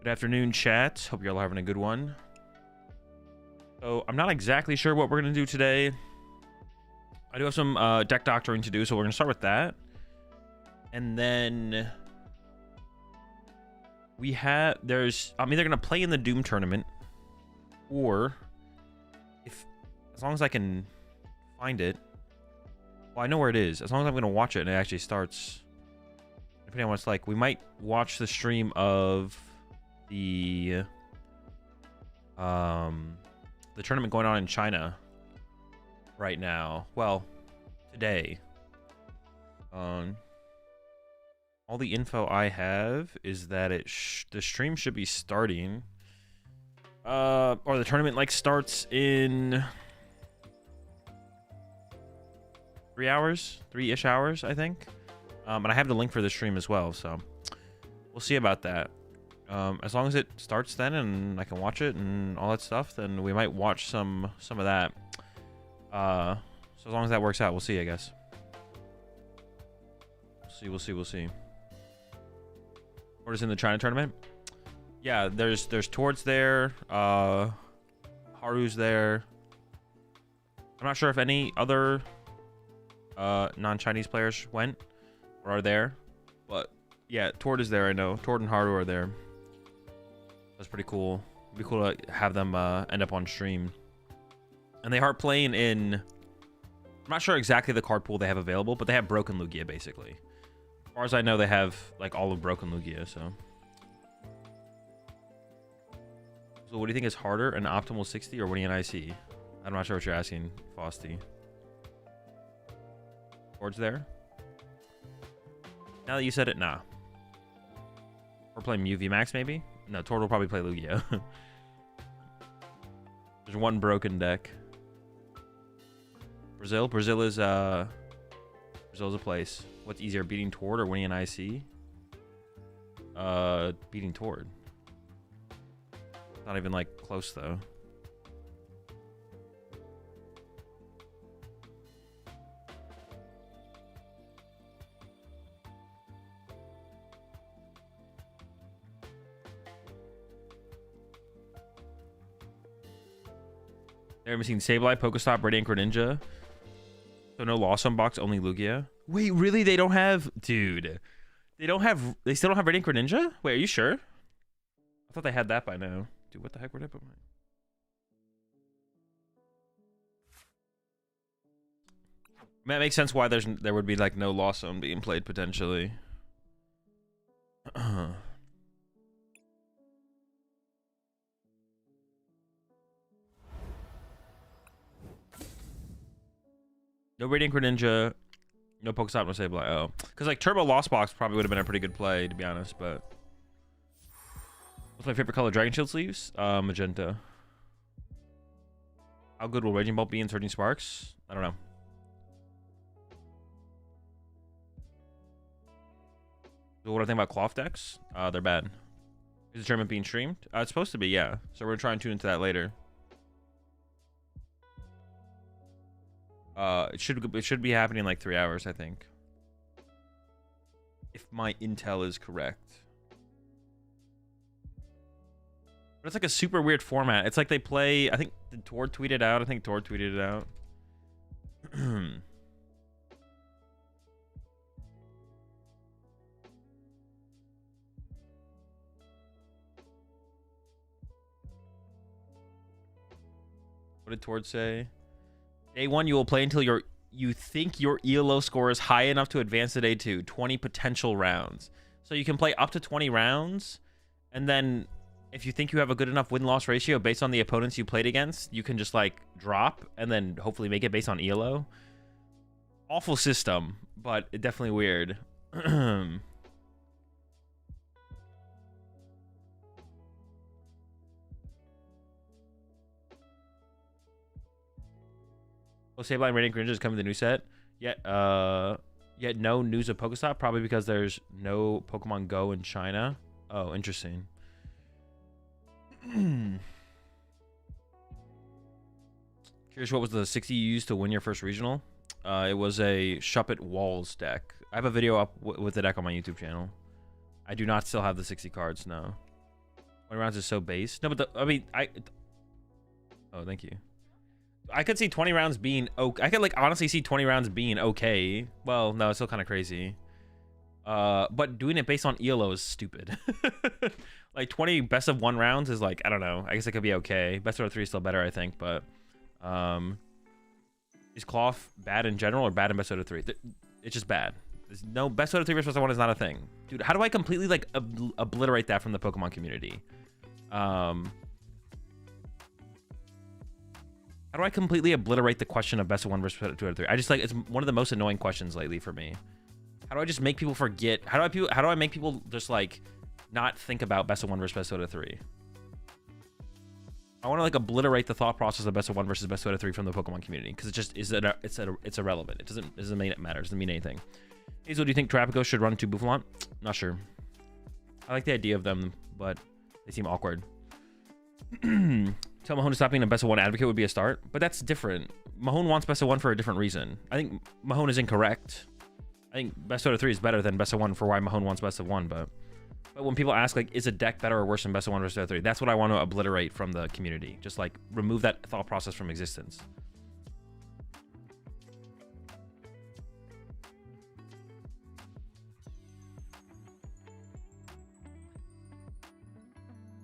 Good afternoon, chat. Hope you're all having a good one. So I'm not exactly sure what we're going to do today. I do have some deck doctoring to do, so we're going to start with that. And then we have, I'm either going to play in the Doom tournament, or as long as I can find it. Well, I know where it is. As long as I'm going to watch it and it actually starts. Depending on what it's like, we might watch the stream of the tournament going on in China right now. Well, today. All the info I have is that the stream should be starting, or the tournament like starts in 3-ish hours, I think. And I have the link for the stream as well, so we'll see about that. As long as it starts then and I can watch it and all that stuff, then we might watch some of that. So as long as that works out, we'll see, I guess. We'll see. What is in the China tournament? Yeah, there's Towards there. Haru's there. I'm not sure if any other non-Chinese players went or are there, but yeah, Tord is there. I know Tord and Haru are there. That's pretty cool. It'd be cool to have them end up on stream. And they are playing in, I'm not sure exactly the card pool they have available, but they have Broken Lugia basically. As far as I know, they have like all of Broken Lugia. So what do you think is harder, an optimal 60 or winning an IC? I'm not sure what you're asking, Fausty. Tord's there. Now that you said it, nah. We're playing Mew VMAX maybe? No, Tord will probably play Lugia. There's one broken deck. Brazil is Brazil's a place. What's easier, beating Tord or winning an IC? Beating Tord. Not even like close though. Never seen Sableye, Pokestop, Radiant Greninja. So no Lost Unbox, only Lugia. Wait, really? They don't have... Dude. They still don't have Radiant Greninja? Wait, are you sure? I thought they had that by now. Dude, what the heck? Where'd I put mine? That makes sense why there would be like no Lost Zone being played potentially. No Radiant Greninja, no Pokestop, no Sableye. Oh, because like Turbo Lost Box probably would have been a pretty good play, to be honest. But what's my favorite color? Dragon Shield sleeves? Magenta. How good will Raging Bolt be in Surging Sparks? I don't know. So what do I think about cloth decks? They're bad. Is the tournament being streamed? It's supposed to be, yeah. So we're gonna try and tune into that later. It should be happening in like 3 hours, I think. If my intel is correct. But it's like a super weird format. It's like they play, I think did Tord tweet it out? I think Tord tweeted it out. What did Tord say? Day 1, you will play until you think your ELO score is high enough to advance to day 2. 20 potential rounds. So you can play up to 20 rounds, and then if you think you have a good enough win-loss ratio based on the opponents you played against, you can just like drop and then hopefully make it based on ELO. Awful system, but definitely weird. Oh, Sableye and Radiant Greninja is coming to the new set. Yet no news of Pokestop, probably because there's no Pokemon Go in China. Oh, interesting. Curious, what was the 60 you used to win your first regional? It was a Shuppet Walls deck. I have a video up with the deck on my YouTube channel. I do not still have the 60 cards, no. 20 rounds is so base. No, but I mean, oh, thank you. I could see 20 rounds being okay. I could like honestly see 20 rounds being okay. Well, no, it's still kind of crazy. But doing it based on ELO is stupid. Like 20 best of 1 rounds is like, I don't know. I guess it could be okay. Best of 3 is still better, I think. But is cloth bad in general or bad in best of 3? It's just bad. There's no best of 3 versus best of 1 is not a thing, dude. How do I completely like obliterate that from the Pokemon community? How do I completely obliterate the question of best of 1 versus best of 2 out of 3? I just like, it's one of the most annoying questions lately for me. How do I just make people forget? How do I make people just like not think about best of 1 versus best of 3? I want to like obliterate the thought process of best of 1 versus best of 3 from the Pokemon community because it just is it's irrelevant. It doesn't mean it matters. It doesn't mean anything. Hazel, do you think Terapagos should run to Boufflant? Not sure. I like the idea of them, but they seem awkward. Tell Mahone to stop being a best of 1 advocate would be a start, but that's different. Mahone wants best of 1 for a different reason. I think Mahone is incorrect. I think best of 3 is better than best of 1 for why Mahone wants best of 1, but when people ask like, is a deck better or worse than best of 1 versus best of 3? That's what I want to obliterate from the community. Just like remove that thought process from existence.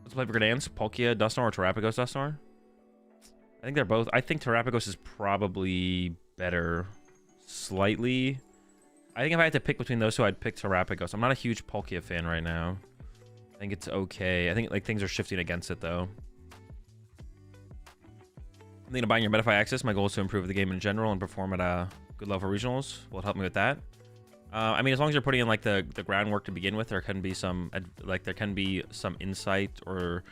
Let's play for Grenans, Palkia, Dusknoir, or Terapagos Dusknoir? I think they're both. I think Terapagos is probably better slightly. I think if I had to pick between those two, I'd pick Terapagos. I'm not a huge Palkia fan right now. I think it's okay. I think like things are shifting against it though. I'm thinking of buying your Metafy access. My goal is to improve the game in general and perform at a good level for regionals. Will it help me with that? I mean, as long as you're putting in like the groundwork to begin with, there can be some insight, or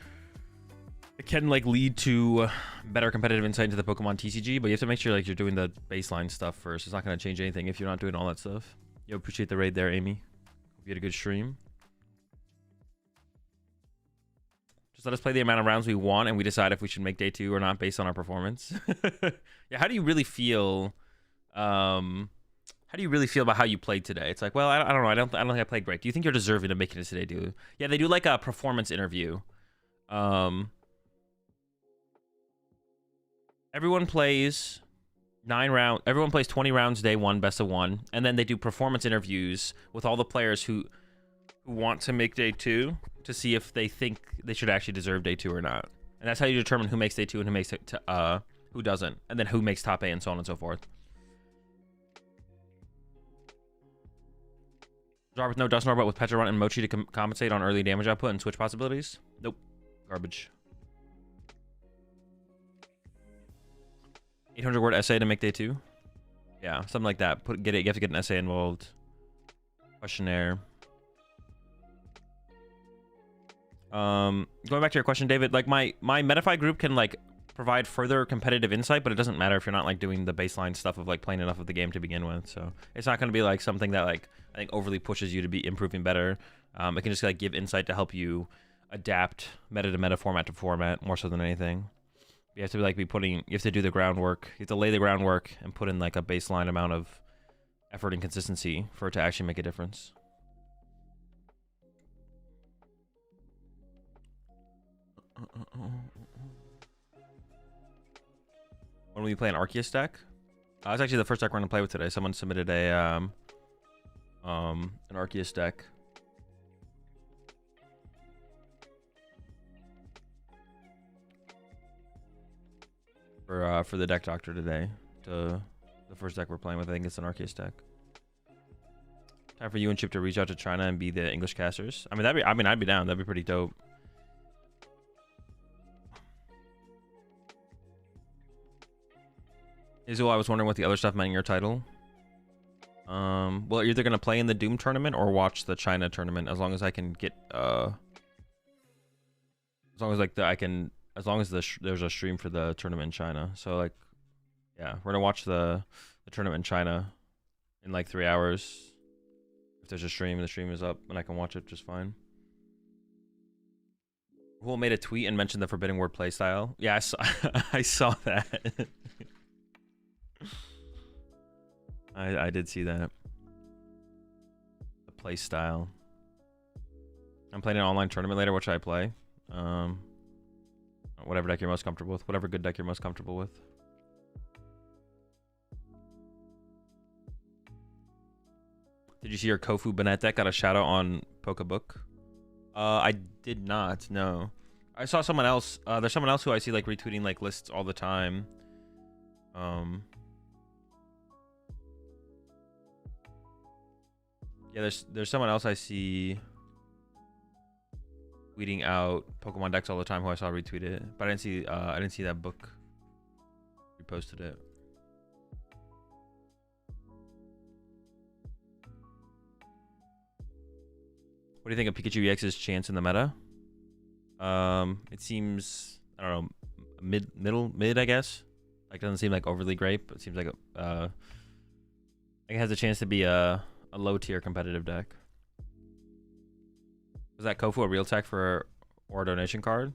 it can like lead to better competitive insight into the Pokemon TCG. But you have to make sure like you're doing the baseline stuff first. It's not going to change anything if you're not doing all that stuff. Yo, appreciate the raid there, Amy. Hope you had a good stream. Just let us play the amount of rounds we want, and we decide if we should make day 2 or not based on our performance. Yeah, how do you really feel? How do you really feel about how you played today? It's like, well, I don't know. I don't think I played great. Do you think you're deserving of making it today, dude? Yeah, they do like a performance interview. Everyone plays 9 rounds. Everyone plays 20 rounds day 1, best of 1, and then they do performance interviews with all the players who want to make day 2 to see if they think they should actually deserve day 2 or not. And that's how you determine who makes day 2 and who doesn't, and then who makes top 8 and so on and so forth. Jar with no Dusknoir, but with Petra and Mochi to compensate on early damage output and switch possibilities? Nope. Garbage. 800-word essay to make day 2? Yeah, something like that. You have to get an essay involved. Questionnaire. Going back to your question, David, like my Metafy group can like provide further competitive insight, but it doesn't matter if you're not like doing the baseline stuff of like playing enough of the game to begin with. So it's not going to be like something that like I think overly pushes you to be improving better. It can just like give insight to help you adapt meta to meta, format to format, more so than anything. You have to like you have to do the groundwork. You have to lay the groundwork and put in like a baseline amount of effort and consistency for it to actually make a difference. When will you play an Arceus deck? That's actually the first deck we're gonna play with today. Someone submitted an Arceus deck. For the deck doctor today. The first deck we're playing with, I think it's an Arceus deck. Time for you and Chip to reach out to China and be the English casters. I mean, I'd be down. That'd be pretty dope. Azul, I was wondering what the other stuff meant in your title. Well, you're either gonna play in the Doom tournament or watch the China tournament. As long as I can get, as long as like there's a stream for the tournament in China. So like, yeah, we're gonna watch the tournament in China in like 3 hours. If there's a stream, the stream is up and I can watch it just fine. Who made a tweet and mentioned the forbidden word play style? Yeah, I saw, I saw that. I did see that. The play style. I'm playing an online tournament later. What should I play? Whatever deck you're most comfortable with. Whatever good deck you're most comfortable with. Did you see your Kofu Banette deck got a shout out on Pokebook? I did not, no. I saw someone else. There's someone else who I see like retweeting like lists all the time. Yeah, there's someone else I see tweeting out Pokemon decks all the time who I saw retweet it, but I didn't see that book reposted it. What do you think of Pikachu EX's chance in the meta? It seems, I don't know, mid I guess. Like, doesn't seem like overly great, but it seems like it has a chance to be a low tier competitive deck. Was that Kofu a real tech or a donation card?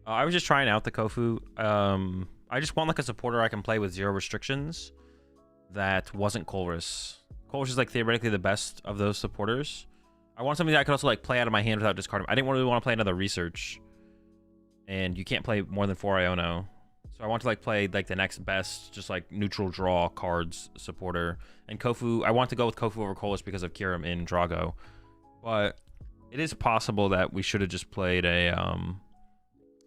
I was just trying out the Kofu. I just want like a supporter I can play with 0 restrictions that wasn't Colress. Colress is like theoretically the best of those supporters. I want something that I could also like play out of my hand without discarding. I didn't really want to play another research, and you can't play more than 4 Iono. So I want to like play like the next best, just like neutral draw cards supporter. And Kofu, I want to go with Kofu over Colress because of Kyurem in Drago. But it is possible that we should have just played a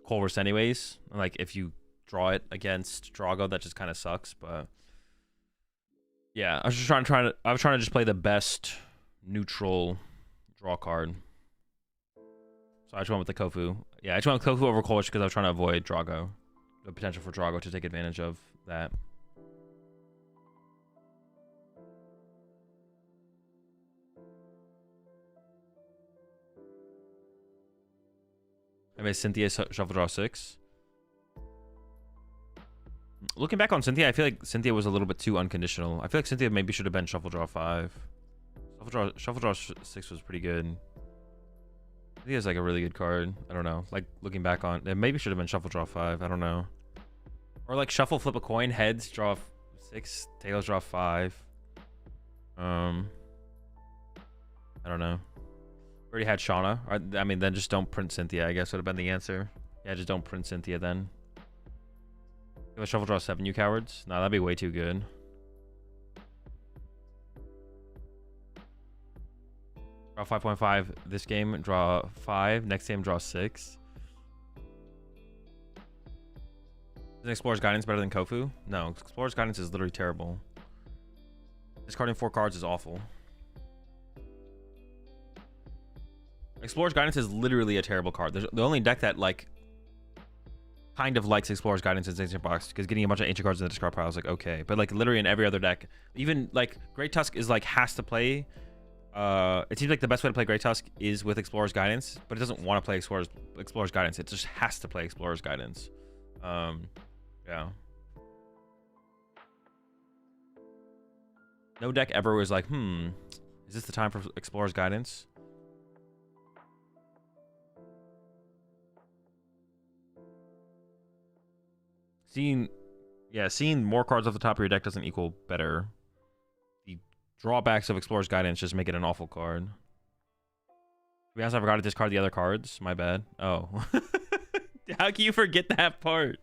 Colress anyways. Like if you draw it against Drago, that just kind of sucks. But yeah, I was just trying to just play the best neutral draw card. So I just went with the Kofu. Yeah, I just went with Kofu over Colress because I was trying to avoid Drago. The potential for Drago to take advantage of that. I made Cynthia Shuffle Draw 6. Looking back on Cynthia, I feel like Cynthia was a little bit too unconditional. I feel like Cynthia maybe should have been Shuffle Draw 5. Shuffle Draw 6 was pretty good. Cynthia's like a really good card. I don't know. Like looking back on it, maybe should have been Shuffle Draw 5. I don't know. Or like Shuffle, flip a coin, heads, draw 6, tails, draw 5. I don't know. Already had Shauna. I mean, then just don't print Cynthia, I guess would have been the answer. Yeah, just don't print Cynthia then. Give a Shuffle Draw 7, you cowards. No, that'd be way too good. Draw 5.5 this game, draw 5. Next game, draw 6. Is Explorer's Guidance better than Kofu? No, Explorer's Guidance is literally terrible. Discarding 4 cards is awful. Explorer's Guidance is literally a terrible card. There's the only deck that like kind of likes Explorer's Guidance is Ancient Box, because getting a bunch of ancient cards in the discard pile is like okay, but like literally in every other deck, even like Great Tusk is like has to play. It seems like the best way to play Great Tusk is with Explorer's Guidance, but it doesn't want to play Explorer's Guidance. It just has to play Explorer's Guidance. Yeah. No deck ever was like, is this the time for Explorer's Guidance? Seeing more cards off the top of your deck doesn't equal better. The drawbacks of Explorer's Guidance just make it an awful card. To be honest, I forgot to discard the other cards. My bad. Oh. How can you forget that part?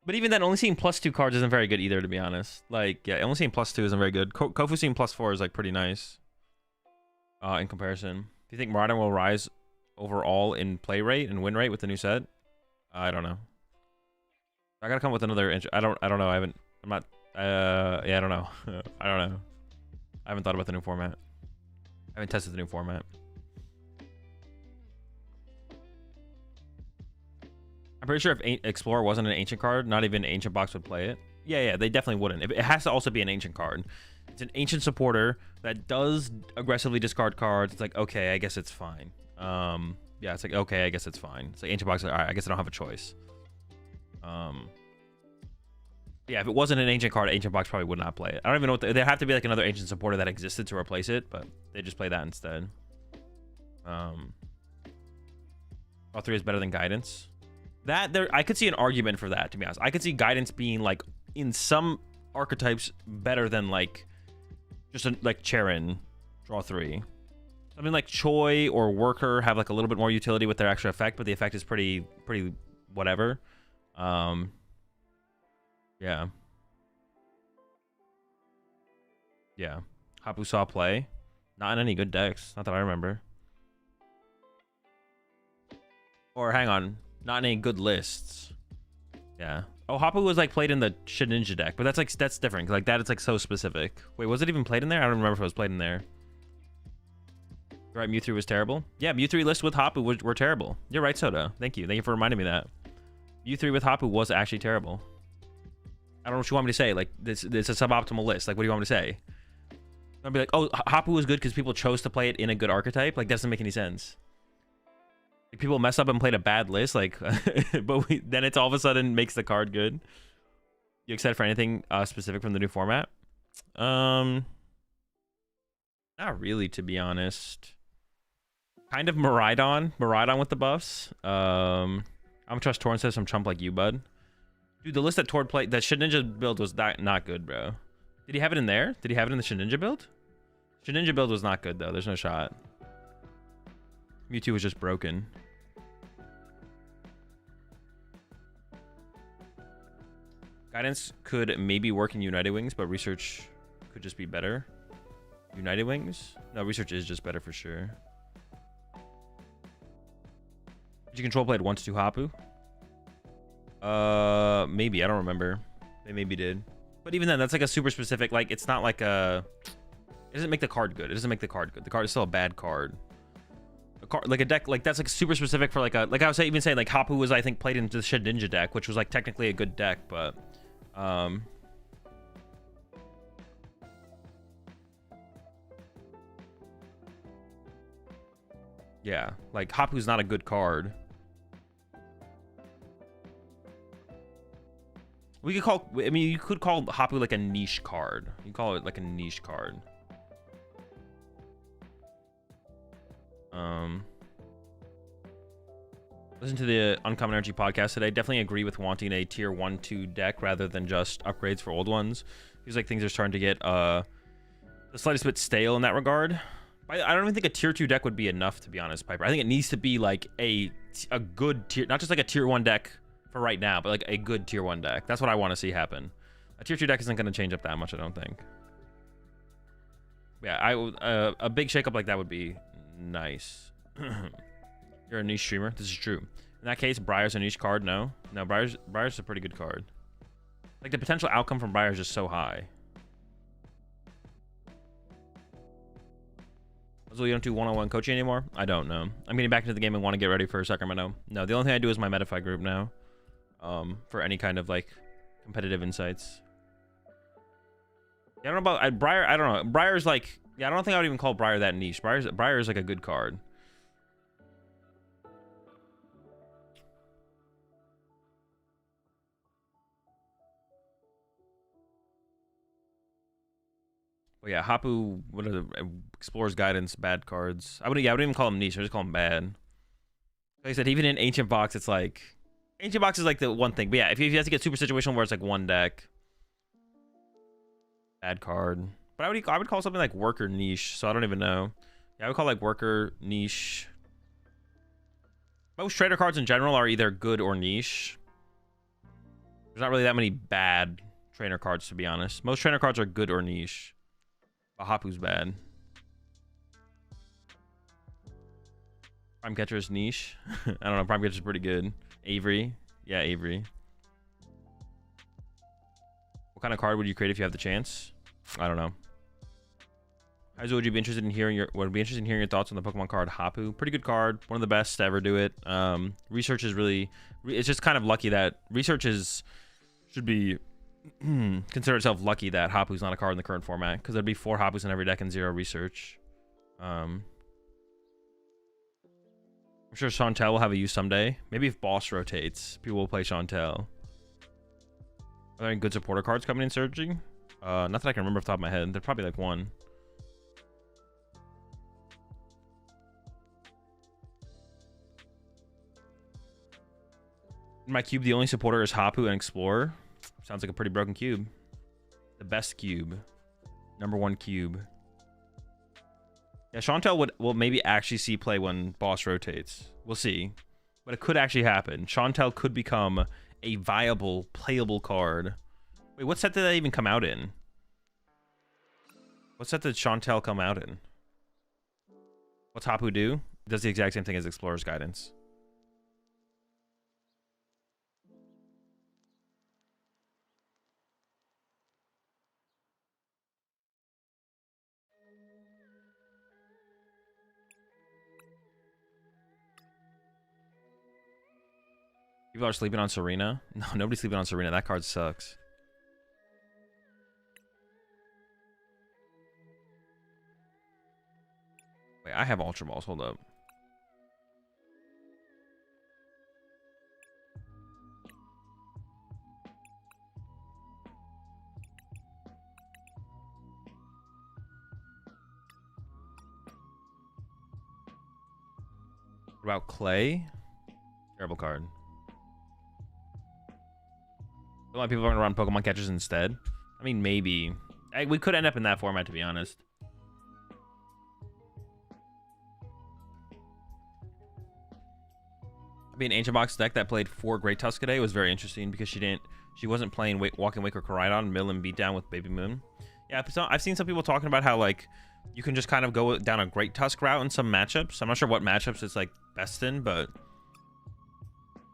But even then, only seeing +2 cards isn't very good either, to be honest. Like, yeah, only seeing +2 isn't very good. Kofu seeing +4 is like pretty nice. In comparison. Do you think Maraudon will rise overall in play rate and win rate with the new set? I don't know. I gotta come with another. I don't know. I'm not. Yeah, I don't know. I don't know. I haven't thought about the new format. I haven't tested the new format. I'm pretty sure if Explorer wasn't an ancient card, not even Ancient Box would play it. Yeah, they definitely wouldn't. It has to also be an ancient card. It's an ancient supporter that does aggressively discard cards. It's like, okay, I guess it's fine. Yeah, it's like, okay, I guess it's fine. It's like Ancient Box, like, all right, I guess I don't have a choice. Yeah, if it wasn't an ancient card, Ancient Box probably would not play it. I don't even know what there'd have to be like another ancient supporter that existed to replace it, but they just play that instead. Draw 3 is better than Guidance. I could see an argument for that, to be honest. I could see Guidance being like in some archetypes better than like just like Charon, draw 3. Something like Choi or Worker have like a little bit more utility with their extra effect, but the effect is pretty whatever. Yeah. Yeah. Hapu saw play. Not in any good decks. Not that I remember. Or hang on. Not in any good lists. Yeah. Oh, Hapu was like played in the Shedinja deck, but that's different. Like that, it's like so specific. Wait, was it even played in there? I don't remember if it was played in there. Right, Mewtwo was terrible. Yeah, Mewtwo lists with Hapu were terrible. You're right, Soda. Thank you. Thank you for reminding me that. Mewtwo with Hapu was actually terrible. I don't know what you want me to say. Like this a suboptimal list. Like what do you want me to say? I'll be like, oh, Hapu was good because people chose to play it in a good archetype. Like that doesn't make any sense. Like, people mess up and played a bad list. Like, but then it's all of a sudden makes the card good. You excited for anything specific from the new format? Not really, to be honest. Kind of Miraidon with the buffs. I'm gonna trust Torn says some chump like you, bud. Dude, the list that Tord played, that Shedinja build was not good, bro. Did he have it in there? Did he have it in the Shedinja build? Shedinja build was not good though. There's no shot. Mewtwo was just broken. Guidance could maybe work in United Wings, but research could just be better. United Wings? No, research is just better for sure. Did you control played 1-2 Hapu? Maybe. I don't remember. They maybe did. But even then, that's like a super specific, like, it's not like a... It doesn't make the card good. It doesn't make the card good. The card is still a bad card. A card, like a deck, like, that's like super specific for like a... Like I was even saying, like, Hapu was, I think, played into the Shedinja deck, which was like technically a good deck, but... Yeah, like, Hapu's not a good card. We could call... I mean, you could call Hapu like a niche card. You call it like a niche card. Listen to the Uncommon Energy podcast today. Definitely agree with wanting a tier 1-2 deck rather than just upgrades for old ones. Feels like things are starting to get the slightest bit stale in that regard. I don't even think a tier 2 deck would be enough, to be honest, Piper. I think it needs to be like a good tier, not just like a tier 1 deck for right now, but like a good tier 1 deck. That's what I want to see happen. A tier 2 deck isn't going to change up that much, I don't think. Yeah, a big shakeup like that would be nice. You're a niche streamer. This is true. In that case, Briar's a niche card. No, Briar's a pretty good card. Like the potential outcome from Briar is just so high. So you don't do one-on-one coaching anymore? I don't know. I'm getting back into the game and want to get ready for Sacramento. No, the only thing I do is my Metafy group now. For any kind of like competitive insights. Yeah, I don't know about Briar. I don't know. Briar's like, yeah, I don't think I would even call Briar that niche. Briar is like a good card. Well, yeah, Hapu, what are the Explorer's Guidance, bad cards. I wouldn't even call them niche. I just call them bad. Like I said, even in Ancient Box, it's like... Ancient Box is like the one thing. But yeah, if you have to get super situational where it's like one deck. Bad card. But I would call something like Worker niche, so I don't even know. Yeah, I would call like Worker niche. Most trader cards in general are either good or niche. There's not really that many bad trainer cards, to be honest. Most trainer cards are good or niche. Hapu's bad. Prime Catcher is niche. I don't know. Prime Catcher is pretty good. Avery. Yeah, Avery. What kind of card would you create if you have the chance? I don't know. Azul, would you be interested in hearing your thoughts on the Pokemon card Hapu? Pretty good card. One of the best to ever do it. Research is really... It's just kind of lucky that... Research should be... consider itself lucky that Hapu's not a card in the current format, because there'd be 4 Hapus in every deck and 0 research. I'm sure Chantel will have a use someday. Maybe if boss rotates, people will play Chantel. Are there any good supporter cards coming in Surging? Not that I can remember off the top of my head. There's probably like one. In my cube, the only supporter is Hapu and Explorer. Sounds like a pretty broken cube. The best cube. #1 cube. Yeah, Chantel will maybe actually see play when boss rotates. We'll see. But it could actually happen. Chantel could become a viable, playable card. Wait, what set did that even come out in? What set did Chantel come out in? What's Hapu do? It does the exact same thing as Explorer's Guidance. People are sleeping on Serena? No, nobody's sleeping on Serena. That card sucks. Wait, I have Ultra Balls. Hold up. What about Clay? Terrible card. A lot of people are going to run Pokemon catchers instead. I mean, maybe. We could end up in that format, to be honest. I mean, Ancient Box deck that played 4 Great Tusk today was very interesting because she wasn't playing Walking Wake or Koraidon, Mill and Beatdown with Baby Moon. Yeah, I've seen some people talking about how, like, you can just kind of go down a Great Tusk route in some matchups. I'm not sure what matchups it's, like, best in, but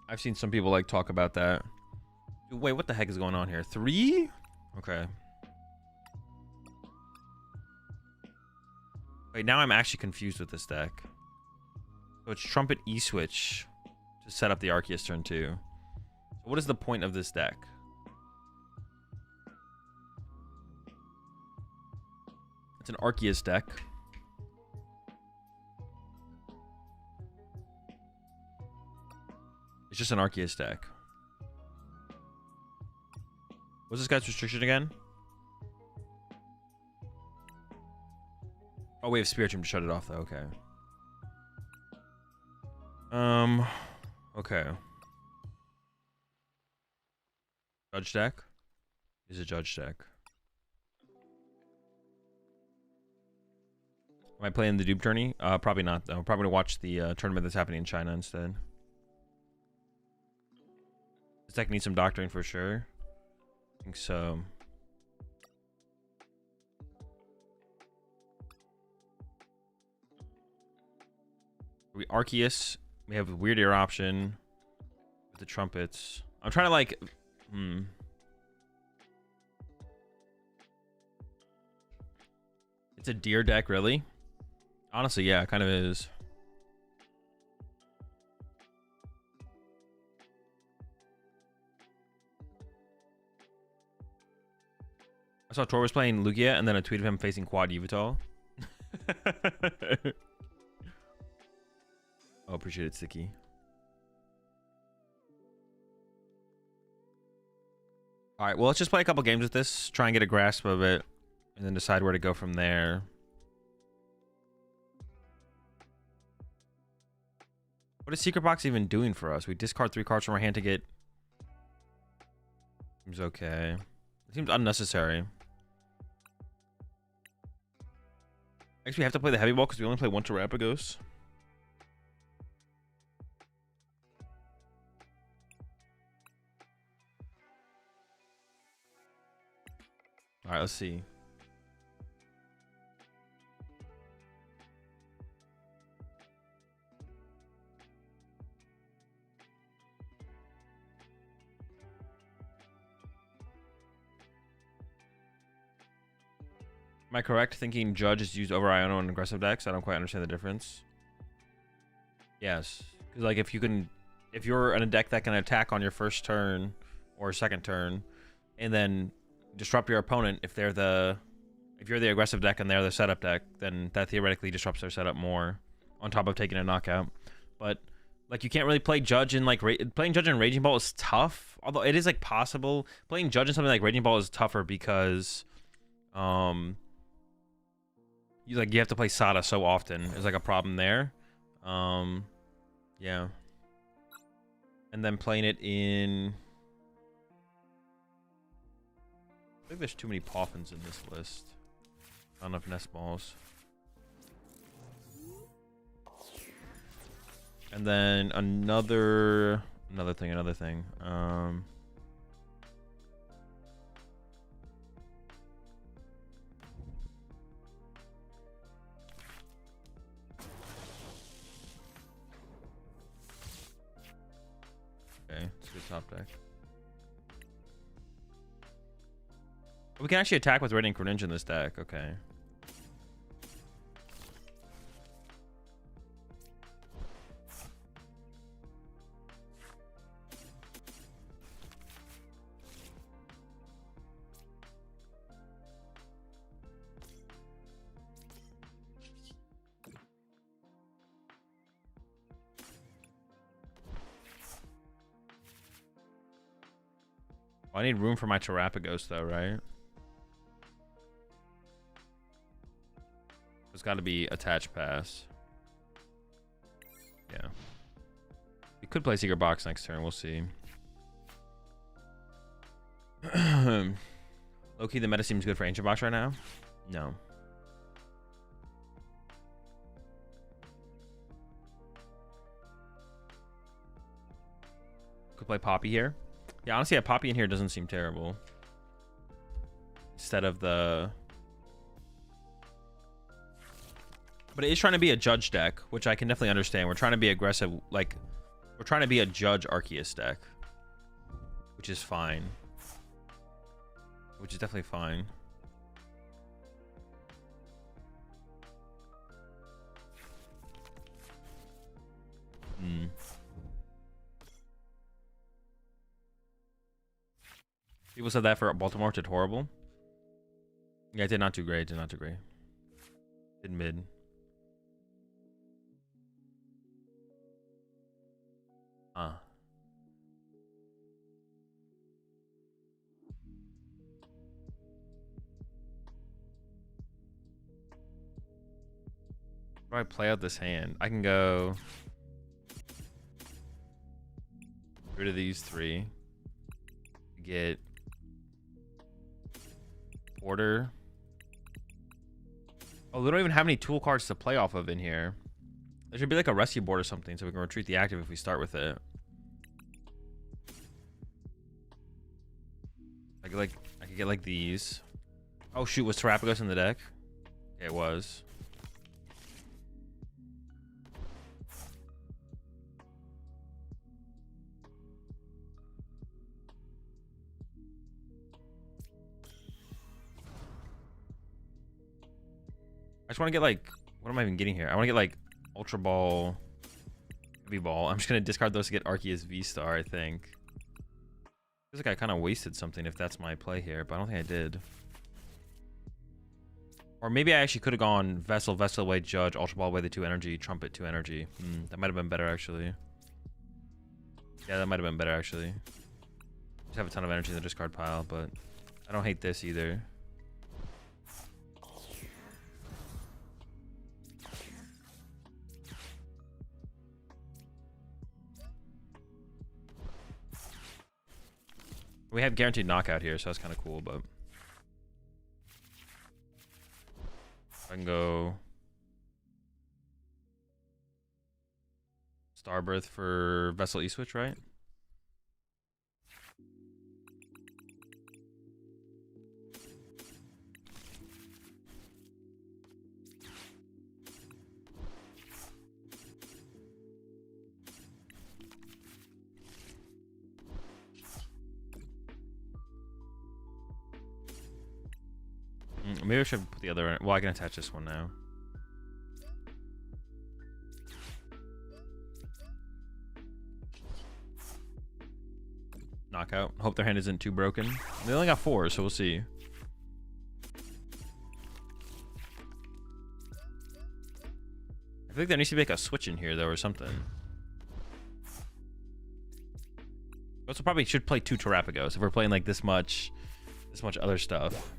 I've seen some people, like, talk about that. Wait, what the heck is going on here? 3? Okay. Wait, now I'm actually confused with this deck. So it's Trumpet E-Switch to set up the Arceus turn 2. So what is the point of this deck? It's an Arceus deck. It's just an Arceus deck. What's this guy's restriction again? Oh, we have Spirit Gem to shut it off, though. Okay. Okay. Judge deck is a Judge deck. Am I playing the Dupe Tourney? Probably not, though. Probably gonna watch the tournament that's happening in China instead. This deck needs some doctoring for sure. I think so. We Arceus. We have a weird ear option with the trumpets. I'm trying to like, It's a deer deck, really? Honestly, yeah, it kind of is. I saw Tor was playing Lugia and then a tweet of him facing Quad Yveltal. Oh, appreciate it, Sticky. All right, well, let's just play a couple games with this, try and get a grasp of it, and then decide where to go from there. What is Secret Box even doing for us? We discard 3 cards from our hand to get... Seems okay. It seems unnecessary. Actually, we have to play the heavy ball because we only play 1 Terapagos. All right, let's see. Am I correct thinking Judge is used over Iono in aggressive decks? I don't quite understand the difference. Yes, because like if you're in a deck that can attack on your first turn or second turn, and then disrupt your opponent if you're the aggressive deck and they're the setup deck, then that theoretically disrupts their setup more, on top of taking a knockout. But like you can't really play Judge in like playing Judge in Raging Ball is tough, although it is like possible. Playing Judge in something like Raging Ball is tougher because you have to play Sada so often. There's like a problem there. Yeah. And then playing it in... I think there's too many Poffins in this list. Not enough Nest Balls. And then another thing. Okay, it's a good top deck. We can actually attack with Radiant Greninja in this deck. Okay. I need room for my Terapagos though, right? There's got to be attached pass. Yeah. We could play Secret Box next turn. We'll see. Low-key, the meta seems good for Ancient Box right now. No. Could play Poppy here. Yeah, honestly, a Poppy in here doesn't seem terrible. Instead of the... But it is trying to be a Judge deck, which I can definitely understand. We're trying to be aggressive, like... We're trying to be a Judge Arceus deck. Which is fine. Which is definitely fine. People said that for Baltimore did horrible. Yeah, it did not do great. Did not do great. Did mid. How do I play out this hand? I can go rid of these three. Get order. Oh, we don't even have any tool cards to play off of in here. There should be like a rescue board or something so we can retreat the active if we start with it. I could get like these. Oh shoot, was Terapagos in the deck? It was. I just want to get like, what am I even getting here? I want to get like Ultra Ball, Heavy Ball. I'm just going to discard those to get Arceus V-Star, I think. Feels like I kind of wasted something if that's my play here, but I don't think I did. Or maybe I actually could have gone Vessel away, Judge, Ultra Ball away the 2 energy, Trumpet 2 energy. That might have been better actually. Yeah, that might have been better actually. Just have a ton of energy in the discard pile, but I don't hate this either. We have guaranteed knockout here, so that's kind of cool, but I can go Starbirth for Vessel E-Switch, right? Maybe I should put the other... Well, I can attach this one now. Knockout. Hope their hand isn't too broken. They only got 4, so we'll see. I feel like there needs to be like a switch in here, though, or something. We also probably should play 2 Terapagos if we're playing like this much other stuff.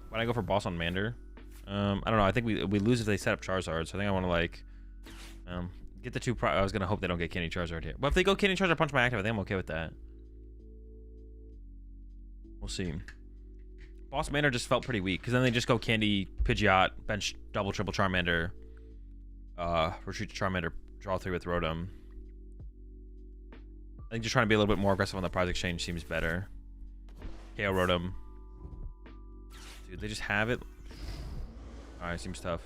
When I go for boss on Mander, I don't know. I think we lose if they set up Charizard. So I think I want to like get the 2. I was gonna hope they don't get Candy Charizard here. But if they go Candy Charizard, punch my active, I think I'm okay with that. We'll see. Boss Mander just felt pretty weak because then they just go Candy Pidgeot, bench double triple Charmander, Retreat to Charmander, draw 3 with Rotom. I think just trying to be a little bit more aggressive on the prize exchange seems better. KO Rotom. Dude, they just have it. Alright, seems tough.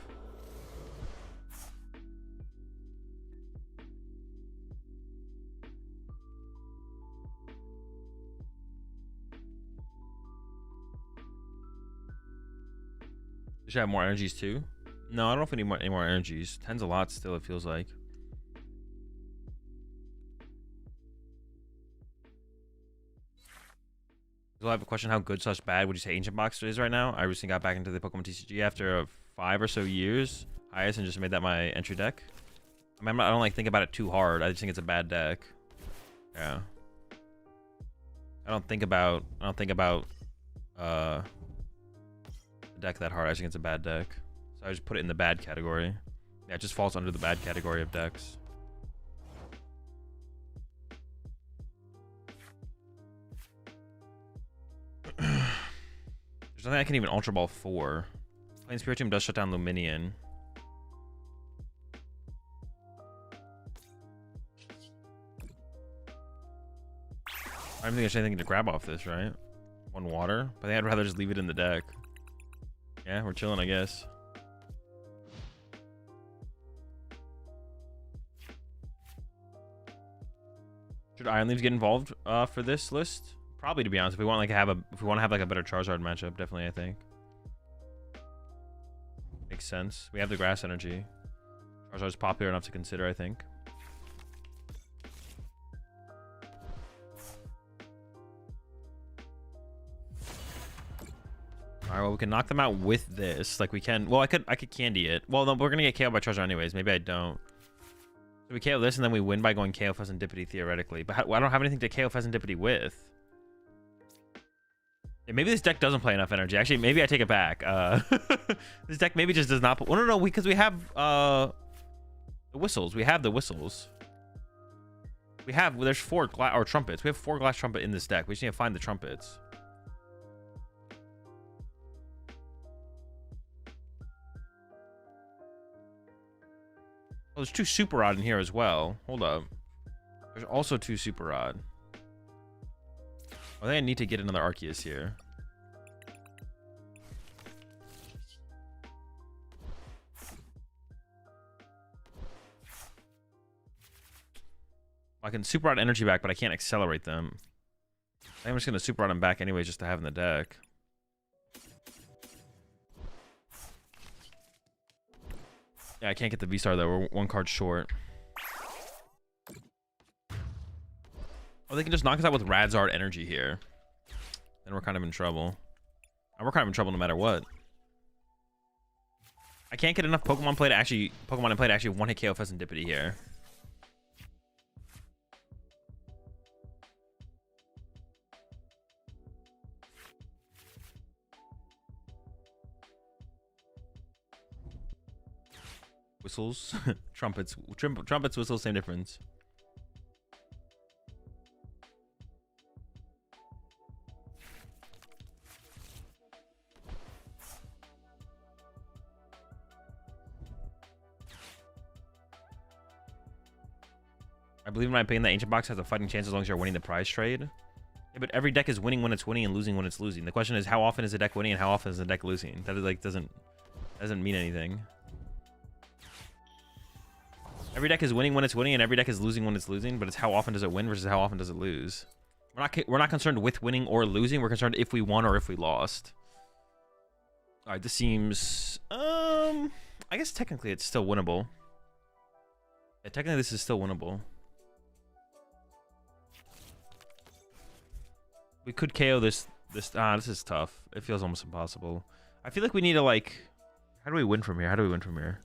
They should have more energies too. No, I don't know if we need any more energies. 10's a lot still, it feels like. So I have a question. How good / bad would you say Ancient Box is right now? I recently got back into the PokemonTCG after 5 or so years. Highest, and just made that my entry deck. I mean, I don't like think about it too hard. I just think it's a bad deck. Yeah. I don't think about the deck that hard. I just think it's a bad deck. So I just put it in the bad category. Yeah, it just falls under the bad category of decks. There's nothing I can even Ultra Ball for. Playing Spiritomb does shut down Luminion. I don't think there's anything to grab off this, right? 1 water? But I think I'd rather just leave it in the deck. Yeah, we're chilling, I guess. Should Iron Leaves get involved for this list? Probably, to be honest. If we want like if we want to have like a better Charizard matchup, definitely, I think. Makes sense. We have the grass energy. Charizard's popular enough to consider, I think. Alright, well, we can knock them out with this. Like we can. Well, I could candy it. Well, no, we're gonna get KO by Charizard anyways. Maybe I don't. So we KO this and then we win by going KO Pheasantipity theoretically. But I don't have anything to KO Pheasantipity with. Yeah, maybe this deck doesn't play enough energy. Actually, maybe I take it back. This deck maybe just does not. Oh, no, because we have the whistles. We have the whistles. There's 4 trumpets. We have 4 glass trumpet in this deck. We just need to find the trumpets. Oh, there's 2 Super Rod in here as well. Hold up. There's also 2 Super Rod. I think I need to get another Arceus here. I can Super Rod energy back, but I can't accelerate them. I think I'm just going to Super Rod them back anyways just to have in the deck. Yeah, I can't get the V-Star though. We're 1 card short. Oh, they can just knock us out with Radzard energy here. Then we're kind of in trouble. And we're kind of in trouble no matter what. I can't get enough Pokemon in play to actually 1-hit KO Pheasantipity here. Whistles, trumpets, whistles, same difference. I believe in my opinion that Ancient Box has a fighting chance as long as you're winning the prize trade. Yeah, but every deck is winning when it's winning and losing when it's losing. The question is, how often is the deck winning and how often is the deck losing? That is like doesn't mean anything. Every deck is winning when it's winning and every deck is losing when it's losing, but it's how often does it win versus how often does it lose. We're not concerned with winning or losing. We're concerned if we won or if we lost. All right, this seems I guess technically it's still winnable. Yeah, technically this is still winnable. We could KO this is tough. It feels almost impossible. I feel like we need to like, how do we win from here?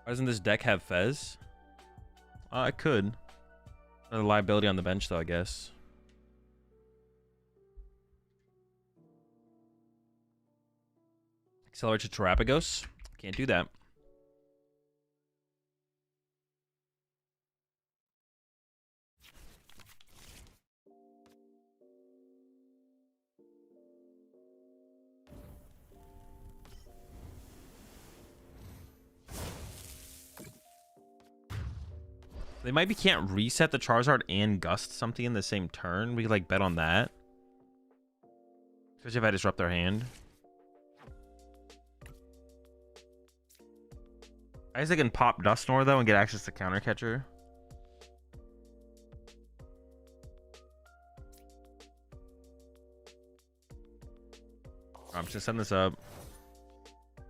Why doesn't this deck have Fez? It could. Another liability on the bench, though, I guess. Accelerate to Terapagos. Can't do that. They maybe can't reset the Charizard and Gust something in the same turn. We could like bet on that. Especially if I disrupt their hand. I guess I can pop Dusknoir though and get access to Counter Catcher. I'm just gonna send this up.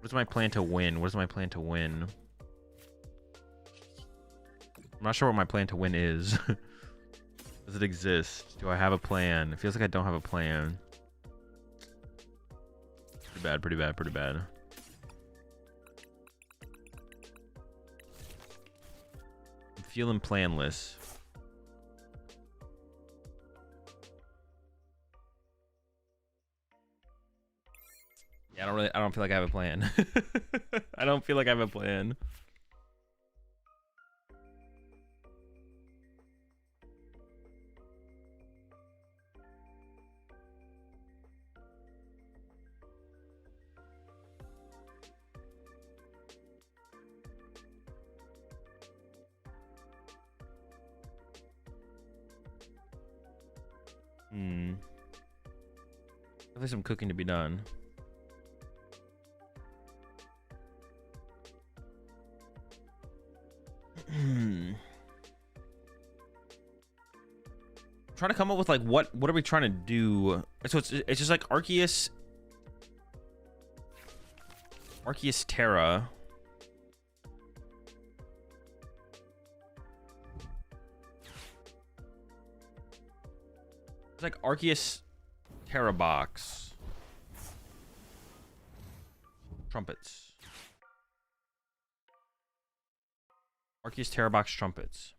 What's my plan to win? What is my plan to win? I'm not sure what my plan to win is. Does it exist? Do I have a plan? It feels like I don't have a plan. Pretty bad, pretty bad, pretty bad. I'm feeling planless. Yeah, I don't feel like I have a plan. I don't feel like I have a plan. There's some cooking to be done. Trying to come up with like what are we trying to do? So it's just like Arceus Tera. It's like Arceus Tera box. Trumpets. Arceus Tera box trumpets.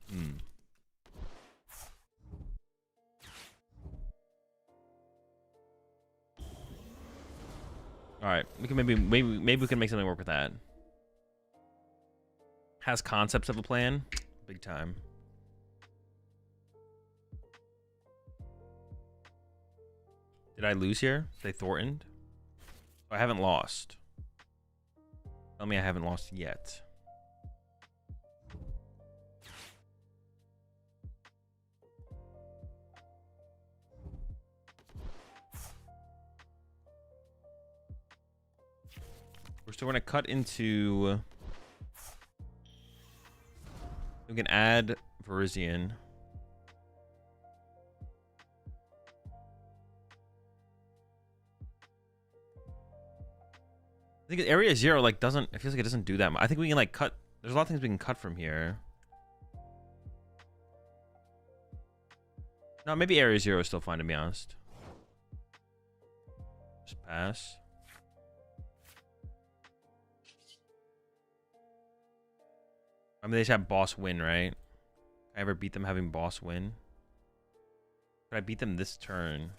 All right, we can maybe we can make something work with that. Has concepts of a plan, big time. Did I lose here? They Thorntoned. I haven't lost. Tell me I haven't lost yet. We're still going to cut into... We can add Virizion. I think Area 0 like doesn't... It feels like it doesn't do that much. I think we can like cut... There's a lot of things we can cut from here. No, maybe Area 0 is still fine, to be honest. Just pass. I mean, they just have boss win, right? Can I ever beat them having boss win? Could I beat them this turn?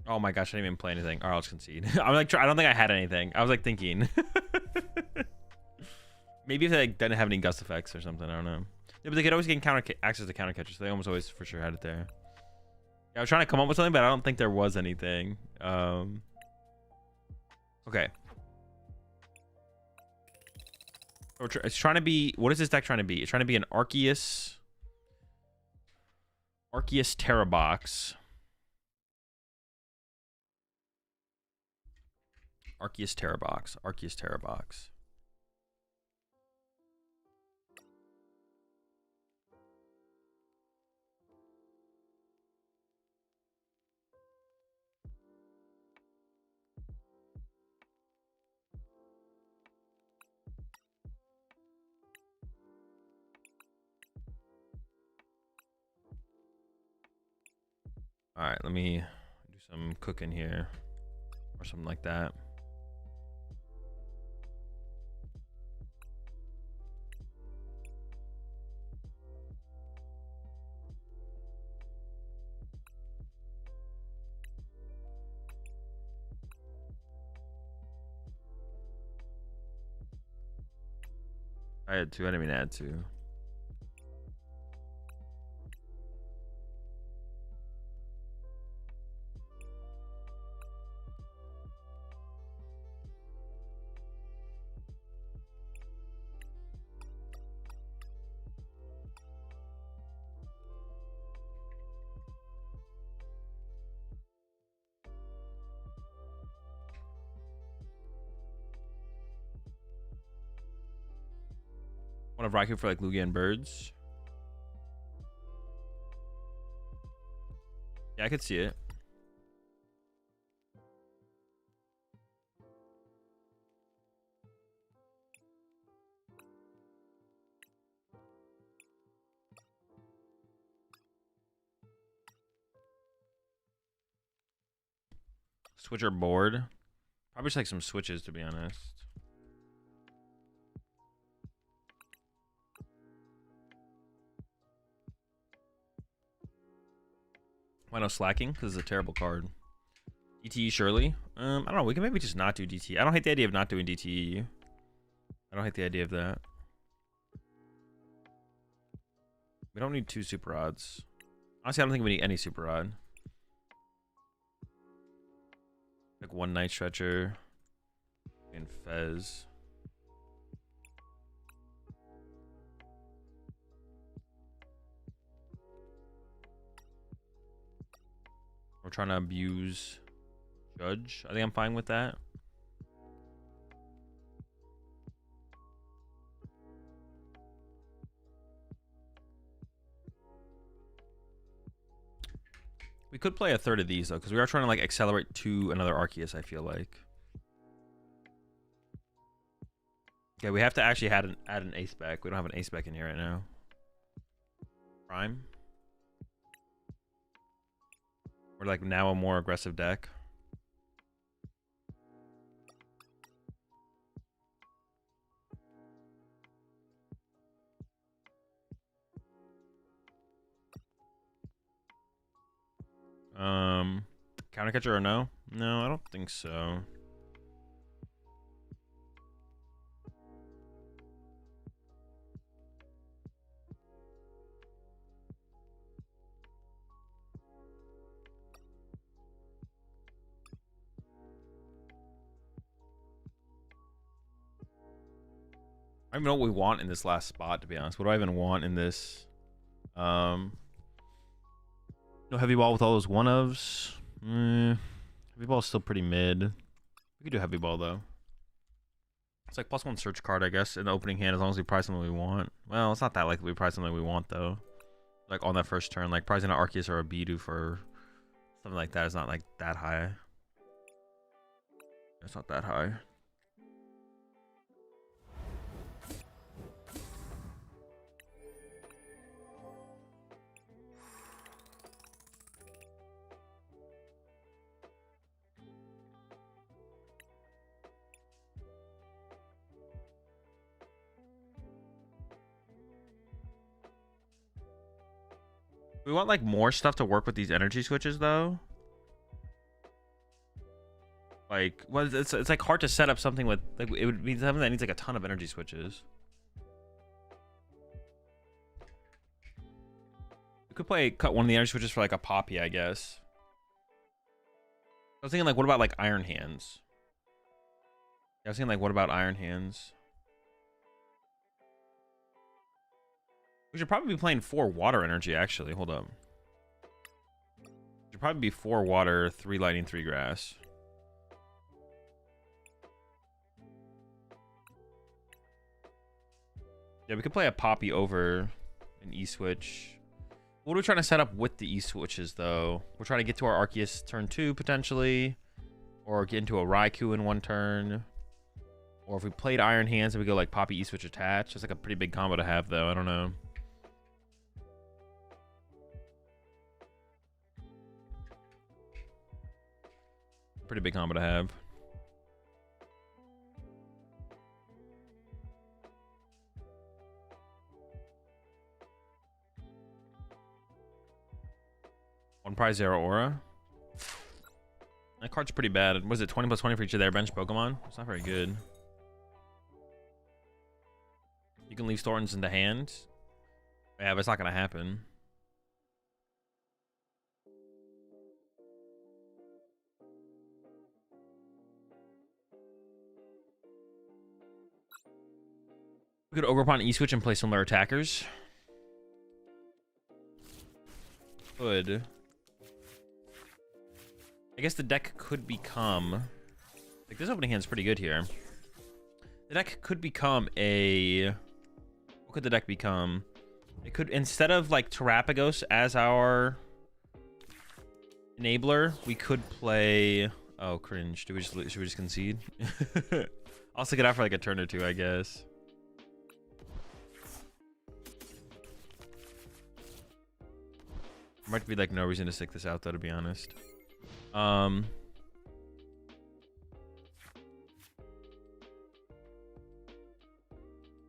Oh my gosh, I didn't even play anything. All right, I'll just concede. I'm like, I don't think I had anything. I was like thinking. Maybe if they like, didn't have any gust effects or something, I don't know. Yeah, but they could always get access to counter catchers. So they almost always for sure had it there. Yeah, I was trying to come up with something, but I don't think there was anything. Okay. It's trying to be. What is this deck trying to be? It's trying to be an Arceus Tera box. Arceus Tera box. Arceus Tera box. All right, let me do some cooking here or something like that. I had two. I didn't mean to add two. One of Raikou for like Lugia and birds. Yeah, I could see it. Switcher board. Probably just like some switches, to be honest. Why no slacking? Because it's a terrible card. DTE surely. I don't know. We can maybe just not do DTE. I don't hate the idea of not doing DTE. I don't hate the idea of that. We don't need two super odds. Honestly, I don't think we need any super odd. Like one night stretcher and Fez. We're trying to abuse Judge. I think I'm fine with that. We could play a third of these though, because we are trying to like accelerate to another Arceus, I feel like. Okay, we have to actually add an ace back. We don't have an ace back in here right now. Prime. We're like now a more aggressive deck. Counter catcher or no? No, I don't think so. I don't even know what we want in this last spot, to be honest. What do I even want in this? No heavy ball with all those one-ofs. Heavy ball is still pretty mid. We could do heavy ball, though. It's like +1 search card, I guess, in the opening hand, as long as we price something we want. Well, it's not that likely we price something we want, though. Like, on that first turn. Like, pricing an Arceus or a Bidoof for something like that is not, like, that high. It's not that high. We want like more stuff to work with these energy switches though. Like, well, it's like hard to set up something with like it would be something that needs like a ton of energy switches. We could cut one of the energy switches for like a Poppy, I guess. I was thinking like, what about like Iron Hands? Yeah, I was thinking like, what about Iron Hands? We should probably be playing 4 water energy, actually. Hold up. Should probably be 4 water, 3 lightning, 3 grass. Yeah, we could play a Poppy over an E-switch. What are we trying to set up with the E-switches, though? We're trying to get to our Arceus turn 2, potentially. Or get into a Raikou in 1 turn. Or if we played Iron Hands and we go like Poppy E-switch attach. It's like a pretty big combo to have, though. I don't know. Pretty big combo to have. One prize, 0 aura. That card's pretty bad. Was it 20 plus 20 for each of their bench Pokemon? It's not very good. You can leave Thorns in the hand. Yeah, but it's not going to happen. We could Ogerpon E-Switch and play similar attackers. Could. I guess the deck could become... Like, this opening hand's pretty good here. The deck could become a... What could the deck become? It could, instead of, like, Terapagos as our enabler, we could play... Oh, cringe. Should we just concede? I'll stick it out for, like, a turn or two, I guess. Might be like no reason to stick this out though, to be honest.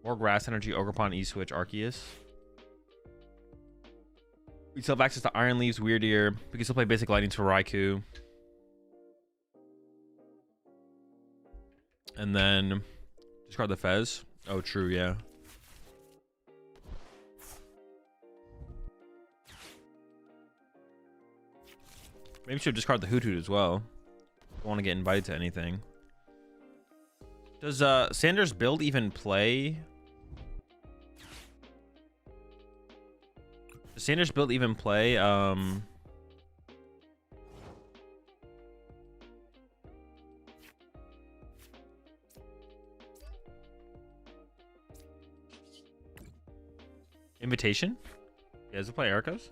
More grass energy, Ogerpon, E-Switch, Arceus. We still have access to Iron Leaves, Weird Ear. We can still play basic lightning to Raikou. And then discard the Fez. Oh, true, yeah. Maybe we should discard the Hoot Hoot as well. Don't want to get invited to anything. Does Sanders' build even play? Does Sanders' build even play? Invitation? Yeah, does it play Arceus?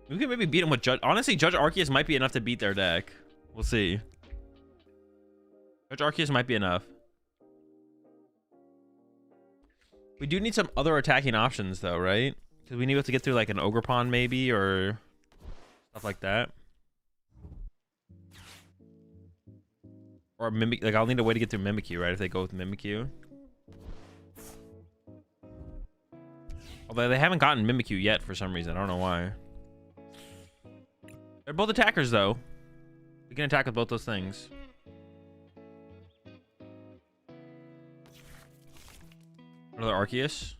We can maybe beat him with Judge. Honestly, Judge Arceus might be enough to beat their deck. We'll see. Judge Arceus might be enough. We do need some other attacking options, though, right? Because we need to get through, like, an Ogerpon, maybe, or stuff like that. Or a Mimic. Like, I'll need a way to get through Mimikyu, right? If they go with Mimikyu. Although they haven't gotten Mimikyu yet for some reason. I don't know why. They're both attackers, though. We can attack with both those things. Another Arceus.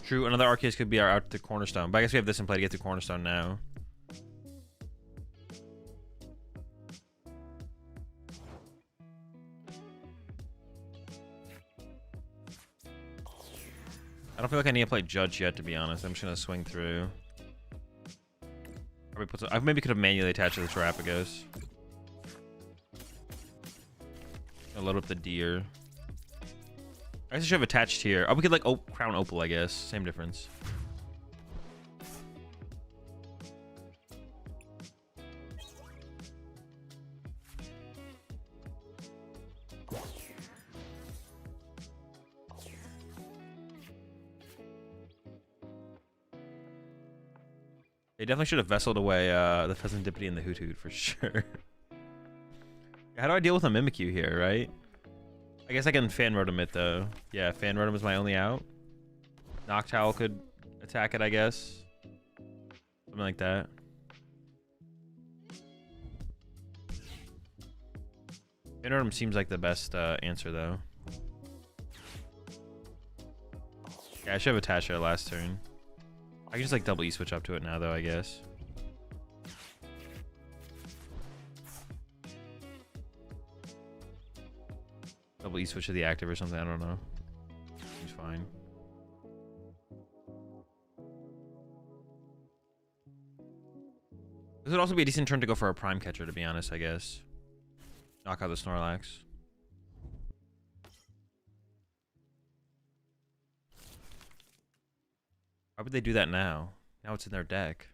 True, another Arceus could be our out to Cornerstone. But I guess we have this in play to get to Cornerstone now. I don't feel like I need to play Judge yet, to be honest. I'm just going to swing through. Probably put some, I maybe could have manually attached to the Terapagos. I'll load up the Deer. I guess I should have attached here. Oh, we could like Crown Opal, I guess. Same difference. They definitely should have vesseled away the Pheasantipity and the Hoot Hoot for sure. How do I deal with a Mimikyu here, right? I guess I can Fan Rotom it though. Yeah, Fan Rotom is my only out. Noctowl could attack it, I guess. Something like that. Fan Rotom seems like the best answer though. Yeah, I should have attached it last turn. I can just like double E-Switch up to it now though, I guess. Double E-Switch to the active or something, I don't know. Seems fine. This would also be a decent turn to go for a Prime Catcher, to be honest, I guess. Knock out the Snorlax. Why would they do that now? Now it's in their deck.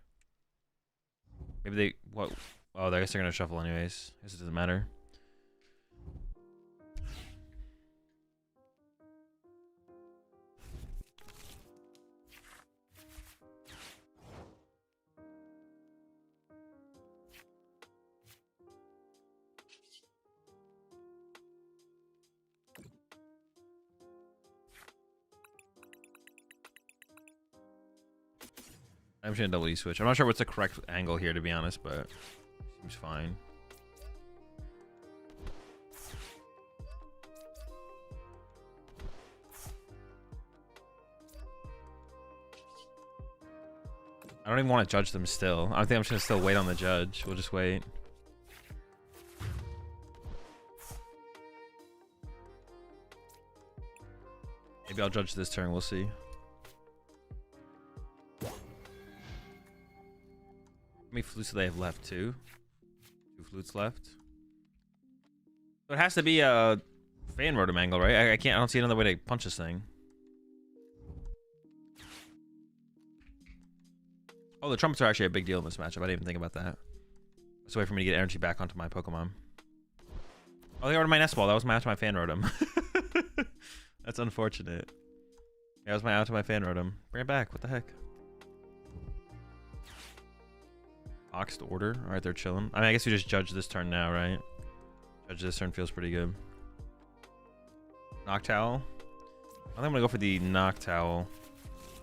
Maybe they... What? Oh, I guess they're going to shuffle anyways. I guess it doesn't matter. I'm just gonna double E switch. I'm not sure what's the correct angle here, to be honest, but seems fine. I don't even want to judge them still. I think I'm just gonna still wait on the judge. We'll just wait. Maybe I'll judge this turn. We'll see. How many flutes do they have left? Two flutes left. So it has to be a fan rotom angle, right? I can't. I don't see another way to punch this thing. Oh, the trumpets are actually a big deal in this matchup. I didn't even think about that. It's a way for me to get energy back onto my Pokemon. Oh, they ordered my Nest Ball. That was my out to my fan rotom. That's unfortunate. Yeah, that was my out to my fan rotom. Bring it back. What the heck? Boxed order. All right, they're chilling. I mean, I guess we just judge this turn now, right? Judge this turn feels pretty good. Noctowl. I think I'm gonna go for the Noctowl.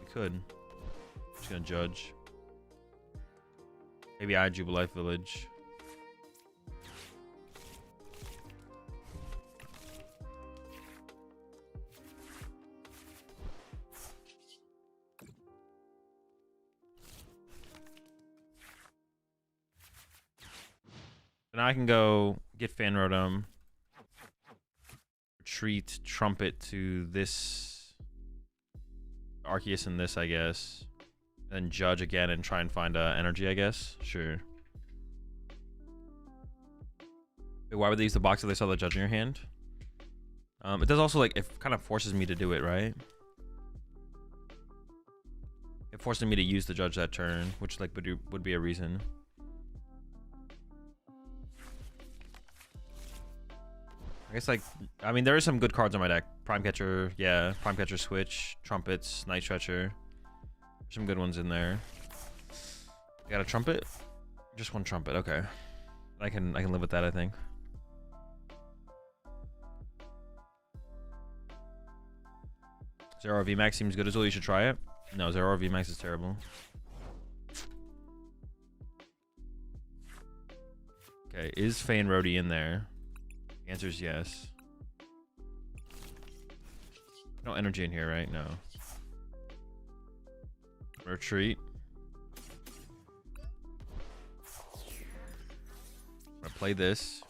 We could. Just gonna judge. Maybe I Jubilife Village. Now I can go get Fan Rotom, retreat Trumpet to this Arceus and this, I guess. Then judge again and try and find energy, I guess. Sure. Wait, why would they use the box if they saw the judge in your hand? It does also, like, it kind of forces me to do it, right? It forces me to use the judge that turn, which, like, would be a reason. I guess, like, I mean, there are some good cards on my deck. Prime Catcher, yeah. Prime Catcher Switch, Trumpets, Night Stretcher. Some good ones in there. I got a Trumpet? Just one Trumpet, okay. I can live with that, I think. Zero VMAX seems good as well. You should try it. No, Zero VMAX is terrible. Okay, is Fan Rody in there? The answer is yes. No energy in here, right? No. Retreat. I'm gonna play this.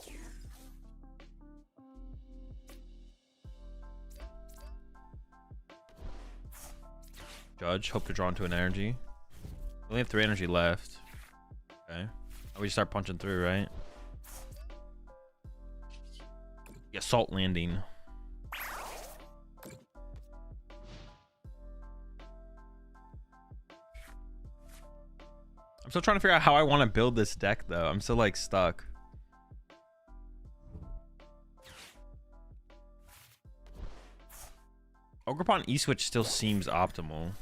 Judge. Hope to draw into an energy. We only have 3 energy left. Okay. Oh, we just start punching through, right? Yeah, Salt Landing. I'm still trying to figure out how I want to build this deck, though. I'm still, like, stuck. Ogerpon E-Switch still seems optimal.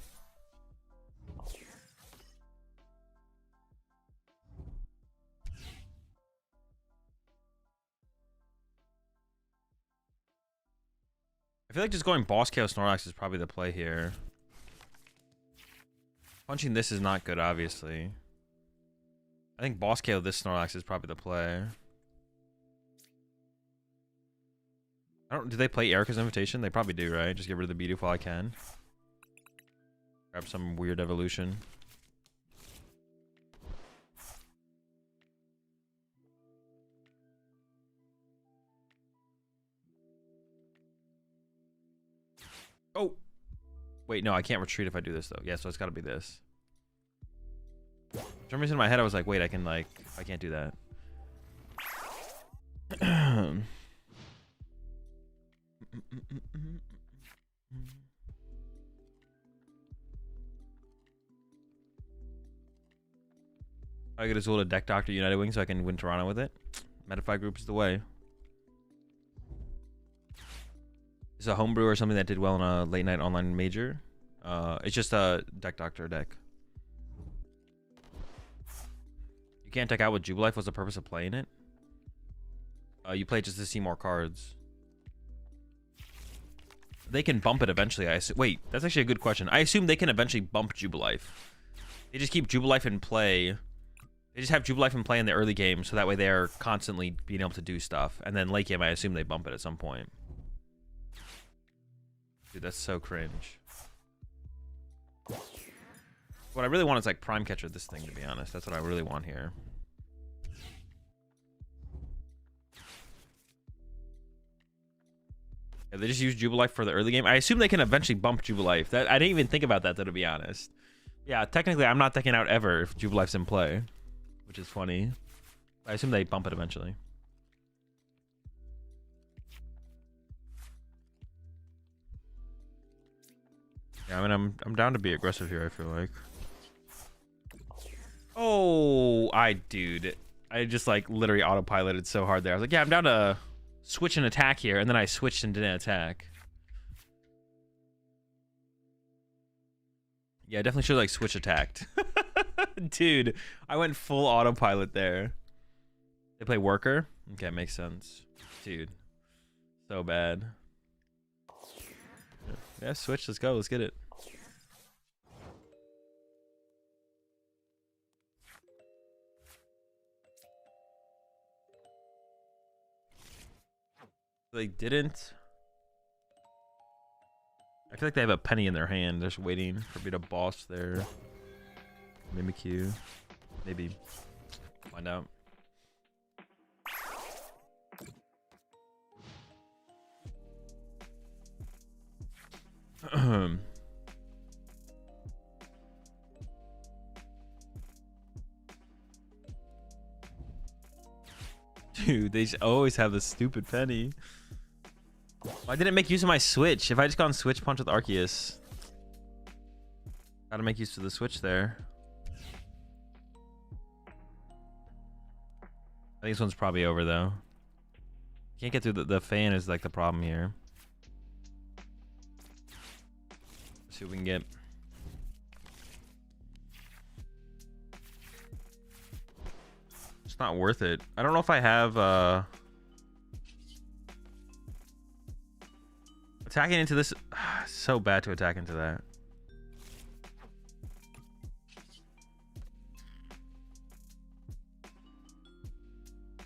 I feel like just going Boss KO Snorlax is probably the play here. Punching this is not good, obviously. I think Boss KO this Snorlax is probably the play. Do they play Erica's Invitation? They probably do, right? Just get rid of the Beauty while I can. Grab some weird evolution. Oh! Wait, no, I can't retreat if I do this, though. Yeah, so it's gotta be this. For some reason in my head I was like, wait, I can't do that. I get Azul to deck Dr. United Wing so I can win Toronto with it. Metafy group is the way. It's a homebrew or something that did well in a late night online major. It's just a deck Doctor deck. You can't deck out with Jubilife. What's the purpose of playing it? You play it just to see more cards. They can bump it eventually. Wait, that's actually a good question. I assume they can eventually bump Jubilife. They just keep Jubilife in play. They just have Jubilife in play in the early game, so that way they are constantly being able to do stuff. And then late game, I assume they bump it at some point. Dude, that's so cringe. What I really want is like Prime Catcher this thing, to be honest. That's what I really want here. Yeah, they just use Jubilife for the early game. I assume they can eventually bump Jubilife. That I didn't even think about that, though, to be honest. Yeah, technically, I'm not taking out ever if Jubilife's in play, which is funny. I assume they bump it eventually. Yeah, I mean, I'm down to be aggressive here, I feel like. Oh, dude. I just, like, literally autopiloted so hard there. I was like, yeah, I'm down to switch an attack here, and then I switched and didn't attack. Yeah, I definitely should, like, switch attacked. Dude, I went full autopilot there. They play Worker? Okay, makes sense. Dude, so bad. Yeah, switch. Let's go. Let's get it. They didn't. I feel like they have a penny in their hand. They're just waiting for me to boss their Mimikyu. Maybe. Find out. Dude, they always have this stupid penny. Why didn't it make use of my switch? If I just gone switch punch with Arceus. Gotta make use of the switch there. I think this one's probably over though. Can't get through the fan is like the problem here. Let's see what we can get. It's not worth it. I don't know if I have attacking into this. So bad to attack into that.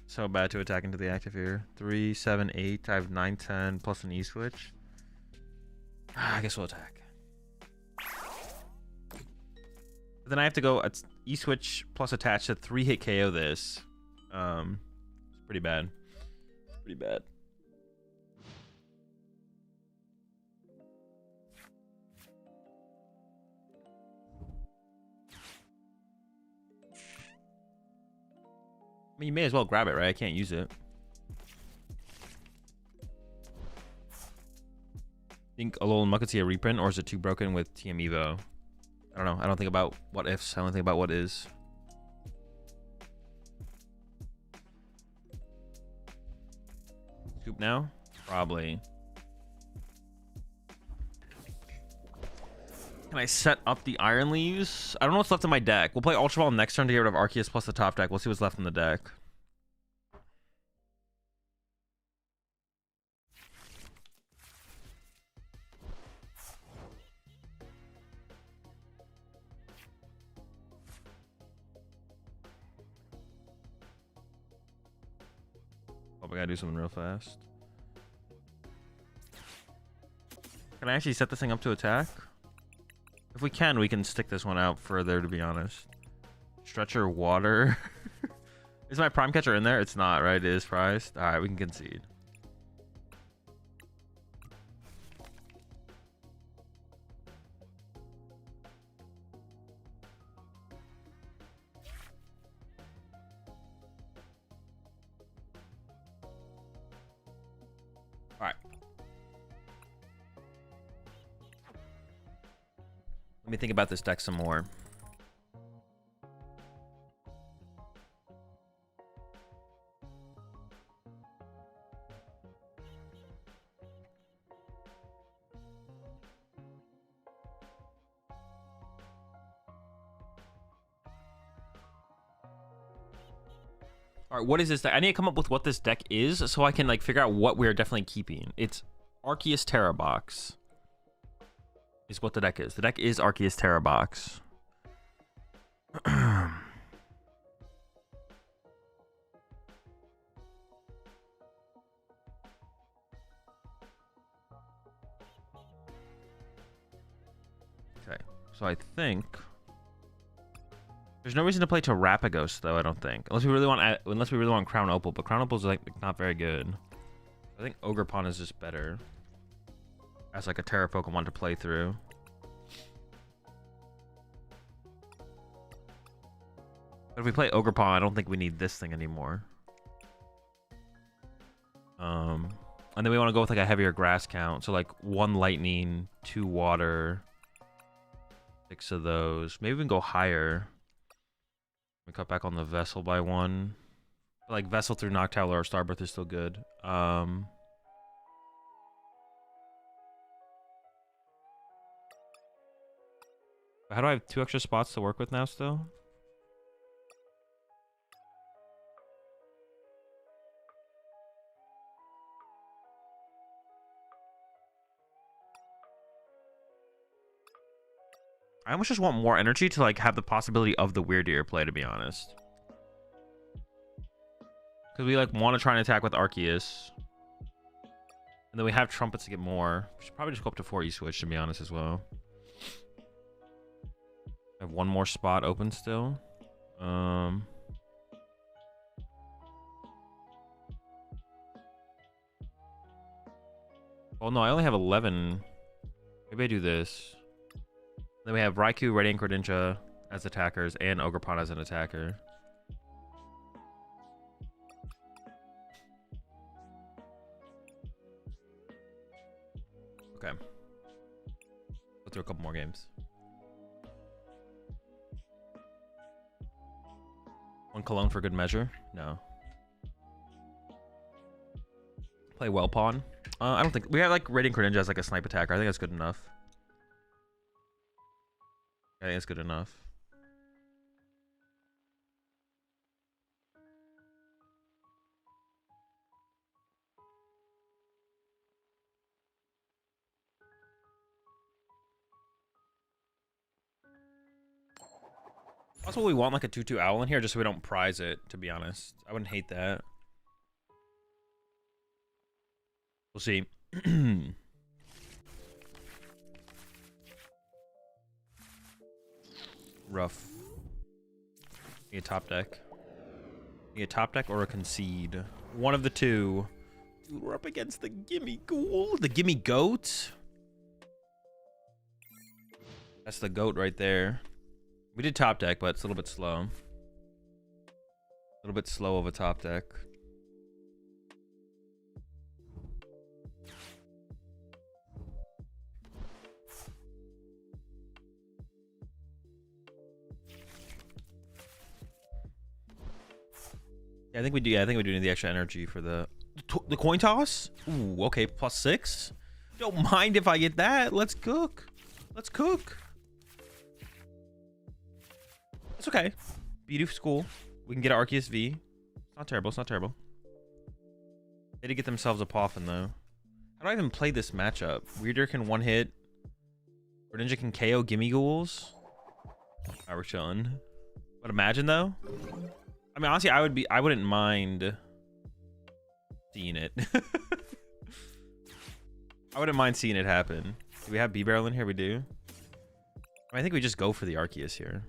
So bad to attack into the active here. 3, 7, 8. I have 9, 10 plus an E switch. I guess we'll attack. But then I have to go E switch plus attach to 3-hit KO this. It's pretty bad. Pretty bad. I mean, you may as well grab it, right? I can't use it. Think Alolan Mukat's a reprint, or is it too broken with TM Evo? I don't know. I don't think about what ifs. I only think about what is. Scoop now? Probably. Can I set up the Iron Leaves? I don't know what's left in my deck. We'll play Ultra Ball next turn to get rid of Arceus plus the top deck. We'll see what's left in the deck. Oh, we gotta do something real fast. Can I actually set this thing up to attack? If we can stick this one out further, to be honest. Stretcher Water. Is my Prime Catcher in there? It's not, right? It is prized. Alright, we can concede. Alright. Let me think about this deck some more. All right, what is this deck? I need to come up with what this deck is so I can like figure out what we're definitely keeping. It's Arceus Tera Box. Is what the deck is. The deck is Arceus Tera Box. Okay, so I think there's no reason to play Terrapagos though. I don't think, unless we really want Crown Opal, but Crown Opal is like not very good. I think Ogerpon is just better as like a Tera Pokemon to play through. But if we play Ogerpon, I don't think we need this thing anymore. And then we want to go with like a heavier grass count, so like 1 lightning, 2 water, 6 of those. Maybe we can go higher. We cut back on the Vessel by 1. But like Vessel through Noctowl or Starbirth is still good. How do I have 2 extra spots to work with now still? I almost just want more energy to like have the possibility of the Weird Ear play, to be honest. Because we like want to try and attack with Arceus. And then we have Trumpets to get more. We should probably just go up to 4 E-Switch, to be honest, as well. I have 1 more spot open still. Oh no, I only have 11. Maybe I do this. Then we have Raikou, Radiant Greninja as attackers, and Ogerpon as an attacker. Okay. Go through a couple more games. 1 Cologne for good measure? No. Play Wellpawn? I don't think... We have like Radiant Greninja as like a snipe attacker. I think that's good enough. I think it's good enough. Also, we want like a 2/2 owl in here just so we don't prize it, to be honest. I wouldn't hate that. We'll see. Rough. Need a top deck. Need a top deck or a concede. One of the two. Dude, we're up against the Gimme Ghoul. The Gimme Goat. That's the goat right there. We did top deck, but it's a little bit slow. A little bit slow of a top deck. Yeah, I think we do. Yeah, I think we do need the extra energy for the coin toss. Ooh, okay, +6. Don't mind if I get that. Let's cook. Let's cook. It's okay. Bidoof school. We can get Arceus V. It's not terrible. It's not terrible. They did get themselves a Poffin though. How do I even play this matchup? Weirder can one hit. Greninja can KO Gimme Ghouls. Alright, we're chilling. But imagine though. I mean, honestly, I wouldn't mind seeing it. I wouldn't mind seeing it happen. Do we have B-Barrel in here? We do. I mean, I think we just go for the Arceus here.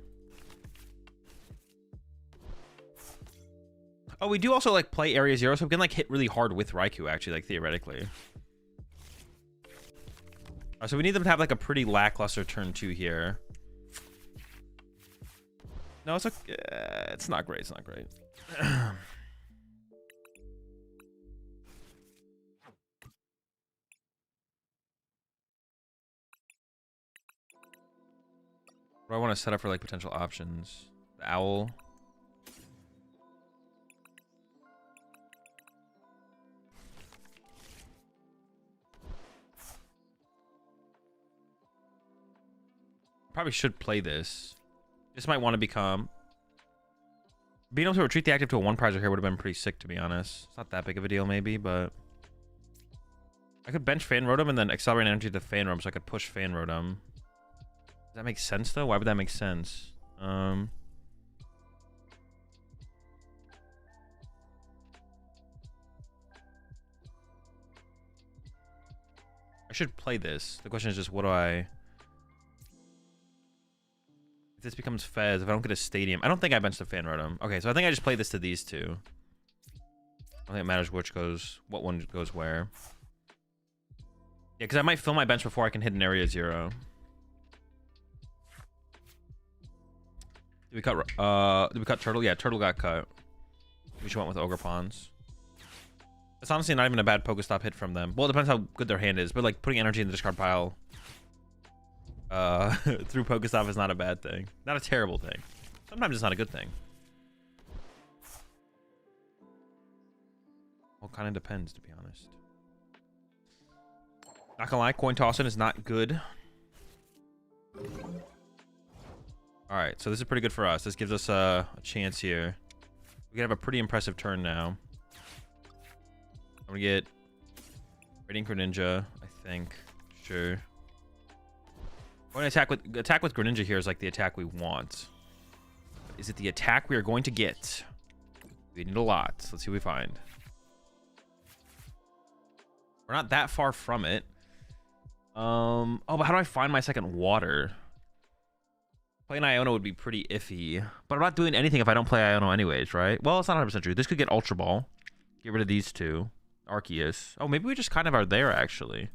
Oh, we do also like play Area 0, so we can like hit really hard with Raikou, actually, like theoretically. So we need them to have like a pretty lackluster turn 2 here. No, it's okay. It's not great. It's not great. What do I want to set up for like potential options? The owl. Probably should play this. This might want to become... Being able to retreat the active to a 1-prizer here would have been pretty sick, to be honest. It's not that big of a deal, maybe, but... I could bench Fan Rotom and then accelerate energy to Fan Rotom so I could push Fan Rotom. Does that make sense, though? Why would that make sense? I should play this. The question is just, what do I... If this becomes Fez, if I don't get a stadium... I don't think I benched a Fan Rotom. Okay, so I think I just play this to these two. I don't think it matters which goes... What one goes where. Yeah, because I might fill my bench before I can hit an area 0. Did we cut Turtle? Yeah, Turtle got cut. We just went with Ogre Pawns. It's honestly not even a bad Pokestop hit from them. Well, it depends how good their hand is, but like putting energy in the discard pile through Pokestop is not a bad thing. Not a terrible thing. Sometimes it's not a good thing. Well, kind of depends, to be honest. Not gonna lie, coin tossing is not good. Alright, so this is pretty good for us. This gives us a chance here. We can have a pretty impressive turn now. I'm gonna get Radiant Greninja, I think. Sure. Going to attack with Greninja here is like the attack we want. But is it the attack we are going to get? We need a lot. Let's see what we find. We're not that far from it. Oh, but how do I find my second water? Playing Iono would be pretty iffy. But I'm not doing anything if I don't play Iono anyways, right? Well, it's not 100% true. This could get Ultra Ball. Get rid of these two. Arceus. Oh, maybe we just kind of are there, actually.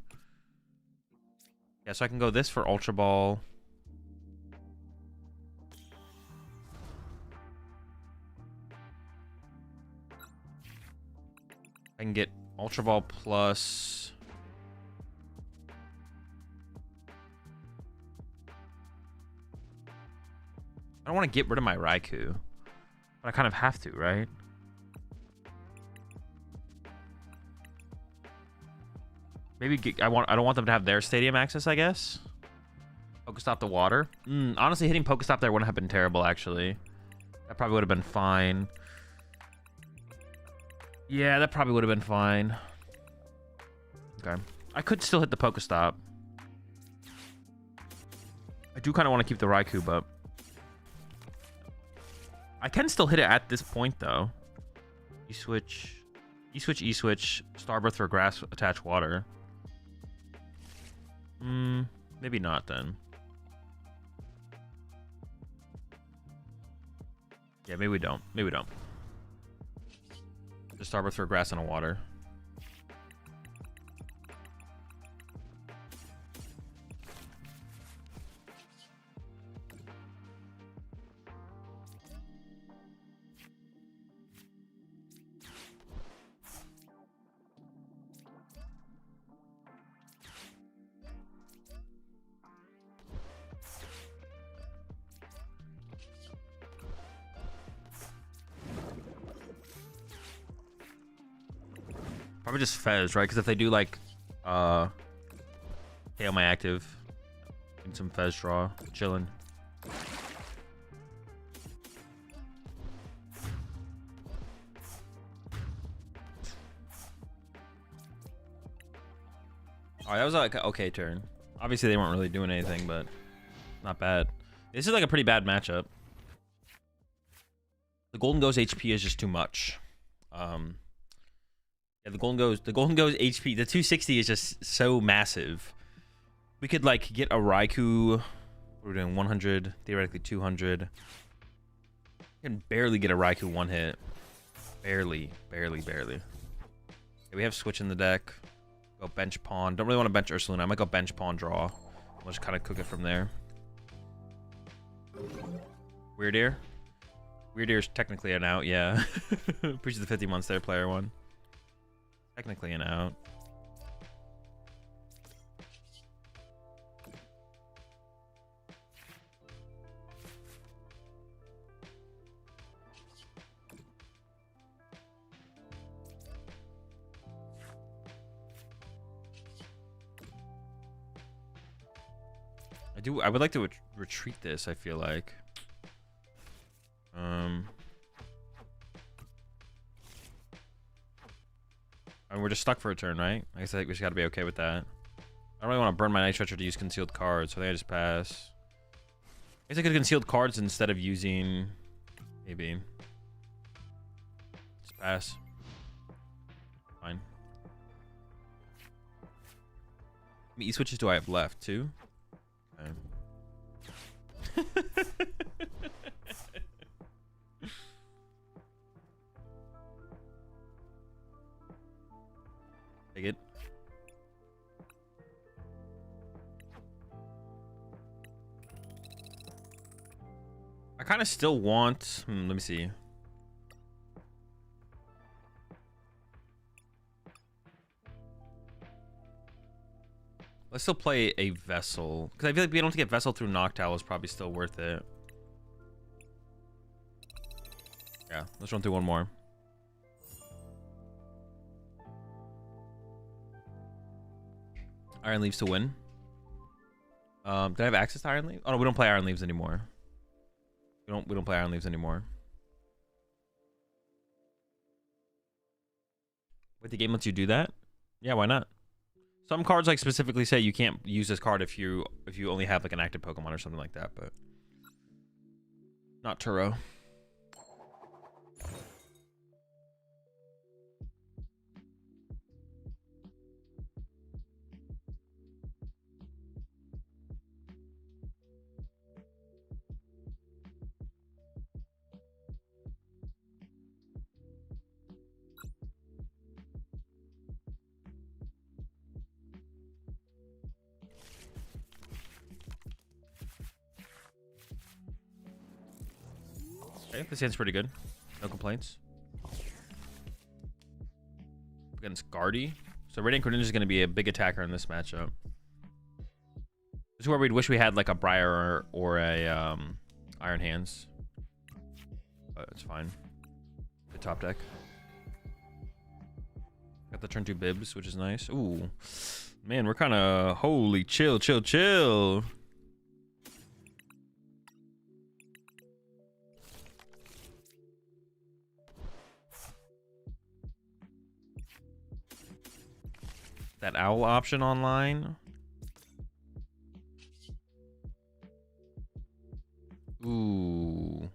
Yeah, so I can go this for Ultra Ball. I can get Ultra Ball plus... I don't want to get rid of my Raikou. But I kind of have to, right? Maybe I don't want them to have their stadium access, I guess. Pokestop the water. Honestly, hitting Pokestop there wouldn't have been terrible, actually. That probably would have been fine. Yeah, that probably would have been fine. Okay. I could still hit the Pokestop. I do kind of want to keep the Raikou, but... I can still hit it at this point, though. E-switch. E-switch, E-switch. Starbirth for grass, attach water. Maybe not, then. Yeah, maybe we don't. Maybe we don't. Just Starbirth for grass and a water. Probably just Fez, right? Because if they do like KO my active, and some Fez draw, chilling. Alright, that was like an okay turn. Obviously they weren't really doing anything, but not bad. This is like a pretty bad matchup. The Golden Go's HP is just too much. Yeah, the Golden Go's HP, the 260 is just so massive. We could like get a Raikou. We're doing 100, theoretically 200. We can barely get a Raikou one hit. Barely. Okay, we have Switch in the deck. Go bench pawn. Don't really want to bench Ursaluna. I might go bench pawn draw. We'll just kind of cook it from there. Weird Ear. Weird Ear's technically an out, yeah. Appreciate the 50 months there, player one. Technically an out. I would like to retreat this, I feel like. I mean, we're just stuck for a turn, right? I guess I think we just gotta be okay with that. I don't really want to burn my Night Stretcher to use concealed cards, so I think I just pass. I guess I could have concealed cards instead of using... Maybe. Just pass. Fine. many E-switches do I have left? 2? Okay. Take it. I kind of still want... let me see. Let's still play a Vessel. Because I feel like being able to get Vessel through Noctowl is probably still worth it. Yeah, let's run through one more. Iron Leaves to win. Did I have access to Iron Leaves? Oh no, we don't play Iron Leaves anymore. We don't play Iron Leaves anymore. Wait, the game lets you do that? Yeah, why not? Some cards like specifically say you can't use this card if you only have like an active Pokemon or something like that, but not Turo. Okay, this hand's pretty good. No complaints. Against Guardy. So Radiant Greninja is going to be a big attacker in this matchup. This is where we'd wish we had like a Briar or a Iron Hands. But it's fine. Good top deck. Got the turn 2 Bibs, which is nice. Ooh. Man, we're kind of... Holy chill, chill, chill. That owl option online. Ooh.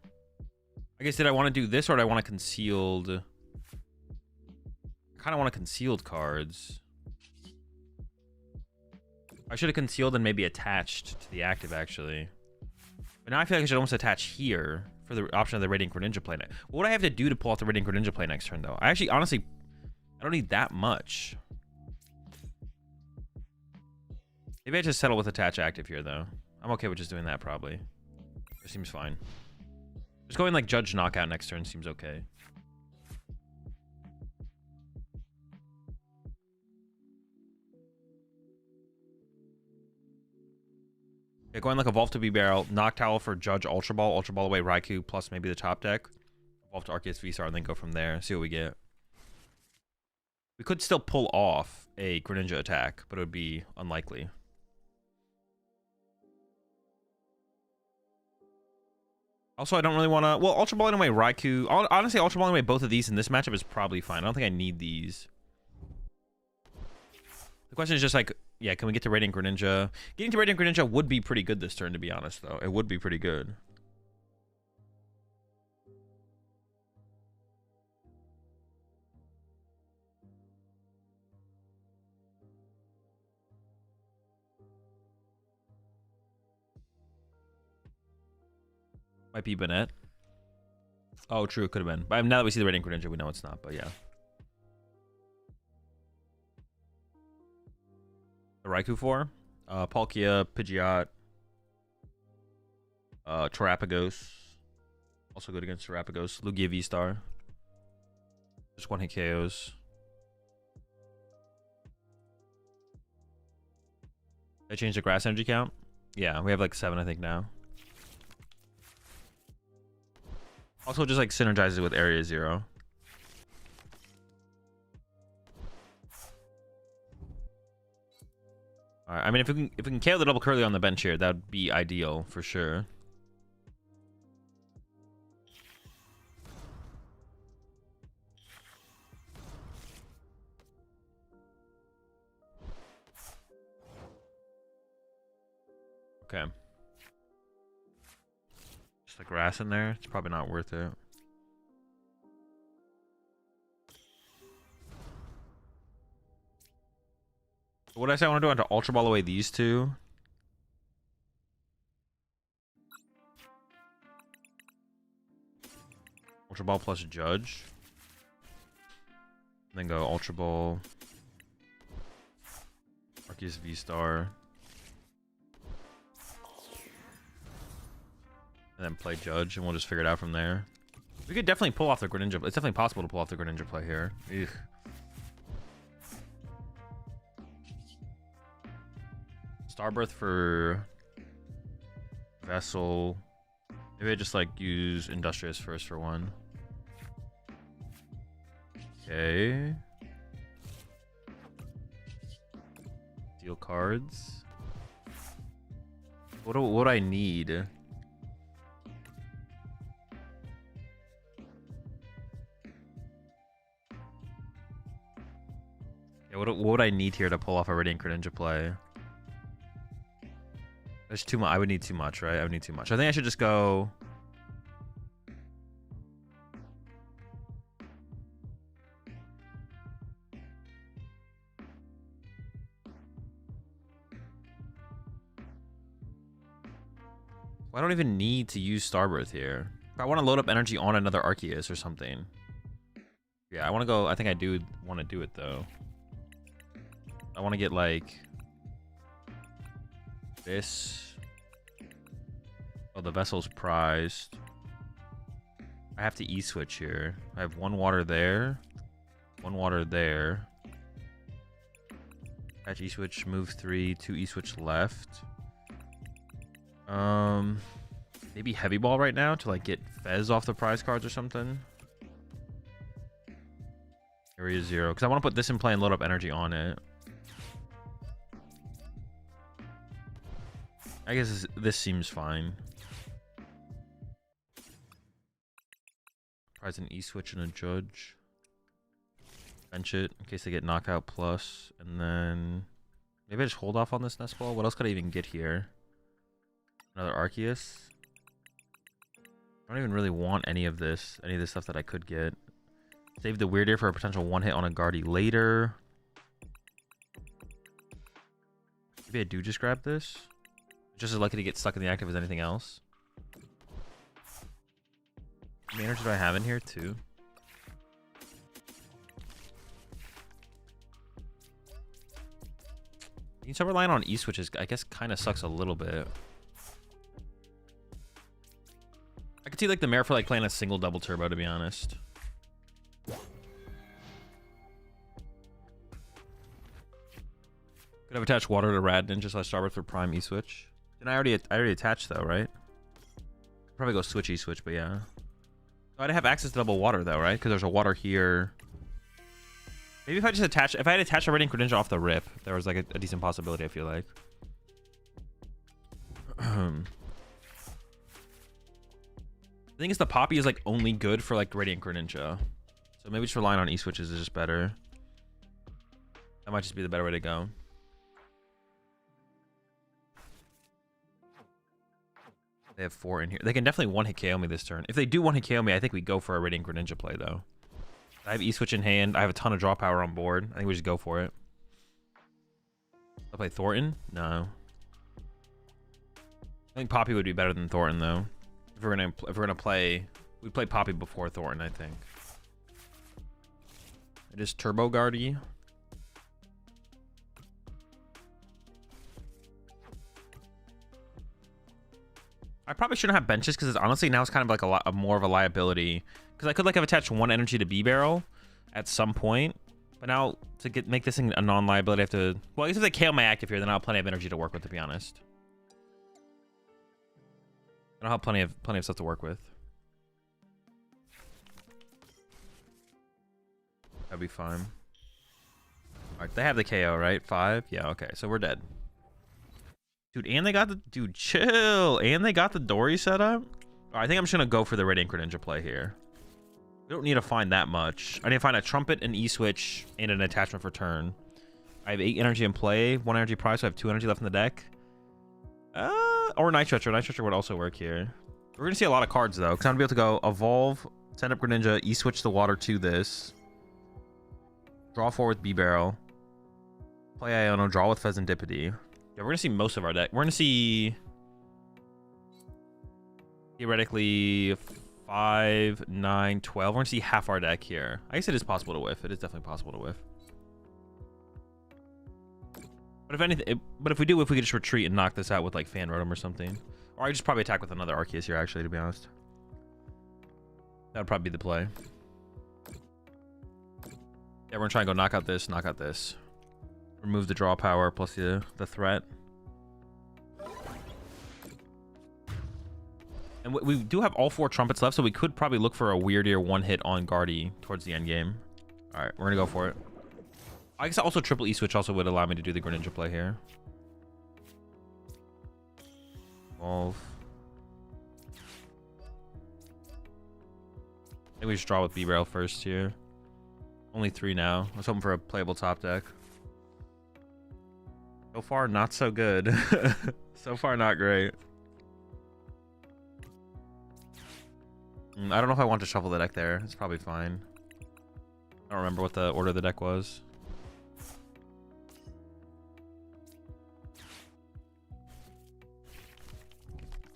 I guess did I want to do this or did I want a concealed? I kind of want a concealed cards. I should have concealed and maybe attached to the active actually. But now I feel like I should almost attach here for the option of the Radiant Greninja play next. What would I have to do to pull out the Radiant Greninja play next turn though? I actually honestly I don't need that much. Maybe I just settle with attach active here, though. I'm okay with just doing that, probably. It seems fine. Just going, like, Judge Knockout next turn seems okay. Yeah, going, like, Evolve to B-Barrel, Noctowl for Judge Ultra Ball away Raikou, plus maybe the top deck. Evolve to Arceus V-Star, and then go from there. See what we get. We could still pull off a Greninja attack, but it would be unlikely. Also, I don't really want to... Well, Ultra Balling away Raikou... Honestly, Ultra Balling away both of these in this matchup is probably fine. I don't think I need these. The question is just like... Yeah, can we get to Radiant Greninja? Getting to Radiant Greninja would be pretty good this turn, to be honest, though. It would be pretty good. Might be Banette. Oh, true. It could have been. But now that we see the Radiant Greninja, we know it's not. But yeah. The Raikou 4. Palkia, Pidgeot. Terapagos. Also good against Terapagos. Lugia V-Star. Just one hit KOs. Did I change the grass energy count? Yeah, we have like 7, I think, now. Also, just like synergizes with Area 0. Alright, I mean, if we can KO the double Curly on the bench here, that would be ideal for sure. Okay. Just the grass in there. It's probably not worth it. What did I say I want to do? I want to Ultra Ball away these two. Ultra Ball plus Judge. And then go Ultra Ball. Arceus V-Star. And then play Judge, and we'll just figure it out from there. We could definitely pull off the Greninja. It's definitely possible to pull off the Greninja play here. Ugh. Starbirth for Vessel. Maybe I just like use Industrious first for one. Okay. Deal cards. What do I need? Yeah, what would I need here to pull off a Radiant Greninja play? There's too much. I would need too much, right? I would need too much. I think I should just go. Well, I don't even need to use Starbirth here. If I want to load up energy on another Arceus or something. Yeah, I want to go. I think I do want to do it though. I want to get like this. Oh, the Vessel's prized. I have to E-switch here. I have one water there. One water there. Catch E-switch, move 3, 2 E-switch left. Maybe Heavy Ball right now to like get Fez off the prize cards or something. Area 0. Because I want to put this in play and load up energy on it. I guess this seems fine. Prize an E-switch and a Judge. Bench it in case they get Knockout Plus. And then maybe I just hold off on this Nest Ball. What else could I even get here? Another Arceus. I don't even really want any of this stuff that I could get. Save the Weird Ear for a potential one hit on a Guardy later. Maybe I do just grab this. Just as likely to get stuck in the active as anything else. How many energy do I have in here too? You can start relying on E-switches, I guess kind of sucks a little bit. I could see like the merit for like playing a single double turbo, to be honest. Could have attached water to Rad Ninja slash Starbirth for Prime E-switch. Didn't I already attached though, right? Probably go switch E-switch, but yeah. Oh, I didn't have access to double water though, right? Because there's a water here. Maybe if I just attach, if I had attached a Radiant Greninja off the rip, there was like a decent possibility, I feel like. The thing is, the Poppy is like only good for like Radiant Greninja. So maybe just relying on E-switches is just better. That might just be the better way to go. They have 4 in here. They can definitely one-hit KO me this turn. If they do one-hit KO me, I think we go for a Radiant Greninja play, though. I have E-switch in hand. I have a ton of draw power on board. I think we just go for it. I'll play Thornton? No. I think Poppy would be better than Thornton, though. If we're gonna play, we'd play Poppy before Thornton, I think. It is Turbo Guardy. I probably shouldn't have benches because honestly now it's kind of like a more of a liability, because I could like have attached one energy to B-Barrel at some point, but now to make this thing a non-liability I have to, well, I guess if they KO my active here, then I'll have plenty of energy to work with, to be honest. And I'll have plenty of stuff to work with. That'd be fine. Alright, they have the KO, right? 5? Yeah, okay, so we're dead. Dude, and they got the... Dude, chill! And they got the Dory set up? I think I'm just gonna go for the Radiant Greninja play here. We don't need to find that much. I need to find a Trumpet, an E-switch, and an attachment for turn. I have 8 energy in play, 1 energy prize, so I have 2 energy left in the deck. Or Night Stretcher. Night Stretcher would also work here. We're gonna see a lot of cards, though, because I'm gonna be able to go Evolve, send up Greninja, E-switch the water to this. Draw 4 with B-Barrel. Play Iono, draw with Pheasantipity. Yeah, we're gonna see most of our deck. We're gonna see theoretically 5, 9, 12. We're gonna see half our deck here. I guess it is possible to whiff. It is definitely possible to whiff. But if anything, but if we do, if we could just retreat and knock this out with like Fan Rotom or something, or I just probably attack with another Arceus here. Actually, to be honest, that would probably be the play. Yeah, we're gonna try and go knock out this. Remove the draw power plus the threat. And we do have all 4 trumpets left, so we could probably look for a weirder one-hit on Guardy towards the end game. All right, we're gonna go for it. I guess also triple E-switch also would allow me to do the Greninja play here. Evolve. I think we just draw with B-Rail first here. Only 3 now. I was hoping for a playable top deck. So far, not so good. So far, not great. I don't know if I want to shuffle the deck there. It's probably fine. I don't remember what the order of the deck was.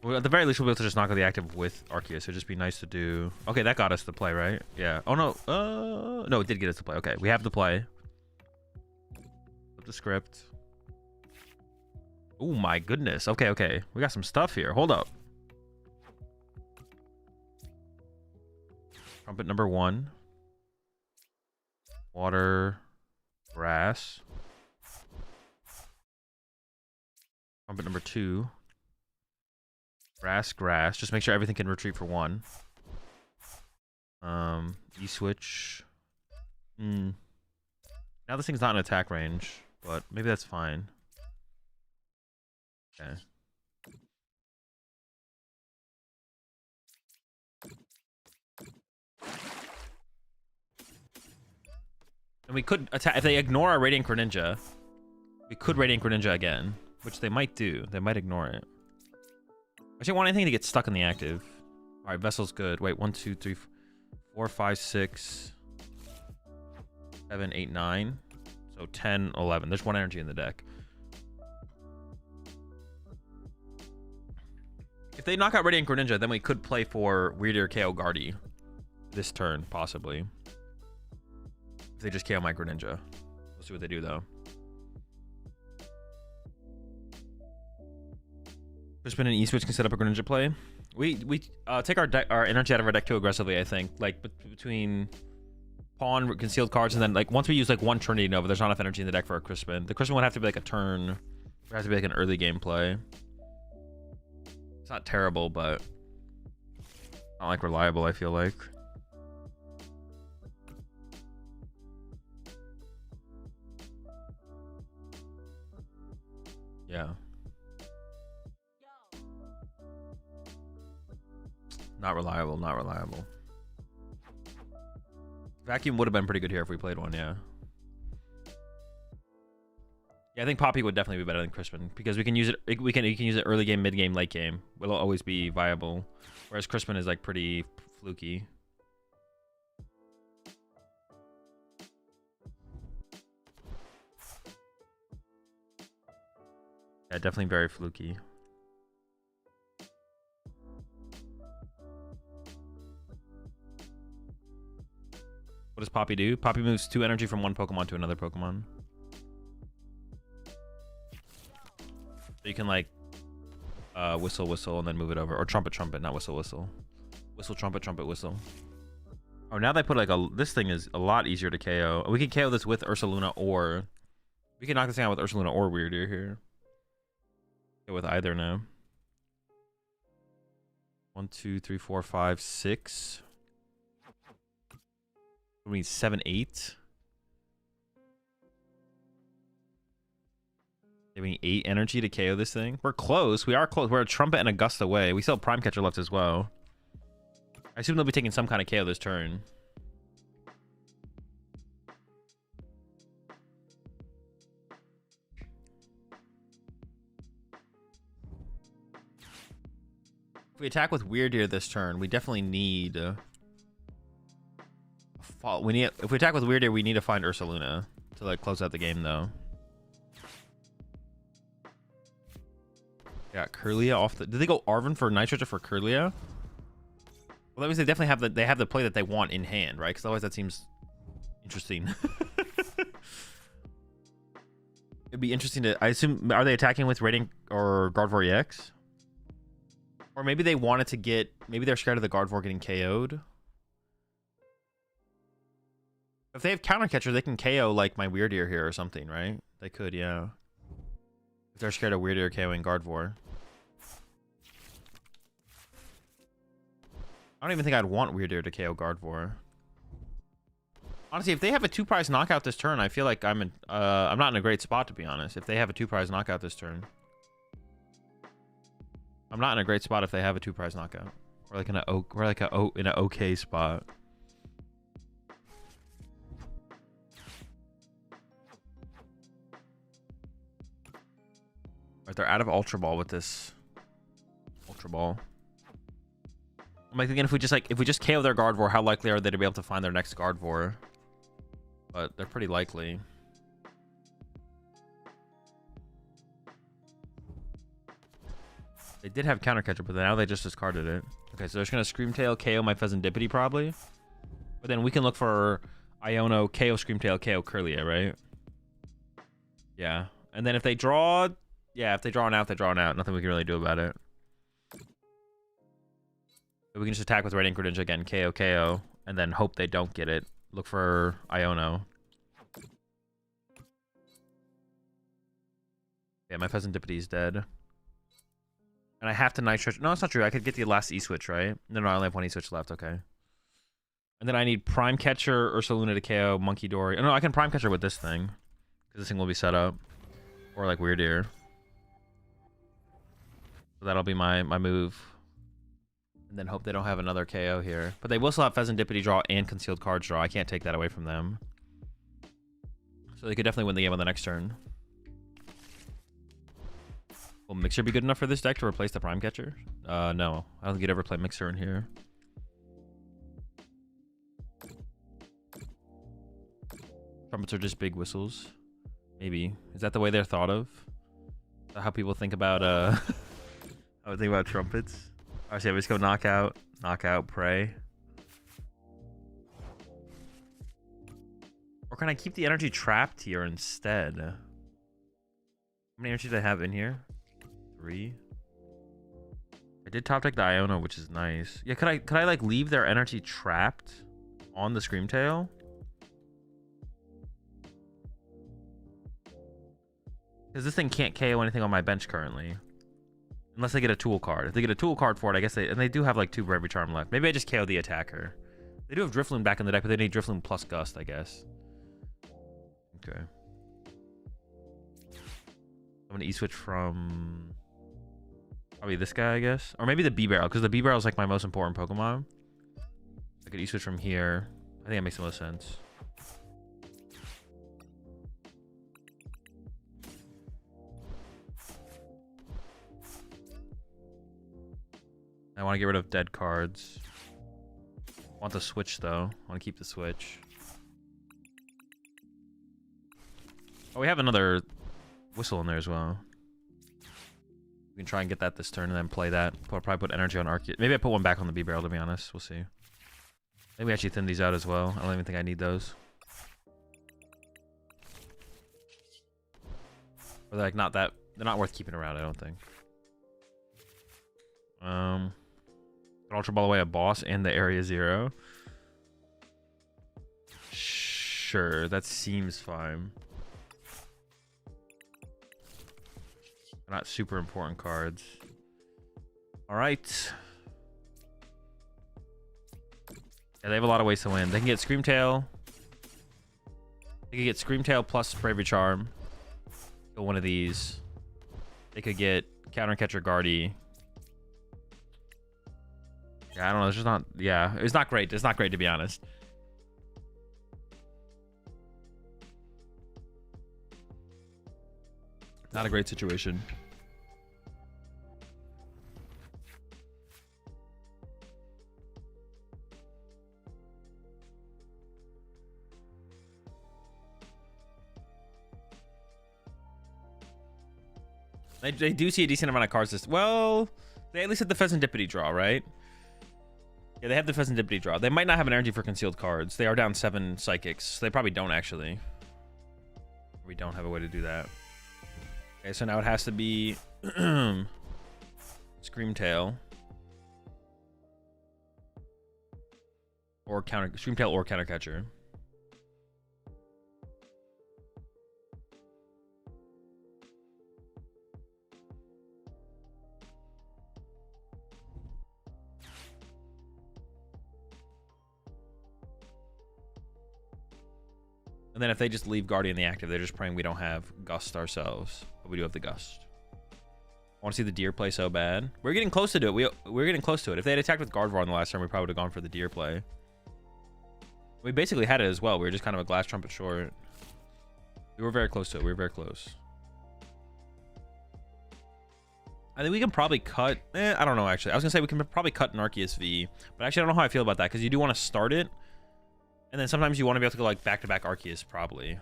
Well, at the very least, we'll be able to just knock out the active with Arceus. It'd just be nice to do. Okay, that got us to play, right? Yeah. Oh, no. No, it did get us to play. Okay, we have the play. Flip the script. Oh, my goodness. Okay. We got some stuff here. Hold up. Trumpet number 1. Water. Grass. Trumpet number 2. Grass. Just make sure everything can retreat for 1. E-switch. Now this thing's not in attack range, but maybe that's fine. Okay. And we could attack if they ignore our Radiant Greninja. We could Radiant Greninja again, which they might do. They might ignore it. I don't want anything to get stuck in the active. All right, Vessel's good. Wait, 1, 2, 3, 4, 5, 6, 7, 8, 9. So 10, 11. There's 1 energy in the deck. If they knock out Radiant Greninja, then we could play for Weirder KO Guardy this turn, possibly. If they just KO my Greninja. We'll see what they do, though. Crispin and E-switch can set up a Greninja play. We take our energy out of our deck too aggressively, I think. Like, between pawn, concealed cards, and then, like, once we use, like, 1 Trinity Nova, there's not enough energy in the deck for a Crispin. The Crispin would have to be, like, a turn. It has to be, like, an early game play. It's not terrible, but not, like, reliable, I feel like. Yeah. Not reliable. Vacuum would have been pretty good here if we played one, yeah. Yeah, I think Poppy would definitely be better than Crispin because we can use it. You can use it early game, mid game, late game. It'll always be viable, whereas Crispin is like pretty fluky. Yeah, definitely very fluky. What does Poppy do? Poppy moves 2 energy from one Pokemon to another Pokemon. So you can like whistle, whistle, and then move it over. Or trumpet, trumpet, not whistle, whistle. Whistle, trumpet, trumpet, whistle. Oh, now they put like a... This thing is a lot easier to KO. We can KO this with Ursaluna or... We can knock this thing out with Ursaluna or Weirder here. Go with either now. 1, 2, 3, 4, 5, 6. We need 7, 8. Giving 8 energy to KO this thing. We're close. We are close. We're a Trumpet and a Gust away. We still have Prime Catcher left as well. I assume they'll be taking some kind of KO this turn. If we attack with Weird Ear this turn, we definitely need... If we attack with Weird Ear, we need to find Ursaluna to like close out the game, though. Yeah, Kirlia off the... Did they go Arven for Nitrogen for Kirlia? Well, that means they definitely have the play that they want in hand, right? Because otherwise that seems interesting. It'd be interesting to... I assume... Are they attacking with Radiant or Gardevoir EX? Or maybe they wanted to get... Maybe they're scared of the Gardevoir getting KO'd. If they have Counter Catcher, they can KO like my Weirdeer here or something, right? They could, yeah. If they're scared of Weirdeer KOing Gardevoir. I don't even think I'd want Weirdeer to KO Gardevoir. Honestly, if they have a 2-prize knockout this turn, I feel like I'm not in a great spot, to be honest. If they have a 2-prize knockout this turn. I'm not in a great spot if they have a 2-prize knockout. We're like in an okay spot. Right, they're out of Ultra Ball with this Ultra Ball. I'm like thinking if we just KO their Gardevoir, how likely are they to be able to find their next Gardevoir? But they're pretty likely. They did have Counter Catcher, but now they just discarded it. Okay, so they're just gonna Screamtail, KO my Pheasantipity probably. But then we can look for Iono, KO Screamtail, KO Kirlia, right? Yeah. And then if they draw... Yeah, if they draw an out, they draw an out. Nothing we can really do about it. But we can just attack with Radiant Greninja again, KO, KO, and then hope they don't get it. Look for Iono. Yeah, my Pheasantipity is dead. And I have to Nitro... No, it's not true. I could get the last E-Switch, right? No, I only have one E-Switch left. Okay. And then I need Prime Catcher, Ursaluna to KO, Monkey Dory. Oh, no, I can Prime Catcher with this thing. Because this thing will be set up. Or like Weirdeer. So that'll be my move. And then hope they don't have another KO here. But they will still have Pheasantipity draw and Concealed Cards draw. I can't take that away from them. So they could definitely win the game on the next turn. Will Mixer be good enough for this deck to replace the Prime Catcher? No. I don't think you'd ever play Mixer in here. Trumpets are just big whistles. Maybe. Is that the way they're thought of? Is that how people think about, I would think about trumpets? Alright, so yeah, we just go knockout, knockout, pray. Or can I keep the energy trapped here instead? How many energy do I have in here? 3. I did top deck the Iono, which is nice. Yeah, could I like leave their energy trapped on the Screamtail? Because this thing can't KO anything on my bench currently. Unless they get a tool card. If they get a tool card for it, I guess they do have like 2 Bravery Charm left. Maybe I just KO the attacker. They do have Drifloon back in the deck, but they need Drifloon plus Gust, I guess. Okay. I'm gonna E-switch from probably this guy, I guess. Or maybe the B-Barrel, because the B-Barrel is like my most important Pokemon. I could E-switch from here. I think that makes the most sense. I want to get rid of dead cards. I want the switch though. I want to keep the switch. Oh, we have another whistle in there as well. We can try and get that this turn and then play that. I'll probably put energy on Arceus. Maybe I put one back on the B-Barrel, to be honest. We'll see. Maybe we actually thin these out as well. I don't even think I need those. Or they're like not that... They're not worth keeping around, I don't think. Ultra Ball away a boss and the Area 0. Sure, that seems fine. They're not super important cards. Alright. Yeah, they have a lot of ways to win. They can get Screamtail. They could get Screamtail plus Bravery Charm. Go one of these. They could get Counter Catcher Guardy. Yeah, I don't know. It's just not... Yeah, it's not great. It's not great, to be honest. Not a great situation. They do see a decent amount of cards. Well, they at least have the Pheasantipity draw, right? Yeah, they have the Pheasantipity draw. They might not have an energy for concealed cards. They are down 7 psychics. So they probably don't actually. We don't have a way to do that. Okay, so now it has to be Screamtail. Or Screamtail or Countercatcher. And then if they just leave Guardian the active, they're just praying we don't have Gust ourselves. But we do have the Gust. I want to see the Deer play so bad. We're getting close to it. We're getting close to it. If they had attacked with Gardevoir in the last turn, we probably would have gone for the Deer play. We basically had it as well. We were just kind of a Glass Trumpet short. We were very close to it. We were very close. I think we can probably cut... I don't know, actually. I was going to say we can probably cut an Arceus V. But actually, I don't know how I feel about that. Because you do want to start it. And then sometimes you want to be able to go like back-to-back Arceus, probably.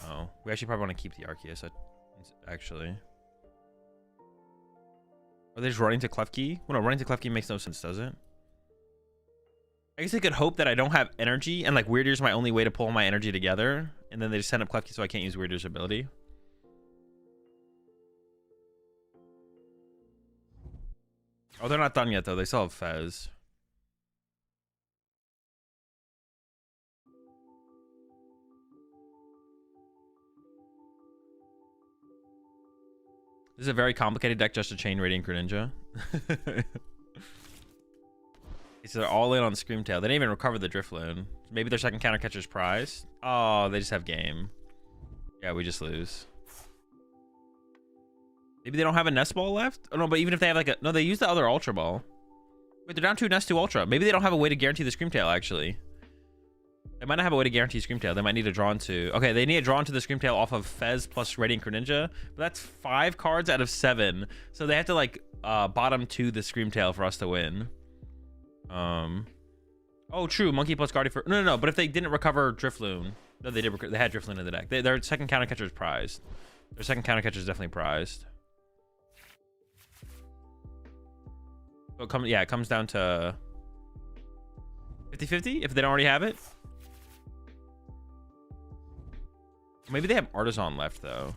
Oh, we actually probably want to keep the Arceus, actually. Are they just running to Klefki? Well, no, running to Klefki makes no sense, does it? I guess I could hope that I don't have energy, and like Weird Ear's my only way to pull my energy together, and then they just send up Klefki so I can't use Weird Ear's ability. Oh, they're not done yet, though. They still have Fez. This is a very complicated deck just to chain Radiant Greninja. So they're all in on Screamtail. They didn't even recover the Drifloon. Maybe their second counter catcher's prize. Oh, they just have game. Yeah, we just lose. Maybe they don't have a Nest Ball left? Oh, no, but even if they have like a... No, they use the other Ultra Ball. Wait, they're down 2 Nest 2 Ultra. Maybe they don't have a way to guarantee the Screamtail, actually. They might not have a way to guarantee Screamtail. They might need to draw into... Okay, they need to draw into the Screamtail off of Fez plus Radiant Greninja. But that's 5 cards out of 7. So they have to, like, bottom 2 the Screamtail for us to win. Oh, true. Monkey plus Gardevoir. No. But if they didn't recover Drifloon... No, they did. They had Drifloon in the deck. Their second counter catcher is prized. Their second counter catcher is definitely prized. So it comes down to 50-50 if they don't already have it. Maybe they have Artisan left, though.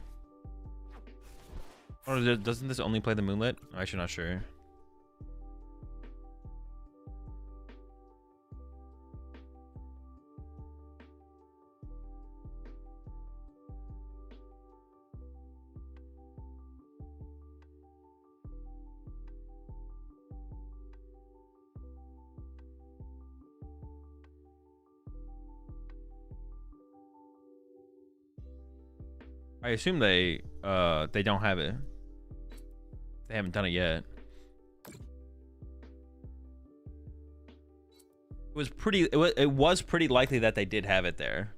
Oh, doesn't this only play the Moonlit? I'm actually not sure. I assume they don't have it. They haven't done it yet. It was pretty likely that they did have it there.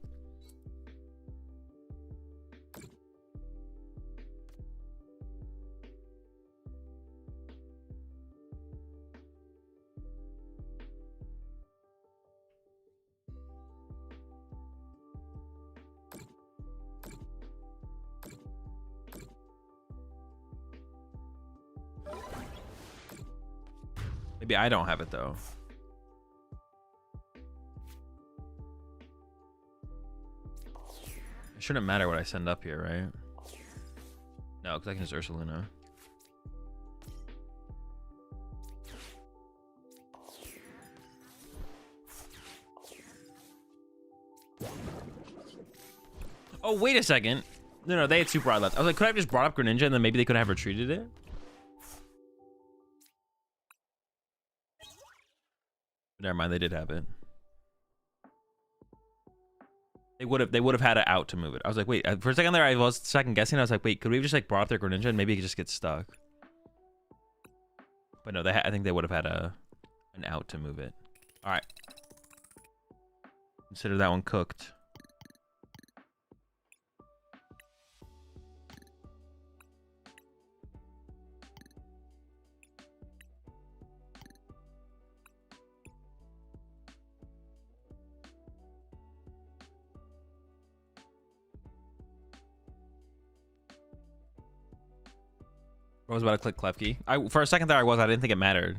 Maybe I don't have it, though. It shouldn't matter what I send up here, right? No, because I can just Ursaluna. Oh, wait a second. No, they had Super Rod left. I was like, could I have just brought up Greninja and then maybe they could have retreated it? Never mind, they did have it. They would have had it out to move it. I was like, wait. For a second there, I was second guessing. I was like, wait, could we have just like brought up their Greninja and maybe it could just get stuck? But no, I think they would have had an out to move it. All right. Consider that one cooked. I was about to click Klefki. For a second there, I didn't think it mattered.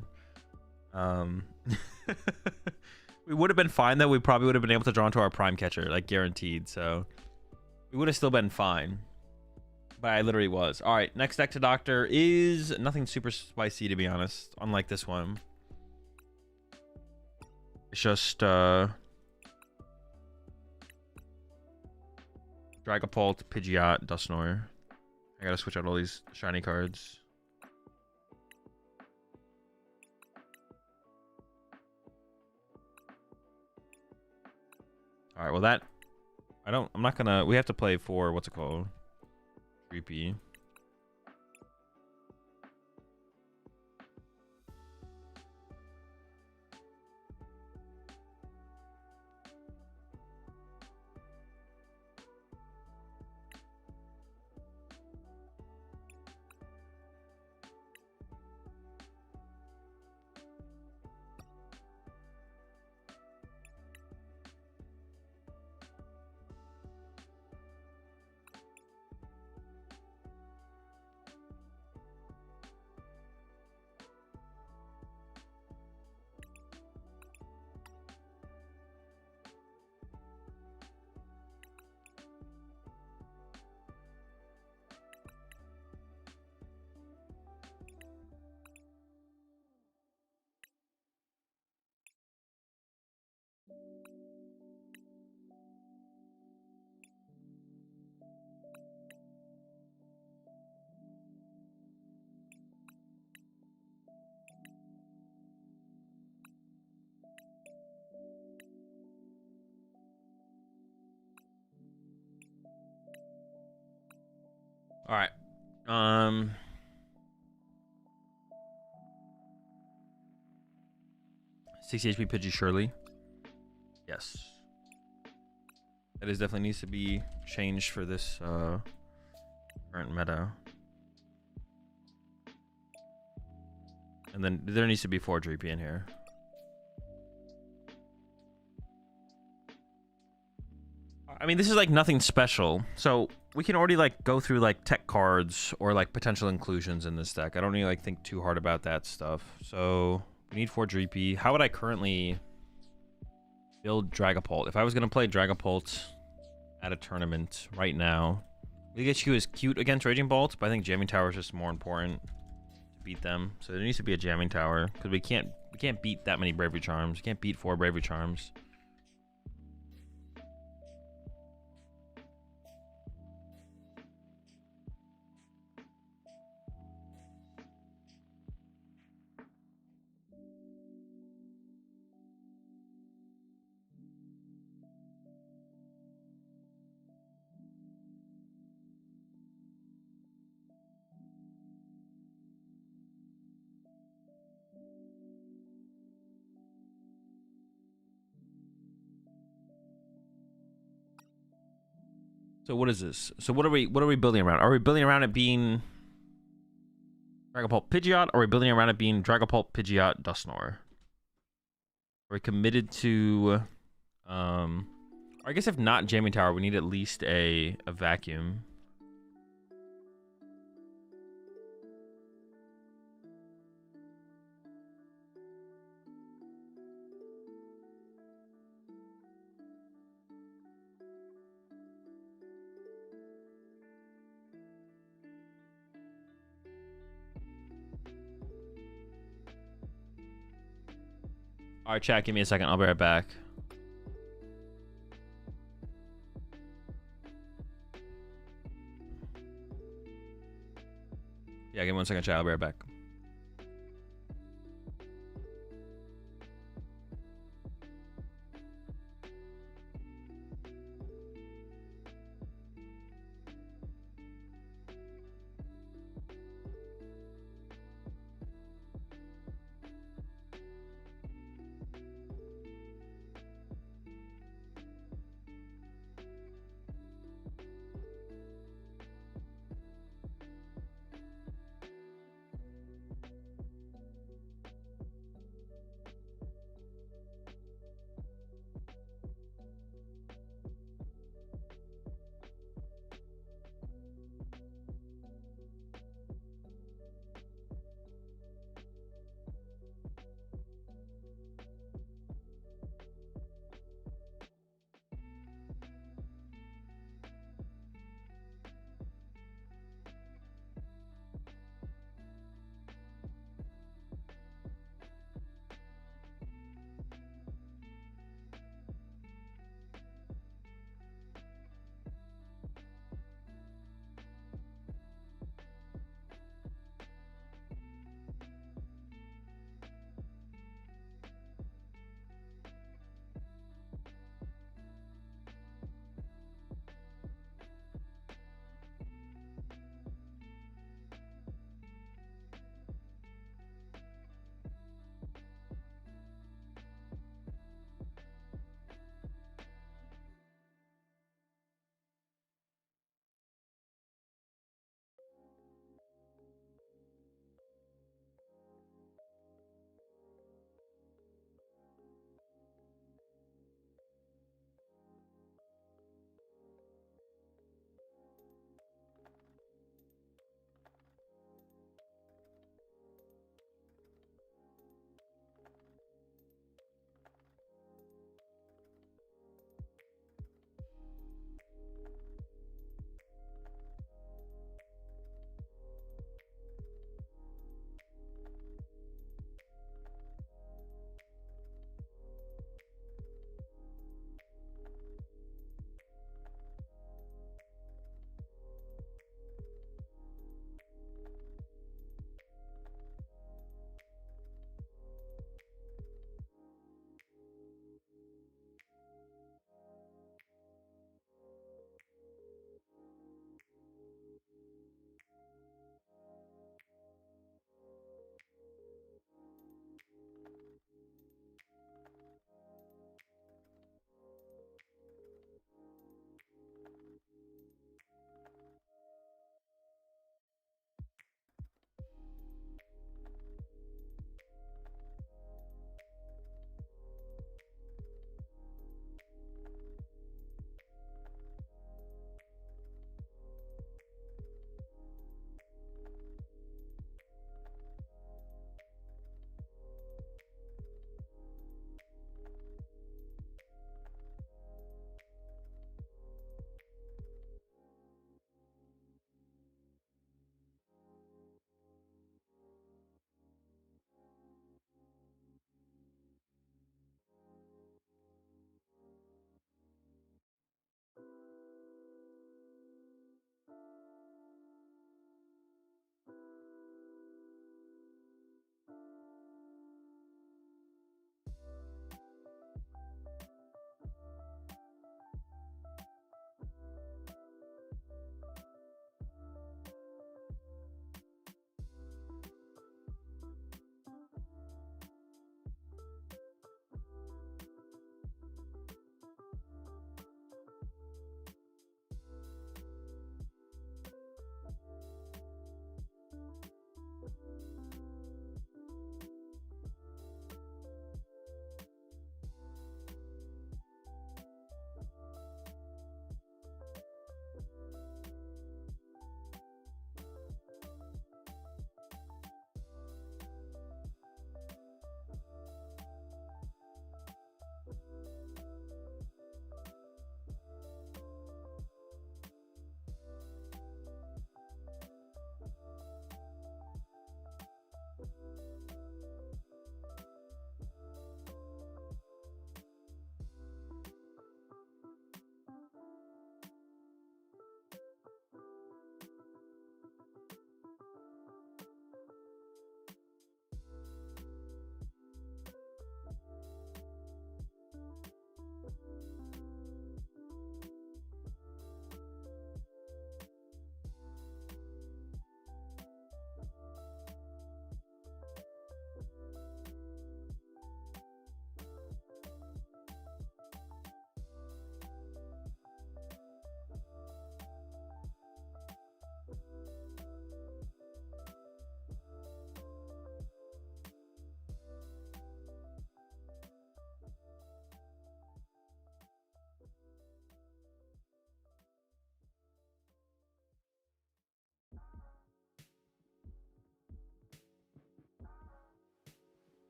We would have been fine though. We probably would have been able to draw into our prime catcher, like guaranteed. So we would have still been fine. But I literally was. All right, next deck to Doctor is nothing super spicy, to be honest. Unlike this one, it's just Dragapult, Pidgeot, Dusknoir. I gotta switch out all these shiny cards. All right, well that I'm not gonna. We have to play for what's it called? Creepy. All right. 60 HP Pidgey, surely. Yes. That is definitely needs to be changed for this current meta. And then there needs to be 4 Dreepy in here. I mean, this is like nothing special. So we can already like go through like tech cards or like potential inclusions in this deck. I don't need to like think too hard about that stuff. So we need 4 Dreepy. How would I currently build Dragapult? If I was going to play Dragapult at a tournament right now, League HQ is cute against Raging Bolt, but I think Jamming Tower is just more important to beat them. So there needs to be a Jamming Tower because we can't beat that many Bravery Charms. We can't beat 4 Bravery Charms. So what is this? So what are we building around? Are we building around it being Dragapult Pidgeot, or are we building around it being Dragapult Pidgeot Dusknoir? Are we committed to or I guess if not Jamming Tower, we need at least a vacuum. All right, chat, give me a second. I'll be right back. Yeah, give me 1 second, chat. I'll be right back.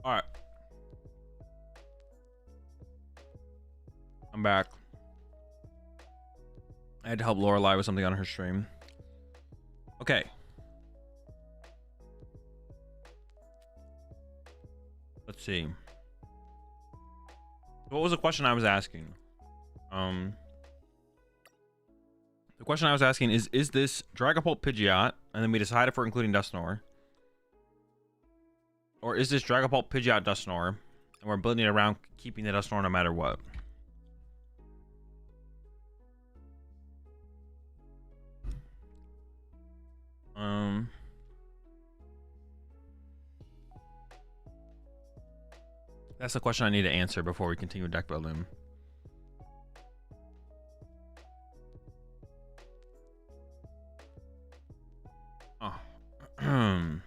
All right. I'm back. I had to help Lorelai with something on her stream. Okay. Let's see. What was the question I was asking? The question I was asking is this Dragapult Pidgeot? And then we decide if we're including Dusknoir. Or is this Dragapult Pidgeot Dusknoir? And we're building it around keeping the Dusknoir no matter what. That's the question I need to answer before we continue deck building. Oh. I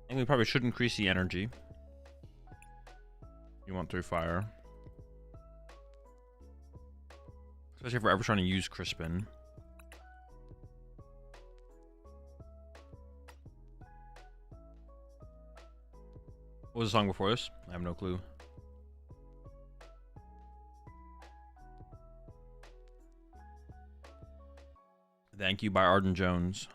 think we probably should increase the energy. You want 3 fire. Especially if we're ever trying to use Crispin. What was the song before this? I have no clue. Thank You by Arden Jones.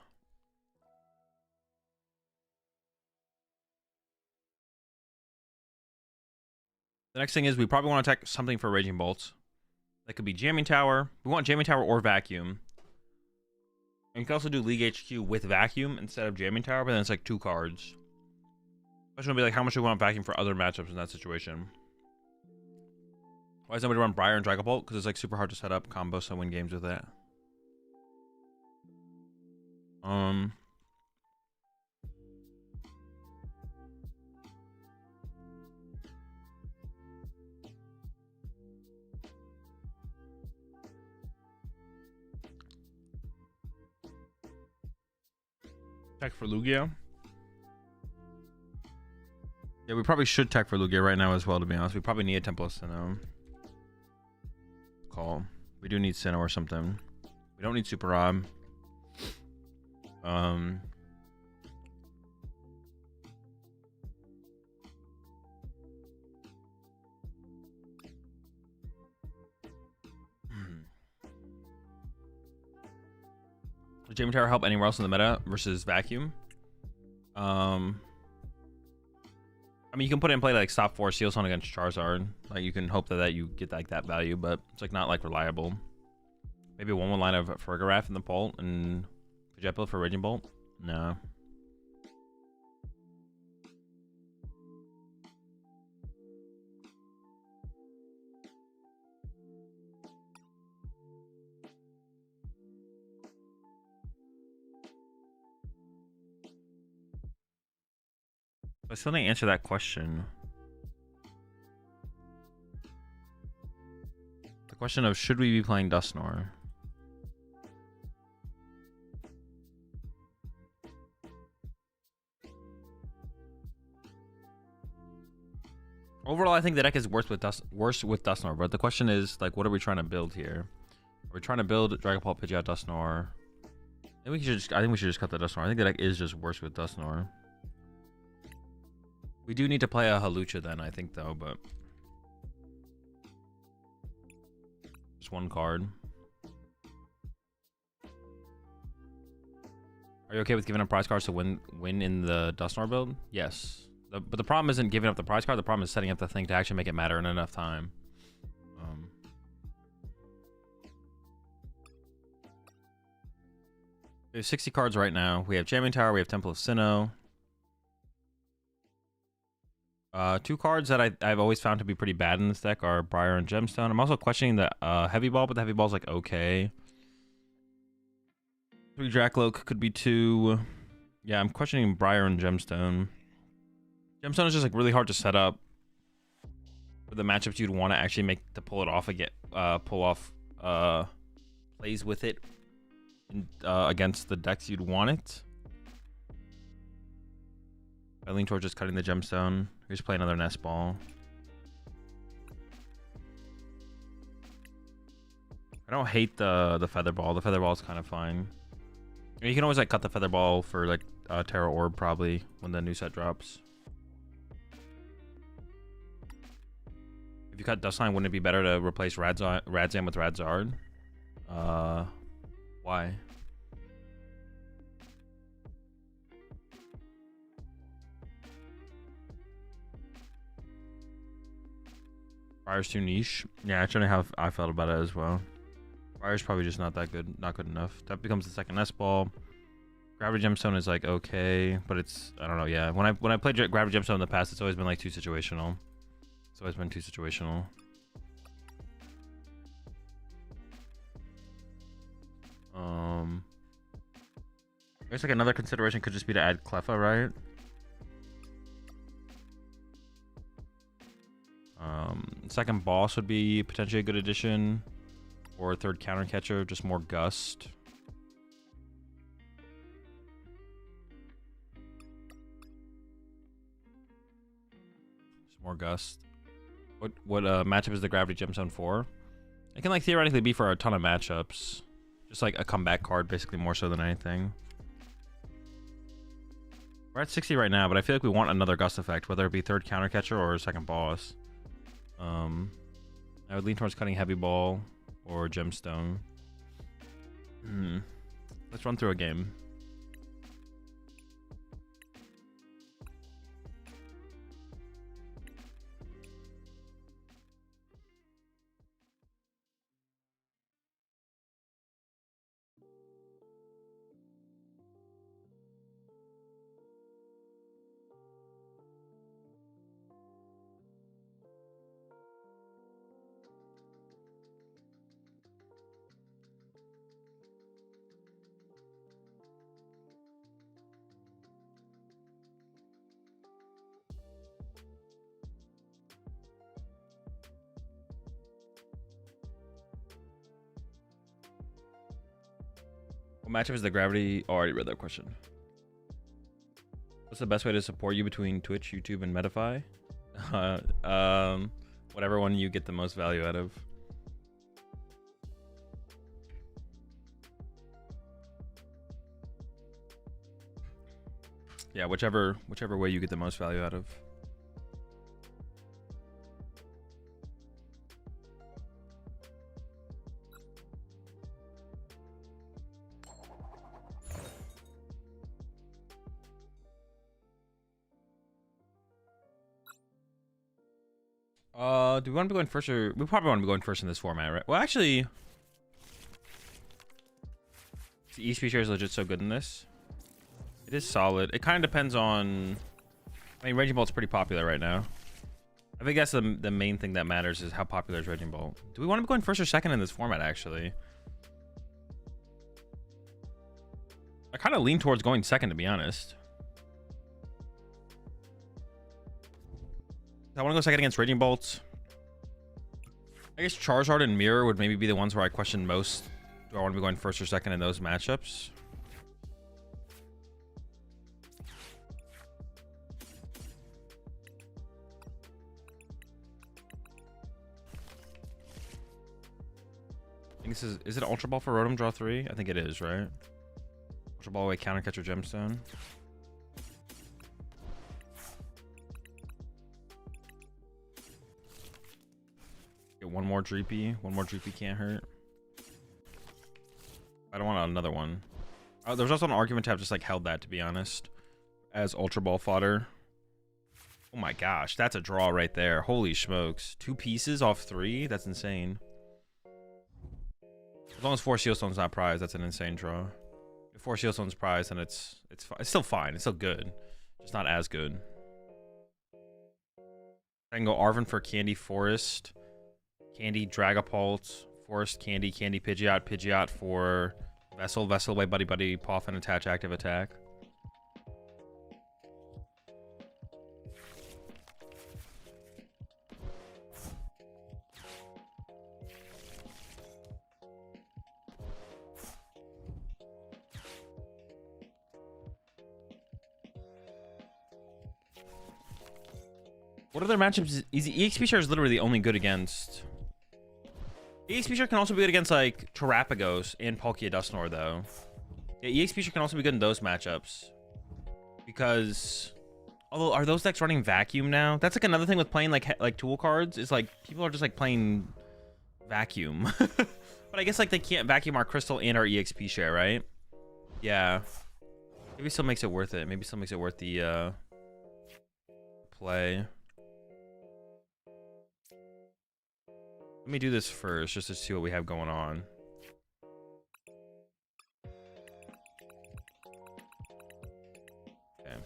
The next thing is we probably want to attack something for Raging Bolts. That could be Jamming Tower. We want Jamming Tower or Vacuum. And you can also do League HQ with Vacuum instead of Jamming Tower, but then it's like 2 cards. Question will be like, how much do we want Vacuum for other matchups in that situation? Why does nobody run Briar and Dragapult? Because it's like super hard to set up combos to win games with that. Tech for Lugia. Yeah, we probably should tech for Lugia right now as well, to be honest. We probably need a Temple of Sinnoh. Call. We do need Sinnoh or something. We don't need Super Rob. Does Jamming Tower help anywhere else in the meta versus Vacuum? I mean, you can put it in play like Stop 4 Seal Stone against Charizard. Like, you can hope that you get like that value, but it's like not like reliable. Maybe one line of Fergarath in the Bolt and Pidgeot for Raging Bolt. No. I still didn't answer that question. The question of should we be playing Dusknoir? Overall, I think the deck is worse with Dusknoir, but the question is like, what are we trying to build here? Are we trying to build Dragapult, Pidgeot, Dusknoir? I think we should just cut the Dusknoir. I think the deck is just worse with Dusknoir. We do need to play a Halucha then, I think, though, but just 1 card. Are you okay with giving up prize cards to win in the Dusknoir build? Yes. But the problem isn't giving up the prize card. The problem is setting up the thing to actually make it matter in enough time. We have 60 cards right now. We have Jamming Tower. We have Temple of Sinnoh. 2 cards that I've always found to be pretty bad in this deck are Briar and Gemstone. I'm also questioning the Heavy Ball, but the Heavy Ball's like okay. 3 Dracloak could be 2. Yeah, I'm questioning Briar and Gemstone. Gemstone is just like really hard to set up for the matchups you'd want to actually make to pull it off again. Pull off plays with it against the decks you'd want it. I lean towards just cutting the Gemstone. Here's play another Nest Ball. I don't hate the Feather Ball. The Feather Ball is kind of fine. You can always like cut the feather ball for like Tera Orb probably when the new set drops. If you cut Dustline, wouldn't it be better to replace Radzam with Radzard? Why? Fire's too niche. Yeah, that's how I felt about it as well. Fire's probably just not that good, not good enough. That becomes the second S ball. Gravity Gemstone is like okay, but it's I don't know. Yeah, when I played Gravity Gemstone in the past, it's always been like too situational. It's always been too situational. I guess like another consideration could just be to add Cleffa, right? Second boss would be potentially a good addition, or a third counter catcher, just more gust. Just more gust. What matchup is the Gravity Gemstone for? It can like theoretically be for a ton of matchups, just like a comeback card, basically more so than anything. We're at 60 right now, but I feel like we want another gust effect, whether it be third counter catcher or second boss. I would lean towards cutting heavy ball or gemstone. Let's run through a game. What matchup is the Gravity? Oh, I already read that question. What's the best way to support you between Twitch, YouTube, and Medify? Whatever one you get the most value out of. Yeah, whichever way you get the most value out of. Do we want to be going first, or we probably want to be going first in this format, right? Well, actually, the ESP share is legit so good in this. It is solid. It kind of depends on. I mean, Raging Bolt's pretty popular right now. I think that's the main thing that matters is how popular is Raging Bolt. Do we want to be going first or second in this format? Actually, I kind of lean towards going second, to be honest. I want to go second against Raging Bolts. I guess Charizard and Mirror would maybe be the ones where I question most. Do I want to be going first or second in those matchups? I think this is it Ultra Ball for Rotom draw 3? I think it is, right? Ultra Ball away, counter catcher, gemstone. Get one more Dreepy. One more Dreepy can't hurt. I don't want another one. There's also an argument to have just like held that, to be honest, as Ultra Ball fodder. Oh my gosh, that's a draw right there. Holy smokes. 2 pieces off 3? That's insane. As long as 4 Seal Stones not prized, that's an insane draw. If 4 Seal Stones prized, then it's still fine. It's still good. Just not as good. I can go Arven for Candy Forest. Candy Dragapult, Forest Candy, Candy Pidgeot, Pidgeot for Vessel, Vessel away Buddy Buddy, Puff and attach active attack. What other matchups? Easy EXP share is literally only good against. EXP share can also be good against like Terrapagos and Palkia Dusknoir though. Yeah, EXP can also be good in those matchups. Because, although, are those decks running vacuum now? That's like another thing with playing like tool cards. Is like people are just like playing vacuum. But I guess like they can't vacuum our crystal and our EXP share, right? Yeah. Maybe still makes it worth it. Maybe still makes it worth the play. Let me do this first just to see what we have going on. Okay.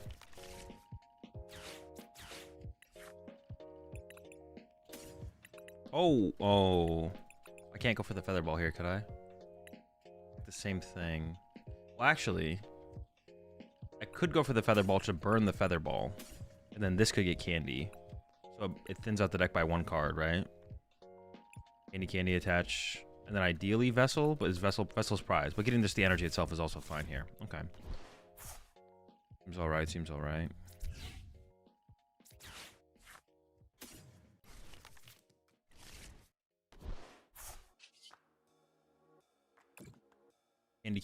Oh. I can't go for the feather ball here, could I? The same thing. Well, actually, I could go for the feather ball to burn the feather ball. And then this could get candy. So it thins out the deck by 1 card, right? Candy attach. And then ideally Vessel, but is Vessel's prize. But getting just the energy itself is also fine here. Okay. Seems alright, seems alright.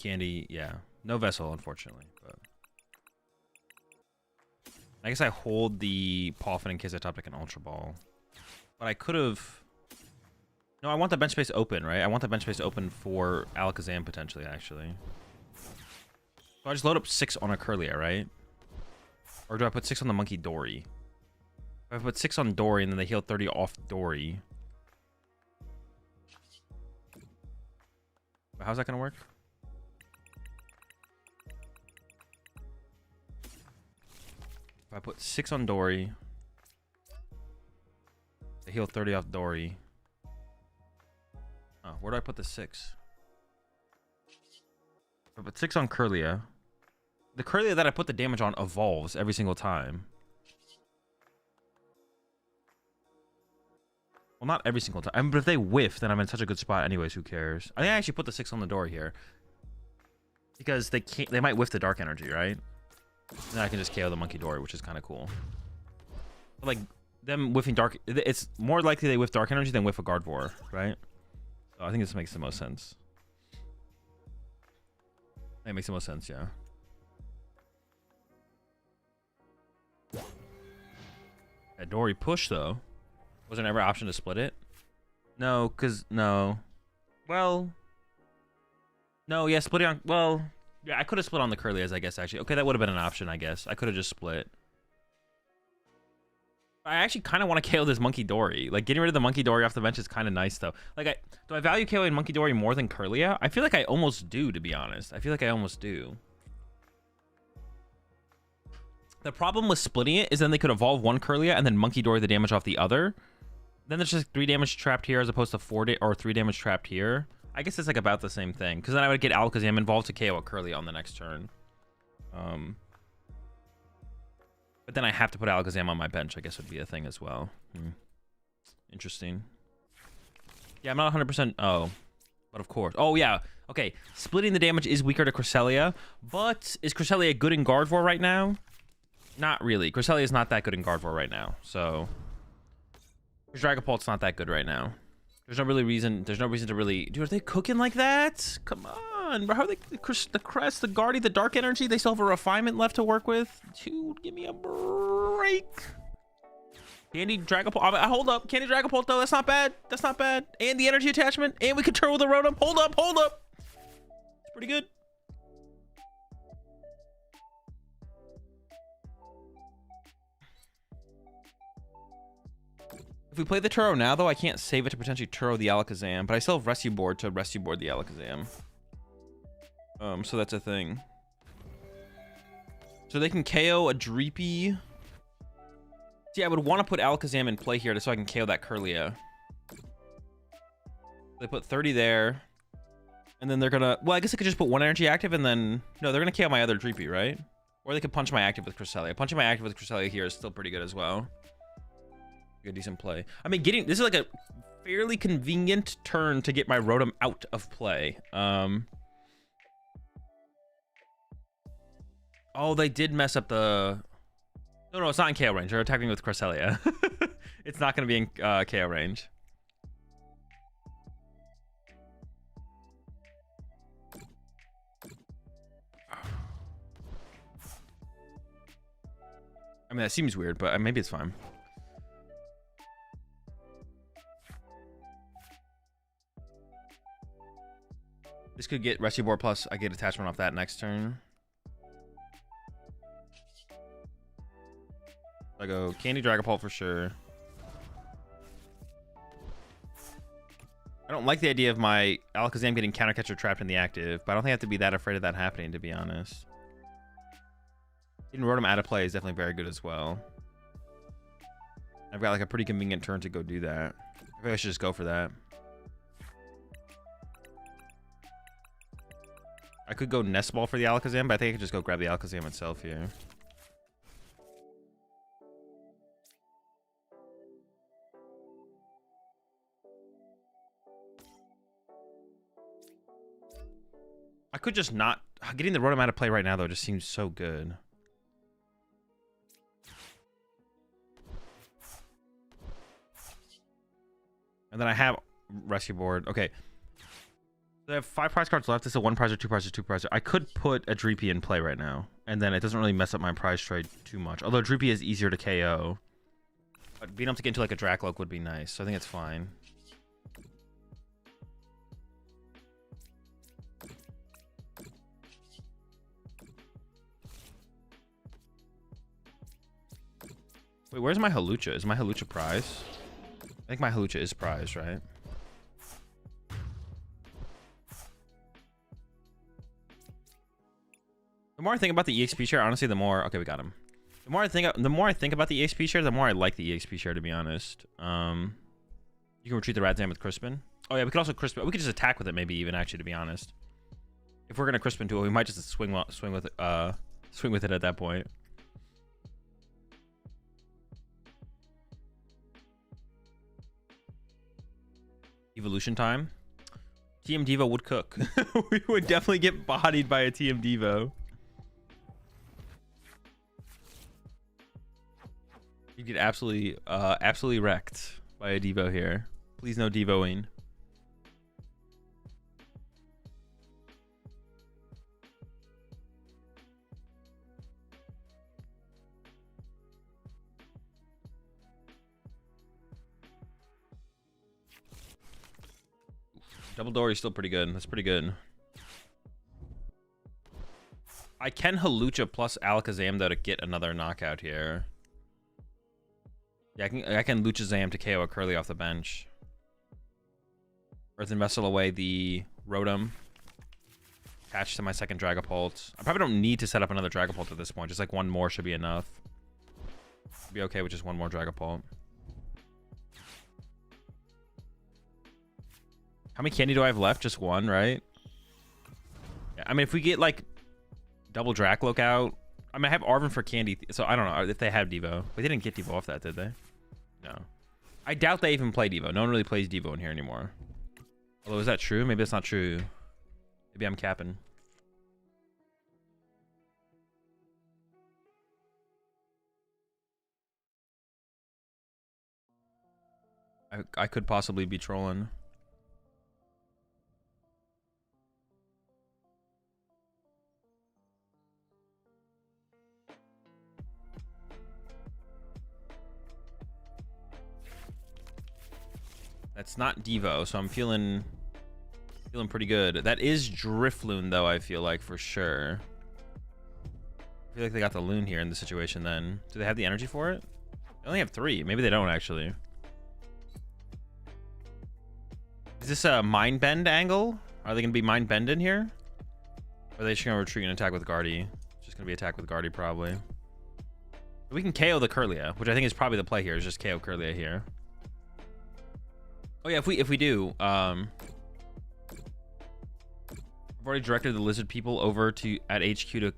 Candy, yeah. No Vessel, unfortunately. But I guess I hold the Poffin in case I top deck an Ultra Ball. But I could have... No, I want the bench space open, right? I want the bench space open for Alakazam, potentially, actually. So I just load up 6 on a Kirlia, right? Or do I put 6 on the Monkey Dory? If I put 6 on Dory and then they heal 30 off Dory... How's that going to work? If I put 6 on Dory, they heal 30 off Dory. Oh, where do I put the 6? If I put 6 on Kirlia, the Kirlia that I put the damage on evolves every single time. Well, not every single time. But if they whiff, then I'm in such a good spot anyways. Who cares? I think I actually put the 6 on the door here. Because they can't. They might whiff the dark energy, right? And then I can just KO the Monkey Dory, which is kind of cool. But like, them whiffing dark... It's more likely they whiff dark energy than whiff a Gardevoir, right? So I think this makes the most sense. It makes the most sense, yeah. That Dory push, though. Was there never an option to split it? No, because... No. Well... No, yeah, splitting on... Well... Yeah, I could have split on the Kirlias, I guess, actually. Okay, that would have been an option, I guess. I could have just split. I actually kind of want to KO this Monkey Dory. Like, getting rid of the Monkey Dory off the bench is kind of nice, though. Like, do I value KOing Monkey Dory more than Kirlia? I feel like I almost do, to be honest. I feel like I almost do. The problem with splitting it is then they could evolve one Kirlia and then Monkey Dory the damage off the other. Then there's just 3 damage trapped here as opposed to 3 damage trapped here. I guess it's like about the same thing. Because then I would get Alakazam involved to KO a Kirlia on the next turn. But then I have to put Alakazam on my bench, I guess would be a thing as well. Interesting. Yeah, I'm not 100%. Oh, but of course. Oh, yeah. Okay, splitting the damage is weaker to Cresselia. But is Cresselia good in Gardevoir right now? Not really. Cresselia is not that good in Gardevoir right now. So, Dragapult's not that good right now. There's no reason to really... Dude, are they cooking like that? Come on, bro. How are they... The Crest, the Guardy, the Dark Energy, they still have a refinement left to work with? Dude, give me a break. Candy Dragapult. Hold up. Candy Dragapult, though. That's not bad. That's not bad. And the energy attachment. And we can turn with the Rotom. Hold up. Hold up. It's pretty good. If we play the Turo now, though, I can't save it to potentially Turo the Alakazam, but I still have Rescue Board to Rescue Board the Alakazam. So that's a thing. So they can KO a Dreepy. See, I would want to put Alakazam in play here so I can KO that Kirlia. They put 30 there. And then they're gonna... Well, I guess I could just put 1 energy active and then... No, they're gonna KO my other Dreepy, right? Or they could punch my active with Cresselia. Punching my active with Cresselia here is still pretty good as well. A decent play. I mean, this is like a fairly convenient turn to get my Rotom out of play. Oh, they did mess up the... No, it's not in KO range. They're attacking with Cresselia. It's not going to be in KO range. mean, that seems weird, but maybe it's fine. This could get Rescue Board plus I get attachment off that next turn. I go Candy Dragapult for sure. I don't like the idea of my Alakazam getting Counter Catcher trapped in the active, but I don't think I have to be that afraid of that happening, to be honest. Getting Rotom out of play is definitely very good as well. I've got like a pretty convenient turn to go do that. I think I should just go for that. I could go Nest Ball for the Alakazam, but I think I could just go grab the Alakazam itself here. I could just not... Getting the Rotom out of play right now, though, just seems so good. And then I have Rescue Board. Okay. So I have 5 prize cards left. This is a 1 prize or 2 prize or 2 prize. I could put a Dreepy in play right now. And then it doesn't really mess up my prize trade too much. Although Dreepy is easier to KO. But being able to get into like a Dracloak would be nice. So I think it's fine. Wait, where's my Hawlucha? Is my Hawlucha prize? I think my Hawlucha is prize, right? The more I think about the EXP share, honestly, the more... Okay, we got him. The more I think about the EXP share, the more I like the EXP share, to be honest. You can retreat the Radzam with Crispin. Oh yeah, we could also Crispin. We could just attack with it, maybe even actually, to be honest. If we're gonna Crispin to it, we might just swing with it at that point. Evolution time. TM Devo would cook. We would definitely get bodied by a TM Devo. You get absolutely wrecked by a Devo here. Please no Devoing. Double Dory is still pretty good. That's pretty good. I can Hawlucha plus Alakazam though to get another knockout here. Yeah, I can Luchazam to KO a Curly off the bench. Earthen Vessel away the Rotom. Attached to my second Dragapult. I probably don't need to set up another Dragapult at this point. Just like one more should be enough. Be okay with just one more Dragapult. How many candy do I have left? Just one, right? Yeah, I mean, if we get like double Dracloak out, I mean, I have Arven for candy, so I don't know if they have Devo. But they didn't get Devo off that, did they? No. I doubt they even play Devo. No one really plays Devo in here anymore. Although, is that true? Maybe that's not true. Maybe I'm capping. I could possibly be trolling. That's not Devo, so I'm feeling pretty good. That is Drifloon, though, I feel like, for sure. I feel like they got the Loon here in this situation, then. Do they have the energy for it? They only have 3. Maybe they don't, actually. Is this a Mind Bend angle? Are they going to be Mind Bend in here? Or are they just going to retreat and attack with Guardy? It's just going to be attack with Guardy, probably. We can KO the Kirlia, which I think is probably the play here, is just KO Kirlia here. Oh yeah, if we do, I've already directed the lizard people over to at HQ to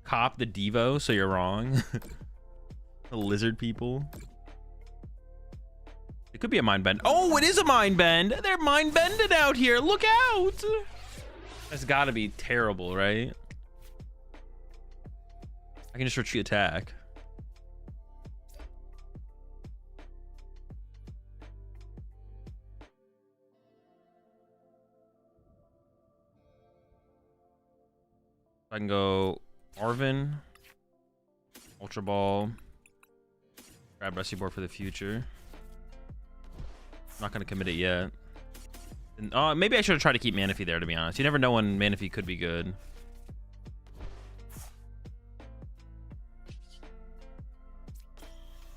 cop the Devo, so you're wrong. The lizard people. It could be a mind bend. Oh, it is a mind bend. They're mind bended out here. Look out. That's got to be terrible, right? I can just retreat attack. I can go Arven, Ultra Ball. Grab Rusty Board for the future. I'm not gonna commit it yet. And, maybe I should have tried to keep Manaphy there, to be honest. You never know when Manaphy could be good.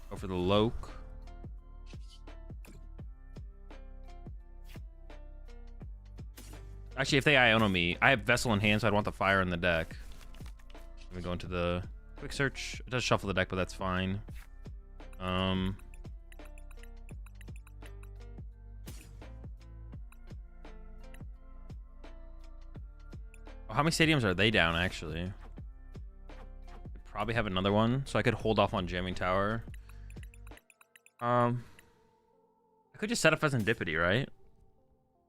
Go for the Loke. Actually, if they Iono me, I have Vessel in hand, so I'd want the fire in the deck. Let me go into the quick search. It does shuffle the deck, but that's fine. Oh, how many stadiums are they down, actually? They probably have another one, so I could hold off on Jamming Tower. I could just set up Serendipity, right?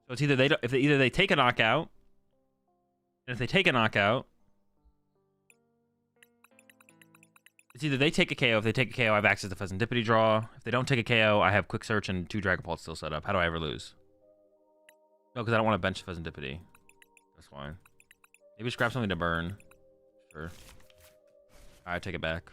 So it's either they take a knockout, and if they take a knockout, it's either they take a KO. If they take a KO, I have access to Serendipity draw. If they don't take a KO, I have Quick Search and 2 Dragapult still set up. How do I ever lose? No, because I don't want to bench Serendipity. That's fine. Maybe just grab something to burn. Sure. Alright, take it back.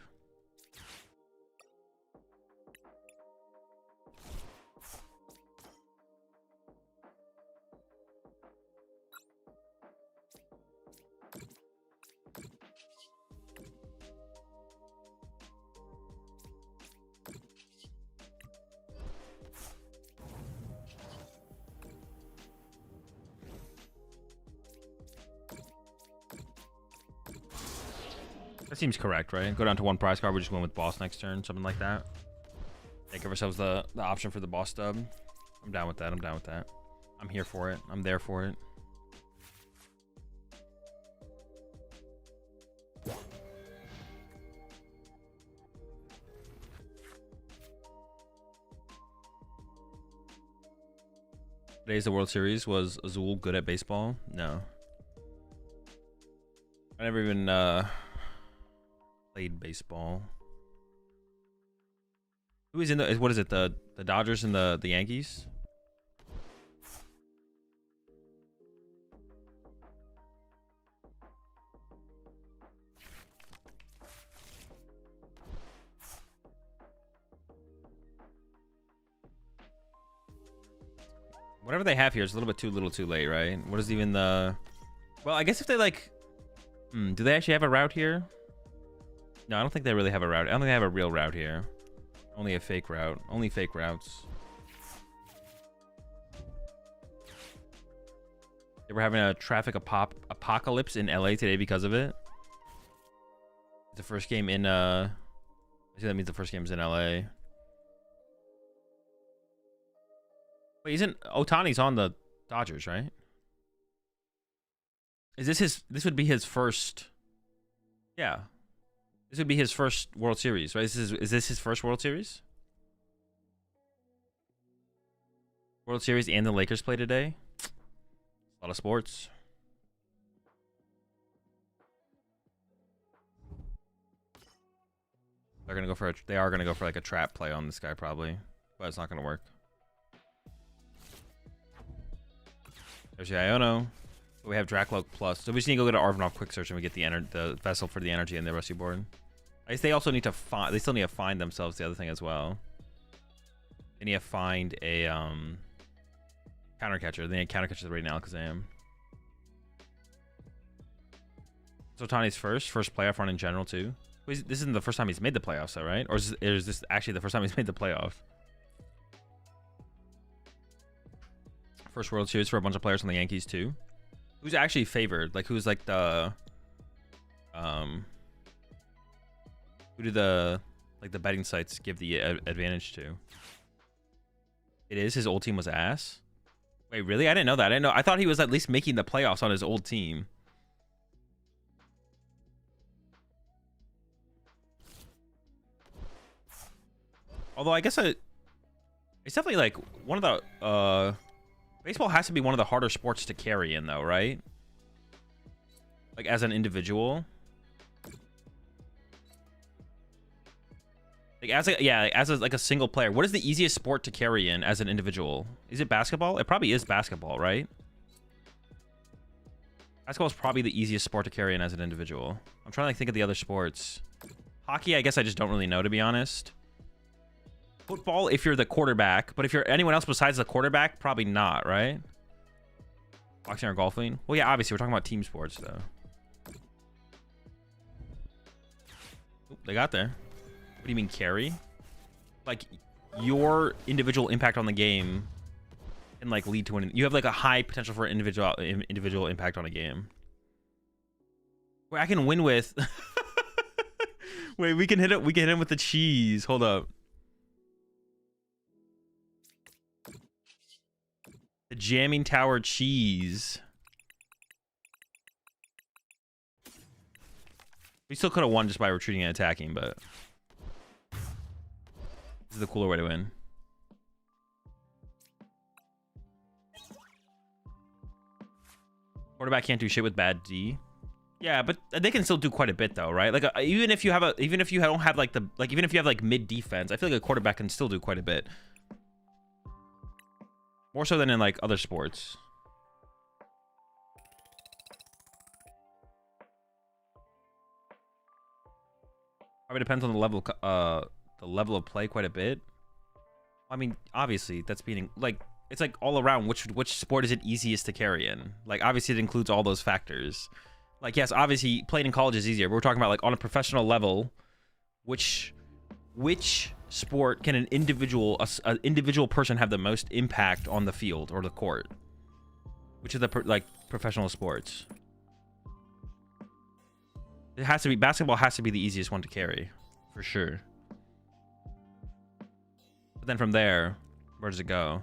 That seems correct, right? Go down to 1 prize card. We just win with boss next turn, something like that. Yeah, give ourselves the option for the boss stub. I'm down with that. I'm down with that. I'm here for it. I'm there for it. Today's the World Series. Was Azul good at baseball? No. I never even played baseball. Who is in the? What is it? The Dodgers and the Yankees? Whatever they have here is a little too late, right? What is even the? Well, I guess if they like, do they actually have a route here? No, I don't think they really have a route. I don't think they have a real route here. Only a fake route. Only fake routes. They were having a traffic apocalypse in LA today because of it. The first game in I see that means the first game is in LA. Wait, isn't Ohtani's on the Dodgers, right? Is this his? This would be his first. Yeah, this would be his first World Series, right? Is this his first World Series? World Series and the Lakers play today. A lot of sports. They're gonna go for they are gonna go for like a trap play on this guy probably, but it's not gonna work. There's the Iono. We have Dracloak plus. So we just need to go get an Arvenov quick search and we get the vessel for the energy and the rusty board. I guess they also need to find. They still need to find themselves the other thing as well. They need to find a counter catcher. They need counter catcher right now because I am. So Tani's first playoff run in general too. This isn't the first time he's made the playoffs, though, right? Or is this actually the first time he's made the playoff? First World Series for a bunch of players on the Yankees too. Who's actually favored? Like who's like the who do the betting sites give the advantage to? It is his old team was ass. Wait, really? I didn't know that. I didn't know. I thought he was at least making the playoffs on his old team. Although I guess it's definitely like one of the baseball has to be one of the harder sports to carry in though, right? Like as an individual. Like as a single player. What is the easiest sport to carry in as an individual? Is it basketball? It probably is basketball, right? Basketball is probably the easiest sport to carry in as an individual. I'm trying to think of the other sports. Hockey, I guess I just don't really know, to be honest. Football, if you're the quarterback, but if you're anyone else besides the quarterback, probably not, right? Boxing or golfing? Well, yeah, obviously we're talking about team sports, though. Oop, they got there. What do you mean carry? Like your individual impact on the game can like lead to you have like a high potential for individual impact on a game. Wait, I can win with. Wait, we can hit it. We can hit him with the cheese. Hold up. The jamming tower cheese. We still could have won just by retreating and attacking, but this is the cooler way to win. Quarterback can't do shit with bad D. Yeah, but they can still do quite a bit though, right? Like even if you have even if you don't have like even if you have like mid defense, I feel like a quarterback can still do quite a bit. More so than in like other sports. Probably depends on the level of play quite a bit. I mean, obviously that's being like it's like all around which sport is it easiest to carry in. Like obviously it includes all those factors. Like yes, obviously playing in college is easier. But we're talking about like on a professional level, which sport can an individual person have the most impact on the field or the court? Which of the like professional sports? It has to be basketball. Has to be the easiest one to carry, for sure. But then from there, where does it go?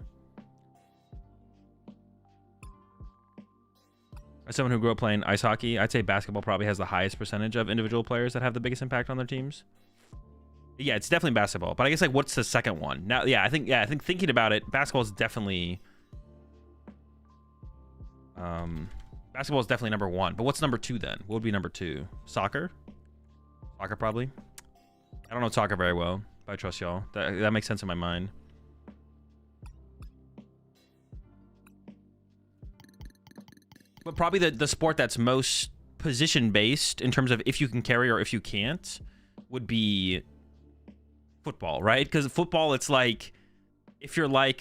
As someone who grew up playing ice hockey, I'd say basketball probably has the highest percentage of individual players that have the biggest impact on their teams. Yeah, it's definitely basketball. But I guess like what's the second one? Now, I think thinking about it, basketball is definitely basketball is definitely number one. But what's number two then? What would be number two? Soccer? Soccer probably. I don't know soccer very well, but I trust y'all. That makes sense in my mind. But probably the sport that's most position based in terms of if you can carry or if you can't would be football, right? Because football, it's like if you're like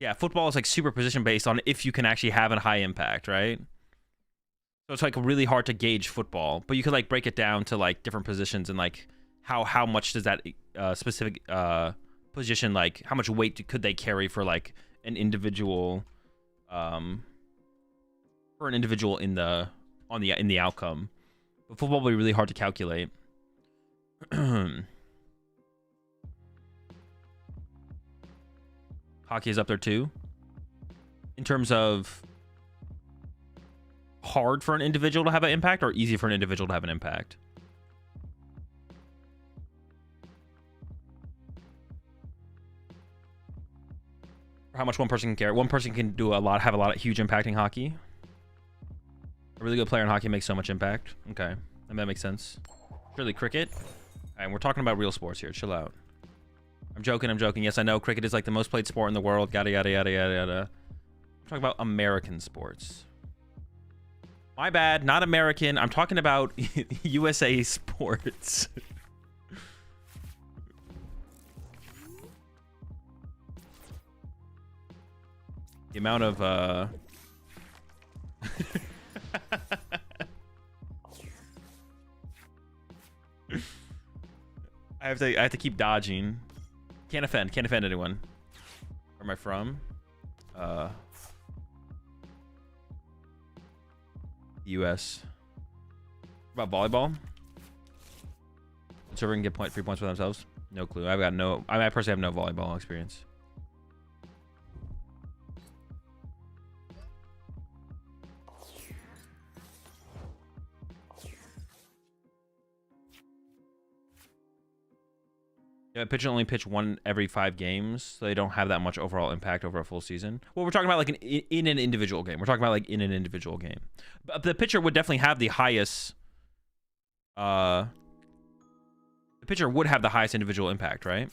yeah, football is like super position based on if you can actually have a high impact, right? So it's like really hard to gauge football, but you could like break it down to like different positions and like how much does that specific position, like how much weight could they carry for like an individual in the outcome. But football will be really hard to calculate. Hockey is up there too in terms of hard for an individual to have an impact or easy for an individual to have an impact. How much one person can carry. One person can do have a lot of huge impact in hockey. A really good player in hockey makes so much impact. Okay, and that makes sense. Surely cricket. And we're talking about real sports here. Chill out. I'm joking. Yes, I know cricket is like the most played sport in the world. Yada yada yada yada yada. I'm talking about American sports. My bad, not American. I'm talking about USA sports. The amount of I have to keep dodging. Can't offend anyone. Where am I from? US. About volleyball? The server can get 3 points for themselves? No clue. I personally have no volleyball experience. Yeah, Pidgeot only pitch one every 5 games, so they don't have that much overall impact over a full season. Well, we're talking about like in an individual game. We're talking about like in an individual game. But the pitcher would definitely have the highest. The pitcher would have the highest individual impact, right?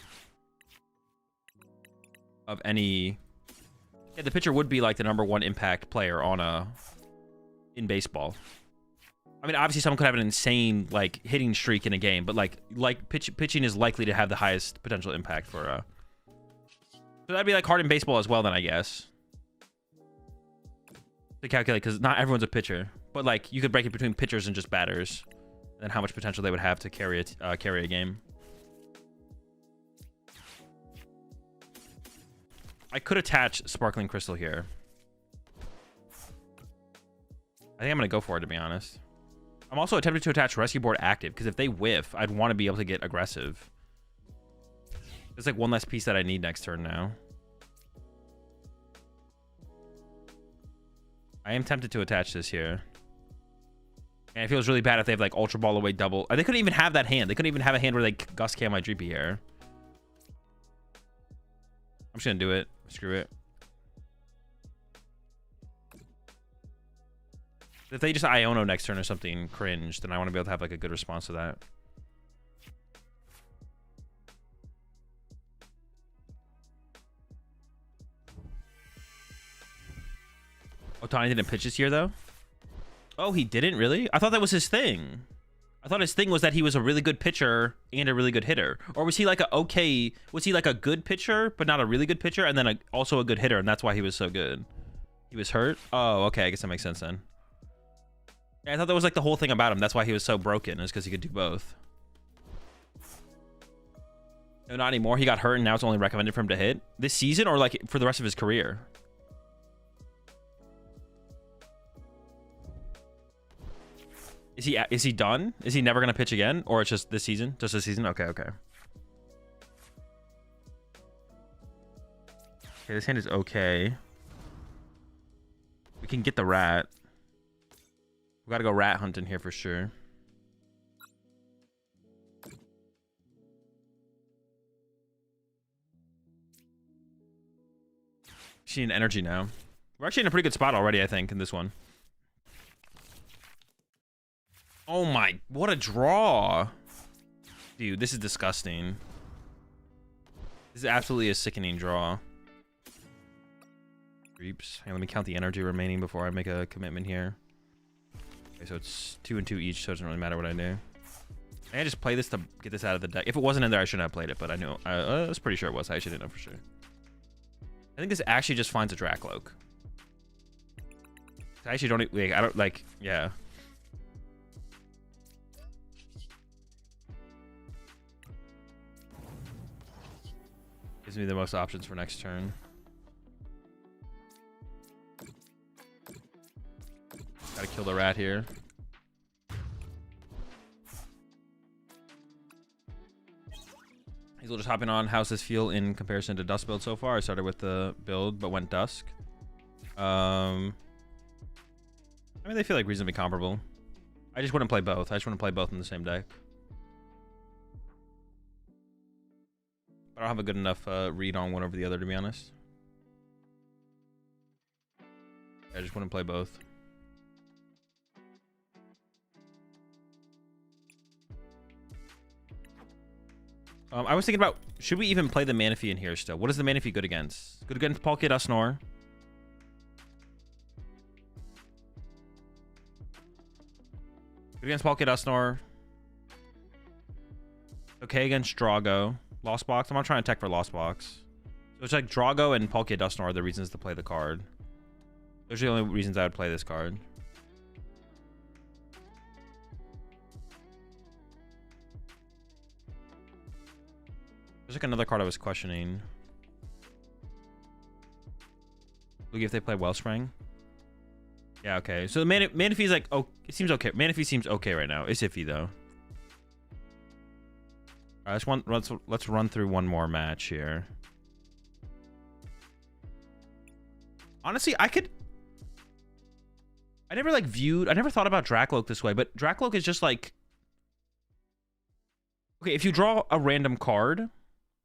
Of any. Yeah, the pitcher would be like the #1 impact player on in baseball. I mean, obviously someone could have an insane like hitting streak in a game, but like pitching is likely to have the highest potential impact for. So that'd be like hard in baseball as well, then I guess. To calculate, because not everyone's a pitcher, but like you could break it between pitchers and just batters, and how much potential they would have to carry a game. I could attach Sparkling Crystal here. I think I'm gonna go for it, to be honest. I'm also attempting to attach Rescue Board active, because if they whiff, I'd want to be able to get aggressive. There's like one less piece that I need next turn now. I am tempted to attach this here. And it feels really bad if they have like Ultra Ball away double. They couldn't even have that hand. They couldn't even have a hand where they Gust Cam my Dreepy here. I'm just gonna do it. Screw it. If they just Iono next turn or something cringe, then I want to be able to have like a good response to that. Otani didn't pitch this year though. Oh, he didn't really? I thought that was his thing. I thought his thing was that he was a really good pitcher and a really good hitter. Or was he like was he like a good pitcher, but not a really good pitcher, and then also a good hitter, and that's why he was so good? He was hurt? Oh, okay, I guess that makes sense then. Yeah, I thought that was like the whole thing about him. That's why he was so broken, is because he could do both. No, not anymore. He got hurt, and now it's only recommended for him to hit? This season, or like for the rest of his career? Is he done? Is he never gonna pitch again, or it's just this season? Just this season? Okay, okay. Okay, this hand is okay. We can get the rat. We gotta go rat hunting here for sure. She need energy now. We're actually in a pretty good spot already, I think, in this one. Oh my, what a draw. Dude, this is disgusting. This is absolutely a sickening draw. Creeps. Hey, let me count the energy remaining before I make a commitment here. Okay, so it's 2 and 2 each, so it doesn't really matter what I do. I just play this to get this out of the deck. If it wasn't in there, I shouldn't have played it, but I knew. I was pretty sure it was. I actually didn't know for sure. I think this actually just finds a Dracloak. I actually don't, like, I don't, like, yeah. Gives me the most options for next turn. Gotta kill the rat here. Hazel just hopping on. How's this feel in comparison to Dusk build so far? I started with the build, but went Dusk. I mean, they feel like reasonably comparable. I just wouldn't play both. I just wouldn't play both in the same deck. I don't have a good enough read on one over the other, to be honest. I just wouldn't play both. I was thinking about, should we even play the Manaphy in here still? What is the Manaphy good against? Good against Palkia Dusknoir. Good against Palkia Dusknoir. Okay against Drago. Lost Box. I'm not trying to tech for Lost Box. So it's like Drago and Palkia Dusknoir are the reasons to play the card. Those are the only reasons I would play this card. There's like another card I was questioning. Look if they play Wellspring. Yeah, okay. So the Manaphy's like, oh, it seems okay. Manaphy seems okay right now. It's iffy though. All right, let's run through one more match here. Honestly, I never thought about Dracloak this way, but Dracloak is just like, okay, if you draw a random card,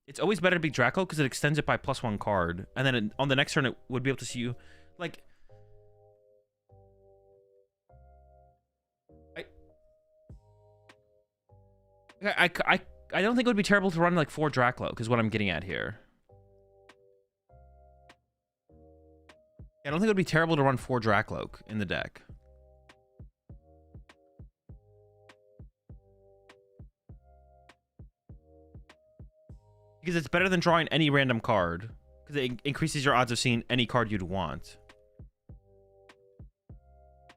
it's always better to be Dracloak because it extends it by +1 card, and then on the next turn it would be able to see you, like. I don't think it would be terrible to run like 4 Dracloak is what I'm getting at here. I don't think it would be terrible to run 4 Dracloak in the deck. Because it's better than drawing any random card. Because it increases your odds of seeing any card you'd want.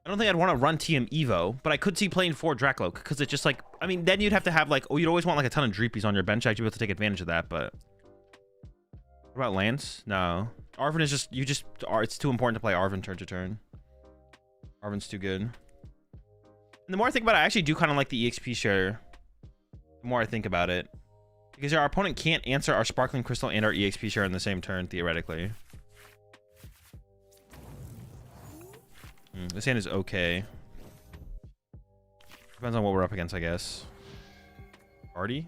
I don't think I'd want to run TM Evo, but I could see playing 4 Dracloak. Because it's just like, I mean, then you'd have to have like, oh, you'd always want like a ton of Dreepies on your bench. I'd be able to take advantage of that, but... What about Lance? No. Arven is just, it's too important to play Arven turn to turn. Arven's too good. And the more I think about it, I actually do kind of like the EXP share. The more I think about it. Because our opponent can't answer our Sparkling Crystal and our EXP share in the same turn, theoretically. This hand is okay. Depends on what we're up against, I guess. Party?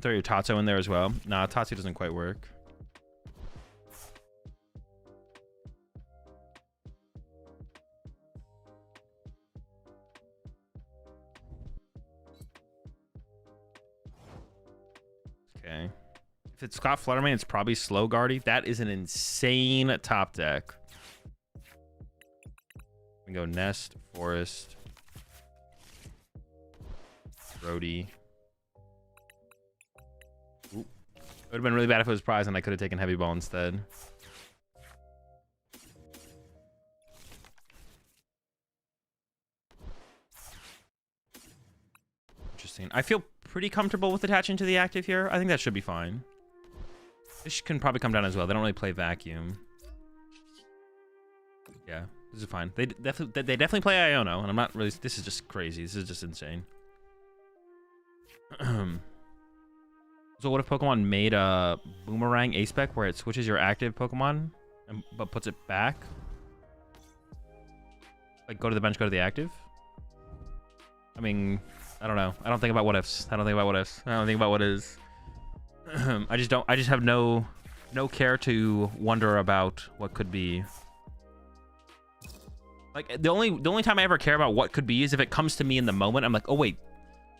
Throw your Tatsu in there as well. Nah, Tatsu doesn't quite work. Okay. If it's Scott Flutterman, it's probably Slow Guardy. That is an insane top deck. We can go Nest, Forest, Brody. Ooh. It would have been really bad if it was prize and I could have taken Heavy Ball instead. Interesting. I feel pretty comfortable with attaching to the active here. I think that should be fine. This can probably come down as well. They don't really play Vacuum. Yeah, this is fine. They definitely play Iono, and I'm not really... This is just crazy. This is just insane. So what if Pokemon made a Boomerang A-Spec where it switches your active Pokemon, but puts it back? Like, go to the bench, go to the active? I mean, I don't know. I don't think about what ifs. I don't think about what ifs. I don't think about what is. I just have no care to wonder about what could be. Like, the only time I ever care about what could be is if it comes to me in the moment. I'm like, oh wait.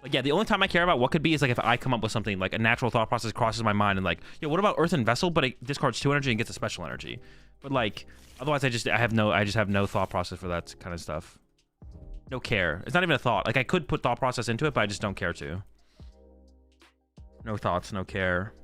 Like, yeah, the only time I care about what could be is like if I come up with something, like a natural thought process crosses my mind and like, yeah, what about Earthen Vessel, but it discards 2 energy and gets a special energy. But like, otherwise I just have no thought process for that kind of stuff. No care. It's not even a thought. Like, I could put thought process into it, but I just don't care to. No thoughts, no care.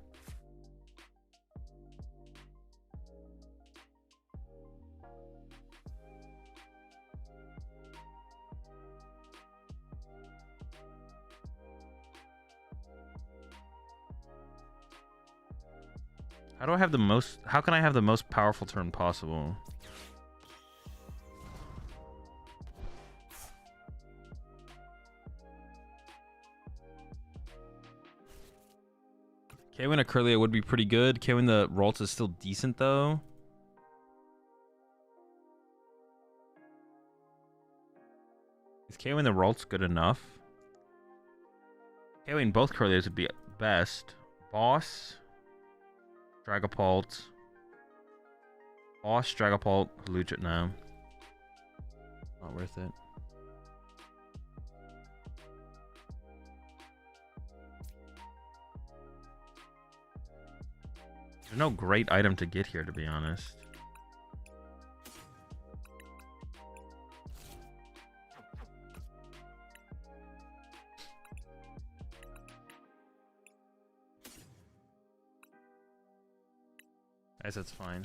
How do I have the most... How can I have the most powerful turn possible? K-Win a Curlia would be pretty good. K-Win the Ralts is still decent, though. Is K-Win the Ralts good enough? K-Win both Curlias would be best. Boss... Dragapult. Boss, Dragapult, Lugia. No. Not worth it. There's no great item to get here, to be honest. I guess that's fine.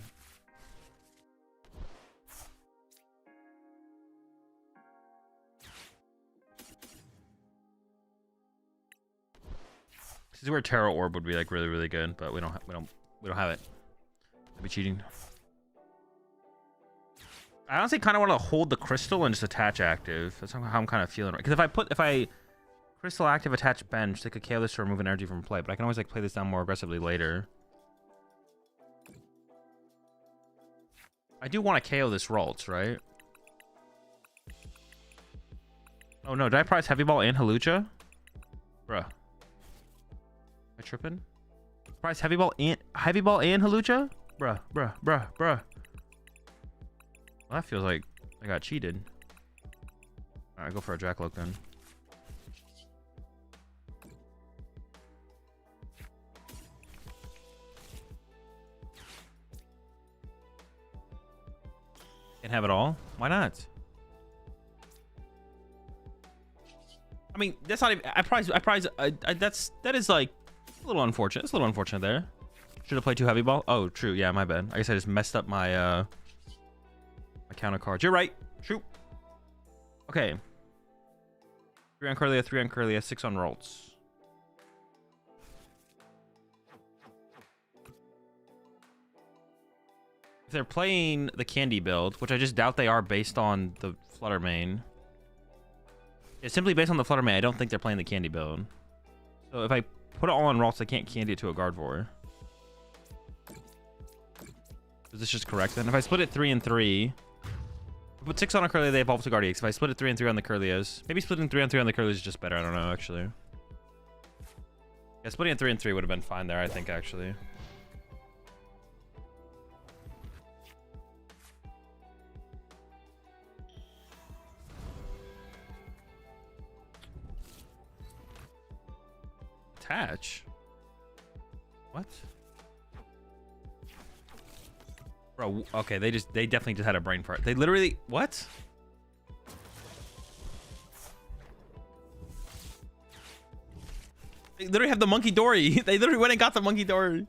This is where Tera Orb would be like really, really good, but we don't have it. That'd be cheating. I honestly kind of want to hold the crystal and just attach active. That's how I'm kind of feeling right. Because if I crystal active attach bench, they could KO this to remove an energy from play, but I can always like play this down more aggressively later. I do want to KO this Ralts, right? Oh no, did I prize Heavy Ball and Halucha? Bruh. Am I tripping? Prize Heavy Ball and Halucha? Bruh. Well, that feels like I got cheated. Alright, go for a Jackalope then. Can't have it all? Why not? I mean, that's not even... That is, like, a little unfortunate. It's a little unfortunate there. Should have played 2 heavy ball. Oh, true. Yeah, my bad. I guess I just messed up my, my counter cards. You're right. True. Okay. 3 on Curlia, 3 on Curlia, 6 on Ralts. If they're playing the Candy build, which I just doubt they are based on the Flutter main. It's simply based on the Flutter main. I don't think they're playing the Candy build. So if I put it all on Ralts, I can't Candy it to a Gardevoir. Is this just correct then? If I split it 3 and 3, put 6 on a Curlia, they evolve to Guardiax. If I split it 3 and 3 on the Curlias, maybe splitting 3 and 3 on the Curlias is just better. I don't know, actually. Yeah, splitting it 3 and 3 would have been fine there, I think, actually. Attach? What? Bro, okay, they definitely just had a brain fart. They literally, what? They literally have the Monkey Dory. They literally went and got the Monkey Dory.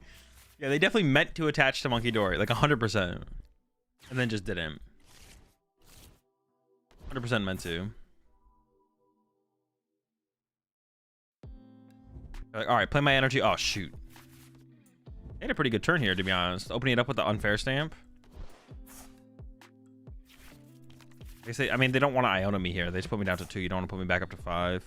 Yeah, they definitely meant to attach to Monkey Dory, like 100%. And then just didn't. 100% meant to. Like, all right, play my energy. Oh, shoot. They had a pretty good turn here, to be honest. Opening it up with the unfair stamp. I mean, they don't want to Iona me here. They just put me down to 2. You don't want to put me back up to 5.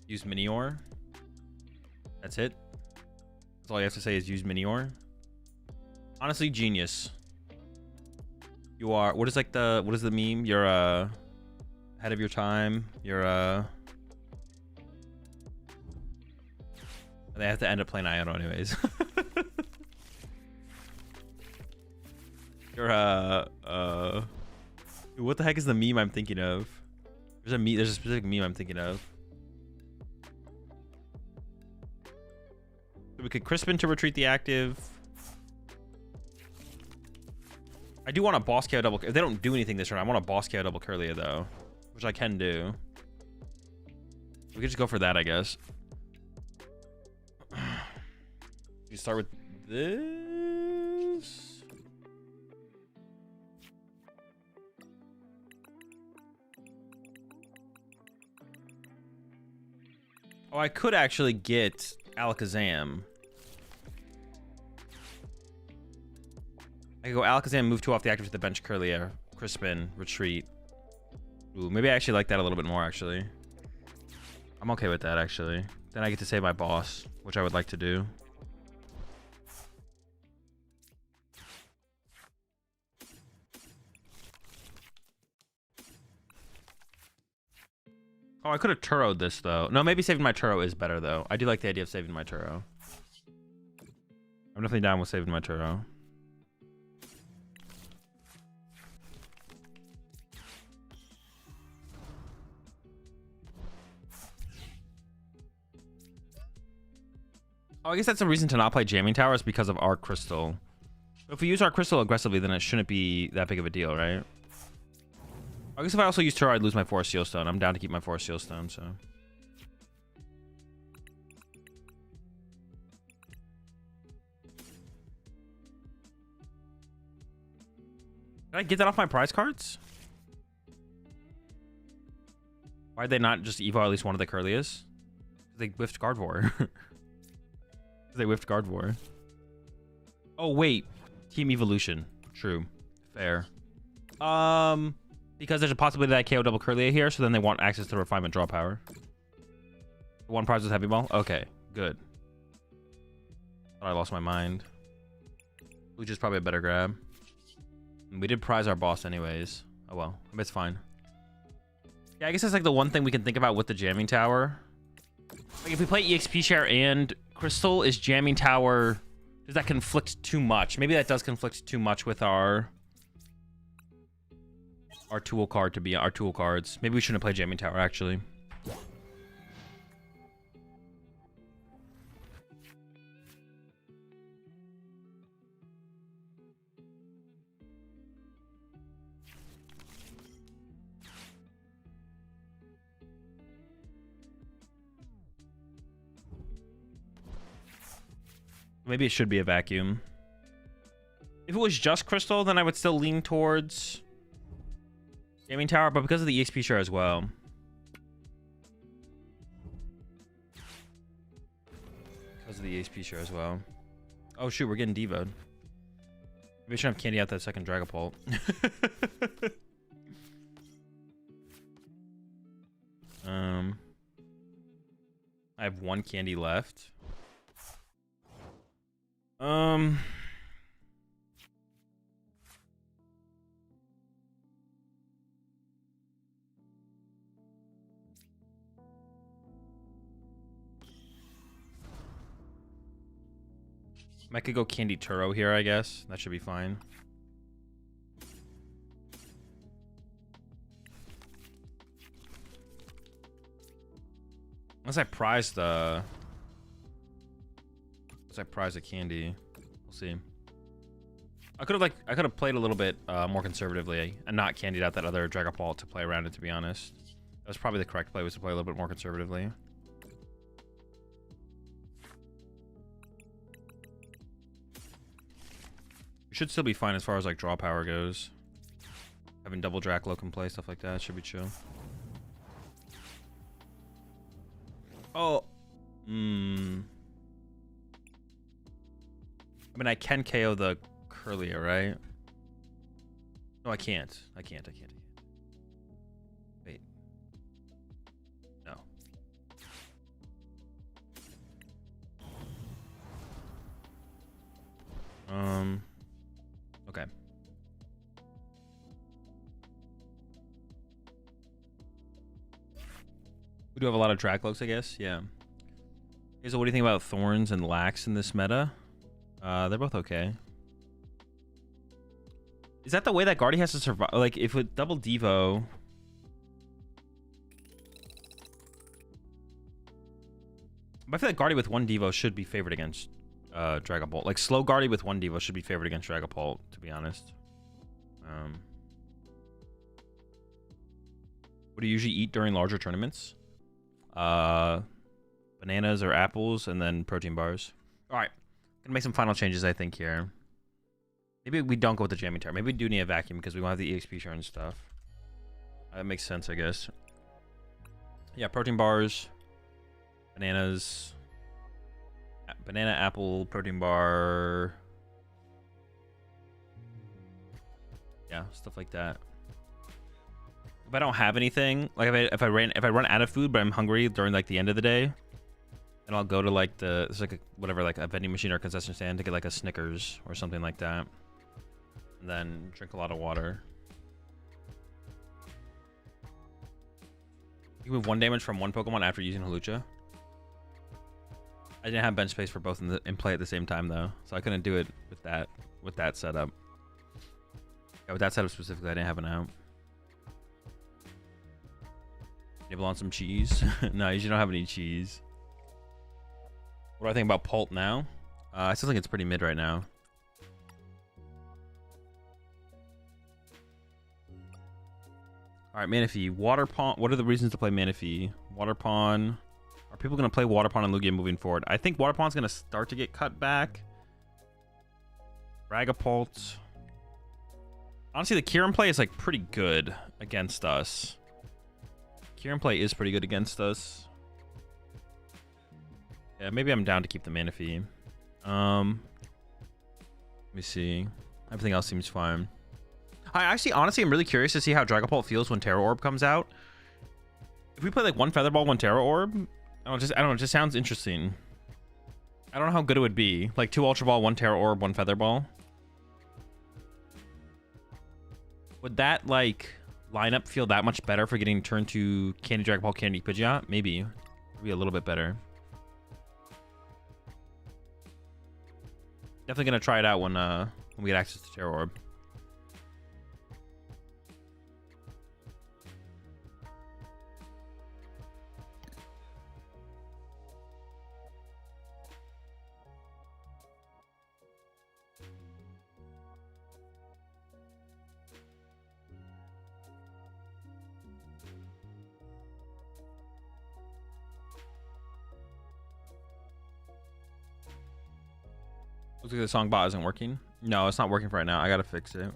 Use Minior. That's it. That's all you have to say is use Minior. Honestly, genius. You are... What is like the... What is the meme? You're ahead of your time. You're They have to end up playing Iona anyways. You're what the heck is the meme I'm thinking of? There's a specific meme I'm thinking of. We could Crispin to retreat the active. I do want a boss KO double. If they don't do anything this turn, I want a boss KO double Curlia though, which I can do. We could just go for that, I guess. You start with this. Oh, I could actually get Alakazam. I could go Alakazam, move 2 off the active to the bench, Curlia, Crispin, retreat. Ooh, maybe I actually like that a little bit more, actually. I'm okay with that, actually. Then I get to save my boss, which I would like to do. Oh, I could have Turo'd this, though. No, maybe saving my Turo is better, though. I do like the idea of saving my Turo. I'm definitely down with saving my Turo. Oh, I guess that's a reason to not play Jamming Towers because of our Crystal. If we use our Crystal aggressively, then it shouldn't be that big of a deal, right? I guess if I also use Turo, I'd lose my Forest Seal Stone. I'm down to keep my Forest Seal Stone, so. Did I get that off my prize cards? Why'd they not just evo at least one of the Curlias? They whiffed Gardevoir. They whiffed Gardevoir. Oh, wait. Team Evolution. True. Fair. Because there's a possibility that I KO double Curlia here, so then they want access to refinement draw power. One prize with Heavy Ball? Okay, good. Thought I lost my mind. Lugia's probably a better grab. We did prize our boss anyways. Oh well, it's fine. Yeah, I guess that's like the one thing we can think about with the Jamming Tower. Like if we play EXP Share and Crystal, is Jamming Tower Does that conflict too much? Maybe that does conflict too much with our tool card to be our tool cards. Maybe we shouldn't play Jamming Tower actually. Maybe it should be a vacuum. If it was just Crystal, then I would still lean towards Jamming Tower, but because of the EXP share as well. Because of the EXP share as well. Oh shoot, we're getting devoed. Maybe I should have candy out that second Dragapult. I have one candy left. I could go Candy Turo here, I guess. That should be fine. Unless I prize the... Unless I prize the candy. We'll see. I could have played a little bit more conservatively and not candied out that other Dragapult to play around it, to be honest. That was probably the correct play, was to play a little bit more conservatively. Should still be fine as far as like draw power goes. Having double Dracloak in play, stuff like that should be chill. Oh, I mean, I can KO the Curlia, right? No, I can't. I can't. Wait. No. Okay. We do have a lot of Dracloaks, I guess. Yeah. Okay, so what do you think about Thorns and Lax in this meta? They're both okay. Is that the way that Guardy has to survive? Like, if with double Devo... I feel like Guardy with one Devo should be favored against Dragapult. Like, slow Guardy with one Devo should be favored against Dragapult, to be honest. What do you usually eat during larger tournaments? Bananas or apples, and then protein bars. All right. Gonna make some final changes, I think, here. Maybe we don't go with the Jamming Tower. Maybe we do need a vacuum because we won't have the EXP share and stuff. That makes sense, I guess. Yeah, protein bars, bananas, banana, apple, protein bar. Yeah, stuff like that. If I don't have anything, like if I run out of food but I'm hungry during like the end of the day, then I'll go to like it's like a vending machine or a concession stand to get like a Snickers or something like that, and then drink a lot of water. You move 1 damage from one Pokemon after using Hulucha. I didn't have bench space for both in play at the same time though, so I couldn't do it with that setup. Yeah, with that setup specifically, I didn't have an out. Nibble on some cheese. No, you don't have any cheese. What do I think about Pult now? I still think it's pretty mid right now. All right, Manaphy. Water Pawn. What are the reasons to play Manaphy? Water Pawn. Are people going to play Water Pawn and Lugia moving forward? I think Water Pawn's going to start to get cut back. Dragapult. Honestly, the Kieran play is like pretty good against us. Kieran play is pretty good against us. Yeah, maybe I'm down to keep the Manaphy. Let me see. Everything else seems fine. Honestly, I'm really curious to see how Dragapult feels when Tera Orb comes out. If we play like one Feather Ball, one Tera Orb, I don't know, it just sounds interesting. I don't know how good it would be. Like 2 Ultra Ball, 1 Tera Orb, 1 Feather Ball. Would that like lineup feel that much better for getting turned to Candy Dragapult, Candy Pidgeot? Maybe. Maybe a little bit better. Definitely gonna try it out when we get access to Terror Orb. Looks like the song bot isn't working. No, it's not working for right now. I gotta fix it.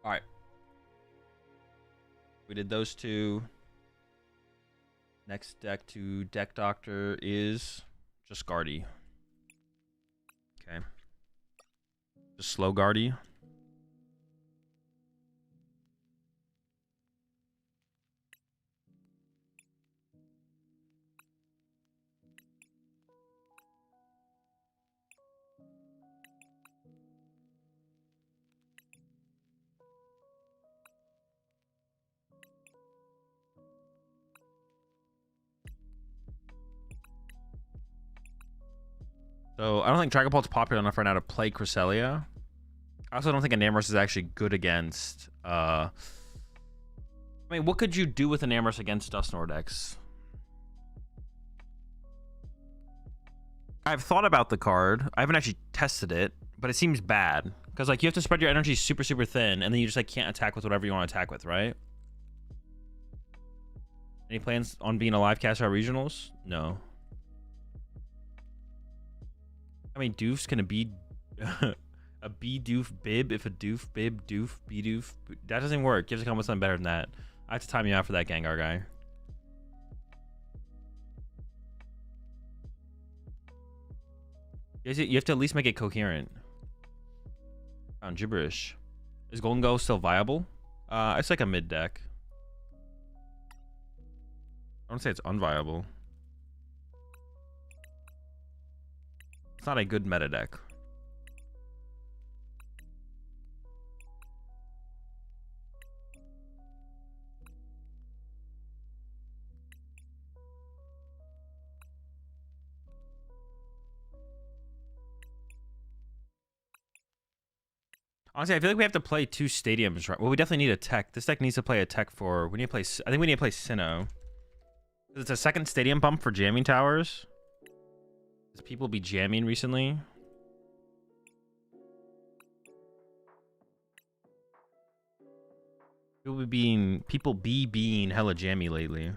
All right. We did those two. Next deck to Deck Doctor is just Guardy. Okay. Just slow Guardy. So I don't think Dragapult's popular enough right now to play Cresselia. I also don't think Enamorus is actually good against... I mean, what could you do with Enamorus against Dusknoir decks? I've thought about the card. I haven't actually tested it, but it seems bad. Because like you have to spread your energy super, super thin, and then you just like can't attack with whatever you want to attack with, right? Any plans on being a live caster at regionals? No. I mean, doof's gonna be a B doof bib if a doof bib doof B doof. That doesn't work. You have to come with something better than that. I have to time you out for that Gengar guy. You have to at least make it coherent. Found gibberish. Is Golden Go still viable? It's like a mid deck. I don't say it's unviable. It's not a good meta deck. Honestly, I feel like we have to play 2 stadiums, right? Well, we definitely need a tech. This deck needs to play a tech for... We need to play... I think we need to play Sinnoh. It's a second stadium bump for jamming towers. Does people be jamming recently? People be being hella jammy lately.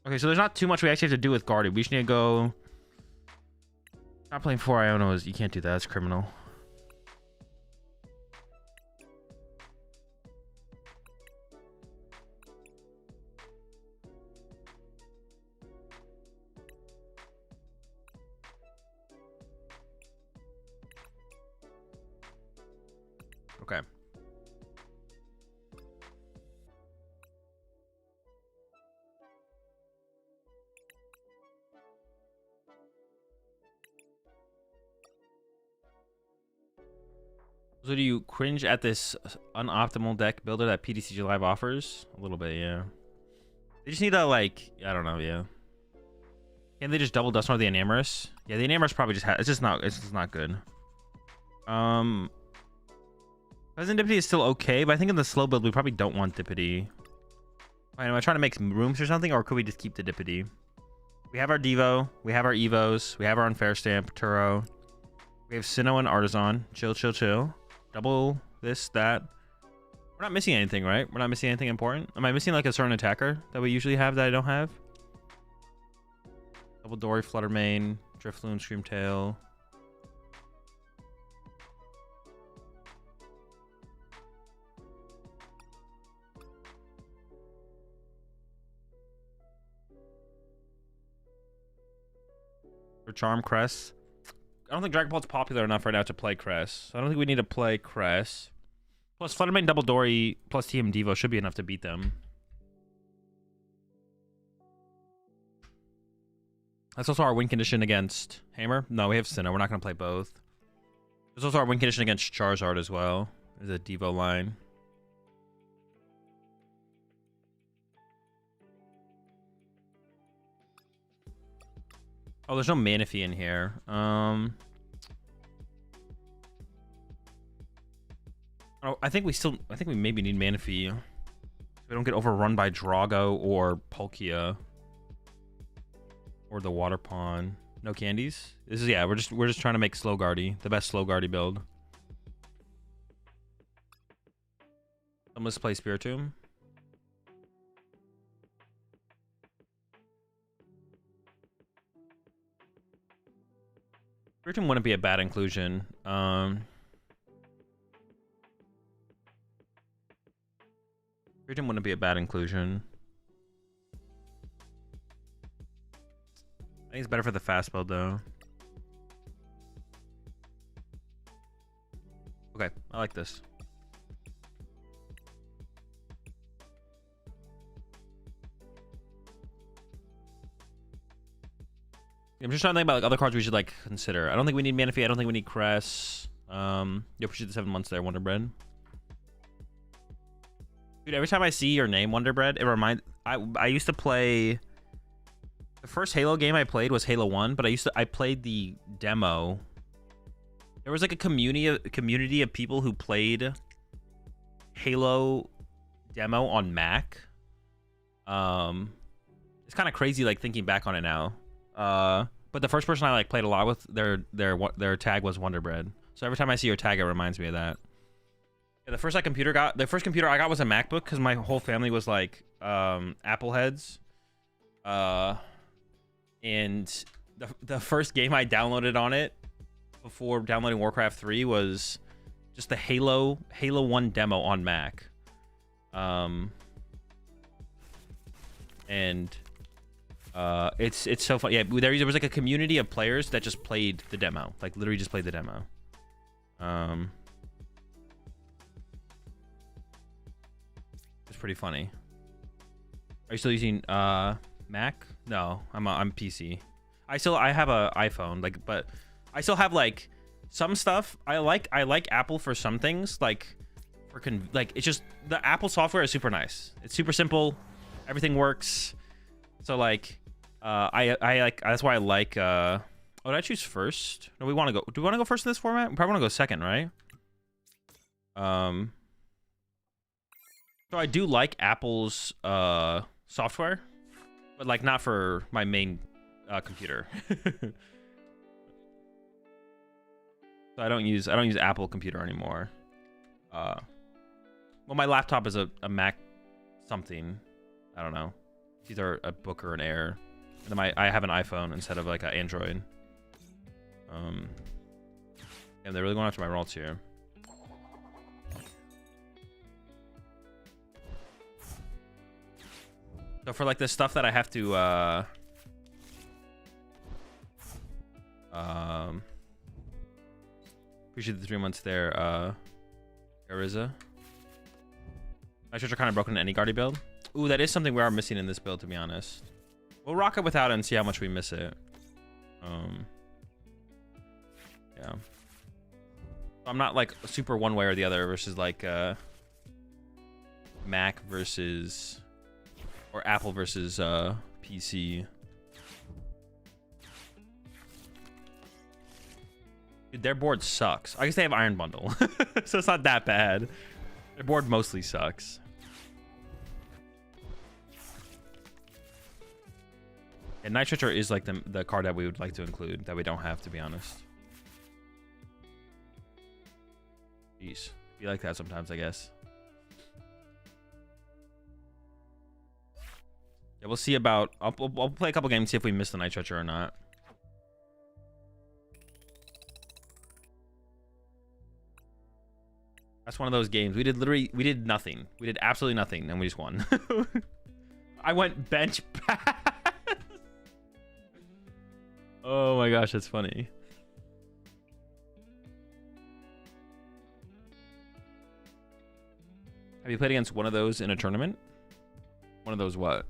Okay, so there's not too much we actually have to do with Guardy. We just need to go... Not playing 4 Ionos. You can't do that. That's criminal. Okay. So do you cringe at this unoptimal deck builder that PTCG Live offers? A little bit, yeah. They just need to, like, I don't know, yeah. Can they just double Dusknoir the Enamorus? Yeah, the Enamorus probably just has... It's just not good. Present Dippity is still okay, but I think in the slow build, we probably don't want Dippity. Am I trying to make some rooms or something, or could we just keep the Dippity? We have our Devo, we have our Evos, we have our Unfair Stamp, Turo. We have Sinnoh and Artisan. Chill, chill, chill. Double this, that. We're not missing anything, right? We're not missing anything important. Am I missing like a certain attacker that we usually have that I don't have? Double Dory, Fluttermane, Drifloon, Screamtail. For Charm Crest. I don't think Dragapult's popular enough right now to play Crest. I don't think we need to play Crest. Plus, Fluttermane, Double Dory, plus TM Devo should be enough to beat them. That's also our win condition against Hammer. No, we have Sinnoh. We're not going to play both. There's also our win condition against Charizard as well. There's a Devo line. Oh, there's no Manaphy in here. Oh, I think we maybe need Manaphy. So we don't get overrun by Drago or Palkia. Or the Water Pond. No candies? This is, yeah, we're just trying to make Slow Guardy. The best Slow Guardy build. Let's play Spiritomb. Spiritomb wouldn't be a bad inclusion. Spiritomb wouldn't be a bad inclusion. I think it's better for the fast build though. Okay, I like this. I'm just trying to think about like other cards we should like consider. I don't think we need Manaphy. I don't think we need Cress. You appreciate the 7 months there, Wonder Bread. Dude, every time I see your name, Wonder Bread, it reminds. I used to play. The first Halo game I played was Halo 1, but I played the demo. There was like a community of people who played Halo demo on Mac. It's kind of crazy like thinking back on it now. But the first person I like played a lot with, their tag was Wonder Bread. So every time I see your tag, it reminds me of that. Yeah, the first computer I got was a MacBook because my whole family was like Apple heads. And the first game I downloaded on it before downloading Warcraft 3 was just the Halo 1 demo on Mac. It's so fun. Yeah, there was like a community of players that just played the demo, like literally just played the demo. It's pretty funny. Are you still using Mac? No, I'm PC. I have a iPhone, like, but I still have like some stuff. I like Apple for some things, like it's just the Apple software is super nice. It's super simple. Everything works. So like I like, that's why I like oh, did I choose first? No, do we want to go first in this format? We probably want to go second, right? So I do like Apple's software, but like not for my main computer. So I don't use Apple computer anymore. Well, my laptop is a Mac something. I don't know. It's either a Book or an Air. And then I have an iPhone instead of like an Android. And they're really going after my rolls here. So for like the stuff that I have to appreciate the 3 months there, Ariza. My shirts are kind of broken in any Guardy build. Ooh, that is something we are missing in this build, to be honest. We'll rock it without it and see how much we miss it. Yeah. I'm not like super one way or the other versus like Mac versus or Apple versus PC. Dude, their board sucks. I guess they have Iron Bundle, so it's not that bad. Their board mostly sucks. And Night Stretcher is like the card that we would like to include that we don't have, to be honest. Jeez, be like that sometimes, I guess. Yeah, we'll see about. I'll play a couple games, see if we miss the Night Stretcher or not. That's one of those games. We did nothing. We did absolutely nothing, and we just won. I went bench pass. Oh my gosh, that's funny. Have you played against one of those in a tournament? One of those what?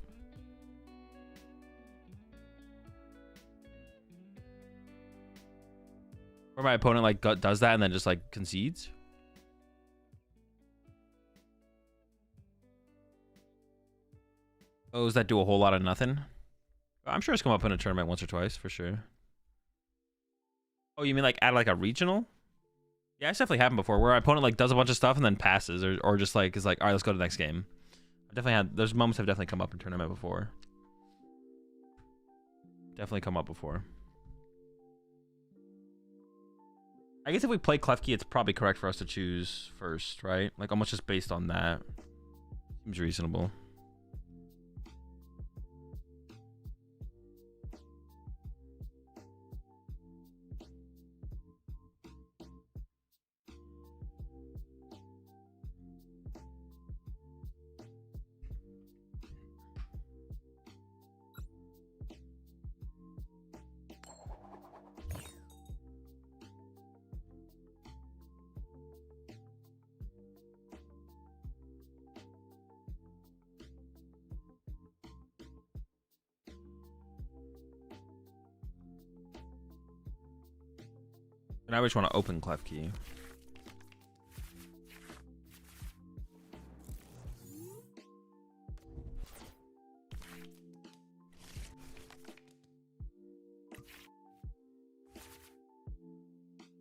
Or my opponent like does that and then just like concedes. Oh, does that do a whole lot of nothing? I'm sure it's come up in a tournament once or twice for sure. Oh, you mean like at like a regional? Yeah, it's definitely happened before where my opponent like does a bunch of stuff and then passes or just like is like, all right, let's go to the next game. I definitely had those moments have definitely come up in tournament before. Definitely come up before. I guess if we play Klefki, it's probably correct for us to choose first, right? Like almost just based on that. Seems reasonable. And I just want to open Klefki. Man,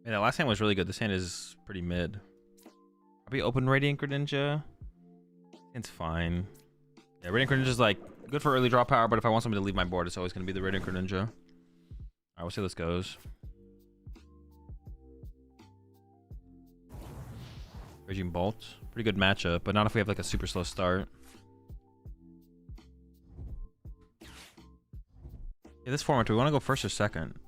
that last hand was really good. This hand is pretty mid. Probably open Radiant Greninja. It's fine. Yeah, Radiant Greninja is like good for early draw power, but if I want somebody to leave my board, it's always going to be the Radiant Greninja. Alright, we'll see how this goes. Raging Bolt. Pretty good matchup, but not if we have like a super slow start. Yeah, this format, do we want to go first or second?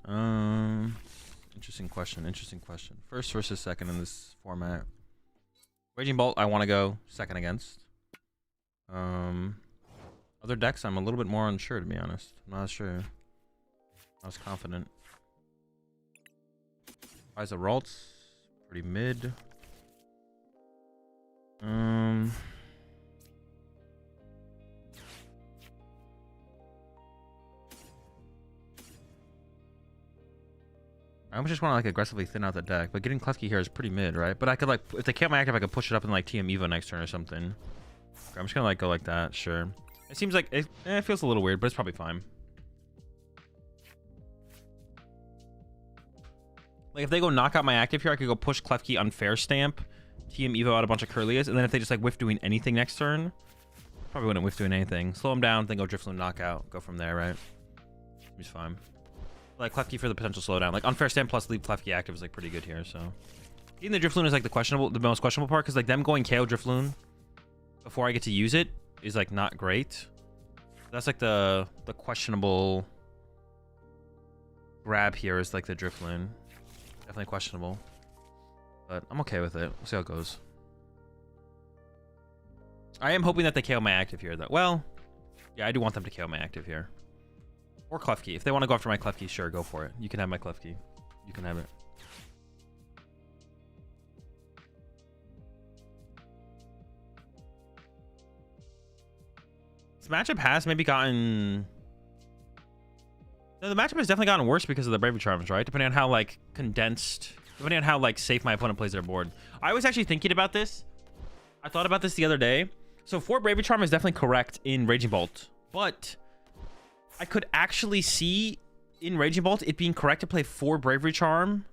Interesting question. Interesting question. First versus second in this format. Raging Bolt, I want to go second against. Other decks, I'm a little bit more unsure, to be honest. I'm not sure. Not as confident. Rise of Ralts, pretty mid. I just want to like aggressively thin out the deck, but getting Klefki here is pretty mid, right? But I could like, if they can't my active, I could push it up and like TM Evo next turn or something. Okay, I'm just gonna like go like that, sure. It seems like it feels a little weird, but it's probably fine. Like if they go knock out my active here, I could go push Klefki Unfair Stamp, TM Evo out a bunch of Curlias, and then if they just like whiff doing anything next turn, probably wouldn't whiff doing anything. Slow them down, then go Drifloon knockout, go from there, right? He's fine. Like Klefki for the potential slowdown. Like Unfair Stamp plus leave Klefki active is like pretty good here, so. Getting the Drifloon is like the most questionable part, because like them going KO Drifloon before I get to use it is like not great. That's like the questionable grab here is like the Drifloon. Definitely questionable. But I'm okay with it. We'll see how it goes. I am hoping that they KO my active here, though. Well, yeah, I do want them to KO my active here. Or Klefki. If they want to go after my Klefki, sure, go for it. You can have my Klefki. You can have it. This matchup has maybe gotten... No, the matchup has definitely gotten worse because of the Bravery Charms, right? Depending on how, like, condensed... Depending on how, like, safe my opponent plays their board. I was actually thinking about this. I thought about this the other day. So 4 Bravery Charm is definitely correct in Raging Bolt. But I could actually see in Raging Bolt it being correct to play 4 Bravery Charm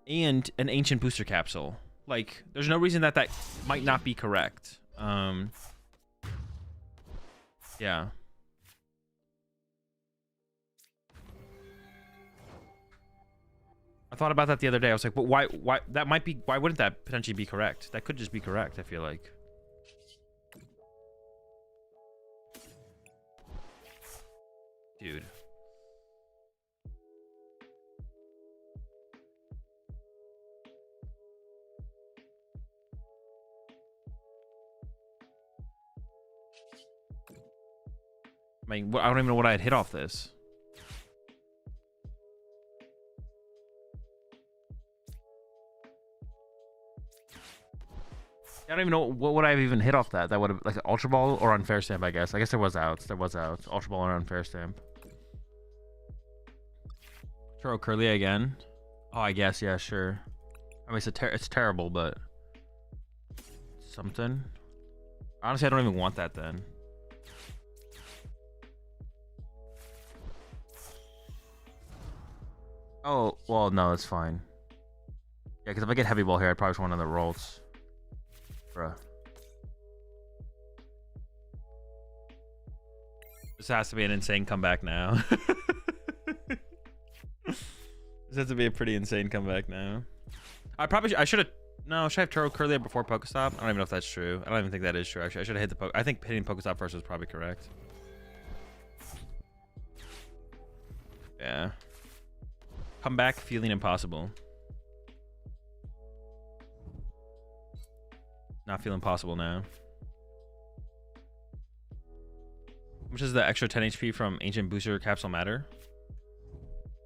and an Ancient Booster Capsule. Like, there's no reason that might not be correct. Yeah. I thought about that the other day. I was like, but why that might be, why wouldn't that potentially be correct? That could just be correct, I feel like. Dude. I mean, I don't even know what I had hit off this. I don't even know what would I have even hit off that. That would have like an Ultra Ball or Unfair Stamp, I guess. I guess there was outs. There was outs. Ultra Ball or Unfair Stamp. Throw Curly again. Oh, I guess, yeah, sure. I mean, it's terrible, but something. Honestly, I don't even want that then. Oh, well, no, it's fine. Yeah, because if I get heavy ball here, I probably just want another rolls. Bruh. This has to be an insane comeback now. This has to be a pretty insane comeback now. I should have. No, should I have Turo Curlia before Pokestop? I don't even know if that's true. I don't even think that is true. Actually, I should have hit the I think hitting Pokestop first was probably correct. Yeah. Comeback feeling impossible. Not feeling possible now. How much does the extra 10 HP from Ancient Booster Capsule matter?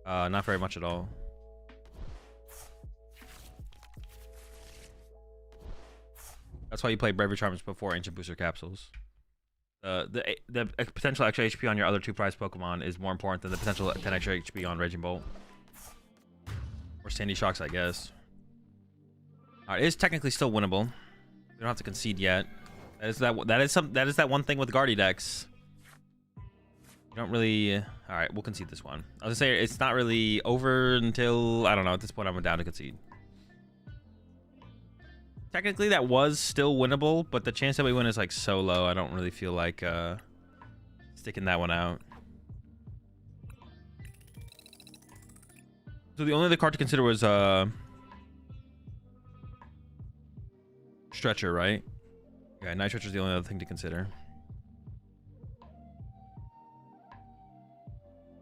Not very much at all. That's why you play Bravery Charms before Ancient Booster Capsules. The potential extra HP on your other 2 prized Pokemon is more important than the potential 10 extra HP on Regibolt. Or Sandy Shocks, I guess. Alright, it is technically still winnable. We don't have to concede yet. That is that one thing with Guardy decks. You don't really. All right, we'll concede this one. I was gonna say it's not really over until I don't know. At this point, I'm down to concede. Technically, that was still winnable, but the chance that we win is like so low. I don't really feel like sticking that one out. So the only other card to consider was Stretcher, right? Yeah, Night Stretcher is the only other thing to consider.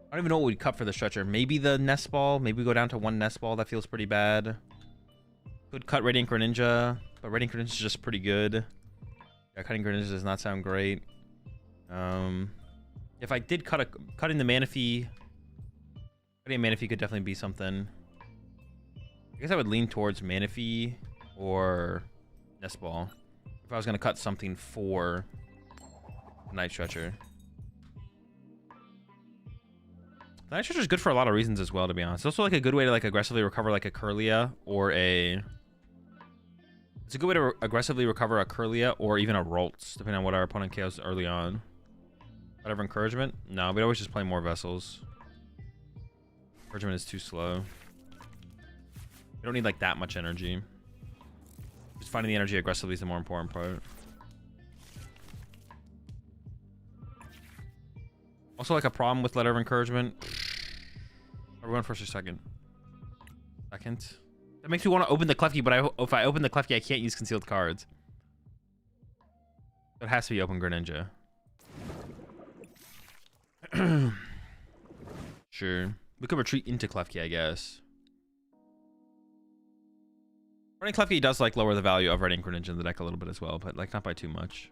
I don't even know what we'd cut for the Stretcher. Maybe the Nest Ball. Maybe we go down to 1 Nest Ball. That feels pretty bad. Could cut Radiant Greninja, but Radiant Greninja is just pretty good. Yeah, cutting Greninja does not sound great. If I did cutting the Manaphy, cutting Manaphy could definitely be something. I guess I would lean towards Manaphy or Nest Ball if I was gonna cut something for Night Stretcher. Night Stretcher is good for a lot of reasons as well, to be honest. It's also like a good way to like aggressively recover like a Curlia or a. It's a good way to aggressively recover a Curlia or even a Roltz, depending on what our opponent KOs early on. Whatever encouragement? No, we'd always just play more vessels. Encouragement is too slow. We don't need like that much energy. Just finding the energy aggressively is the more important part. Also, like a problem with letter of encouragement. Are we going first or second? Second. That makes me want to open the Klefki, but if I open the Klefki, I can't use concealed cards. It has to be open Greninja. Sure. We could retreat into Klefki, I guess. Running Klefki does like lower the value of Radiant Greninja in the deck a little bit as well, but like not by too much.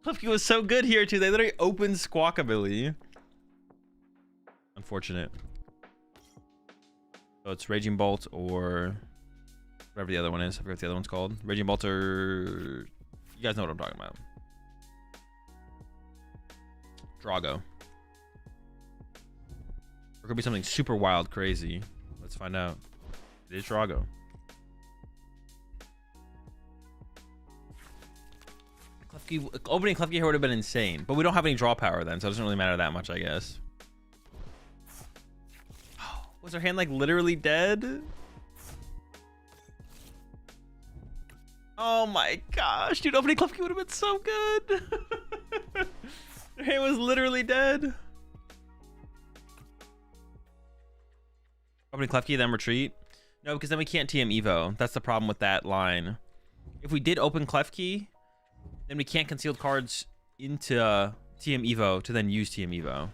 Klefki was so good here too. They literally opened Squawkabilly. Unfortunate. So it's Raging Bolt or whatever the other one is. I forget what the other one's called. Raging Bolt or you guys know what I'm talking about. Drago. Or could be something super wild, crazy. Let's find out. It is Drago. Opening Klefki here would have been insane, but we don't have any draw power then, so it doesn't really matter that much, I guess. Was our hand like literally dead? Oh my gosh, dude, opening Klefki would have been so good. Their hand was literally dead. Opening Klefki, then retreat? No, because then we can't TM Evo. That's the problem with that line. If we did open Klefki, then we can't concealed cards into TM Evo to then use TM Evo.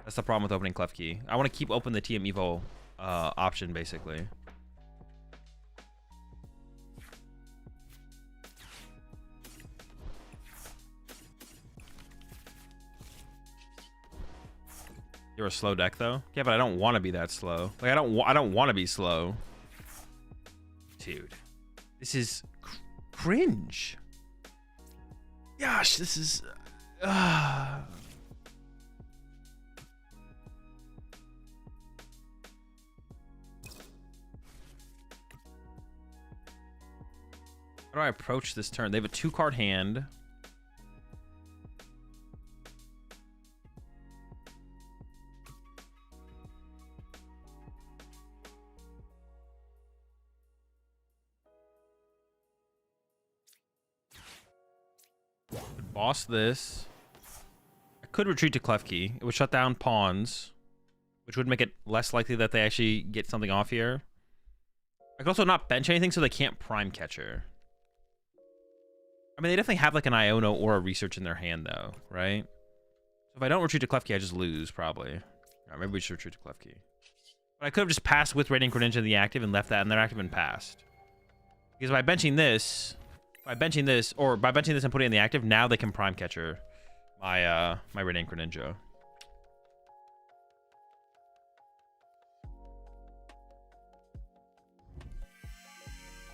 That's the problem with opening Klefki. I want to keep open the TM Evo option, basically. You're a slow deck, though? Yeah, but I don't want to be that slow. Like, I don't want to be slow. Dude. This is cringe. Gosh, this is... How do I approach this turn? They have a 2-card hand. Could boss this. I could retreat to Klefki. It would shut down pawns, which would make it less likely that they actually get something off here. I could also not bench anything so they can't prime catcher. I mean, they definitely have like an Iono or a research in their hand though, right? So if I don't retreat to Klefki, I just lose probably. All right, maybe we should retreat to Klefki. But I could have just passed with Radiant Greninja in the active and left that in their active and passed. Because by benching this, or by benching this and putting it in the active, now they can prime catcher my my Radiant Greninja.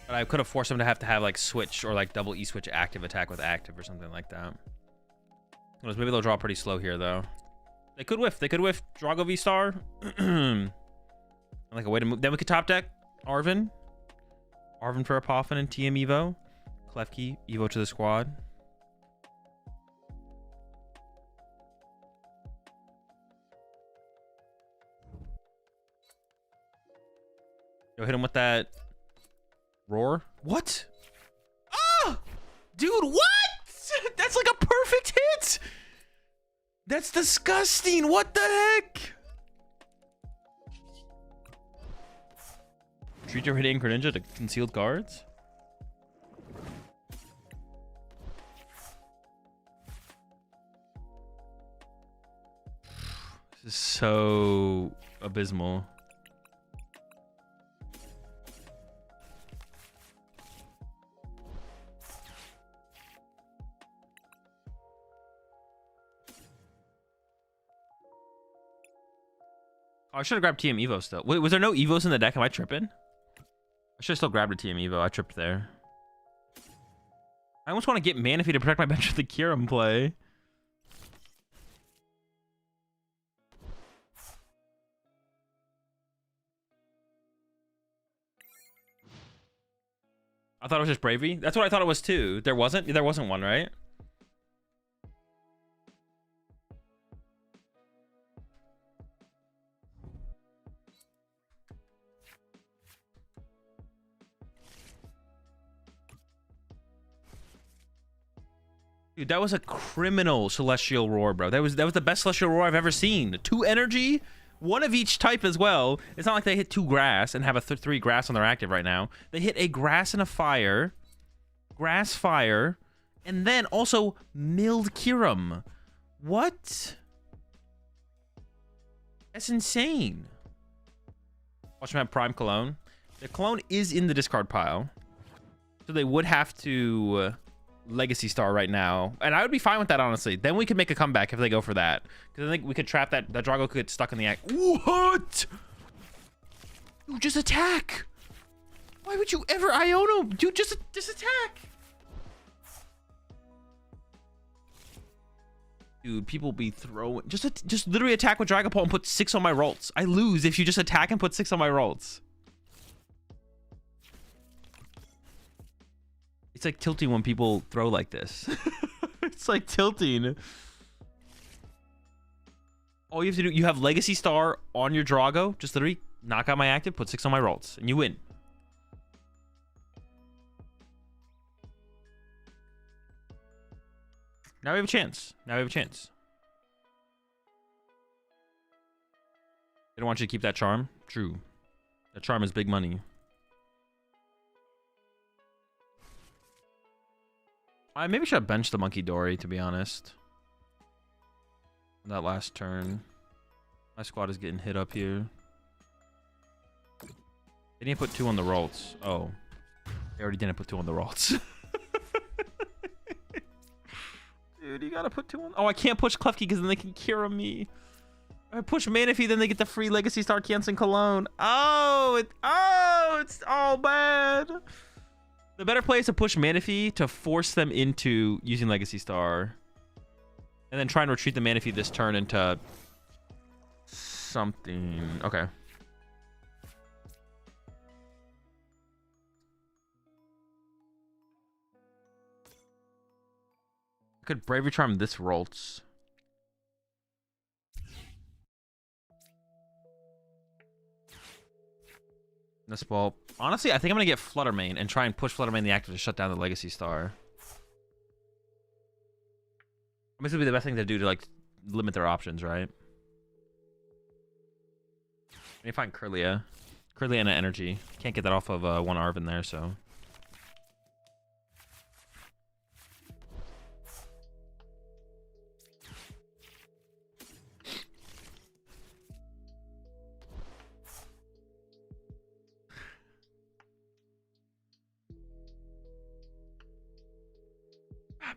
But I could have forced them to have like switch or like double E-switch active attack with active or something like that. Maybe they'll draw pretty slow here though. They could whiff. They could whiff Drago V-Star. Like a way to move. Then we could top deck Arven. Arven for a Poffin and TM Evo. Klefki, Evo to the squad. Yo, hit him with that roar. What? Ah! Dude, what? That's like a perfect hit! That's disgusting! What the heck? Treat your hitting Greninja to concealed guards? This is so abysmal. Oh, I should have grabbed TM Evo still. Wait, was there no Evos in the deck? Am I tripping? I should have still grabbed a TM Evo. I tripped there. I almost want to get Manaphy to protect my bench with the Kyurem play. I thought it was just Bravery. That's what I thought it was too. There wasn't one, right? Dude, that was a criminal Celestial Roar, bro. That was the best Celestial Roar I've ever seen. 2 energy, 1 of each type as well. It's not like they hit 2 grass and have a 3 grass on their active right now. They hit a grass and a fire, grass fire, and then also milled Kyurem. What? That's insane. Watch them have Prime Cologne. The Cologne is in the discard pile, so they would have to Legacy Star right now, and I would be fine with that, honestly. Then we could make a comeback if they go for that, because I think we could trap that Drago could get stuck in the act. What? Dude, just attack. Why would you ever Iono? Dude, just attack. Dude, people be throwing just literally attack with Dragapult and put 6 on my rolls. I lose if you just attack and put 6 on my rolls. It's like tilting when people throw like this. It's like tilting. All you have to do, you have Legacy Star on your Drago. Just literally knock out my active, put 6 on my rolls, and you win. Now we have a chance. Now we have a chance. They don't want you to keep that charm. True. That charm is big money. I maybe should have benched the Monkey Dory, to be honest. That last turn. My squad is getting hit up here. They didn't put 2 on the rolls. Oh. They already didn't put 2 on the rolls. Dude, you gotta put 2 on... Oh, I can't push Klefki because then they can cure me. If I push Manaphy, then they get the free Legacy Star canceling Cologne. Oh, it's all bad. The better play is to push Manaphy to force them into using Legacy Star. And then try and retreat the Manaphy this turn into something. Okay. Could Bravery Charm this Rolts. This ball. Honestly, I think I'm gonna get Fluttermane and try and push Fluttermane the active to shut down the Legacy Star. This would be the best thing to do to like limit their options, right? Let me find Kirlia. Kirlia and an energy. Can't get that off of one Arven there, so.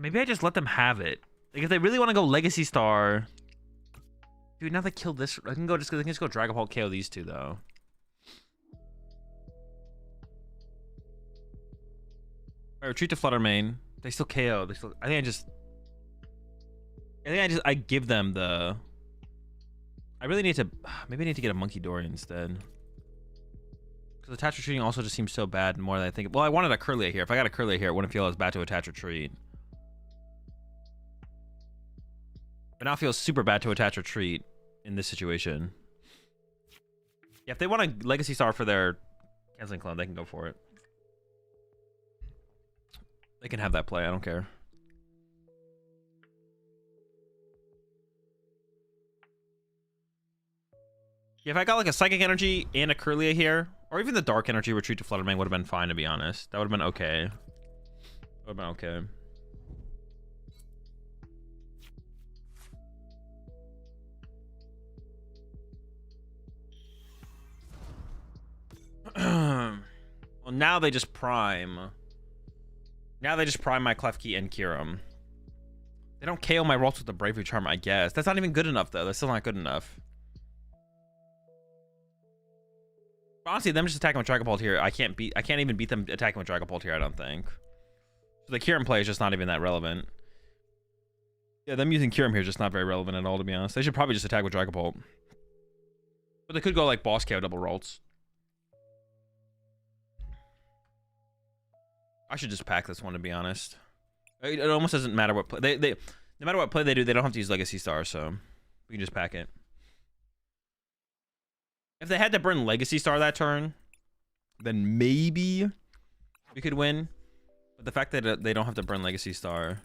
Maybe I just let them have it. Like if they really want to go Legacy Star, dude. Now they killed this. I can just go Dragapult KO these two though. All right, retreat to Fluttermane. They still KO. They still. I give them the. I really need to. Maybe I need to get a Monkey Dory instead. Because attach retreating also just seems so bad more than I think. Well, I wanted a Kirlia here. If I got a Kirlia here, it wouldn't feel as bad to attach retreat. But now it feels super bad to attach retreat in this situation. Yeah, if they want a Legacy Star for their canceling clone, they can go for it. They can have that play. I don't care. Yeah, if I got like a Psychic Energy and a Kirlia here, or even the Dark Energy retreat to Fluttermane would have been fine, to be honest. That would have been okay. Would have been okay. Well, now they just prime. Now they just prime my Klefki and Kyurem. They don't KO my Rolls with the Bravery Charm, I guess. That's not even good enough, though. That's still not good enough. Honestly, them just attacking with Dragapult here, I can't even beat them attacking with Dragapult here, I don't think. So the Kyurem play is just not even that relevant. Yeah, them using Kyurem here is just not very relevant at all, to be honest. They should probably just attack with Dragapult. But they could go like Boss KO double Rolls. I should just pack this one, to be honest. It almost doesn't matter what play no matter what play they do, they don't have to use Legacy Star, so we can just pack it. If they had to burn Legacy Star that turn, then maybe we could win. But the fact that they don't have to burn Legacy Star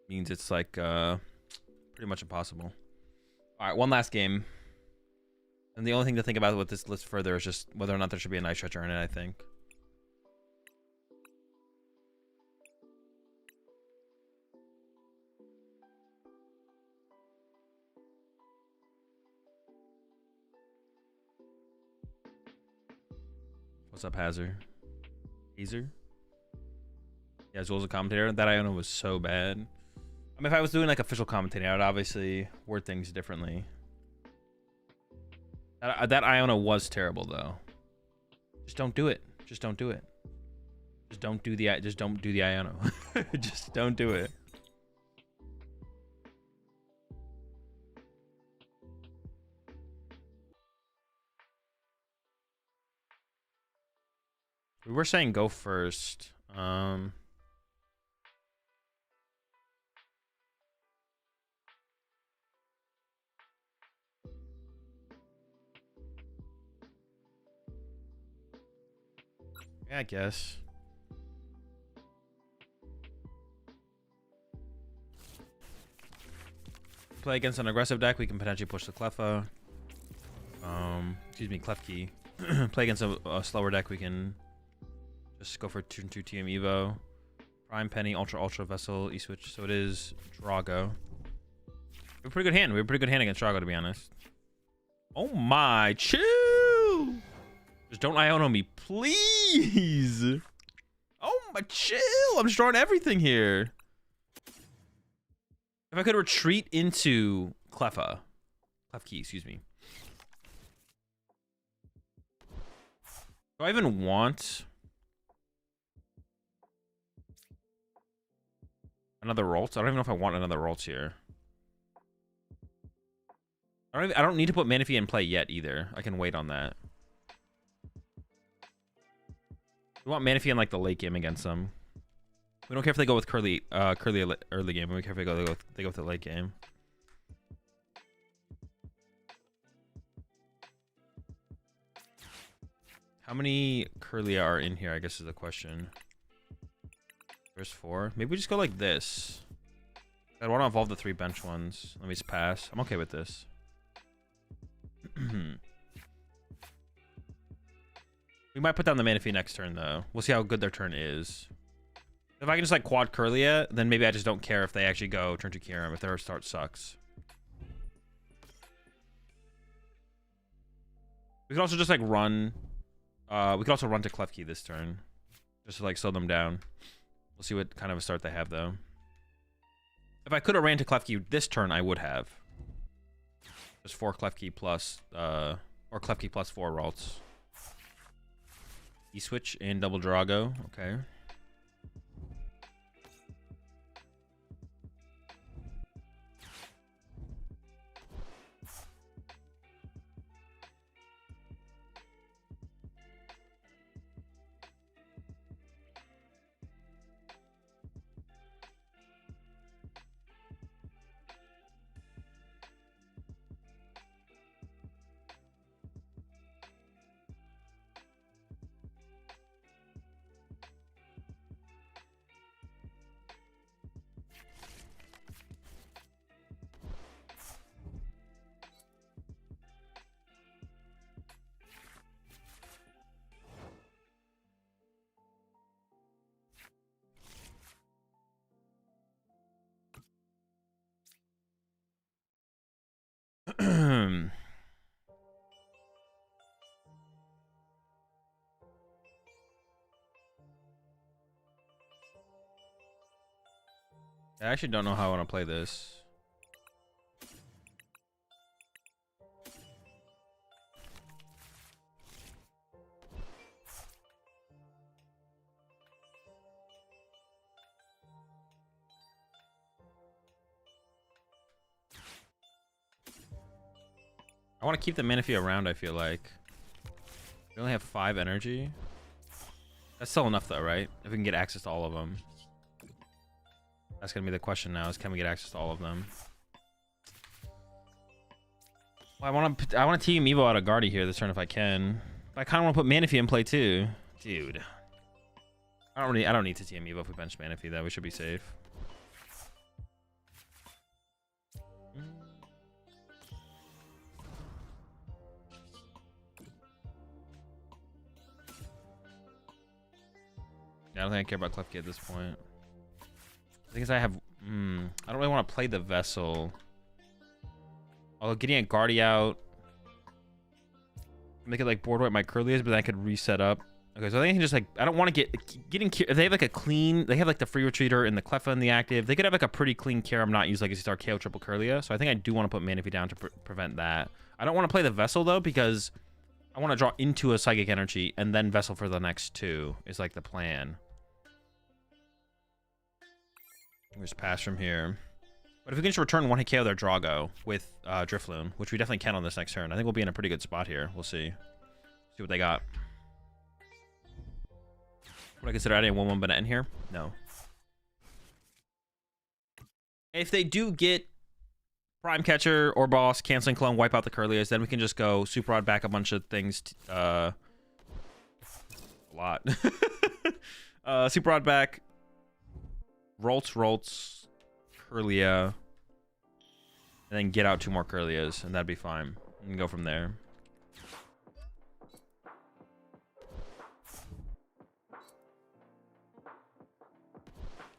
means it's like pretty much impossible. All right, one last game. And the only thing to think about with this list further is just whether or not there should be a Night Stretcher in it, I think. What's up, Hazard? Hazer? Yeah, Azul's a commentator. That Iono was so bad. I mean, if I was doing like official commentating, I would obviously word things differently. That Iono was terrible, though. Just don't do it. Just don't do it. Just don't do the Iono. Just don't do it. We were saying go first. Yeah, I guess. Play against an aggressive deck, we can potentially push the Cleffa. Excuse me, Klefki. Play against a slower deck, we can just go for turn 2 TM Evo. Prime Penny, Ultra Vessel, E-Switch. So it is Drago. We have a pretty good hand. We have a pretty good hand against Drago, to be honest. Oh my, chill! Just don't Iono me, please! Oh my, chill! I'm just drawing everything here. If I could retreat into Klefki, excuse me. Do I even want another Rolts? I don't even know if I want another Rolts here. I don't need to put Manaphy in play yet either. I can wait on that. We want Manaphy in like the late game against them. We don't care if they go with Curly early game. We don't care if they go with the late game. How many Curlia are in here, I guess is the question. There's 4. Maybe we just go like this. I want to evolve the 3 bench ones. Let me just pass. I'm okay with this. We might put down the Manaphy next turn, though. We'll see how good their turn is. If I can just like quad Curlia, then maybe I just don't care if they actually go turn to Kyurem if their start sucks. We could also just like run. We could also run to Klefki this turn, just to like slow them down. We'll see what kind of a start they have, though. If I could have ran to Klefki this turn, I would have. Just 4 Klefki plus, or Klefki plus 4 Ralts. E-switch and double Drago. Okay. I actually don't know how I want to play this. I want to keep the Manaphy around, I feel like. We only have 5 energy. That's still enough, though, right? If we can get access to all of them. That's going to be the question now, is can we get access to all of them? Well, I want to Team Evo out of Guardy here this turn if I can. But I kind of want to put Manaphy in play, too. Dude. I don't need to Team Evo if we bench Manaphy, though. We should be safe. Yeah, I don't think I care about Klefki at this point. The thing is I have... I don't really want to play the Vessel. Although getting a Guardy out... Make it like board wipe my Curlias, but then I could reset up. Okay, so I think I can just like... I don't want to getting... If they have like a clean... They have like the Free Retreater and the Cleffa in the active. They could have like a pretty clean Kyurem not use Legacy Star KO triple Curlia. So I think I do want to put Manaphy down to prevent that. I don't want to play the Vessel though, because I want to draw into a Psychic Energy and then Vessel for the next 2 is like the plan. Just pass from here. But if we can just return 1-hit KO their Drago with Drifloon, which we definitely can on this next turn, I think we'll be in a pretty good spot here. We'll see. See what they got. Would I consider adding a 1-1 Banette in here? No. If they do get Prime Catcher or Boss, Canceling Clone, wipe out the Curlias, then we can just go Super Rod back a bunch of things. A lot. Super Rod back. Rolts, Curlia, and then get out 2 more Curlias, and that'd be fine. We can go from there.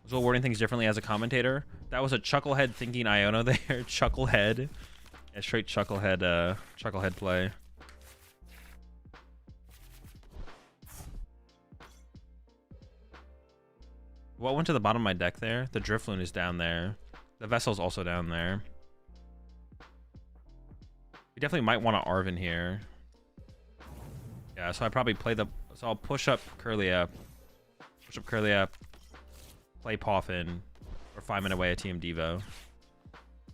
Azul wording things differently as a commentator. That was a chucklehead thinking Iono there. Chucklehead. Yeah, straight chucklehead, chucklehead play. What went to the bottom of my deck there? The Drifloon is down there. The Vessel's also down there. We definitely might want to Arven here. Yeah, so I probably play the... So I'll push up Curlia. Push up Curlia. Play Poffin. Or 5-minute away a Team Devo. And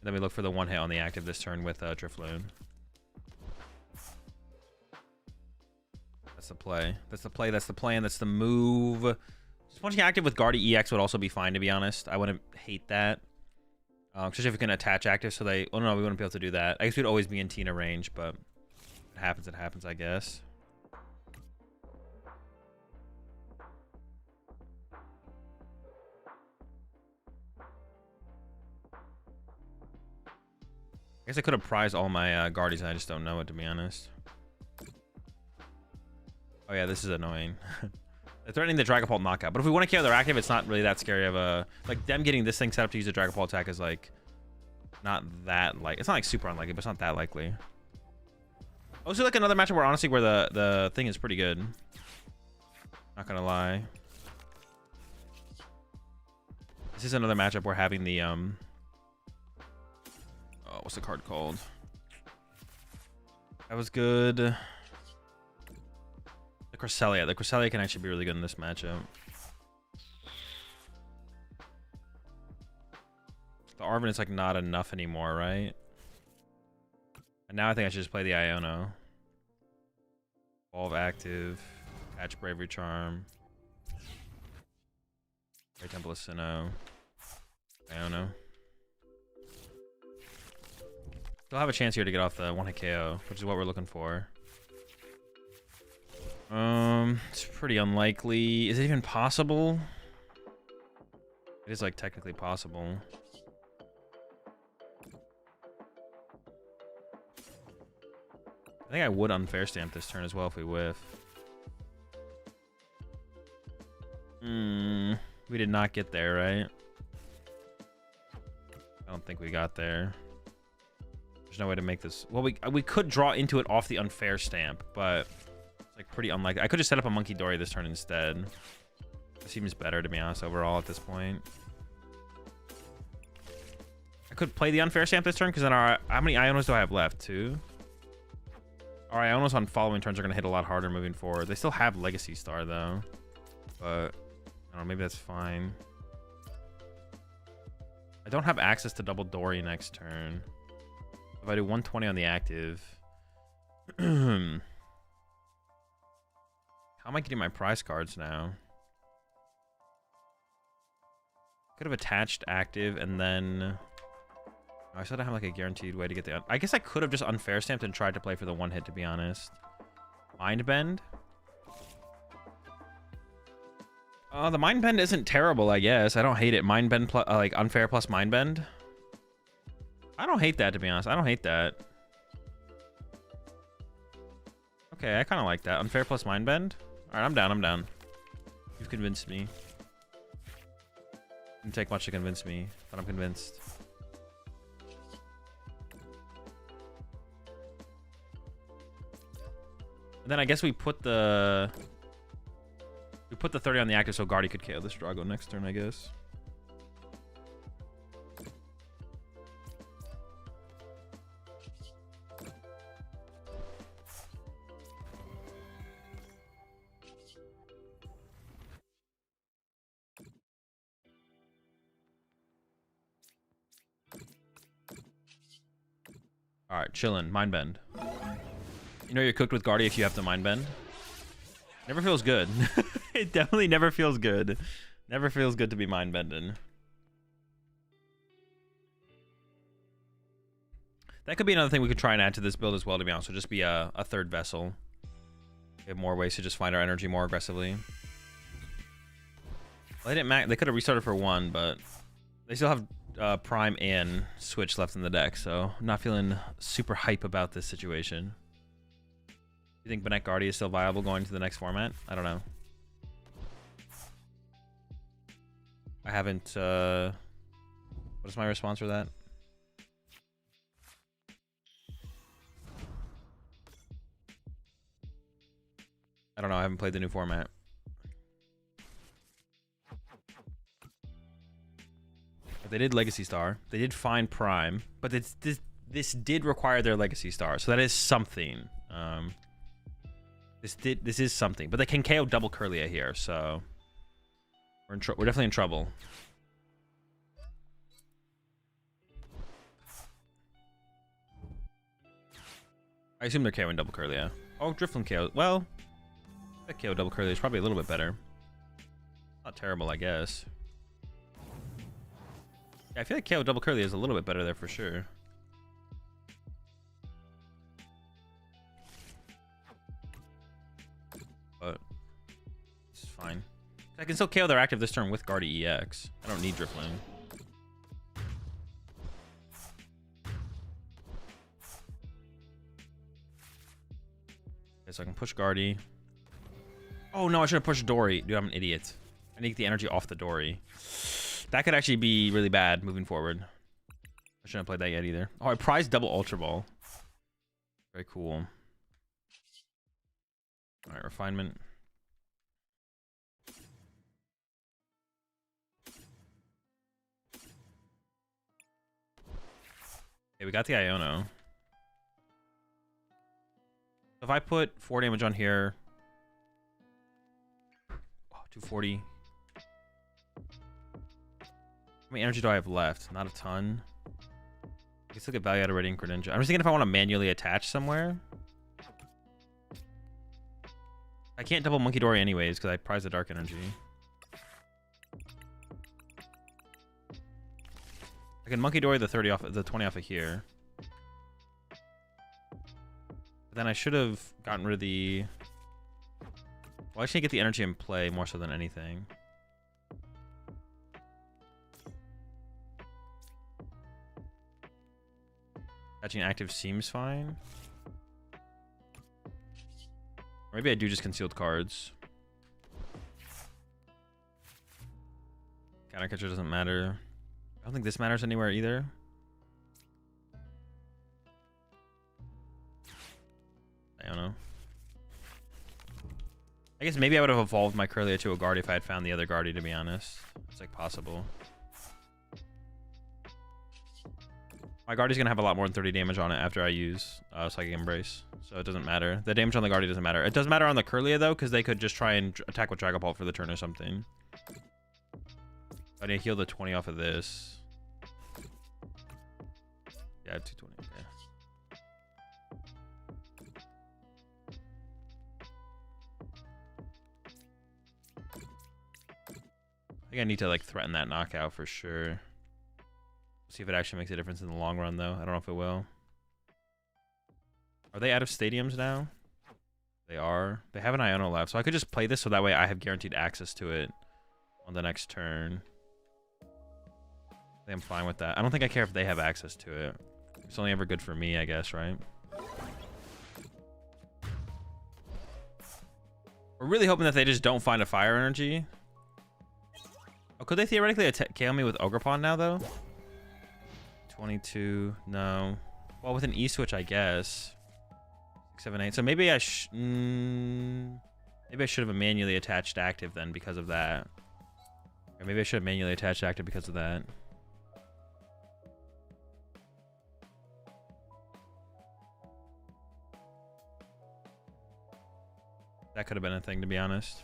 then we look for the 1-hit on the active this turn with Drifloon. That's the play. That's the play. That's the plan. That's the move. Sponging active with Guardy EX would also be fine, to be honest. I wouldn't hate that. Especially if we can attach active, so they... Oh, no, we wouldn't be able to do that. I guess we'd always be in Tina range, but... It happens, I guess. I guess I could have prized all my Guardies, and I just don't know it, to be honest. Oh, yeah, this is annoying. They're threatening the Dragapult knockout. But if we want to KO their active, it's not really that scary of a... Like, them getting this thing set up to use a Dragapult attack is, like... Not that, like... It's not, like, super unlikely, but it's not that likely. Also, like, another matchup where, honestly, where the thing is pretty good. Not gonna lie. This is another matchup where having the, Oh, what's the card called? That was good. The Cresselia. The Cresselia can actually be really good in this matchup. The Arven is, like, not enough anymore, right? And now I think I should just play the Iono. Evolve active. Catch Bravery Charm. Great Temple of Sinnoh. Iono. Still have a chance here to get off the one-hit KO, which is what we're looking for. It's pretty unlikely. Is it even possible? It is, like, technically possible. I think I would unfair stamp this turn as well if we whiff. We did not get there, right? I don't think we got there. There's no way to make this... Well, we could draw into it off the unfair stamp, but it's, like, pretty unlikely. I could just set up a Monkey Dory this turn instead. It seems better, to be honest, overall at this point. I could play the unfair stamp this turn, because then our... How many Ionos do I have left? 2? Our Ionos on following turns are going to hit a lot harder moving forward. They still have Legacy Star, though. But, I don't know, maybe that's fine. I don't have access to double Dory next turn. If I do 120 on the active... How am I getting my prize cards now? Could have attached active and then... I still don't have, like, a guaranteed way to get the... I guess I could have just unfair stamped and tried to play for the one hit, to be honest. Mind Bend? The Mind Bend isn't terrible, I guess. I don't hate it. Mind Bend plus, like, unfair plus Mind Bend. I don't hate that, to be honest. I don't hate that. Okay, I kind of like that. Unfair plus Mind Bend? Alright, I'm down. You've convinced me. Didn't take much to convince me, but I'm convinced. And then I guess we put the 30 on the active so Guardy could KO this Drago next turn, I guess. Alright, chillin'. Mind Bend. You know you're cooked with Guardy if you have to Mind Bend. Never feels good. It definitely never feels good. Never feels good to be Mind Bending. That could be another thing we could try and add to this build as well, to be honest. So just be a third vessel. We have more ways to just find our energy more aggressively. Well, they could have restarted for 1, but they still have Prime and Switch left in the deck, so I'm not feeling super hype about this situation. You think Banette Guardy is still viable going to the next format? I don't know. I haven't... What is my response for that? I don't know. I haven't played the new format. They did Legacy Star. They did find Prime. But this did require their Legacy Star. So that is something. This is something. But they can KO double Curlia here. So we're definitely in trouble. I assume they're KOing double Curlia. Oh, Drifloon KO. Well, that KO double Curlia is probably a little bit better. Not terrible, I guess. Yeah, I feel like KO double curly is a little bit better there for sure. But it's fine. I can still KO their active this turn with Guardy EX. I don't need Drifloon. Okay, so I can push Guardy. Oh no, I should have pushed Dory. Dude, I'm an idiot. I need to get the energy off the Dory. That could actually be really bad moving forward. I shouldn't have played that yet either. Oh, I prized double Ultra Ball. Very cool. All right, refinement. Okay, we got the Iono. If I put 4 damage on here, 240. How many energy do I have left? Not a ton. I guess look at value out of Radiant Greninja. I'm just thinking if I want to manually attach somewhere. I can't double Monkey Dory anyways because I prize the Dark Energy. I can Monkey Dory the 30 off, the 20 off of here. But then I should have gotten rid of the. Well, I should get the energy in play more so than anything. Attaching active seems fine. Or maybe I do just concealed cards. Counter catcher doesn't matter. I don't think this matters anywhere either. I don't know. I guess maybe I would have evolved my Kirlia to a Guardy if I had found the other Guardy, to be honest. It's like possible. My Guardy's gonna have a lot more than 30 damage on it after I use Psychic Embrace, so it doesn't matter. The damage on the Guardy doesn't matter. It does matter on the Kirlia though, because they could just try and attack with Dragapult for the turn or something. I need to heal the 20 off of this. Yeah, 220. Okay. I think I need to like threaten that knockout for sure. See if it actually makes a difference in the long run, though. I don't know if it will. Are they out of stadiums now? They are. They have an Iono left, so I could just play this so that way I have guaranteed access to it on the next turn. I think I'm fine with that. I don't think I care if they have access to it. It's only ever good for me, I guess, right? We're really hoping that they just don't find a fire energy. Oh, could they theoretically KO me with Ogerpon now, though? 22, no. Well, with an E-switch, I guess. 6, 7, 8. So maybe I maybe I should have manually attached active then because of that. Or maybe I should have manually attached active because of that. That could have been a thing, to be honest.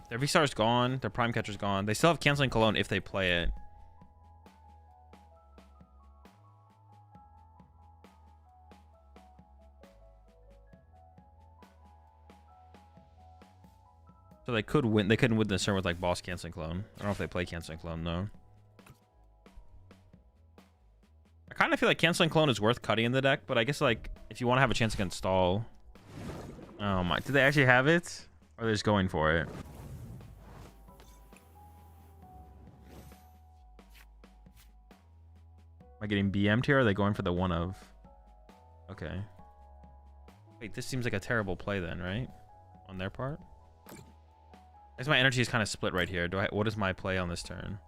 Their V-Star's gone. Their Prime Catcher's gone. They still have Canceling Cologne if they play it. So they could win. They couldn't win this turn with like Boss Canceling Clone. I don't know if they play Canceling Clone though. I kind of feel like Canceling Clone is worth cutting in the deck, but I guess like if you want to have a chance against Stall. Oh my! Did they actually have it, or are they just going for it? Am I getting BM'd here? Or are they going for the one of? Okay. Wait, this seems like a terrible play then, right? On their part. I guess my energy is kind of split right here. What is my play on this turn?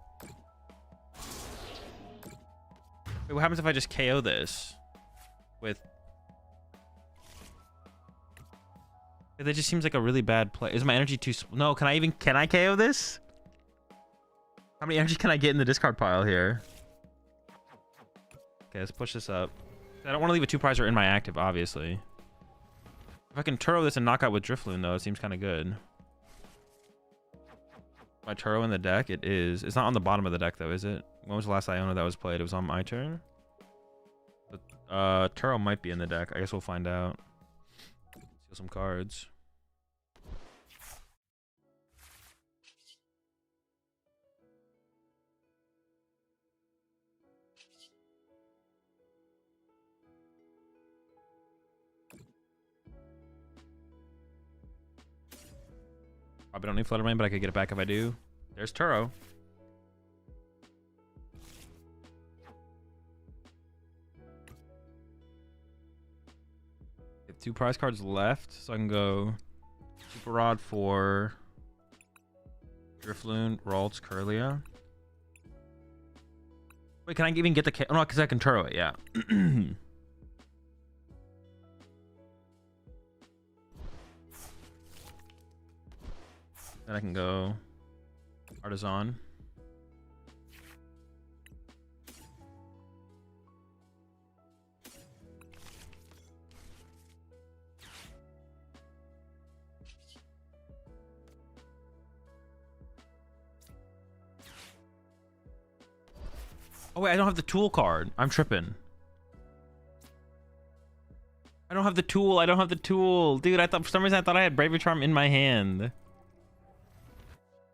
Wait, what happens if I just KO this? With... That just seems like a really bad play. Is my energy too... No, can I KO this? How many energy can I get in the discard pile here? Okay, let's push this up. I don't want to leave a 2-prizer in my active, obviously. If I can Turo this and knock out with Drifloon, though, it seems kind of good. My Turo in the deck? It is. It's not on the bottom of the deck, though, is it? When was the last Iono that was played? It was on my turn? But, Turo might be in the deck. I guess we'll find out. Steal some cards. Probably don't need Flutter Mane, but I could get it back if I do. There's Turo. I have 2 prize cards left, so I can go Super Rod for Drifloon, Ralts, Curlia. Wait, can I even get the... Oh, no, because I can Turo it, yeah. Then I can go Artisan. Oh wait, I don't have the tool card. I'm tripping. I don't have the tool. I don't have the tool. Dude, I thought for some reason I thought I had Bravery Charm in my hand.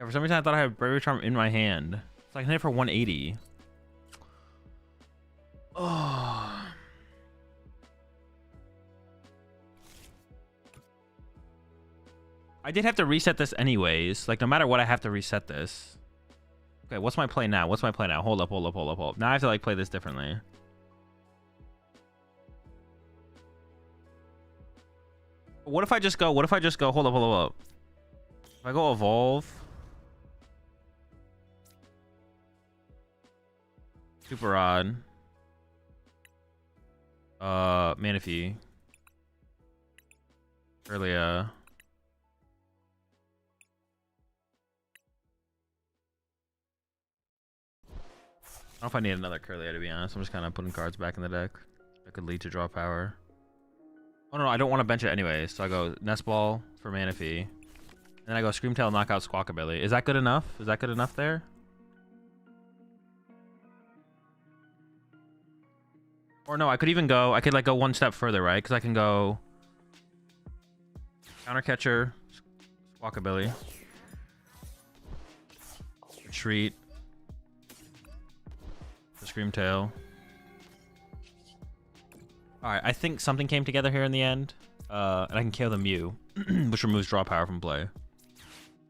Yeah, for some reason I thought I had Bravery Charm in my hand. So I can hit it for 180. Oh. I did have to reset this anyways. Like no matter what, I have to reset this. Okay, what's my play now? What's my play now? Hold up, hold up, hold up, hold up. Now I have to like play this differently. What if I just go? What if I just go? Hold up, hold up. If I go evolve, Super Rod, Manaphy, Curlia. I don't know if I need another Curlia, to be honest. I'm just kind of putting cards back in the deck that could lead to draw power. Oh no, I don't want to bench it anyway. So I go Nest Ball for Manaphy. And then I go Screamtail, Knockout, Squawkabilly. Is that good enough? Is that good enough there? Or no, I could even go... I could like go one step further, right? Because I can go... Counter Catcher, Squawkabilly. Retreat. Screamtail. Alright, I think something came together here in the end. And I can KO the Mew, which removes draw power from play.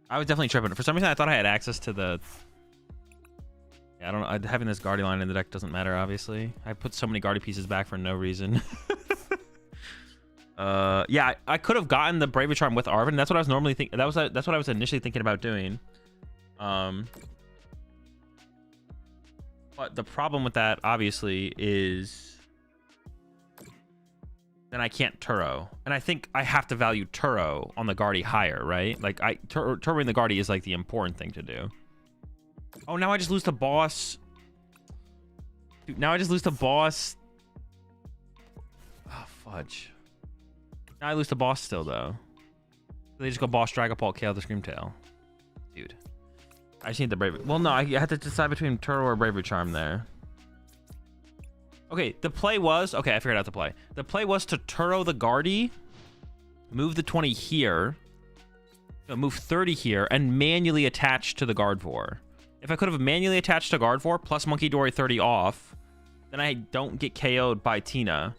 I was definitely tripping. For some reason, I thought I had access to the... Yeah, I don't know. Having this Guardian line in the deck doesn't matter, obviously. I put so many Guardy pieces back for no reason. Yeah, I could have gotten the Bravery Charm with Arven. That's what I was normally thinking. That's what I was initially thinking about doing. But the problem with that, obviously, is then I can't Turo. And I think I have to value Turo on the Guardy higher, right? Like, Turoing the Guardy is, like, the important thing to do. Oh, now I just lose to boss. Dude, now I just lose to boss. Oh, fudge. Now I lose to boss still, though. They just go boss, Dragapult, KO the Screamtail. Dude. I just need the Bravery. Well, no, I had to decide between Turo or Bravery Charm there. Okay, the play was... Okay, I figured out the play. The play was to Turo the Guardy, move the 20 here, move 30 here, and manually attach to the Gardevoir. If I could have manually attached to Gardevoir, plus Monkey Dory 30 off, then I don't get KO'd by Tina,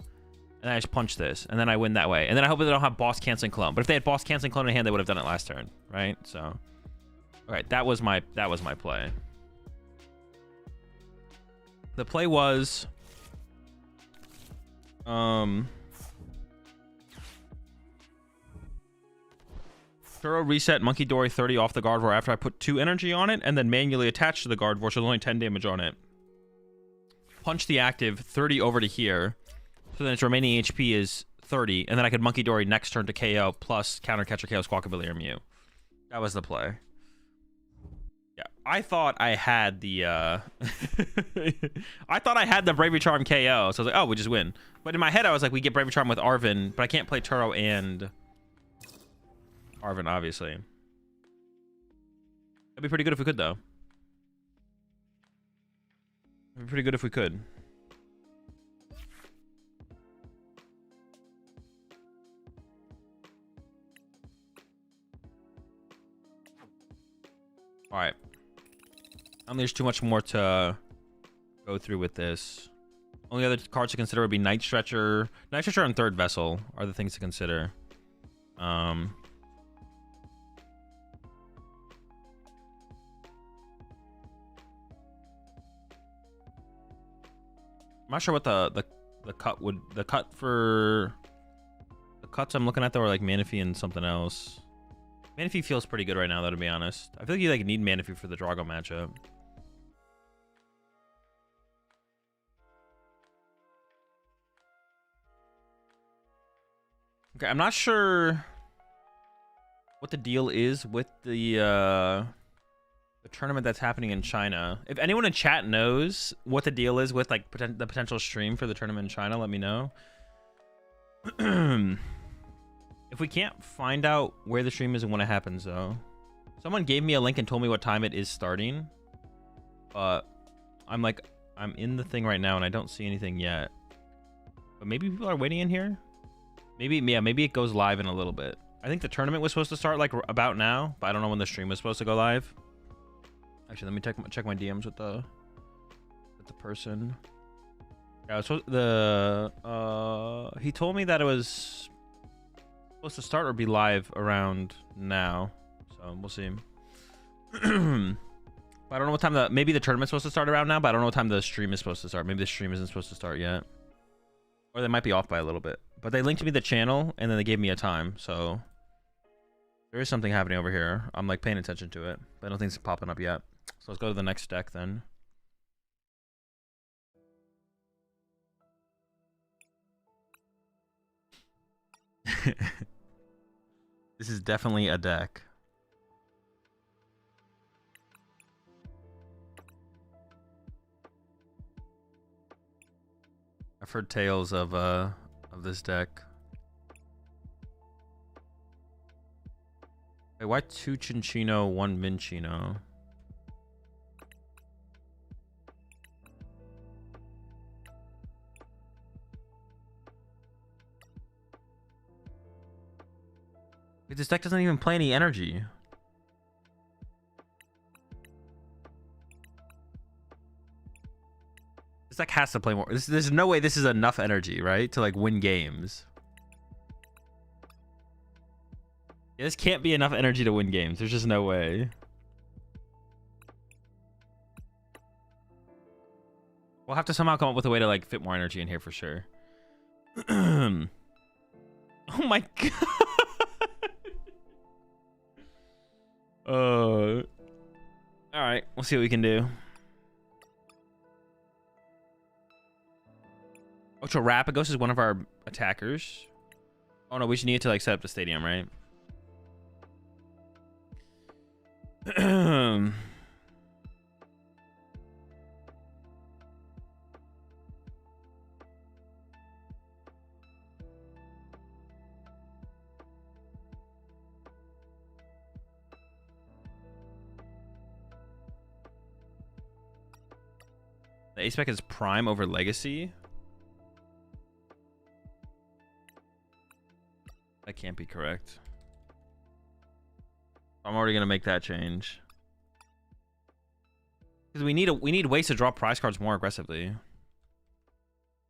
and I just punch this, and then I win that way. And then I hope they don't have Boss Canceling Clone. But if they had Boss Canceling Clone in hand, they would have done it last turn, right? So... All right, that was my play. The play was Turo reset Monkey Dory 30 off the Gardevoir after I put 2 energy on it and then manually attach to the Gardevoir, so there's only 10 damage on it. Punch the active 30 over to here, so then its remaining HP is 30, and then I could Monkey Dory next turn to KO plus Counter Catcher KO Squawkabilly or Mew. That was the play. Yeah, I thought I had the I thought I had the Bravery Charm KO, so I was like, oh, we just win. But in my head, I was like, we get Bravery Charm with Arven, but I can't play Turo and Arven, obviously. That'd be pretty good if we could, though. It'd be pretty good if we could. All right. I don't think there's too much more to go through with this. Only other cards to consider would be Night Stretcher. Night Stretcher and Third Vessel are the things to consider. not sure what the cut would, the cuts I'm looking at though are like Manaphy and something else. Manaphy feels pretty good right now though, to be honest. I feel like you like need Manaphy for the Drago matchup. Okay, I'm not sure what the deal is with the tournament that's happening in China. If anyone in chat knows what the deal is with like the potential stream for the tournament in China, let me know. If we can't find out where the stream is and when it happens, though, someone gave me a link and told me what time it is starting. But I'm in the thing right now and I don't see anything yet. But maybe people are waiting in here. Maybe, yeah, maybe it goes live in a little bit. I think the tournament was supposed to start like about now, but I don't know when the stream was supposed to go live. Actually, let me check my DMs with the person. Yeah, so he told me that it was supposed to start or be live around now, so we'll see. I don't know what time maybe the tournament's supposed to start around now, but I don't know what time the stream is supposed to start. Maybe the stream isn't supposed to start yet, or they might be off by a little bit. But they linked me the channel and then they gave me a time, so there is something happening over here. I'm like paying attention to it, but I don't think it's popping up yet. So let's go to the next deck then. This is definitely a deck. I've heard tales of this deck. Wait, why 2 Chinchino, 1 Minchino? Wait, this deck doesn't even play any energy. This deck has to play more. There's no way this is enough energy, right? To like win games. Yeah, this can't be enough energy to win games. There's just no way. We'll have to somehow come up with a way to like fit more energy in here for sure. Oh my god. All right, we'll see what we can do. Ultra Rapagos is one of our attackers. Oh no, we should need to like set up the stadium, right? The ace spec is prime over legacy. That can't be correct. I'm already gonna make that change because we need ways to draw prize cards more aggressively.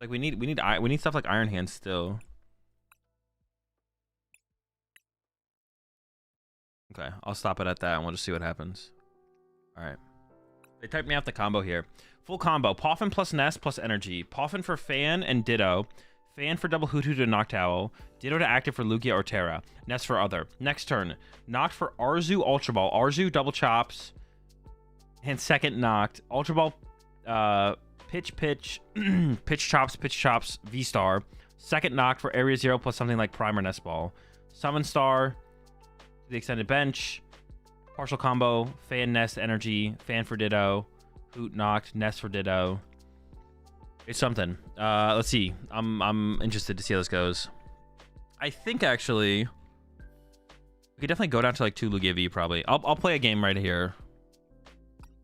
Like we need stuff like Iron Hands still. Okay, I'll stop it at that and we'll just see what happens. All right. They typed me out the combo here. Full combo. Poffin plus Nest plus Energy. Poffin for Fan and Ditto. Fan for double Hoot Hoot to Noctowl. Ditto to active for Lugia or Tera. Nest for other. Next turn. Knocked for Arzu Ultra Ball. Arzu double chops. And second knocked. Ultra Ball pitch pitch chops V-Star. Second knocked for Area 0 plus something like Prime or Nest Ball. Summon Star to the extended bench. Partial combo. Fan Nest Energy. Fan for Ditto. Hoot knocked. Nest for Ditto. It's something. Let's see. I'm interested to see how this goes. I think actually we could definitely go down to like 2 Lugia V probably. I'll play a game right here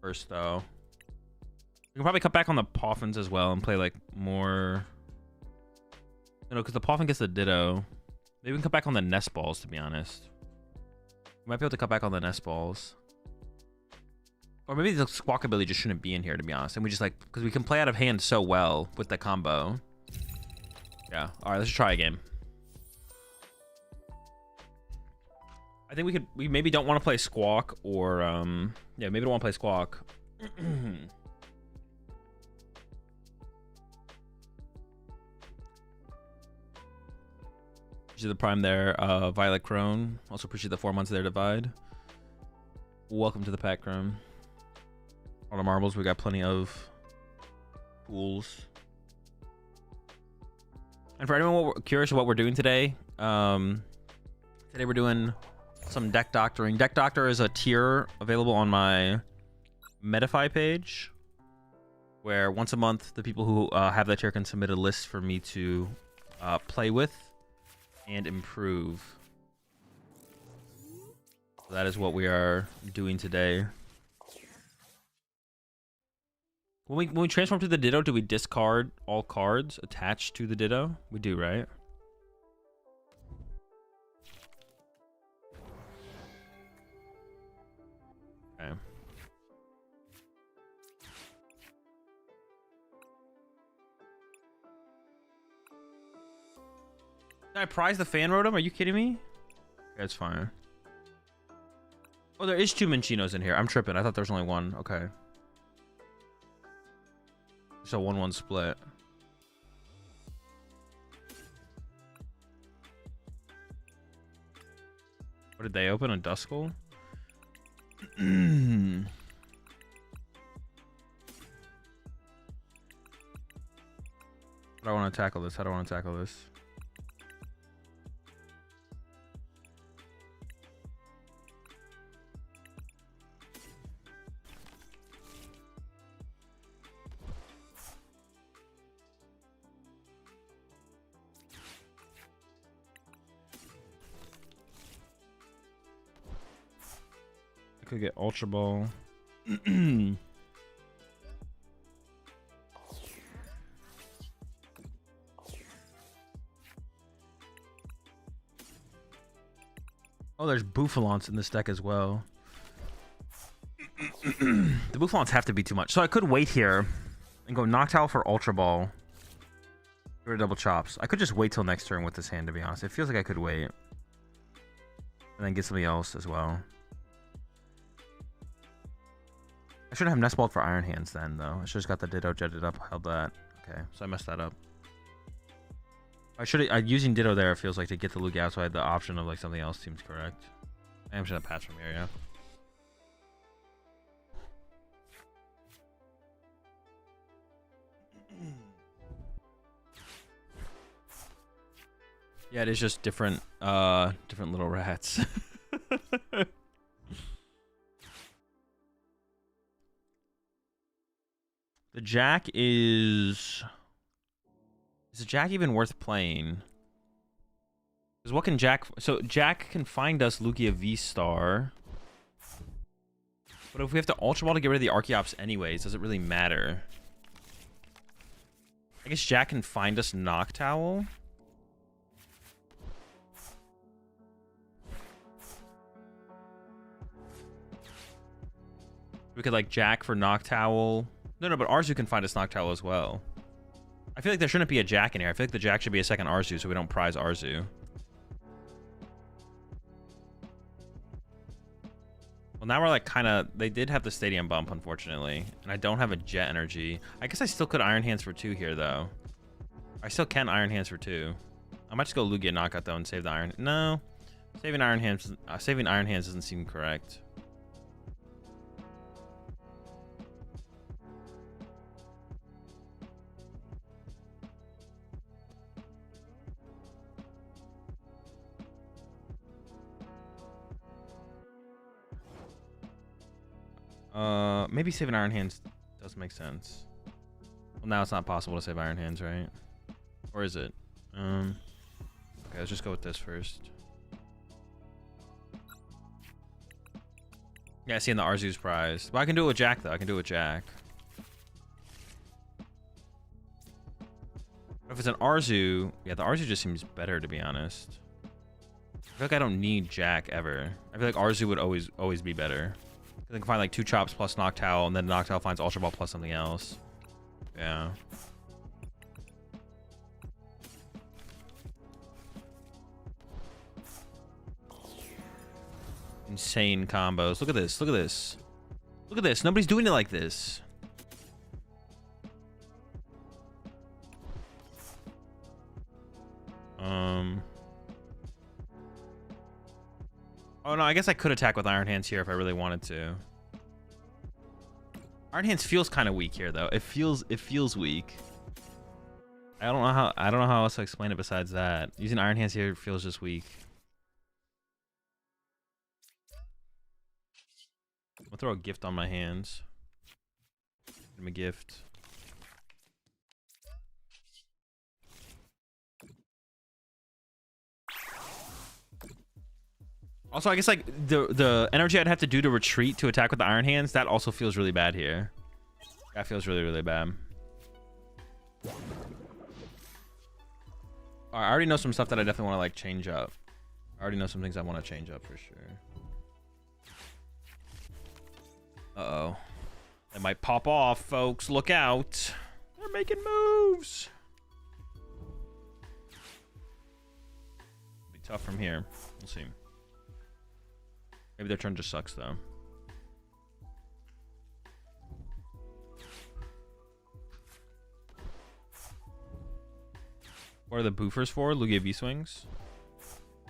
first though. We can probably cut back on the Poffins as well and play like more. You know, because the Poffin gets the Ditto. Maybe we can cut back on the Nest Balls, to be honest. We might be able to cut back on the Nest Balls. Or maybe the Squawk ability just shouldn't be in here, to be honest. And we just like, because we can play out of hand so well with the combo. Yeah. All right, let's try a game. I think we maybe don't want to play Squawk or, yeah, maybe don't want to play Squawk. Appreciate the prime there. Violet Crone. Also appreciate the 4 months there, Divide. Welcome to the pack, Crone. All the marbles, we got plenty of pools. And for anyone curious of what we're doing today, today we're doing some deck doctoring. Deck Doctor is a tier available on my Medify page, where once a month the people who have that tier can submit a list for me to play with and improve. So that is what we are doing today. When we transform to the Ditto, do we discard all cards attached to the Ditto? We do, right? Okay. Did I prize the fan rotom? Are you kidding me? Okay, that's fine. Oh, there is 2 Minchinos in here. I'm tripping. I thought there was only 1. Okay. It's a 1-1 split. What did they open? A Duskull? How do I want to tackle this? How do I want to tackle this? Could get Ultra Ball. Oh, there's Bouffalants in this deck as well. The Bouffalants have to be too much. So I could wait here and go Noctowl for Ultra Ball. Get rid of Double Chops. I could just wait till next turn with this hand, to be honest. It feels like I could wait. And then get something else as well. I should have Nestballed for Iron Hands then, though. I should have got the Ditto, jetted up, held that. Okay, so I messed that up. I should have using Ditto there. It feels like to get the Lugia, so I had the option of like something else. Seems correct. I am just gonna pass from here, yeah. Yeah, it is just different, different little rats. The Jack is the Jack even worth playing? Because what can Jack... So Jack can find us Lugia V-Star. But if we have to Ultra Ball to get rid of the Archeops anyways, does it really matter? I guess Jack can find us Noctowl. We could like Jack for Noctowl. No, but Arzu can find us Noctowl as well. I feel like there shouldn't be a Jack in here. I feel like the Jack should be a second Arzu so we don't prize Arzu. Well, now we're like kind of... They did have the Stadium bump, unfortunately. And I don't have a Jet Energy. I guess I still could Iron Hands for 2 here, though. I still can Iron Hands for 2. I might just go Lugia Knockout, though, and save the Iron... No. Saving Iron Hands doesn't seem correct. Maybe saving Iron Hands does make sense. Well, now it's not possible to save Iron Hands, right? Or is it? Okay, let's just go with this first. Yeah, seeing the Arzu's prize. But I can do it with Jack, though. I can do it with Jack. But if it's an Arzu... Yeah, the Arzu just seems better, to be honest. I feel like I don't need Jack ever. I feel like Arzu would always be better. I can find like 2 Chops plus Noctowl, and then Noctowl finds Ultra Ball plus something else. Yeah. Insane combos. Look at this. Look at this. Look at this. Nobody's doing it like this. Oh no, I guess I could attack with Iron Hands here if I really wanted to. Iron Hands feels kind of weak here though. It feels weak. I don't know how else to explain it besides that. Using Iron Hands here feels just weak. I'll throw a gift on my hands. Give him a gift. Also, I guess like the energy I'd have to do to retreat to attack with the Iron Hands, that also feels really bad here. That feels really, really bad. All right, I already know some stuff that I definitely want to like change up. I already know some things I want to change up for sure. Uh-oh. It might pop off, folks. Look out. They're making moves. It'll be tough from here. We'll see. Maybe their turn just sucks, though. What are the boofers for? Lugia V-Swings?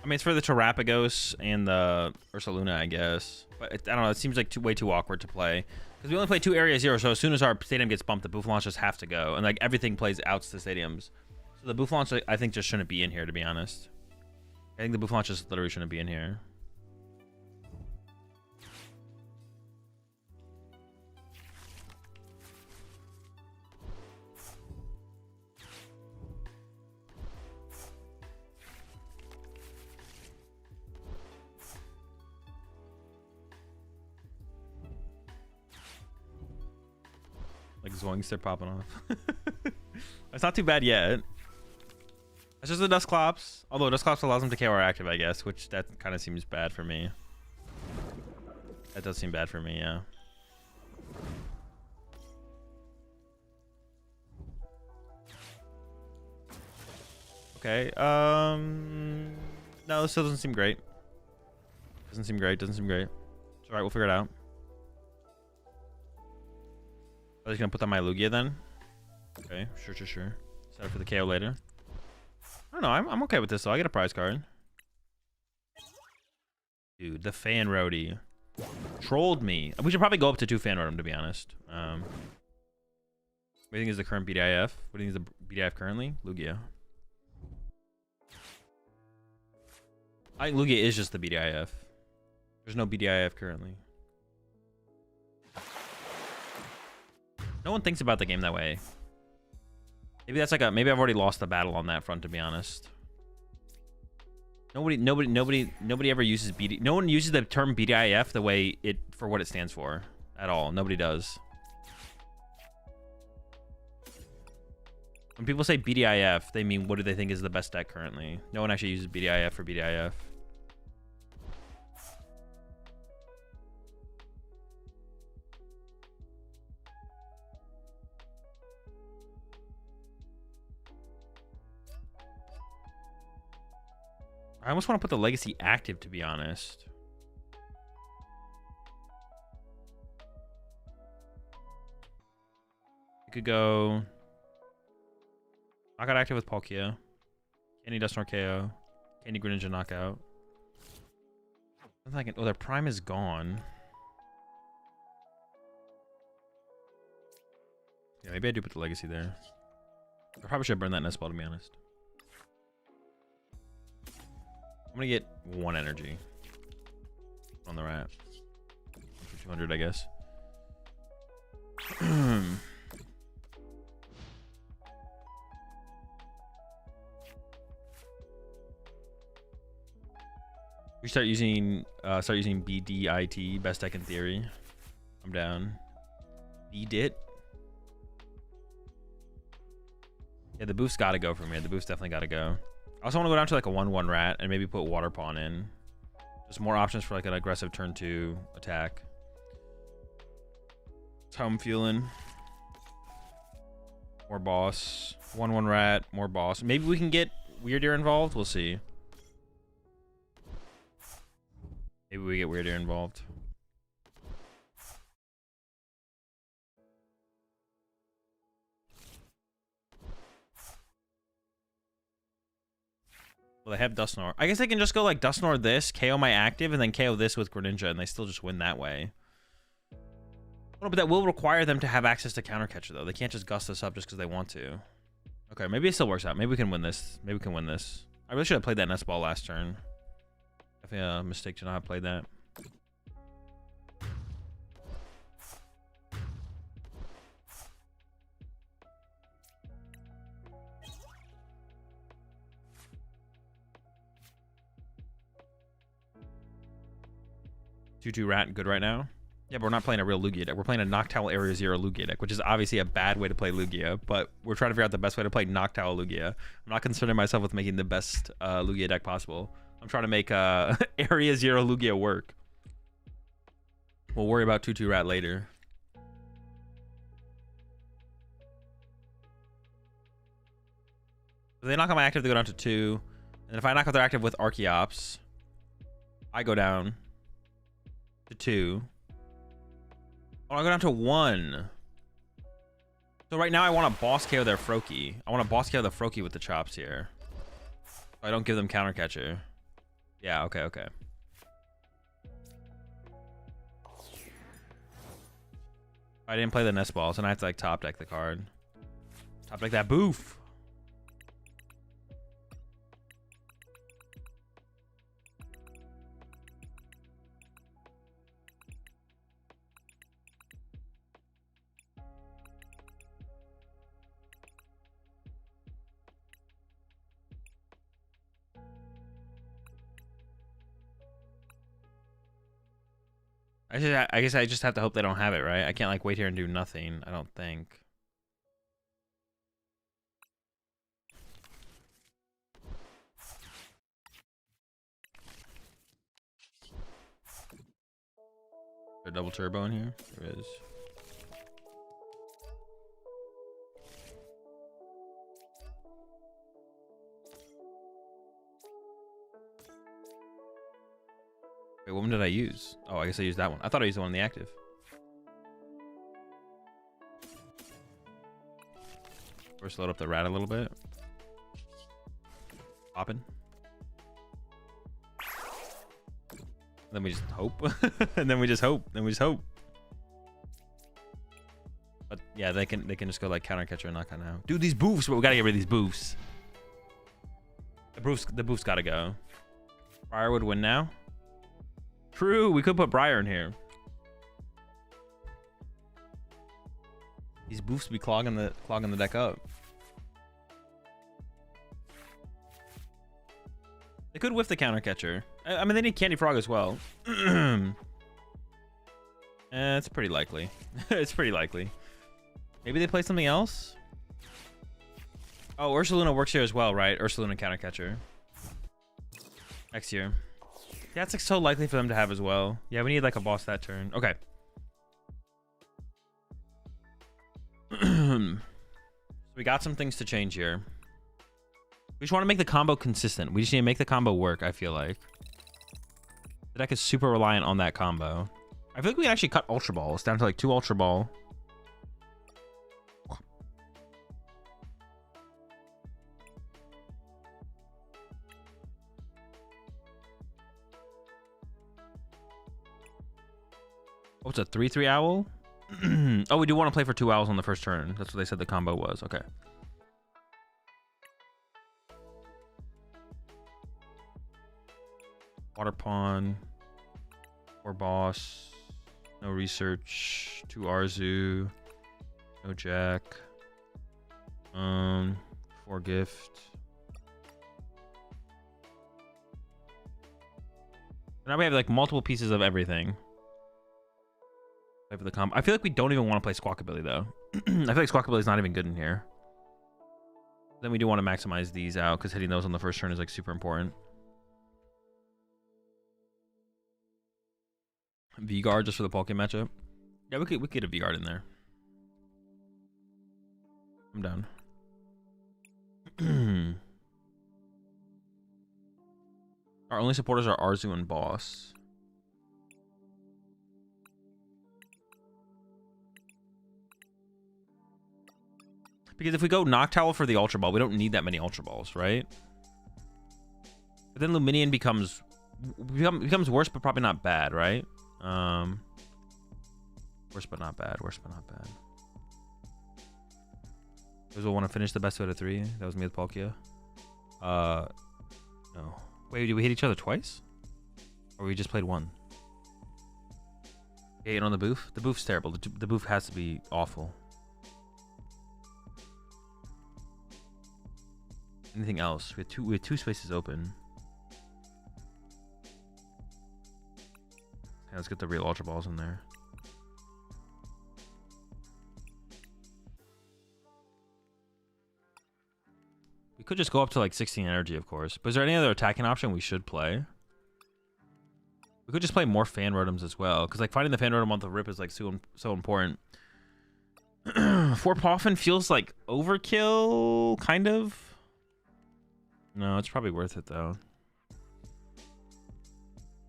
I mean, it's for the Terapagos and the Ursaluna, I guess. But I don't know. It seems like way too awkward to play. Because we only play 2 Area 0, so as soon as our stadium gets bumped, the Boof just have to go. And like everything plays out to the stadiums. So the Boof I think, just shouldn't be in here, to be honest. I think the Boof just literally shouldn't be in here. Like Zoinks, they're popping off. It's not too bad yet. It's just the Dusclops. Although Dusclops allows them to KO our active, I guess, which that kind of seems bad for me. That does seem bad for me, yeah. Okay, no, this still doesn't seem great. Doesn't seem great, doesn't seem great. It's alright, we'll figure it out. I was gonna put on my Lugia then. Okay, sure. Set up for the KO later. I don't know, I'm okay with this though. I get a prize card. Dude, the Fan Roadie trolled me. We should probably go up to 2 Fan Road'em, to be honest. What do you think is the current BDIF? What do you think is the BDIF currently? Lugia. I think Lugia is just the BDIF. There's no BDIF currently. No one thinks about the game that way. Maybe that's like a, maybe I've already lost the battle on that front, to be honest. Nobody ever uses BD. No one uses the term BDIF the way it, for what it stands for at all. Nobody does. When people say BDIF, they mean what do they think is the best deck currently. No one actually uses BDIF for BDIF. I almost want to put the Legacy active, to be honest. You could go knockout active with Palkia. Candy Dust nor KO. Candy Greninja knockout. Oh, their prime is gone. Yeah, maybe I do put the Legacy there. I probably should burn that nest ball, to be honest. I'm gonna get 1 energy on the rat for 200, I guess. We start using BDIT, best deck in theory. I'm down. BDIT. Yeah, the boost's gotta go for me. The boost's definitely gotta go. I also want to go down to like a 1/1 rat and maybe put Water Pawn in. Just more options for like an aggressive turn 2 attack. That's how I'm feeling. More boss. 1/1 rat, more boss. Maybe we can get Weirdeer involved. We'll see. Maybe we get Weirdeer involved. Well, they have Dusknoir. I guess they can just go like Dusknoir this, KO my active, and then KO this with Greninja, and they still just win that way. Oh, but that will require them to have access to Counter Catcher, though. They can't just gust us up just because they want to. Okay, maybe it still works out. Maybe we can win this. Maybe we can win this. I really should have played that Nest Ball last turn. Definitely a mistake to not have played that. Two rat good right now. Yeah, but we're not playing a real Lugia deck. We're playing a Noctowl Area 0 Lugia deck, which is obviously a bad way to play Lugia, but we're trying to figure out the best way to play Noctowl Lugia. I'm not concerning myself with making the best Lugia deck possible. I'm trying to make Area 0 Lugia work. We'll worry about 2-2 rat later. If they knock out my active, they go down to 2. And if I knock out their active with Arceus, I go down to 2. Oh, I go down to 1. So right now I want to boss KO their Froakie. I want to boss KO the Froakie with the chops here. I don't give them Counter Catcher. Yeah, okay. I didn't play the Nest Ball, so now I have to like top deck the card. Top deck that boof. I guess I just have to hope they don't have it, right? I can't like wait here and do nothing, I don't think. A double turbo in here? There is. Wait, what one did I use? Oh, I guess I used that one. I thought I used the one in the active. First load up the rat a little bit. Popping. Then we just hope. And then we just hope. But yeah, they can just go like Counter Catcher and knock on out. Dude, these boofs, but we gotta get rid of these boofs. The boofs gotta go. Briar would win now. True, we could put Briar in here. These boofs be clogging the deck up. They could whiff the Counter Catcher. I mean, they need Candy Frog as well. It's pretty likely. It's pretty likely. Maybe they play something else? Oh, Ursaluna works here as well, right? Ursaluna Counter Catcher. Next year. Yeah, it's like so likely for them to have as well. Yeah, we need like a boss that turn. Okay. So we got some things to change here. We just want to make the combo consistent. We just need to make the combo work, I feel like. The deck is super reliant on that combo. I feel like we can actually cut Ultra Balls down to like 2 Ultra Ball. Oh, it's a 3/3 owl? Oh, we do want to play for 2 owls on the first turn. That's what they said the combo was. Okay. Water Pawn. 4 boss. No research. 2 Arzu. No Jack. 4 gift. Now we have like multiple pieces of everything. For the comp. I feel like we don't even want to play Squawkabilly though. I feel like Squawkabilly is not even good in here. Then we do want to maximize these out because hitting those on the first turn is like super important. V-Guard just for the Poke matchup. Yeah, we could get a V-Guard in there. I'm down. Our only supporters are Arzu and Boss. Because if we go Noctowl for the Ultra Ball, we don't need that many Ultra Balls, right? But then Luminion becomes worse, but probably not bad, right? Worse but not bad. Worse but not bad. Those will want to finish the best out of 3. That was me with Palkia. No. Wait, did we hit each other twice? Or we just played one? 8 on the boof? The boof's terrible. The boof has to be awful. Anything else? We have two spaces open. Yeah, let's get the real Ultra Balls in there. We could just go up to like 16 energy, of course. But is there any other attacking option we should play? We could just play more Fan Rotoms as well. Because like finding the Fan Rotom on the rip is like so important. 4 Poffin feels like overkill, kind of. No, it's probably worth it though.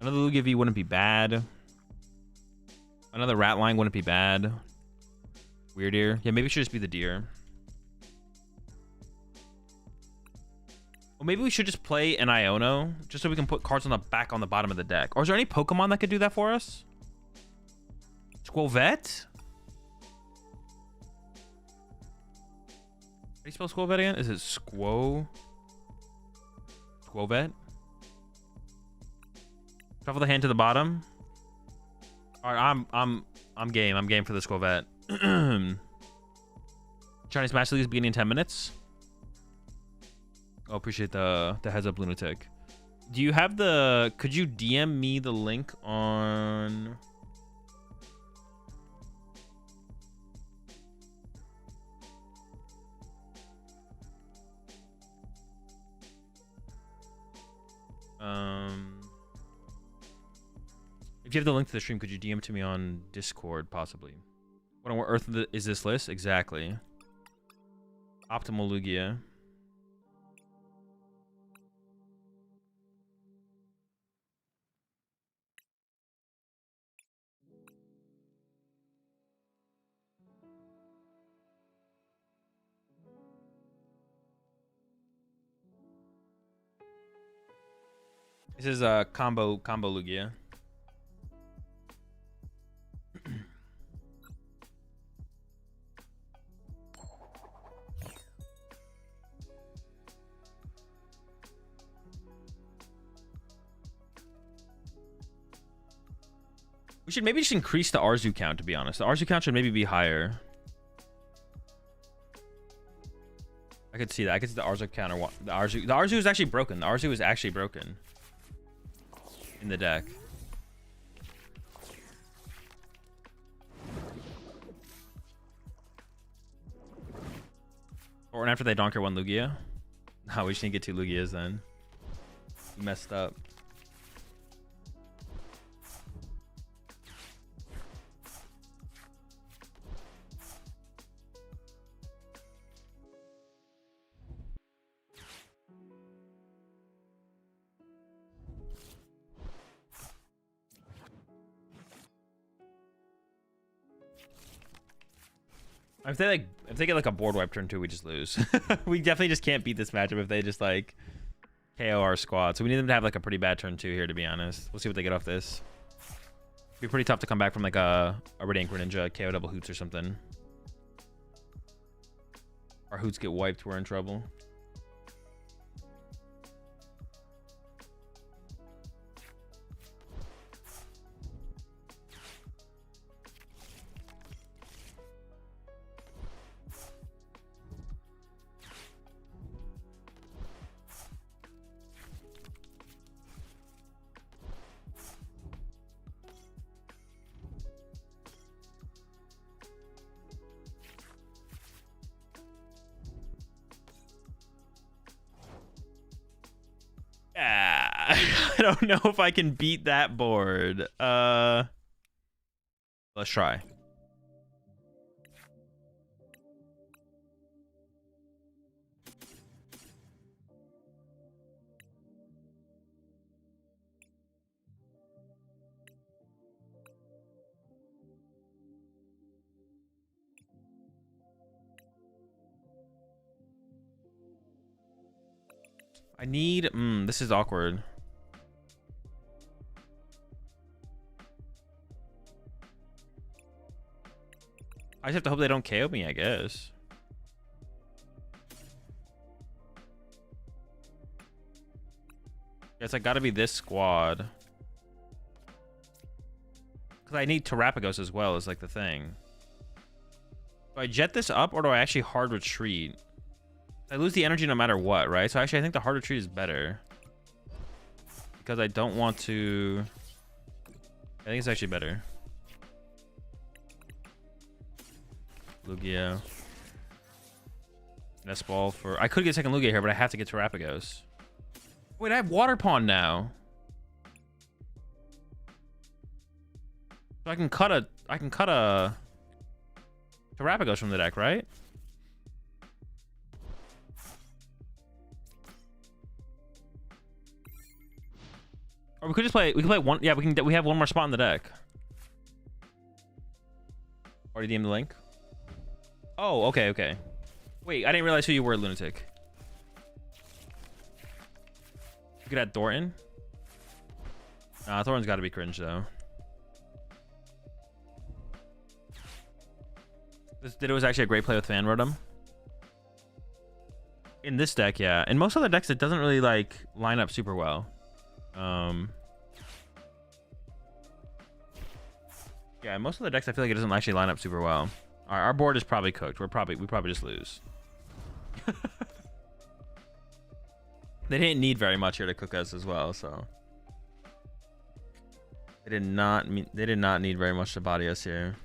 Another Lugia V wouldn't be bad. Another Rat Line wouldn't be bad. Weird Ear. Yeah, maybe it should just be the Deer. Well, maybe we should just play an Iono, just so we can put cards on the back on the bottom of the deck. Or is there any Pokemon that could do that for us? Squovette? How do you spell Squovette again? Is it Squovette? Shuffle the hand to the bottom. All right, I'm game. I'm game for the Squovette. Chinese Master League's beginning in 10 minutes. Oh, appreciate the heads up, Lunatic. Do you have the... Could you DM me the link on... If you have the link to the stream, could you DM to me on Discord, possibly? What on earth is this list? Exactly. Optimal Lugia. This is a combo Lugia. We should maybe just increase the Arzu count, to be honest. The Arzu count should maybe be higher. I could see that. I could see the Arzu count or the Arzu is actually broken. The Arzu is actually broken in the deck. Or after they donker 1 Lugia. No, we just need to get 2 Lugias then. We messed up. If they get like a board wipe turn 2, we just lose. We definitely just can't beat this matchup if they just like KO our squad. So we need them to have like a pretty bad turn 2 here, to be honest. We'll see what they get off this. It'd be pretty tough to come back from like a Radiant Greninja, KO double Hoots or something. Our Hoots get wiped, we're in trouble. I don't know if I can beat that board. Let's try. I need... this is awkward. I just have to hope they don't KO me, I guess. Guess I gotta be this squad. Because I need Terapagos as well, is like the thing. Do I jet this up or do I actually hard retreat? I lose the energy no matter what, right? So actually I think the hard retreat is better. Because I don't want to... I think it's actually better. Lugia. Nest Ball for... I could get second Lugia here, but I have to get Terapagos. Wait, I have Water Pond now. So I can cut a Terapagos from the deck, right? Or we could just play, we can play one, yeah, we have one more spot in the deck. Already DM'd the link? Oh, okay, okay. Wait, I didn't realize who you were, Lunatic. You could add Thornton? Nah, Thornton's gotta be cringe, though. This Ditto was actually a great play with Fan Rotom. In this deck, yeah. In most other decks, it doesn't really, like, line up super well. Yeah, in most of the decks, I feel like it doesn't actually line up super well. All right, our board is probably cooked. We probably just lose. They didn't need very much here to cook us as well, so they did not need very much to body us here.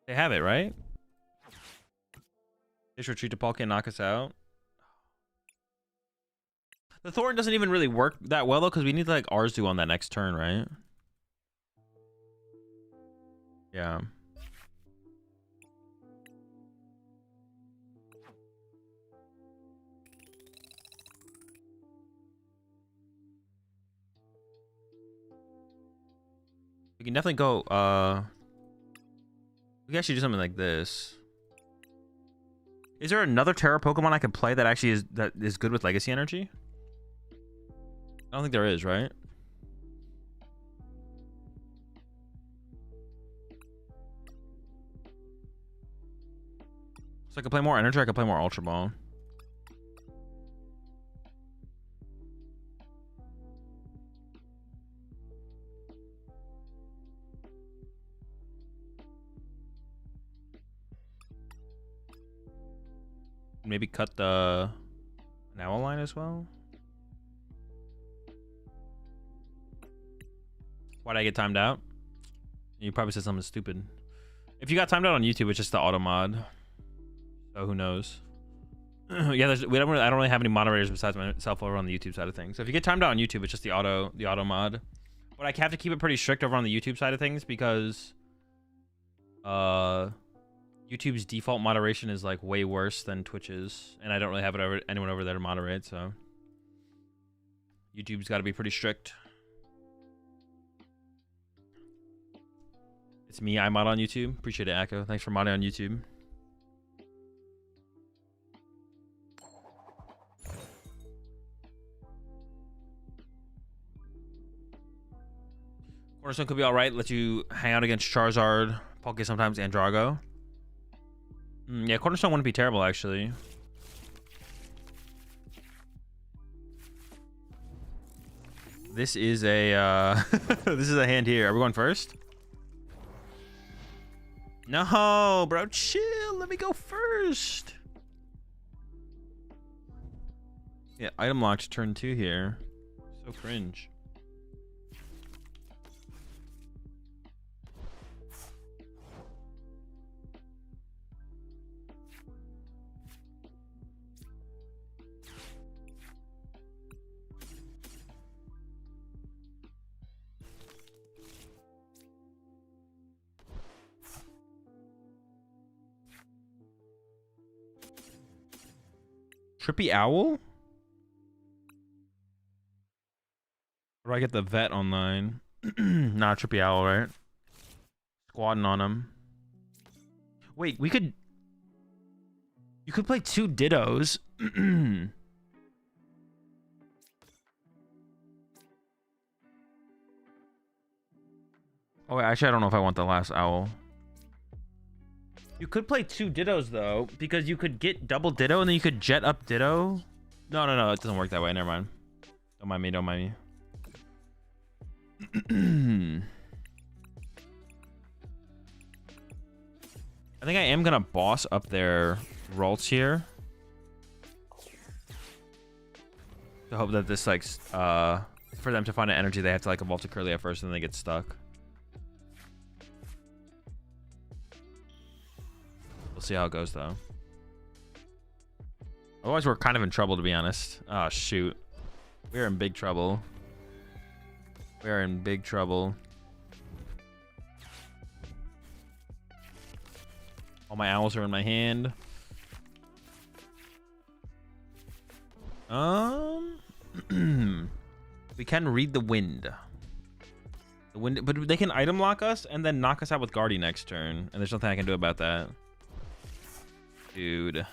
They have it, right? Just retreat to Palkia and knock us out. The Thorn doesn't even really work that well, though, because we need to, like, Arzu on that next turn, right? Yeah. We can definitely go, we can actually do something like this. Is there another Tera Pokemon I can play that actually is good with Legacy Energy? I don't think there is, right? So I can play more Energy, I can play more Ultra Ball. Maybe cut the Now line as well. Why'd I get timed out? You probably said something stupid. If you got timed out on YouTube, it's just the auto mod. So who knows? Yeah, I don't really have any moderators besides myself over on the YouTube side of things. So if you get timed out on YouTube, it's just the auto mod. But I have to keep it pretty strict over on the YouTube side of things because YouTube's default moderation is like way worse than Twitch's, and I don't really have anyone over there to moderate, so YouTube's got to be pretty strict. It's me, I mod on YouTube. Appreciate it, Echo. Thanks for modding on YouTube. Cornerstone could be alright. Let you hang out against Charizard, Palkia sometimes, and Drago. Yeah, Cornerstone wouldn't be terrible, actually. This is a this is a hand here. Are we going first? No, bro, chill. Let me go first. Yeah, item locked turn 2 here. So cringe. Trippy Owl? Or do I get the vet online? Nah, Trippy Owl, right? Squatting on him. Wait, we could... You could play 2 Dittos. Oh, wait, actually, I don't know if I want the last owl. You could play 2 Dittos, though, because you could get double Ditto, and then you could jet up Ditto. No, no, no, it doesn't work that way. Never mind. Don't mind me, don't mind me. I think I am gonna boss up their Ralts here. To hope that this, like, for them to find an energy, they have to, like, evolve to Curly at first, and then they get stuck. We'll see how it goes, though. Otherwise, we're kind of in trouble, to be honest. Oh, shoot. We're in big trouble. We're in big trouble. All my owls are in my hand. We can read the wind. The wind, but they can item lock us and then knock us out with Guardy next turn. And there's nothing I can do about that. Dude. I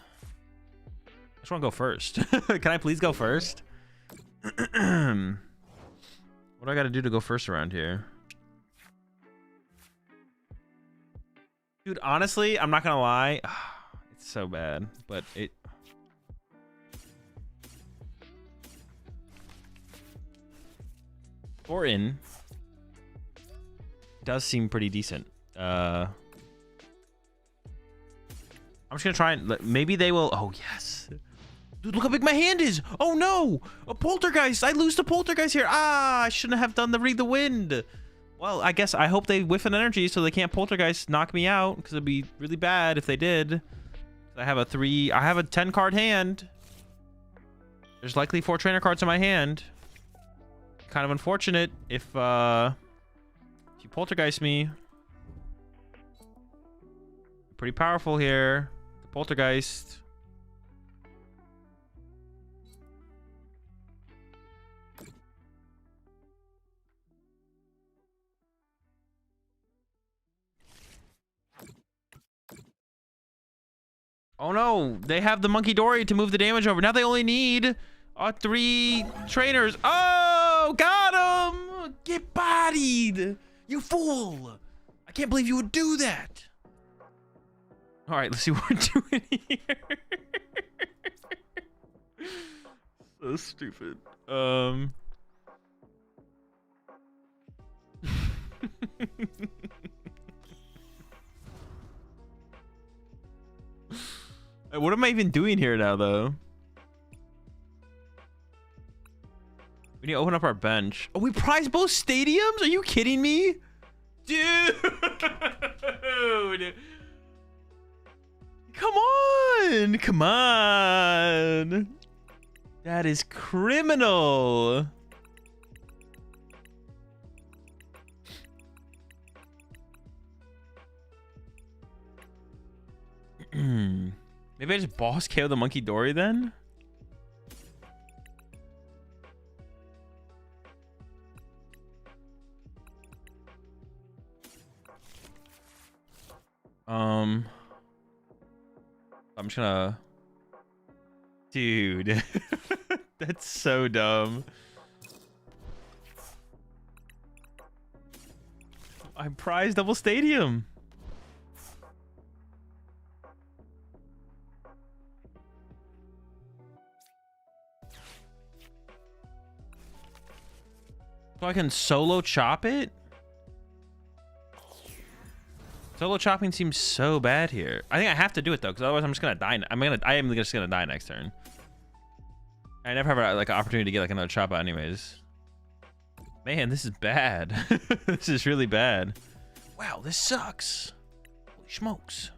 just want to go first. Can I please go first? What do I got to do to go first around here? Dude, honestly, I'm not going to lie. It's so bad, but it... Thorin does seem pretty decent. I'm just gonna try and maybe they will. Oh yes, dude, look how big my hand is. Oh no, a poltergeist. I lose the poltergeist here. Ah, I shouldn't have done the read the wind. Well, I guess I hope they whiff an energy so they can't poltergeist knock me out, because it'd be really bad if they did. I have a 10 card hand. There's likely 4 trainer cards in my hand. Kind of unfortunate if you poltergeist me. Pretty powerful here. The poltergeist. Oh no, they have the Monkey Dory to move the damage over. Now they only need 3 trainers. Oh, got him! Get bodied! You fool! I can't believe you would do that. All right, let's see what we're doing here. So stupid. What am I even doing here now, though? We need to open up our bench. Oh, we prize both stadiums? Are you kidding me? Dude! Come on! Come on! That is criminal! Maybe I just boss KO the Monkey Dory then? I'm just gonna... Dude. That's so dumb. I prize double stadium. So I can solo chop it? Solo chopping seems so bad here. I think I have to do it though, because otherwise I'm just gonna die. I am just gonna die next turn. I never have like an opportunity to get like another chop out anyways. Man, this is bad. This is really bad. Wow, this sucks. Holy smokes.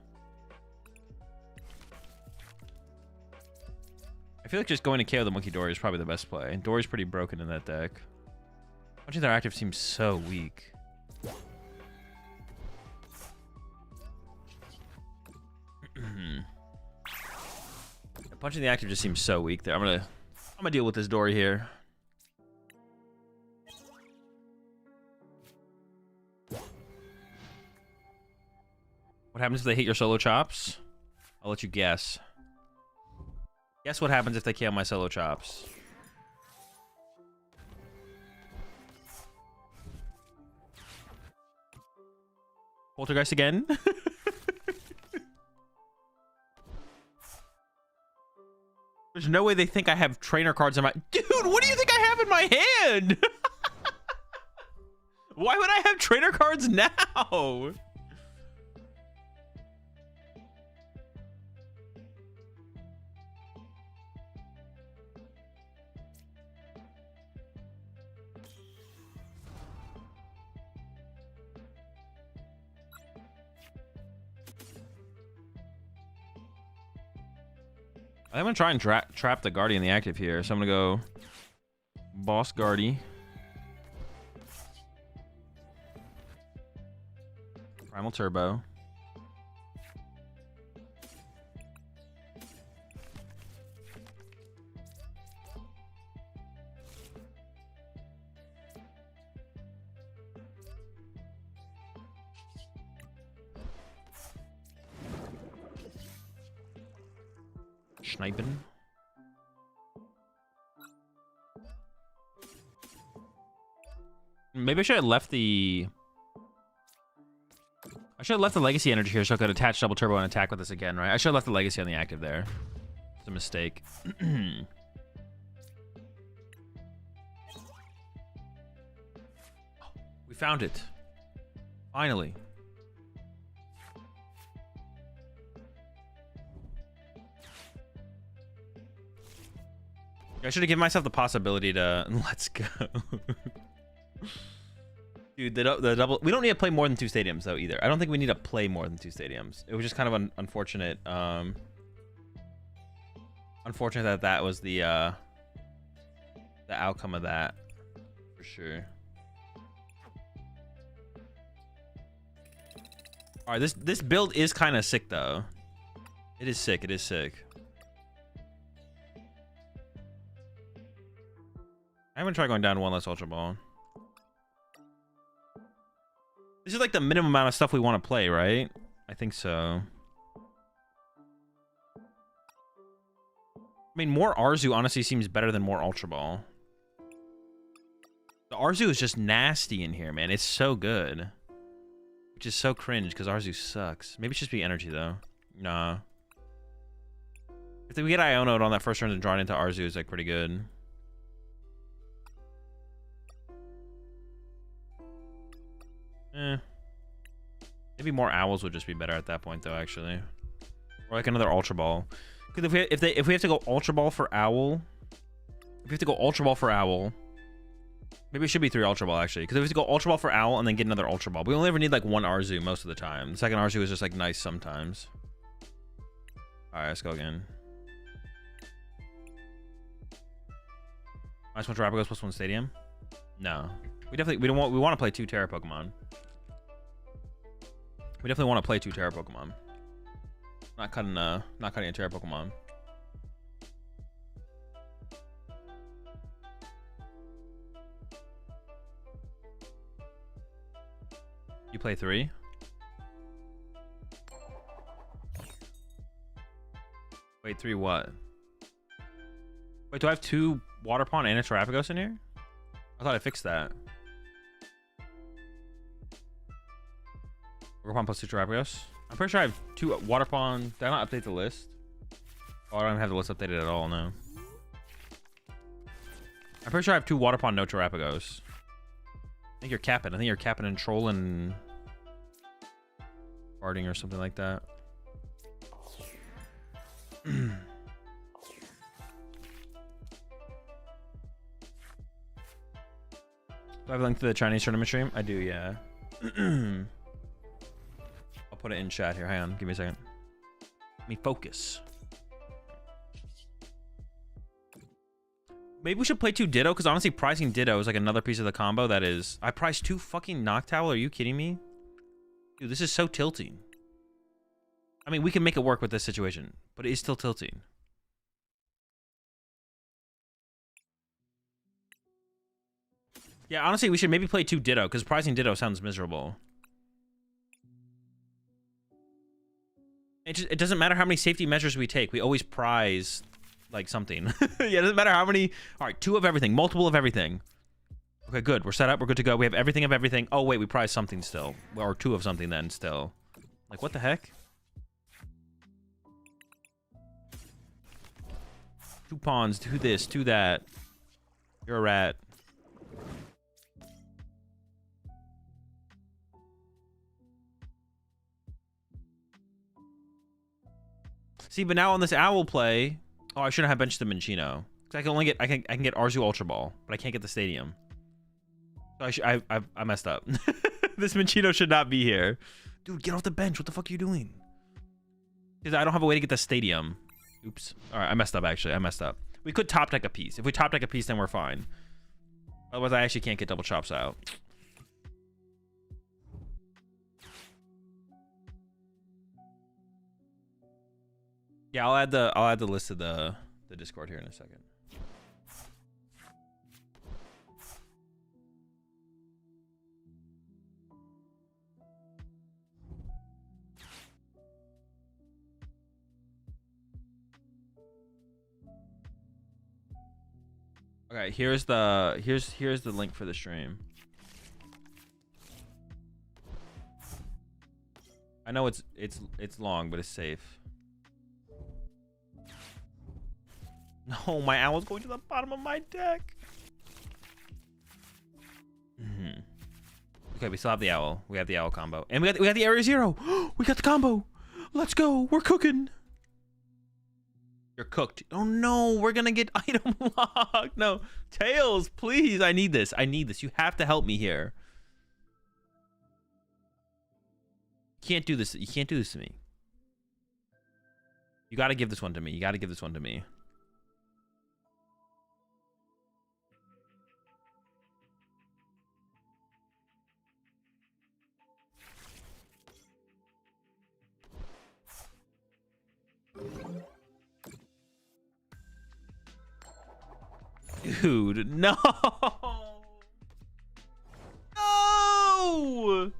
I feel like just going to KO the Monkey Dory is probably the best play. Dory's pretty broken in that deck. Punching their active seems so weak. Punching the active just seems so weak there. I'm gonna deal with this Dory here. What happens if they hit your solo chops? I'll let you guess. Guess what happens if they KO my solo chops? Poltergeist again? There's no way they think I have trainer cards in my... Dude, what do you think I have in my hand? Why would I have trainer cards now? I'm gonna try and trap the Guardian in the active here. So I'm gonna go Boss Guardy. Primal Turbo. Sniping. Maybe I should have left the... I should have left the Legacy energy here so I could attach Double Turbo and attack with this again, right? I should have left the Legacy on the active there. It's a mistake. We found it. Finally. I should have given myself the possibility to... Let's go. Dude, the double... We don't need to play more than 2 stadiums, though, either. I don't think we need to play more than 2 stadiums. It was just kind of unfortunate. Unfortunate that was the outcome of that. For sure. Alright, this build is kind of sick, though. It is sick. It is sick. I'm gonna try going down to 1 less Ultra Ball. This is like the minimum amount of stuff we want to play, right? I think so. I mean, more Arzu honestly seems better than more Ultra Ball. The Arzu is just nasty in here, man. It's so good. Which is so cringe, because Arzu sucks. Maybe it should just be energy, though. Nah. If we get Iono'd on that first turn and drawn into Arzu, is like pretty good. Maybe more owls would just be better at that point, though. Actually, or like another Ultra Ball. Because if we have to go Ultra Ball for owl, maybe it should be 3 Ultra Ball actually. Because if we have to go Ultra Ball for owl and then get another Ultra Ball, we only ever need like 1 Arzu most of the time. The second Arzu is just like nice sometimes. All right, let's go again. Minus 1 Dragapult plus 1 Stadium. No. We want to play 2 Tera Pokemon. We definitely want to play 2 Tera Pokemon. Not cutting a Tera Pokemon. You play 3? Wait, 3 what? Wait, do I have 2 Water Pond and a Terrapagos in here? I thought I fixed that. Water Pond plus 2 Terrapagos. I'm pretty sure I have 2 Water Pond. Did I not update the list? Oh, I don't have the list updated at all, no. I'm pretty sure I have 2 Water Pond, no Terrapagos. I think you're capping. I think you're capping and trolling, farting or something like that. Do I have a link to the Chinese tournament stream? I do, yeah. I'll put it in chat here. Hang on, give me a second. Let me focus. Maybe we should play 2 Ditto, because honestly, pricing Ditto is like another piece of the combo that is... I priced 2 fucking Noctowl? Are you kidding me? Dude, this is so tilting. I mean, we can make it work with this situation, but it is still tilting. Yeah, honestly, we should maybe play 2 Ditto, because pricing Ditto sounds miserable. It doesn't matter how many safety measures we take. We always prize like something. Yeah, it doesn't matter how many. All right, 2 of everything, multiple of everything. Okay, good. We're set up. We're good to go. We have everything of everything. Oh, wait, we prize something still. Or 2 of something then still. Like, what the heck? 2 pawns. Do this. Do that. You're a rat. See, but now on this owl play, oh, I shouldn't have benched the Minccino. Cause I can only get I can get Arzu Ultra Ball, but I can't get the stadium. So I messed up. This Minccino should not be here. Dude, get off the bench. What the fuck are you doing? Because I don't have a way to get the stadium. Oops. All right, I messed up actually. I messed up. We could top deck a piece. If we top deck a piece, then we're fine. Otherwise, I actually can't get double chops out. Yeah, I'll add the list to the Discord here in a second. Okay, here's the link for the stream. I know it's long, but it's safe. No, my owl's going to the bottom of my deck. Okay, we still have the owl. We have the owl combo, and we got the area 0. We got the combo. Let's go. We're cooking. You're cooked. Oh no, we're gonna get item locked. No, Tails, please. I need this. I need this. You have to help me here. You can't do this. You can't do this to me. You gotta give this one to me. You gotta give this one to me. Dude, no! No!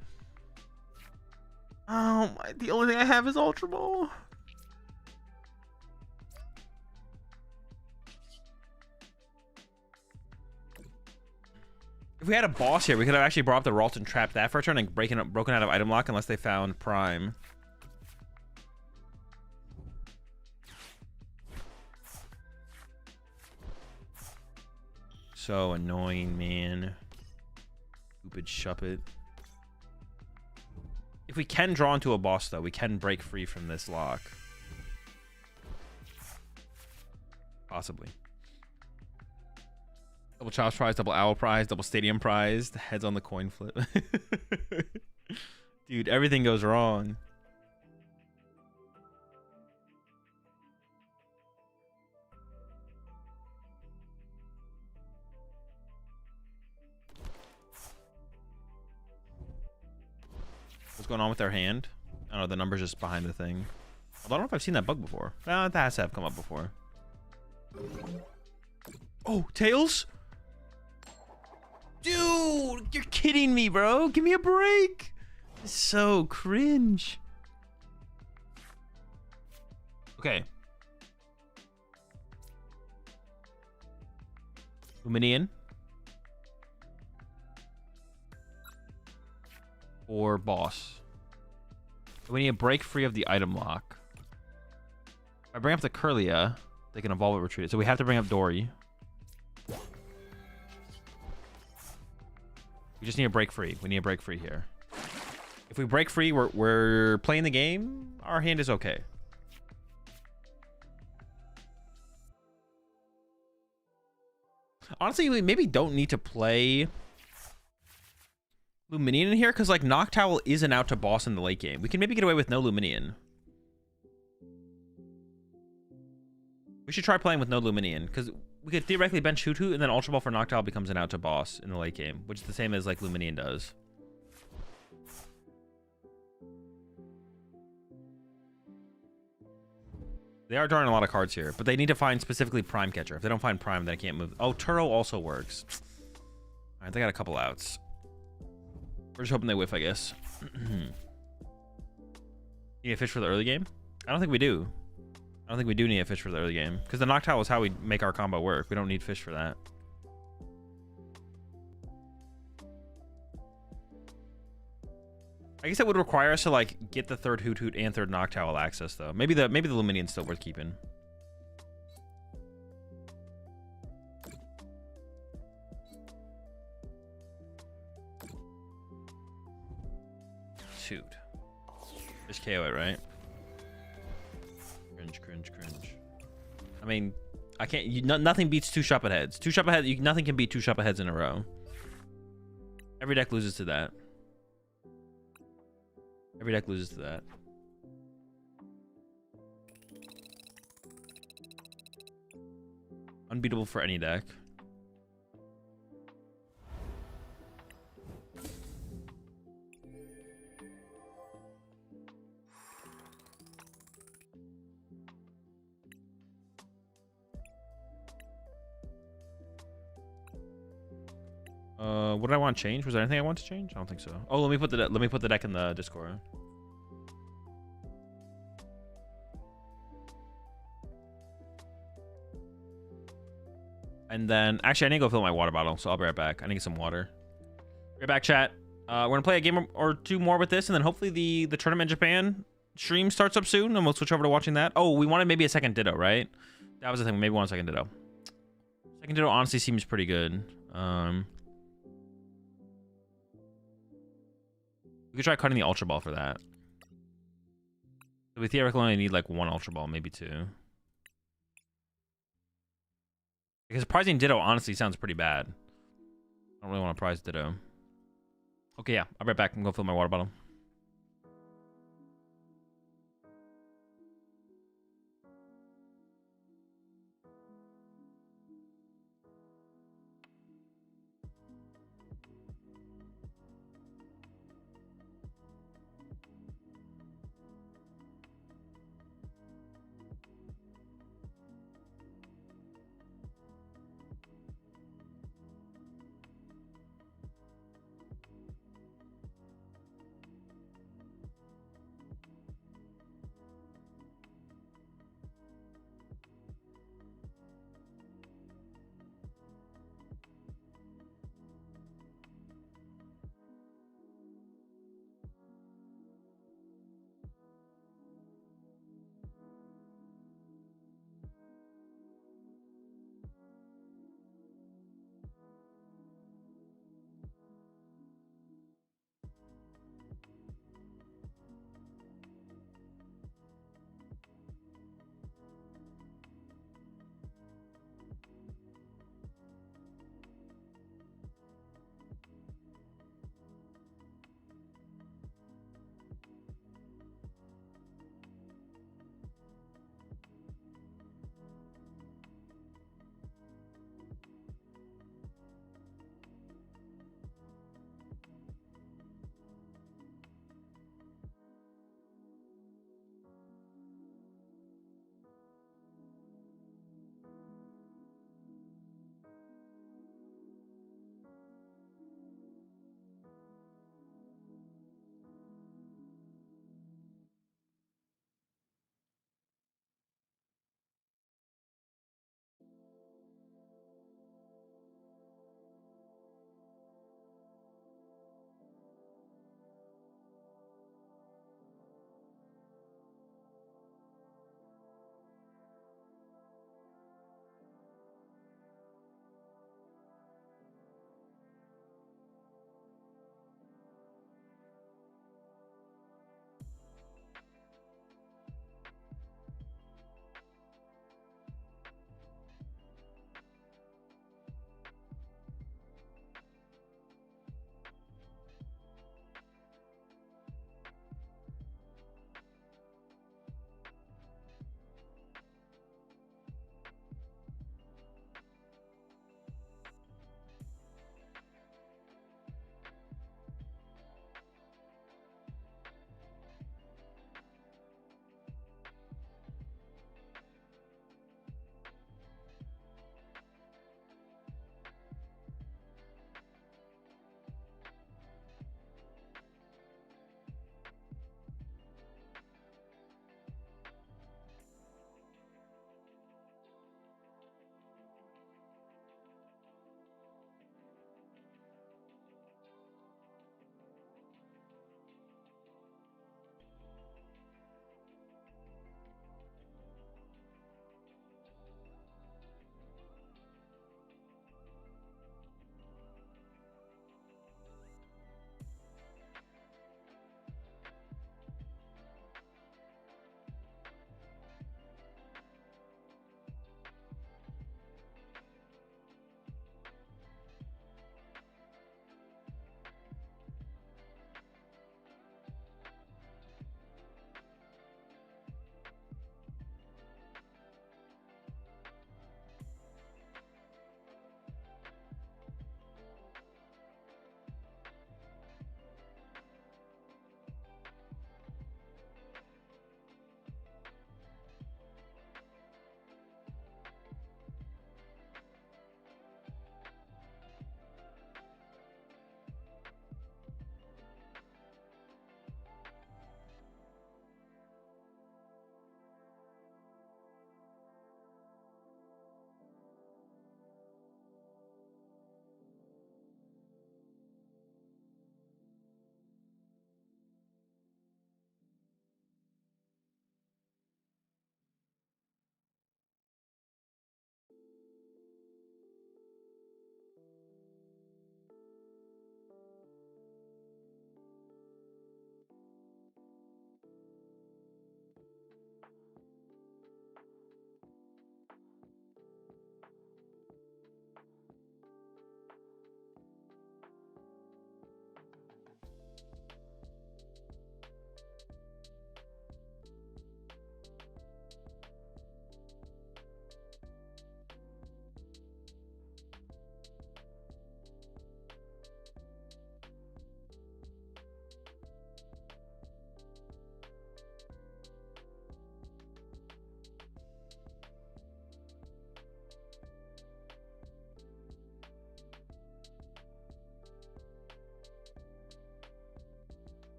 Oh my, the only thing I have is Ultra Ball. If we had a boss here, we could have actually brought up the Ralt and trapped that for a turn and broken out of item lock unless they found Prime. So annoying, man. Stupid Shuppet. If we can draw into a boss, though, we can break free from this lock. Possibly. Double Chops prize, double Owl prize, double Stadium prize. The heads on the coin flip. Dude, everything goes wrong. What's going on with their hand? I don't know, the number's just behind the thing. Although I don't know if I've seen that bug before. That has to have come up before. Oh, Tails? Dude, you're kidding me, bro. Give me a break. It's so cringe. Okay. Luminian. Or boss. We need a break free of the item lock. If I bring up the Curlia, they can evolve it, retreat it. So we have to bring up Dory. We just need a break free. We need a break free here. If we break free, we're playing the game. Our hand is okay. Honestly, we maybe don't need to play Luminian in here, because like Noctowl isn't out to boss in the late game. We can maybe get away with no Luminian. We should try playing with no Luminian, because we could theoretically bench Hoot Hoot, and then Ultra Ball for Noctowl becomes an out to boss in the late game, which is the same as like Luminian does. They are drawing a lot of cards here, but they need to find specifically Prime Catcher. If they don't find Prime, then I can't move. Oh, Turo also works. All right, they got a couple outs. We're just hoping they whiff, I guess. You need a fish for the early game? I don't think we do. I don't think we do need a fish for the early game. Because the Noctowl is how we make our combo work. We don't need fish for that. I guess it would require us to like get the third Hoot Hoot and third Noctowl access though. Maybe the Luminian's still worth keeping. Shoot. Just KO it, right? Cringe. I mean, I can't. Nothing beats two Shuppet heads. Two Shuppet heads. Nothing can beat two Shuppet heads in a row. Every deck loses to that. Every deck loses to that. Unbeatable for any deck. What did I want to change? Was there anything I want to change? I don't think so. Oh, let me put the deck in the Discord. And then actually I need to go fill my water bottle, so I'll be right back. I need to get some water. Right back, chat. We're gonna play a game or two more with this, and then hopefully the tournament in Japan stream starts up soon, and we'll switch over to watching that. Oh, we wanted maybe a second Ditto, right? That was the thing. Maybe we want a second Ditto. Second Ditto honestly seems pretty good. We could try cutting the Ultra Ball for that. We theoretically only need like one Ultra Ball, maybe two. Because prizing Ditto honestly sounds pretty bad. I don't really want to prize Ditto. Okay, yeah. I'll be right back. I'm going to fill my water bottle.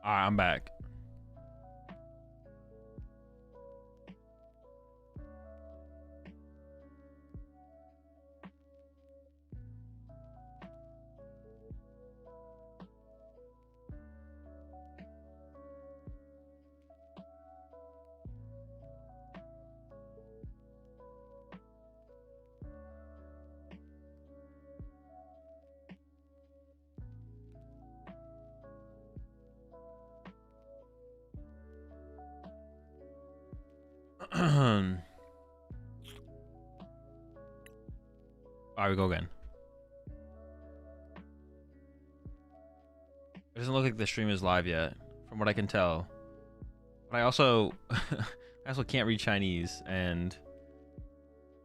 Alright, I'm back. Alright, we go again. It doesn't look like the stream is live yet, from what I can tell. But I also can't read Chinese, and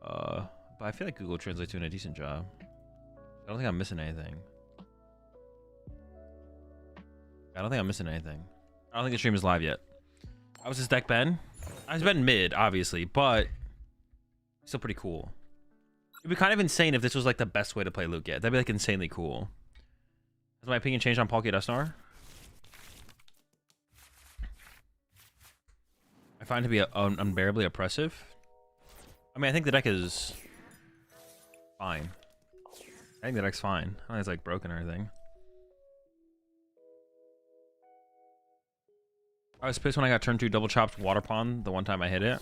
but I feel like Google Translate's doing a decent job. I don't think I'm missing anything. I don't think the stream is live yet. How was this deck, Ben? I was betting mid, obviously, but still pretty cool. It'd be kind of insane if this was like the best way to play Lugia. That'd be like insanely cool. Has my opinion changed on Palkia? I find it to be unbearably oppressive. I mean, I think the deck is fine. I think the deck's fine. I don't think it's like broken or anything. I was pissed when I got turn 2 double chopped water pond the one time I hit it.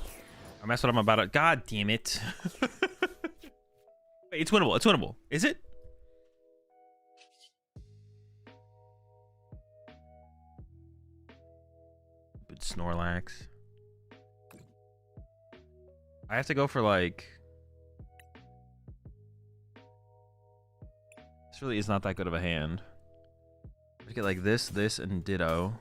I messed what I'm about to. God damn it. Wait, it's winnable. It's winnable. Is it? But Snorlax. I have to go for like. This really is not that good of a hand. I get like this, and Ditto.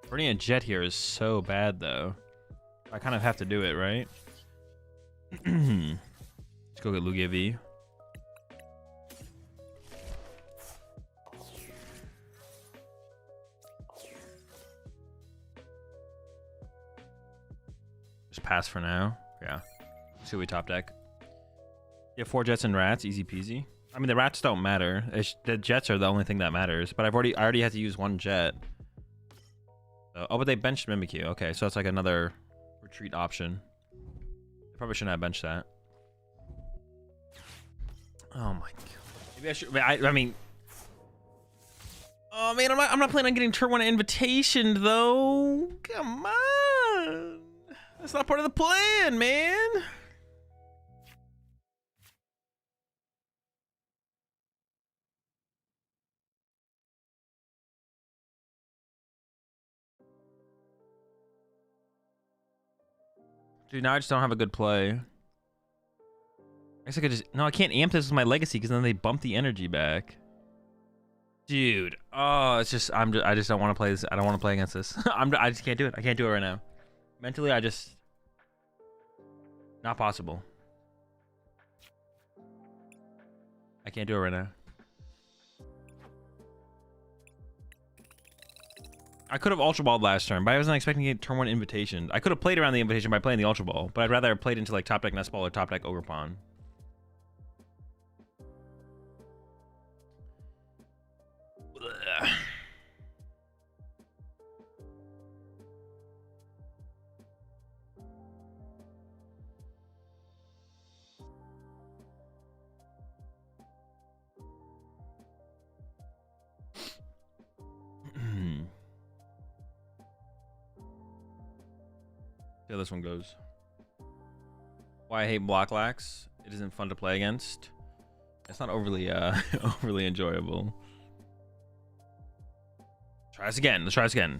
Burning a jet here is so bad, though. I kind of have to do it, right? Let's go get Lugia V. Just pass for now. Yeah. See what we top deck. Yeah, 4 jets and rats, easy peasy. I mean, the rats don't matter. The jets are the only thing that matters. But I already had to use 1 jet. Oh, but they benched Mimikyu. Okay, so that's like another retreat option. I probably shouldn't have benched that. Oh my god. Maybe I should. I mean. Oh man, I'm not planning on getting turn 1 invitation though. Come on. That's not part of the plan, man. Dude, now I just don't have a good play. I guess I could just... No, I can't amp this with my legacy because then they bump the energy back. Dude. Oh, it's just... I just don't want to play this. I don't want to play against this. I just can't do it. I can't do it right now. Mentally, I just... Not possible. I can't do it right now. I could have Ultra Balled last turn, but I wasn't expecting to get turn 1 invitation. I could have played around the invitation by playing the Ultra Ball, but I'd rather have played into like top deck Nest Ball or top deck Ogre Pawn. See how this one goes. Why I hate Block Lax. It isn't fun to play against. It's not overly overly enjoyable. Try this again. Let's try this again.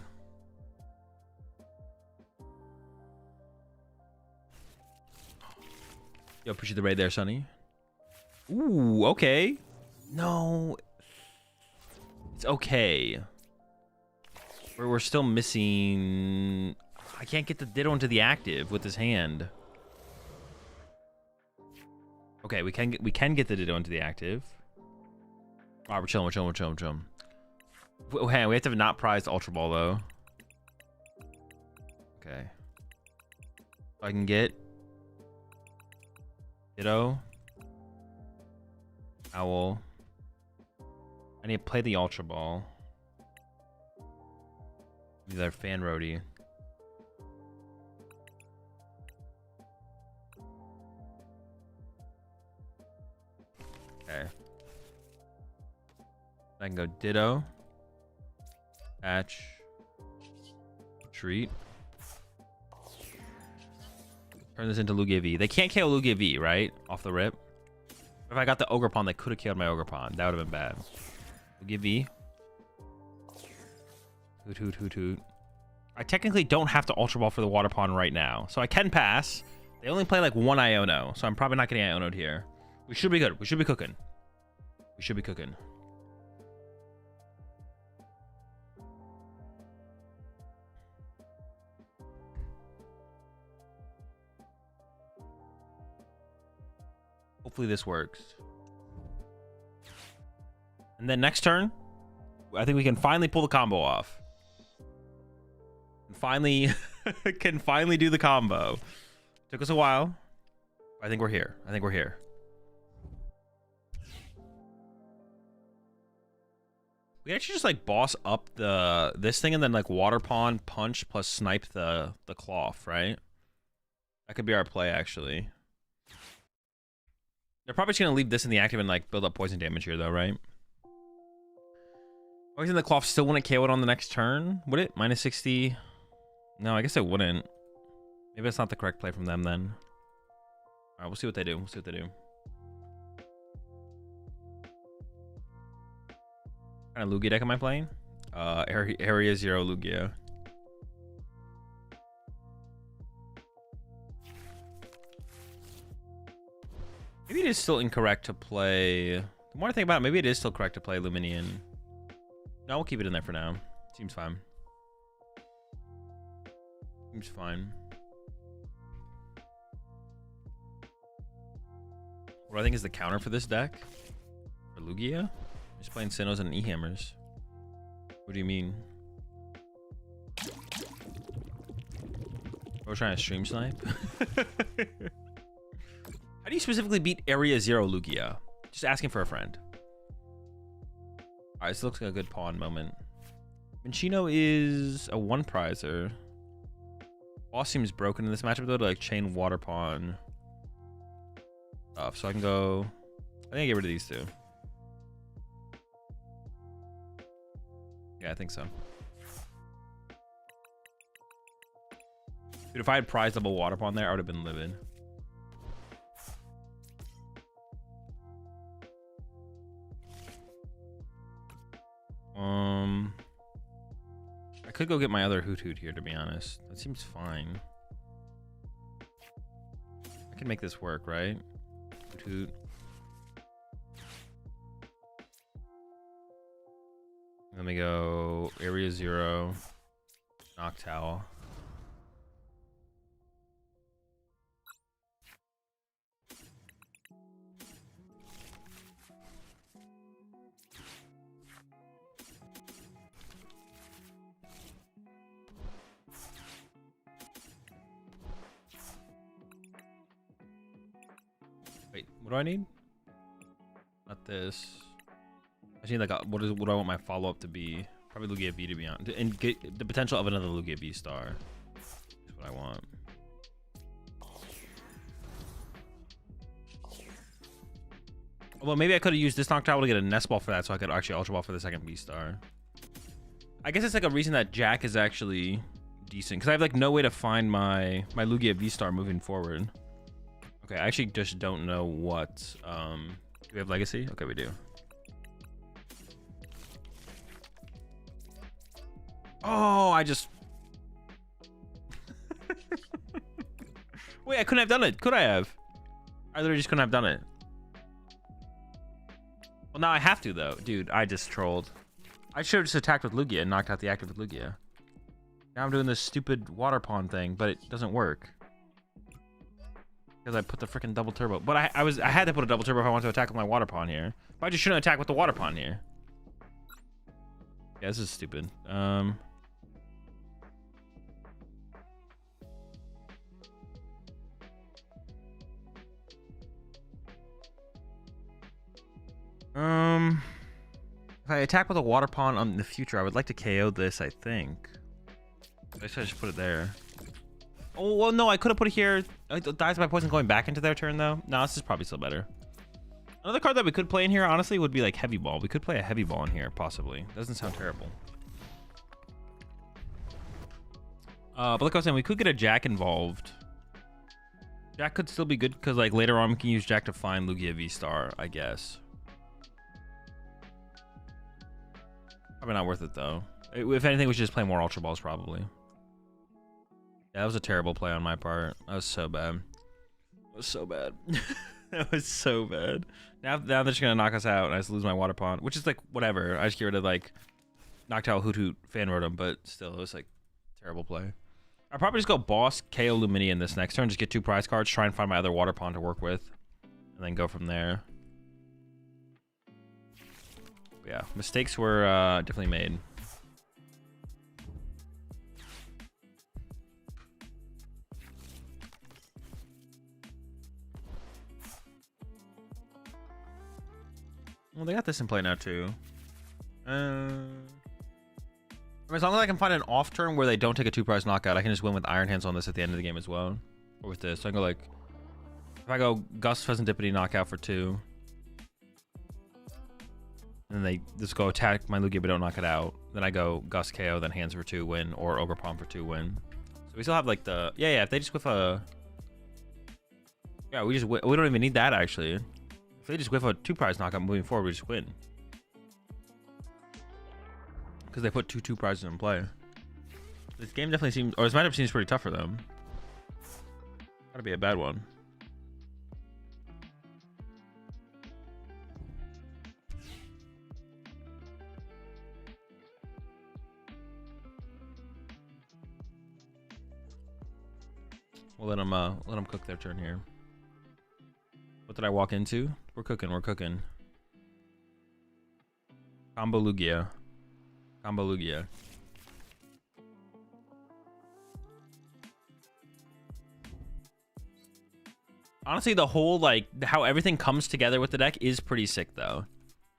Yo, appreciate the raid there, Sonny. Ooh, okay. No. It's okay. We're still missing... I can't get the Ditto into the active with this hand. Okay, we can get the Ditto into the active. Alright, we're chilling, we're chilling, we're chilling, we're chilling. Hey, we have to have not prized Ultra Ball, though. Okay. So I can get... Ditto. Owl. I need to play the Ultra Ball. These are Fan Roadie. Okay. I can go Ditto. Patch. Treat. Turn this into Lugia V. They can't KO Lugia V, right? Off the rip. If I got the Ogerpon, they could have killed my Ogerpon. That would have been bad. Lugia V. Hoot, hoot, hoot, hoot. I technically don't have to Ultra Ball for the Water Pond right now. So I can pass. They only play like one Iono. So I'm probably not getting Iono'd here. We should be good. We should be cooking. We should be cooking. Hopefully this works. And then next turn, I think we can finally pull the combo off. And finally, can finally do the combo. Took us a while. I think we're here. I think we're here. We actually just like boss up this thing and then like Water Pond, punch plus snipe the cloth, right? That could be our play actually. They're probably just gonna leave this in the active and like build up poison damage here though, right? Poison the cloth still wouldn't KO it on the next turn, would it? Minus 60. No, I guess it wouldn't. Maybe that's not the correct play from them then. Alright, we'll see what they do. We'll see what they do. What kind of Lugia deck am I playing? Area 0 Lugia. Maybe it is still incorrect to play... The more I think about it, maybe it is still correct to play Luminian. No, we'll keep it in there for now. Seems fine. Seems fine. What I think is the counter for this deck? For Lugia? Just playing Sinnohs and E-Hammers. What do you mean? We're trying to stream snipe? How do you specifically beat Area 0 Lugia? Just asking for a friend. Alright, this looks like a good pawn moment. Minccino is a one prizer. Boss seems broken in this matchup though to like chain Water Pawn stuff. So I can go... I think I get rid of these two. Yeah, I think so. Dude, if I had prize double Water Pawn there, I would have been livid. I could go get my other Hoot Hoot here, to be honest. That seems fine. I can make this work, right? Hoot Hoot. Let me go Area 0, Noctowl. Wait, what do I need? Not this. I just need like a, what do I want my follow-up to be? Probably Lugia V to be on, and get the potential of another Lugia V star. That's what I want. Well, maybe I could have used this Noctowl to get a Nest Ball for that, so I could actually Ultra Ball for the second V star. I guess it's like a reason that Jack is actually decent, because I have like no way to find my Lugia V star moving forward. Okay, I actually just don't know what. Do we have Legacy? Okay, we do. Oh, I just... Wait, I couldn't have done it. Could I have? I literally just couldn't have done it. Well, now I have to, though. Dude, I just trolled. I should have just attacked with Lugia and knocked out the active with Lugia. Now I'm doing this stupid Water Pond thing, but it doesn't work. Because I put the freaking double turbo. But I had to put a double turbo if I wanted to attack with my water pond here. But I just shouldn't attack with the water pond here. Yeah, this is stupid. If I attack with a water pond in the future, I would like to KO this, I think. I should just put it there. Oh, well, no, I could have put it here. It dies by poison going back into their turn, though. No, this is probably still better. Another card that we could play in here, honestly, would be like Heavy Ball. We could play a Heavy Ball in here, possibly. Doesn't sound terrible. But like I was saying, we could get a Jack involved. Jack could still be good because like later on we can use Jack to find Lugia V-Star, I guess. Probably not worth it though. If anything, we should just play more Ultra Balls probably. Yeah, that was a terrible play on my part. That was so bad. That was so bad. That was so bad. Now they're just gonna knock us out and I just lose my water pond, which is like whatever. I just get rid of like knocked out Hoot Hoot Fan Rotom, but still it was like terrible play. I'll probably just go boss, KO Lumineon this next turn, just get 2 prize cards, try and find my other water pond to work with, and then go from there. But yeah, mistakes were definitely made. Well, they got this in play now too. As long as I can find an off turn where they don't take a 2 prize knockout, I can just win with Iron Hands on this at the end of the game as well. Or with this. So I can go like, if I go Gust Pheasantipity knockout for 2, and then they just go attack my Lugia but don't knock it out. Then I go Gust KO, then Hands for 2 win, or Ogre Palm for 2 win. So we still have like the if they just whiff a we don't even need that actually. If they just whiff a 2 prize knockout moving forward, we just win. Because they put 2 prizes in play. This game definitely seems, or this matchup seems pretty tough for them. Gotta be a bad one. We'll let them cook their turn here. What did I walk into? We're cooking. We're cooking. Combo Lugia. Combo Lugia. Honestly, the whole like how everything comes together with the deck is pretty sick though.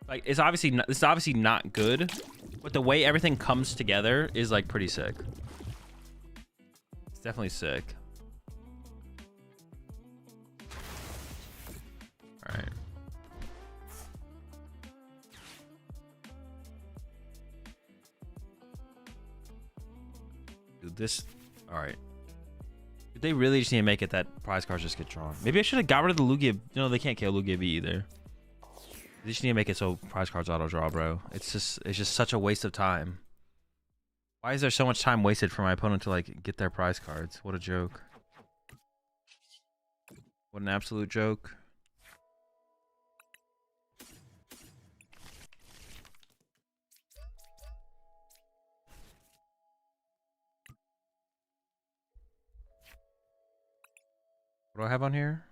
Like it's obviously not, this is obviously not good, but the way everything comes together is like pretty sick. It's definitely sick. All right. Dude, this... Alright. Did they really just need to make it that prize cards just get drawn? Maybe I should have got rid of the Lugia. No, they can't kill Lugia V either. They just need to make it so prize cards auto draw, bro. It's just such a waste of time. Why is there so much time wasted for my opponent to like get their prize cards? What a joke. What an absolute joke. What do I have on here?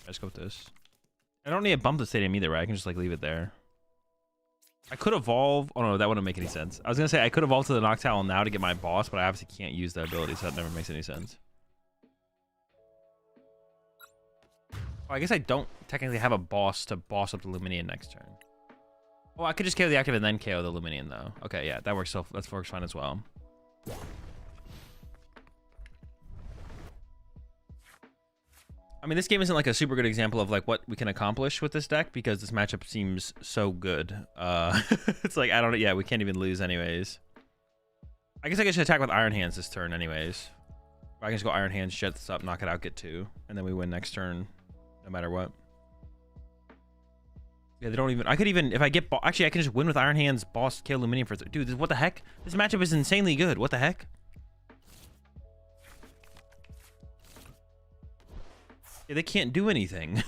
Let's go with this. I don't need to bump the stadium either, right? I can just like leave it there. I could evolve. Oh no, that wouldn't make any sense. I was gonna say I could evolve to the Noctowl now to get my boss, but I obviously can't use that ability, so that never makes any sense. Oh, I guess I don't technically have a boss to boss up the Lumineon next turn. Oh, I could just KO the active and then KO the Lumineon though. Okay, yeah, that works. So that works fine as well. I mean, this game isn't like a super good example of like what we can accomplish with this deck because this matchup seems so good. It's like, I don't know. Yeah, we can't even lose anyways. I guess I should attack with Iron Hands this turn anyways. I can just go Iron Hands, jet this up, knock it out, get 2. And then we win next turn no matter what. Yeah, they don't even... I could even... If I get... Actually, I can just win with Iron Hands, boss, kill Lumineon for... Dude, what the heck? This matchup is insanely good. What the heck? Yeah, they can't do anything.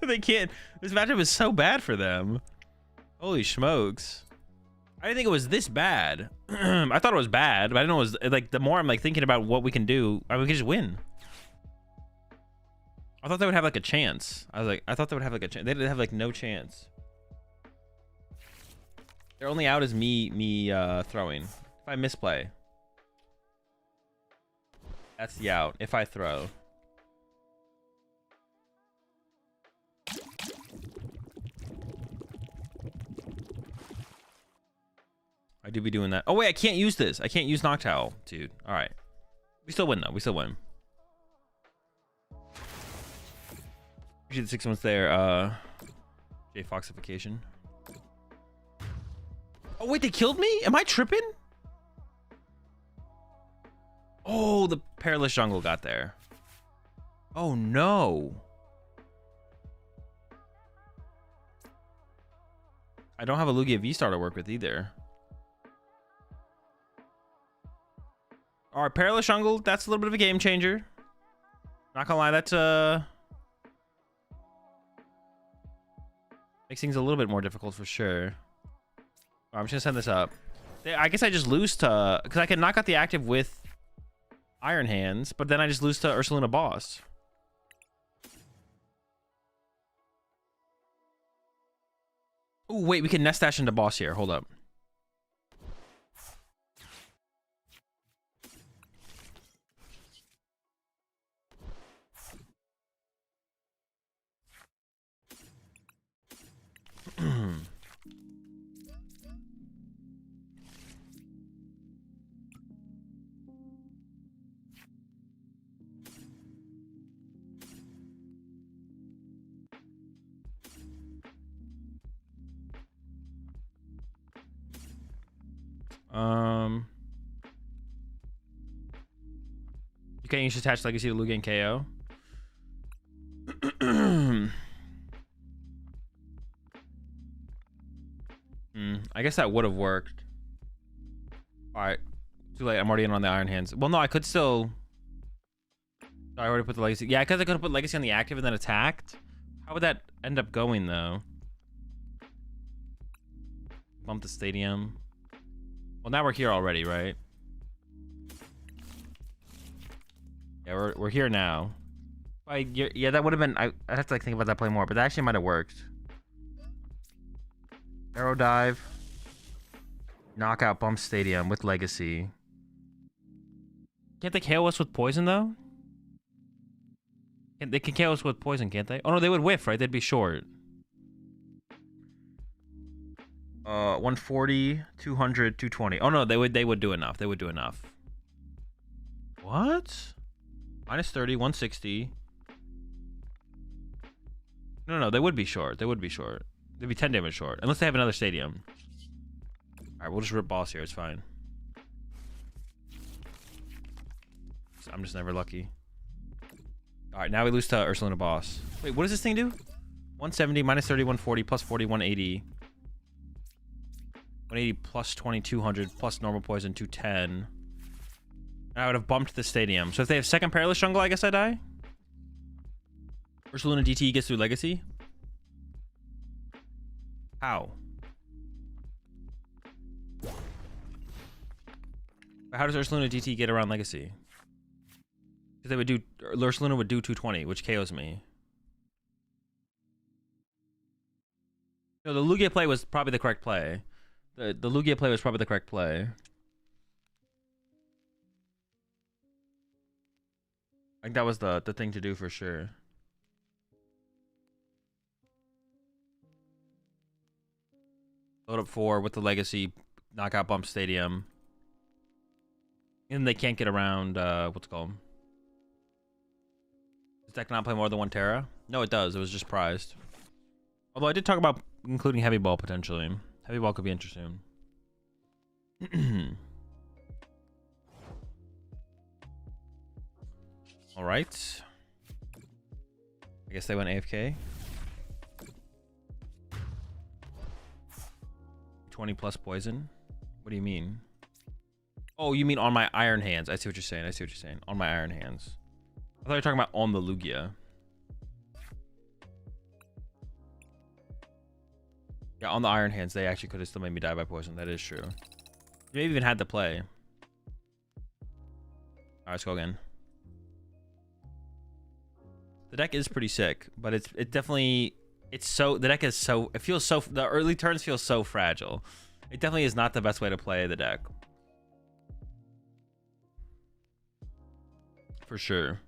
They can't... This matchup is so bad for them. Holy smokes. I didn't think it was this bad. I thought it was bad, but I didn't know it was like the more I'm like thinking about what we can do, I mean, we can just win. I thought they would have like a chance. I thought they would have like a chance. They didn't have like no chance. Their only out is me throwing. If I misplay, that's the out. If I throw. I do be doing that. Oh wait, I can't use this. I can't use Noctowl, dude. All right, we still win though. We still win. Appreciate the 6 months there. J Foxification. Oh wait, they killed me? Am I tripping? Oh, the Perilous Jungle got there. Oh no. I don't have a Lugia V-Star to work with either. All right, Perilous Jungle, that's a little bit of a game changer. Not gonna lie, that's makes things a little bit more difficult for sure. I'm just gonna send this up. I guess I just lose to, because I can knock out the active with Iron Hands, but then I just lose to Ursaluna Boss. Oh wait, we can nest dash into Boss here. Hold up. You can't use attached legacy to Lugia and KO. I guess that would have worked. All right, too late. I'm already in on the Iron Hands. Well, no, I could still. I already put the legacy. Yeah, because I could have put legacy on the active and then attacked. How would that end up going though? Bump the stadium. Well, now we're here already, right? Yeah, we're here now. Yeah, that would have been. I'd have to like think about that play more, but that actually might have worked. Arrow dive. Knockout bump stadium with legacy. Can't they KO us with poison though? They can KO us with poison, can't they? Oh no, they would whiff, right? They'd be short. 140, 200, 220. Oh no, they would do enough. They would do enough. What? Minus 30, 160. No, they would be short. They would be short. They'd be 10 damage short. Unless they have another stadium. Alright, we'll just rip Boss here. It's fine. I'm just never lucky. Alright, now we lose to Ursaluna Boss. Wait, what does this thing do? 170, minus 30, 140, plus 40, 180. 180 plus 20, 200, plus normal poison, 210. I would have bumped the stadium. So if they have second Perilous Jungle, I guess I die? Ursaluna DT gets through Legacy? How? How does Ursaluna DT get around Legacy? Because they would do... Ursaluna would do 220, which KOs me. No, the Lugia play was probably the correct play. The Lugia play was probably the correct play. I think that was the thing to do for sure. Load up 4 with the Legacy, knockout bump stadium. And they can't get around, what's it called? Does deck not play more than one Tera? No, it does. It was just prized. Although I did talk about including Heavy Ball potentially. Heavy Ball could be interesting. All right. I guess they went AFK. 20 plus poison. What do you mean? Oh, you mean on my Iron Hands. I see what you're saying. I see what you're saying. On my Iron Hands. I thought you were talking about on the Lugia. Yeah, on the Iron Hands, they actually could have still made me die by poison. That is true. You maybe even had to play. All right, let's go again. The deck is pretty sick, but it definitely, the deck is so, it feels so, the early turns feel so fragile. It definitely is not the best way to play the deck. For sure.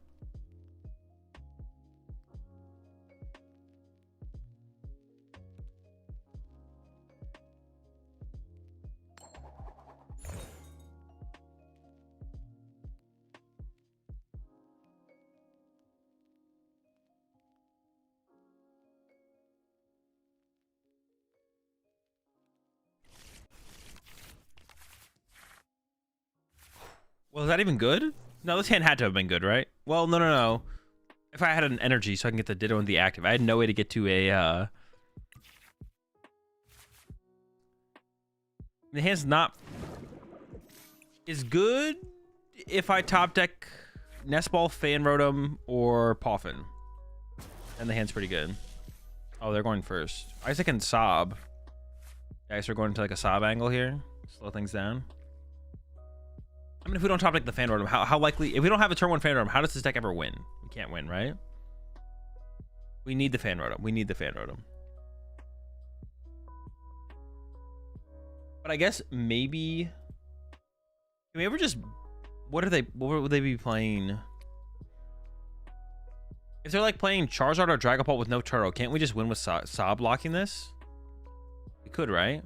Well, is that even good? No, this hand had to have been good, right? Well, no. If I had an energy so I can get the Ditto and the active, I had no way to get to a, the hand's not... is good if I top deck Nestball, Fan Rotom, or Poffin. And the hand's pretty good. Oh, they're going first. Isaac and Sob. Yeah, I guess we're going to like a Sob angle here. Slow things down. I mean, if we don't top deck the Fan Rotom, how likely... if we don't have a turn 1 Fan Rotom, how does this deck ever win? We can't win, right? We need the Fan Rotom. We need the Fan Rotom. But I guess maybe... can we ever just... what would they be playing? If they're like playing Charizard or Dragapult with no Turo, can't we just win with Sob blocking this? We could, right?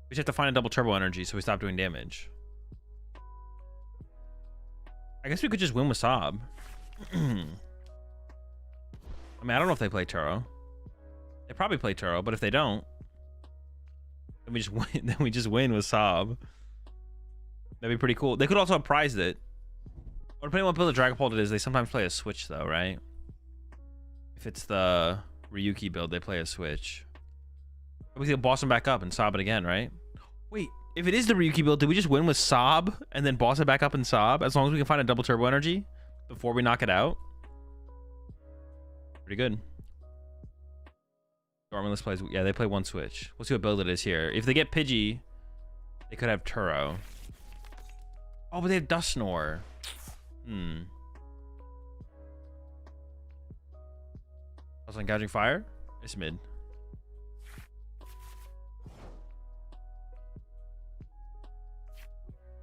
We just have to find a double turbo energy so we stop doing damage. I guess we could just win with Sob. I mean, I don't know if they play Turo. They probably play Turo, but if they don't, then we just win. Then we just win with Sob. That'd be pretty cool. They could also have prized it. Or depending on what build the Dragapult it is, they sometimes play a switch though, right? If it's the Ryuki build, they play a switch. We can boss him back up and Sob it again, right? Wait, if it is the Ryuki build, do we just win with Sob and then boss it back up in Sob as long as we can find a double turbo energy before we knock it out? Pretty good. Dormanless plays, yeah, they play one switch. We'll see what build it is here. If they get Pidgey, they could have Turo. Oh, but they have Dusknoir. Also engaging fire? It's mid.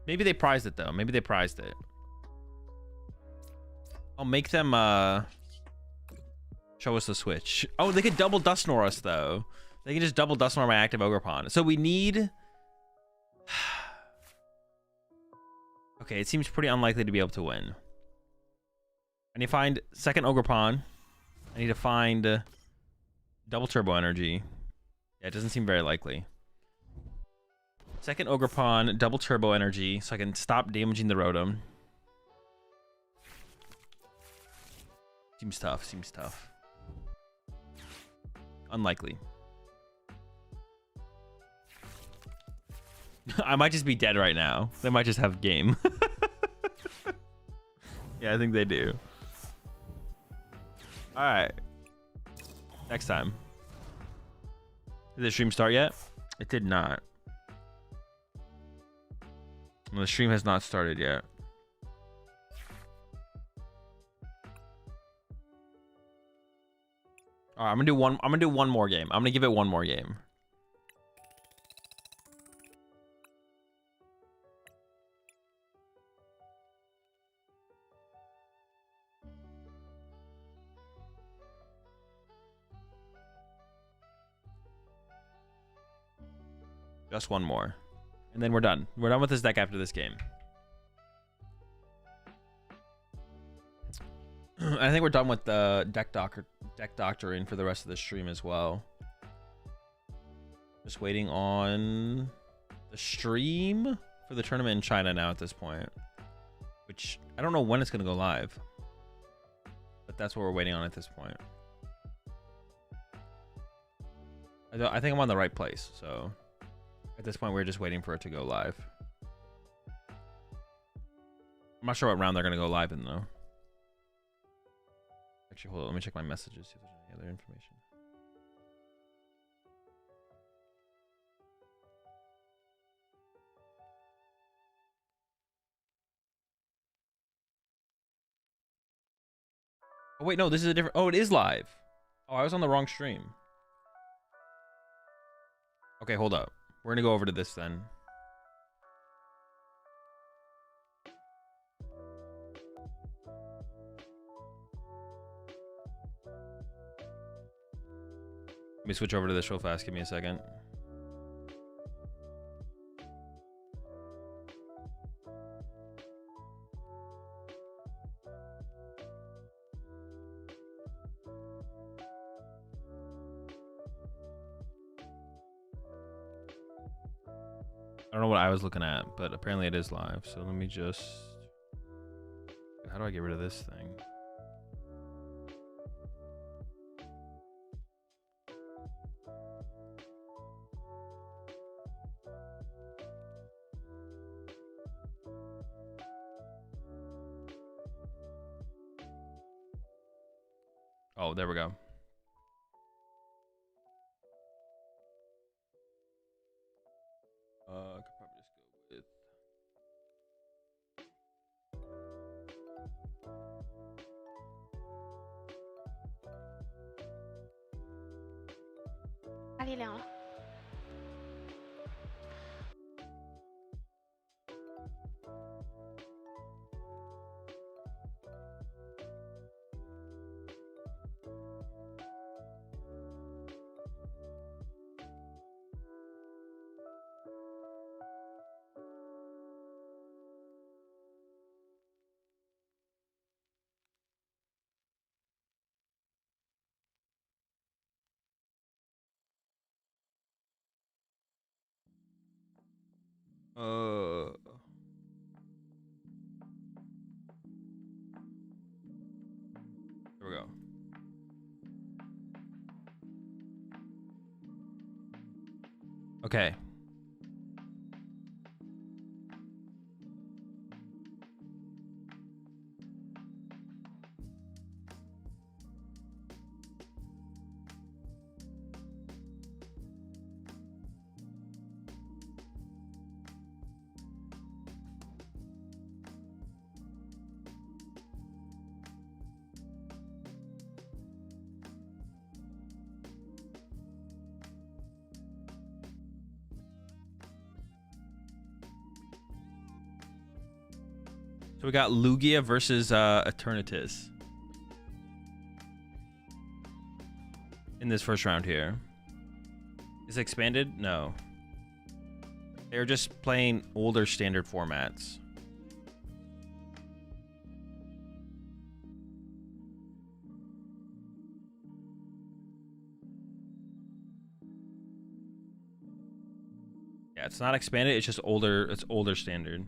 Maybe they prized it though. Maybe they prized it. I'll make them show us the switch. Oh, they could double Dusknoir us though. They can just double Dusknoir my active Ogerpon. So we need... okay, it seems pretty unlikely to be able to win. I need to find second Ogerpon. I need to find double turbo energy. Yeah, it doesn't seem very likely. Second Ogerpon, double turbo energy, so I can stop damaging the Rotom. Seems tough, seems tough. Unlikely. I might just be dead right now. They might just have game. Yeah, I think they do. Alright. Next time. Did the stream start yet? It did not. Well, the stream has not started yet. All right, I'm gonna do one more game. I'm gonna give it one more game. Just one more. And then we're done. We're done with this deck after this game. I think we're done with the deck doctoring for the rest of the stream as well. Just waiting on the stream for the tournament in China now at this point. Which, I don't know when it's going to go live. But that's what we're waiting on at this point. I think I'm on the right place, so... at this point, we're just waiting for it to go live. I'm not sure what round they're going to go live in, though. Actually, hold on. Let me check my messages, see if there's any other information. Oh, wait, no, this is a different... Oh, it is live. Oh, I was on the wrong stream. Okay, hold up. We're gonna go over to this then. Let me switch over to this real fast. Give me a second. I don't know what I was looking at, but apparently it is live. So let me just... How do I get rid of this thing? Oh, there we go. I could probably just go with... There we go. Okay. So we got Lugia versus Eternatus in this first round here. Is it expanded? No. They're just playing older standard formats. Yeah, it's not expanded, it's just older, it's older standard.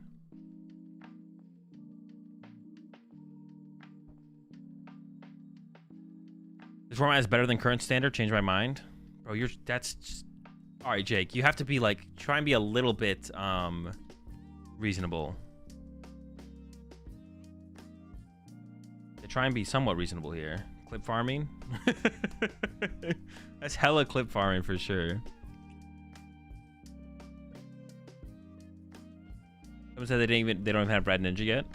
This format is better than current standard. Change my mind. Bro, that's just... All right, Jake. You have to be like... Try and be a little bit reasonable. Yeah, try and be somewhat reasonable here. Clip farming? That's hella clip farming for sure. Someone said they don't even have Red Ninja yet.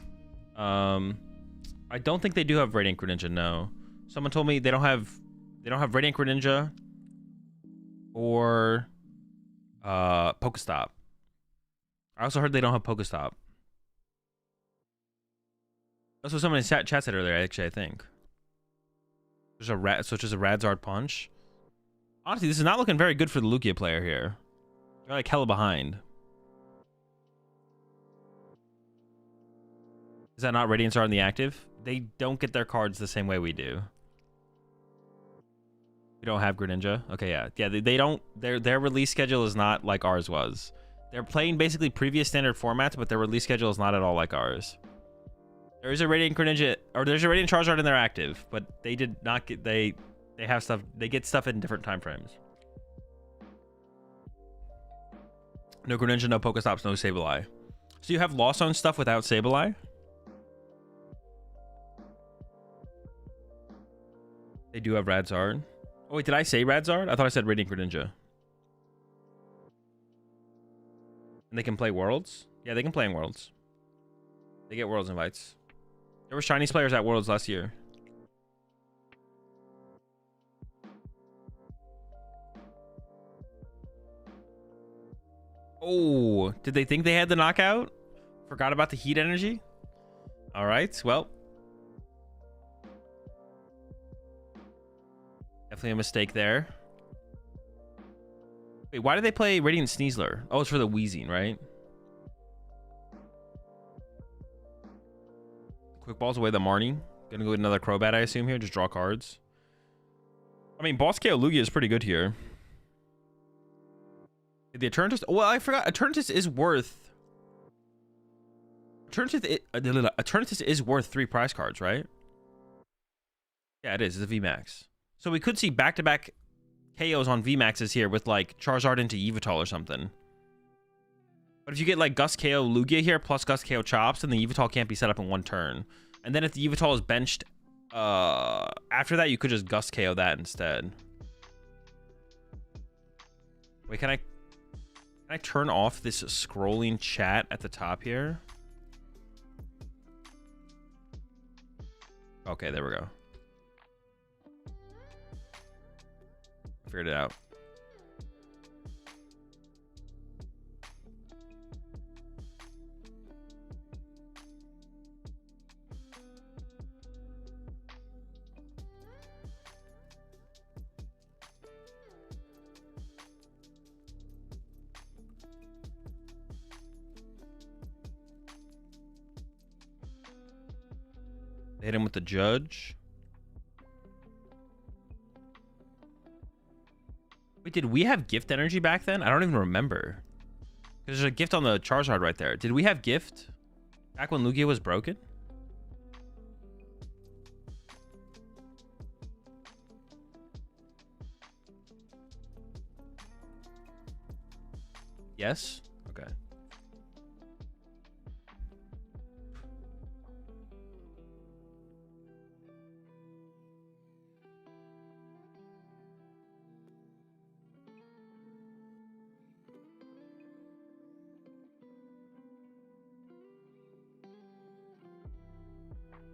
I don't think they do have Radiant Greninja, no. Someone told me they don't have Radiant Greninja or Pokestop. I also heard they don't have Pokestop. That's what someone in chat said earlier, actually, I think. There's a such as a Radzard Punch. Honestly, this is not looking very good for the Lugia player here. They're like hella behind. Is that not Radiant Star in the active? They don't get their cards the same way we do. We don't have Greninja. Okay, yeah. They don't. Their release schedule is not like ours was. They're playing basically previous standard formats, but their release schedule is not at all like ours. There is a Radiant Greninja, or there's a Radiant Charizard in their active, but they did not get. They have stuff. They get stuff in different time frames. No Greninja, no Pokestops, no Sableye. So you have Lost Zone stuff without Sableye? They do have Radzard. Oh, wait, did I say Radzard? I thought I said Radiant Greninja. And they can play Worlds? Yeah, they can play in Worlds. They get Worlds invites. There were Chinese players at Worlds last year. Oh, did they think they had the knockout? Forgot about the heat energy? All right, well. Definitely a mistake there. Wait, why did they play Radiant Sneasler? Oh, it's for the wheezing, right? Quick balls away the Marnie. Gonna go with another Crobat, I assume, here. Just draw cards. I mean, Boss KO Lugia is pretty good here. The Eternatus... Well, I forgot. Eternatus is worth... Eternatus is worth 3 prize cards, right? Yeah, it is. It's a VMAX. So we could see back-to-back KOs on VMAXs here with, like, Charizard into Yveltal or something. But if you get, like, Gust KO Lugia here plus Gust KO Chops, then the Yveltal can't be set up in one turn. And then if the Yveltal is benched after that, you could just Gust KO that instead. Wait, can I turn off this scrolling chat at the top here? Okay, there we go. Figured it out. Hit him with the Judge. Wait, did we have gift energy back then? I don't even remember. There's a gift on the Charizard right there. Did we have gift back when Lugia was broken? Yes? Okay.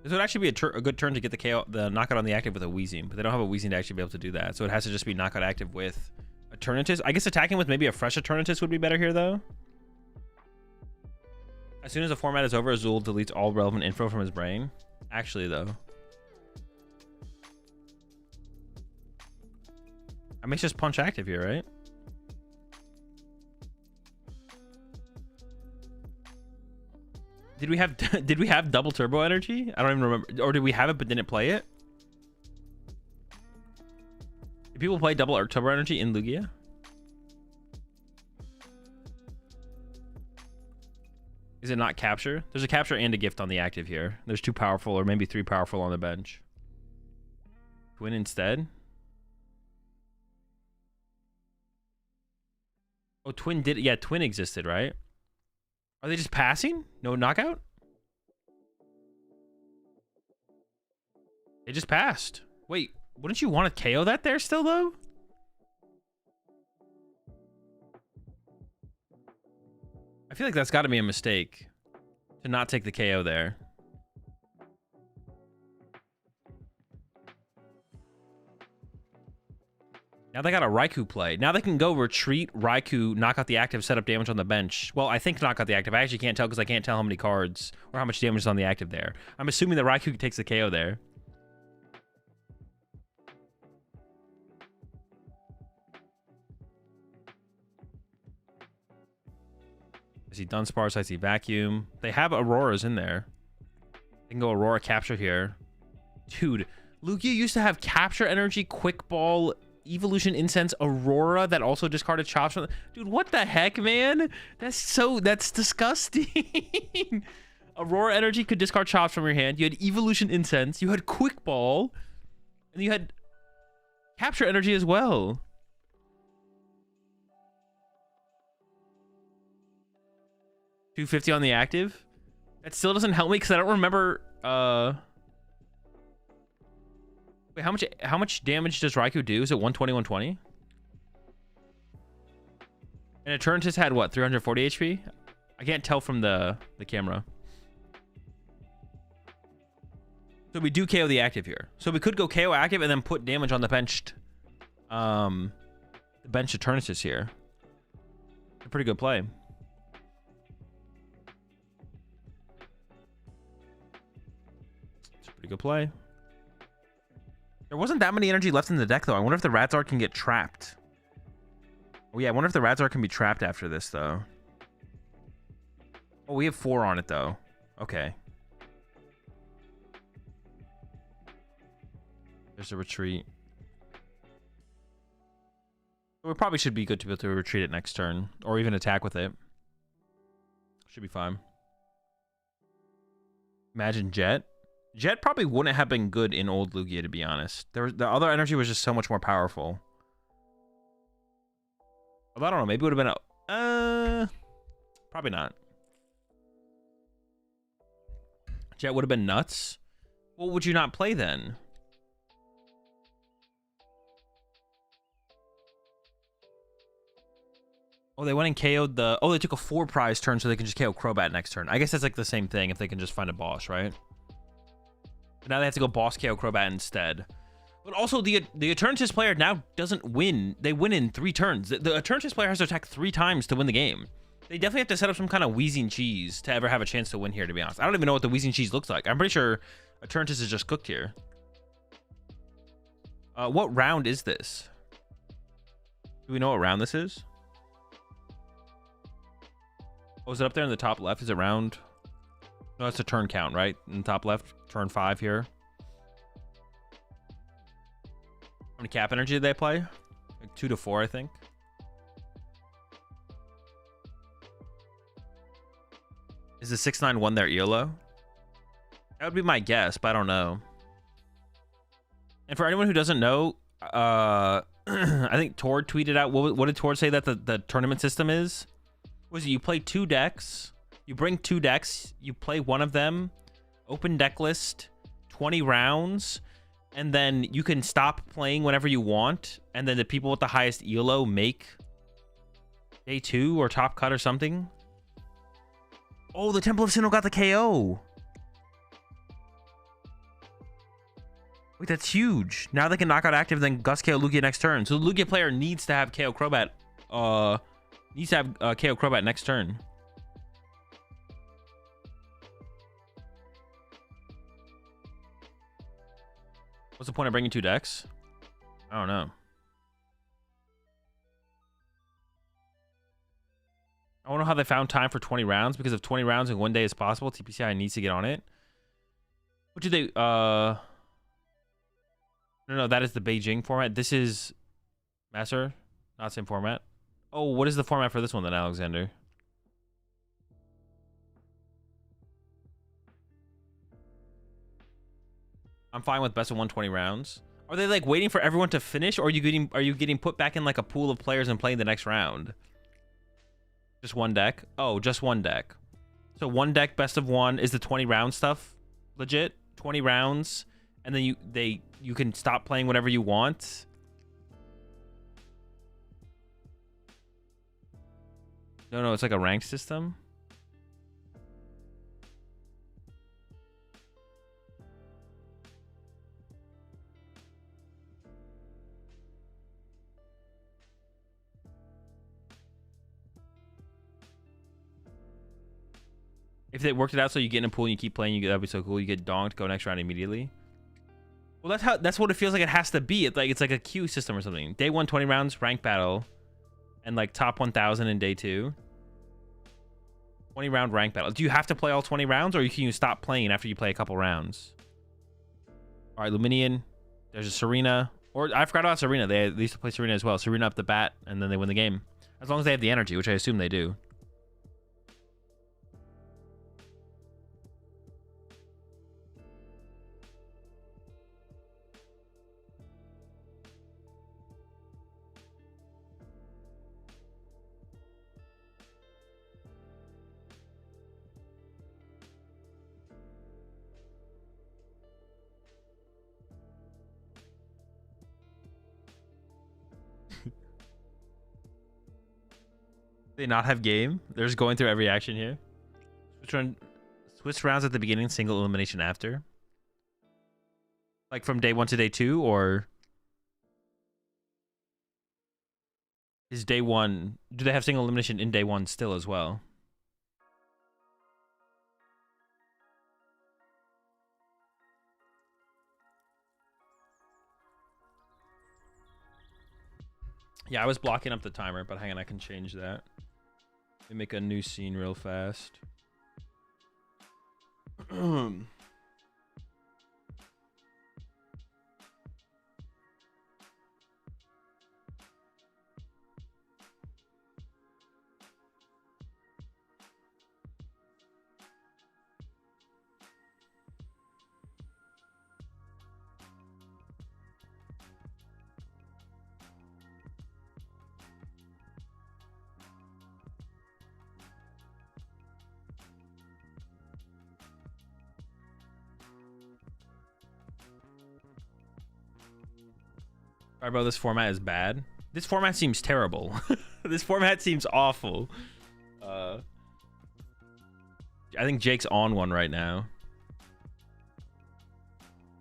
This would actually be a good turn to get the KO, the knockout on the active with a Weezing, but they don't have a Weezing to actually be able to do that. So it has to just be knockout active with Eternatus. I guess attacking with maybe a fresh Eternatus would be better here, though. As soon as the format is over, Azul deletes all relevant info from his brain. Actually, though. I mean, it's just punch active here, right? Did we have double turbo energy? I don't even remember. Or did we have it but didn't play it? Did people play double or turbo energy in Lugia? Is it not capture? There's a capture and a gift on the active here. There's 2 powerful or maybe 3 powerful on the bench. Twin instead? Oh, Twin did. Yeah, Twin existed, right? Are they just passing? No knockout? They just passed. Wait, wouldn't you want to KO that there still, though? I feel like that's got to be a mistake to not take the KO there. Now they got a Raikou play. Now they can go retreat, Raikou, knock out the active, set up damage on the bench. Well, I think knock out the active. I actually can't tell because I can't tell how many cards or how much damage is on the active there. I'm assuming that Raikou takes the KO there. I see Dunsparce, I see Vacuum. They have Auroras in there. They can go Aurora Capture here. Dude, Lugia used to have Capture Energy, Quick Ball, Evolution Incense, Aurora that also discarded Chops from the... Dude, what the heck, man? That's disgusting. Aurora Energy could discard Chops from your hand. You had Evolution Incense, you had Quick Ball, and you had Capture Energy as well. $250 on the active. That still doesn't help me because I don't remember. Wait, how much damage does Raikou do? Is it 120, 120? And Eternatus had what, 340 HP? I can't tell from the camera. So we do KO the active here. So we could go KO active and then put damage on the benched Eternatus here. A pretty good play. It's a pretty good play. There wasn't that many energy left in the deck, though. I wonder if the Radzar can get trapped. Oh, yeah. I wonder if the Radzar can be trapped after this, though. Oh, we have 4 on it, though. Okay. There's a retreat. We probably should be good to be able to retreat it next turn. Or even attack with it. Should be fine. Imagine Jet. Jet probably wouldn't have been good in old Lugia, to be honest. The other energy was just so much more powerful. Although, I don't know. Maybe it would have been a... probably not. Jet would have been nuts. What would you not play then? Oh, they went and KO'd the... Oh, they took a 4 prize turn so they can just KO Crobat next turn. I guess that's like the same thing if they can just find a boss, right? But now they have to go boss KO Crobat instead. But also, the Eternatus player now doesn't win. They win in 3 turns. The Eternatus player has to attack 3 times to win the game. They definitely have to set up some kind of Wheezing Cheese to ever have a chance to win here, to be honest. I don't even know what the Wheezing Cheese looks like. I'm pretty sure Eternatus is just cooked here. What round is this? Do we know what round this is? Oh, is it up there in the top left? Is it round? No, it's a turn count, right? In the top left, turn 5 here. How many cap energy did they play? Like 2 to 4, I think. Is the 691 their ELO? That would be my guess, but I don't know. And for anyone who doesn't know, I think Tord tweeted out, what did Tord say that the tournament system is? Was it you play 2 decks, you bring 2 decks, you play one of them, open deck list, 20 rounds, and then you can stop playing whenever you want, and then the people with the highest ELO make day 2 or top cut or something. Oh, the Temple of Sinnoh got the KO. Wait, that's huge. Now they can knock out active, then Gus KO Lugia next turn. So the Lugia player needs to have KO Crobat. Needs to have KO Crobat next turn. What's the point of bringing 2 decks? I don't know. I don't know how they found time for 20 rounds, because if 20 rounds in 1 day is possible, TPCI needs to get on it. What do they... No, that is the Beijing format. This is Master, not same format. Oh, what is the format for this one then, Alexander? I'm fine with best of 120 rounds. Are they like waiting for everyone to finish, or are you getting put back in like a pool of players and playing the next round? Just 1 deck? Oh, just 1 deck. So 1 deck, best of 1 is the 20 round stuff. Legit 20 rounds, and then you can stop playing whenever you want. No, it's like a ranked system. If they worked it out so you get in a pool and you keep playing, that'd be so cool. You get donked, go next round immediately. Well, that's what it feels like it has to be. It's like a queue system or something. Day 1, 20 rounds, rank battle, and like top 1,000 in day 2. 20 round rank battle. Do you have to play all 20 rounds, or can you stop playing after you play a couple rounds? All right, Luminion. There's a Serena. Or I forgot about Serena. They used to play Serena as well. Serena up the bat, and then they win the game. As long as they have the energy, which I assume they do. They not have game? They're just going through every action here. Switch rounds at the beginning, single elimination after. Like from day 1 to day 2, or is day 1? Do they have single elimination in day 1 still as well? Yeah, I was blocking up the timer, but hang on, I can change that. Let me make a new scene real fast. Sorry, bro, this format is bad. This format seems terrible. This format seems awful. I think Jake's on one right now.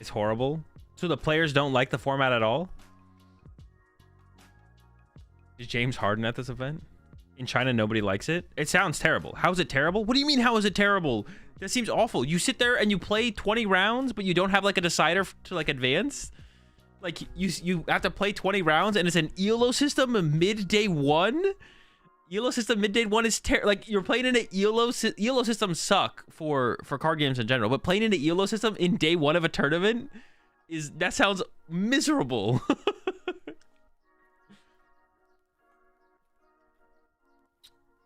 It's horrible. So the players don't like the format at all? Is James Harden at this event? In China, nobody likes it? It sounds terrible. How is it terrible? What do you mean, how is it terrible? That seems awful. You sit there and you play 20 rounds, but you don't have like a decider to like advance? Like you have to play 20 rounds and it's an ELO system mid-day one? ELO system mid-day one is like you're playing in an ELO systems suck for card games in general, but playing in an ELO system in day one of a tournament that sounds miserable.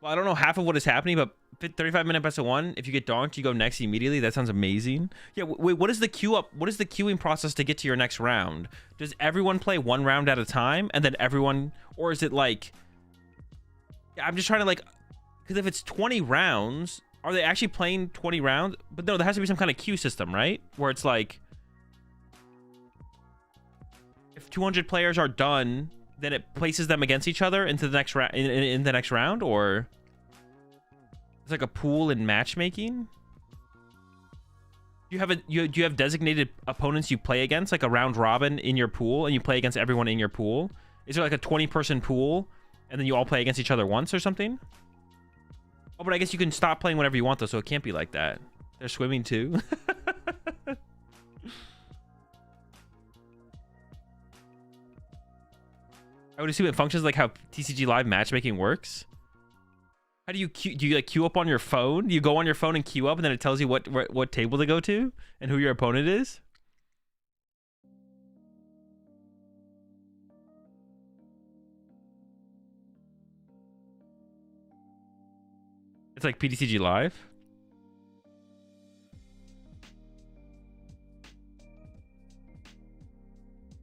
Well, I don't know half of what is happening, but 35-minute best of one. If you get donked, you go next immediately. That sounds amazing. Yeah, wait, what is the queue up? What is the queuing process to get to your next round? Does everyone play one round at a time and then everyone, or is it like, yeah, I'm just trying to like, because if it's 20 rounds, are they actually playing 20 rounds? But no, there has to be some kind of queue system, right? Where it's like, if 200 players are done, then it places them against each other into the next round in the next round, or it's like a pool in matchmaking. Do you have designated opponents you play against, like a round robin in your pool, and you play against everyone in your pool? Is there like a 20-person pool, and then you all play against each other once or something? Oh, but I guess you can stop playing whenever you want though, so it can't be like that. They're swimming too. I would assume it functions like how TCG Live matchmaking works. How do you queue? Do you like queue up on your phone? Do you go on your phone and queue up, and then it tells you what table to go to and who your opponent is? It's like PTCG Live.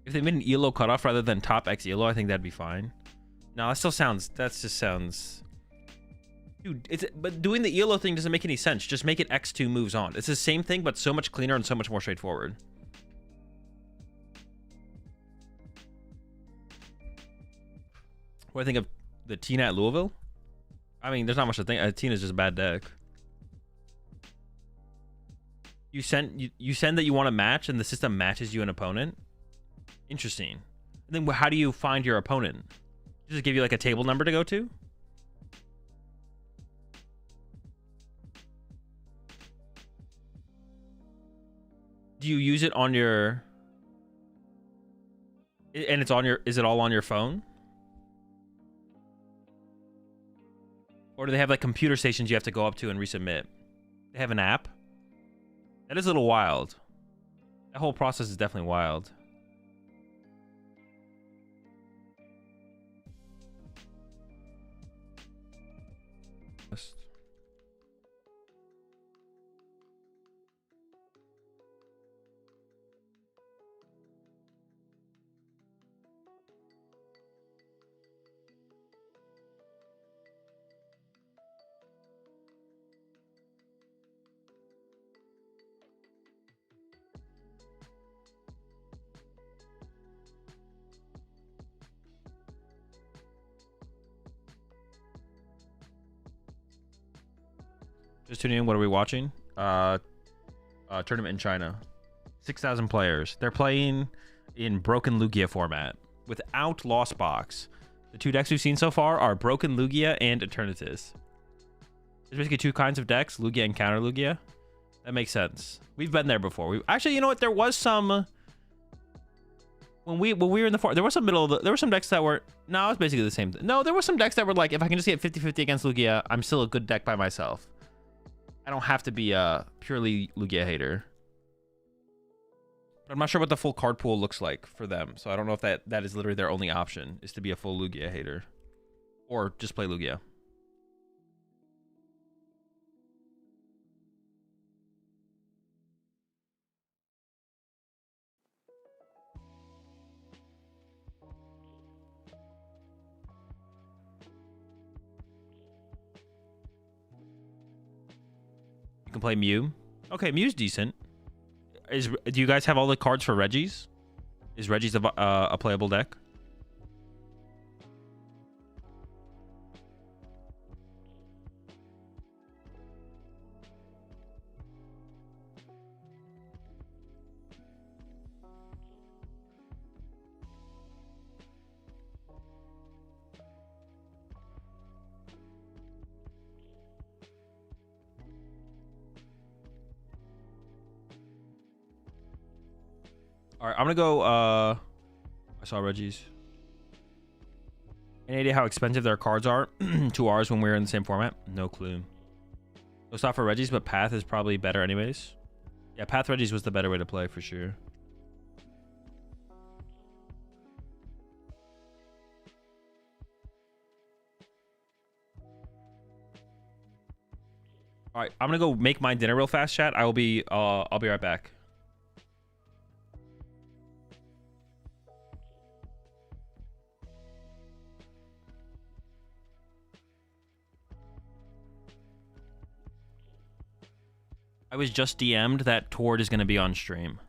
If they made an ELO cutoff rather than top X ELO, I think that'd be fine. No, that still sounds. That just sounds. Dude, but doing the ELO thing doesn't make any sense. Just make it X2 moves on. It's the same thing, but so much cleaner and so much more straightforward. What do I think of the Tina at Louisville? I mean, there's not much to think. Tina's just a bad deck. You send that you want to match, and the system matches you an opponent. Interesting. And then how do you find your opponent? Does it give you like a table number to go to? Do you use it on your... And it's on your... Is it all on your phone? Or do they have like computer stations you have to go up to and resubmit? They have an app? That is a little wild. That whole process is definitely wild. Just tuning in. What are we watching? Tournament in China. 6,000 players. They're playing in Broken Lugia format without Lost Box. The two decks we've seen so far are Broken Lugia and Eternatus. There's basically two kinds of decks, Lugia and Counter Lugia. That makes sense. We've been there before. Actually, you know what? There was some when we were in the there was some there were some decks that were no, it was basically the same. No, there were some decks that were like, if I can just get 50-50 against Lugia, I'm still a good deck by myself. I don't have to be a purely Lugia hater. But I'm not sure what the full card pool looks like for them, so I don't know if that is literally their only option, is to be a full Lugia hater, or just play Lugia. You can play Mew. Okay, Mew's decent. Do you guys have all the cards for Regis? Is Regis a playable deck? All right, I'm gonna go. I saw Regis. Any idea how expensive their cards are to ours when we're in the same format? No clue. No stop for Regis, but Path is probably better anyways. Yeah, Path Regis was the better way to play for sure. All right, I'm gonna go make my dinner real fast, chat. I'll be right back. I was just DM'd that Tord is going to be on stream.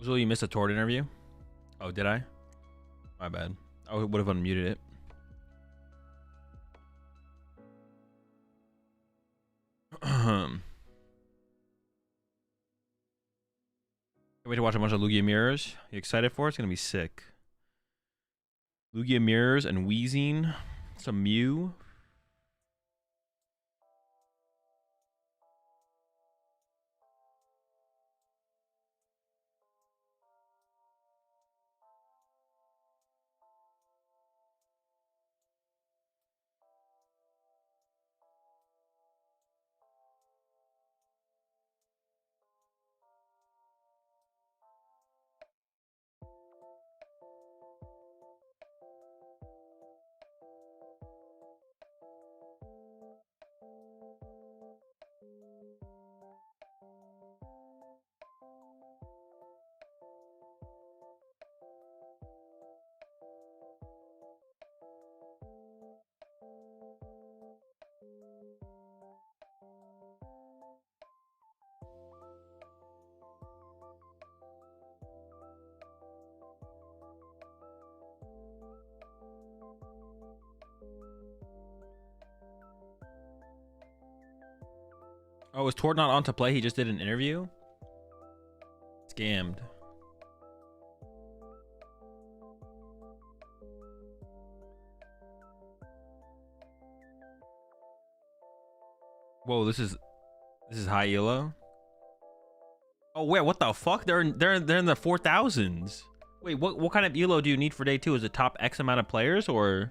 Azul, you missed a Tord interview? Oh, did I? My bad. I would have unmuted it. Can't wait to watch a bunch of Lugia mirrors. You excited for it? It's gonna be sick. Lugia mirrors and Wheezing. Some Mew. Oh, is Tord not on to play? He just did an interview? Scammed. Whoa, this is high elo. Oh wait, what the fuck? They're in the 4,000s. Wait, what kind of elo do you need for day 2? Is it top X amount of players or?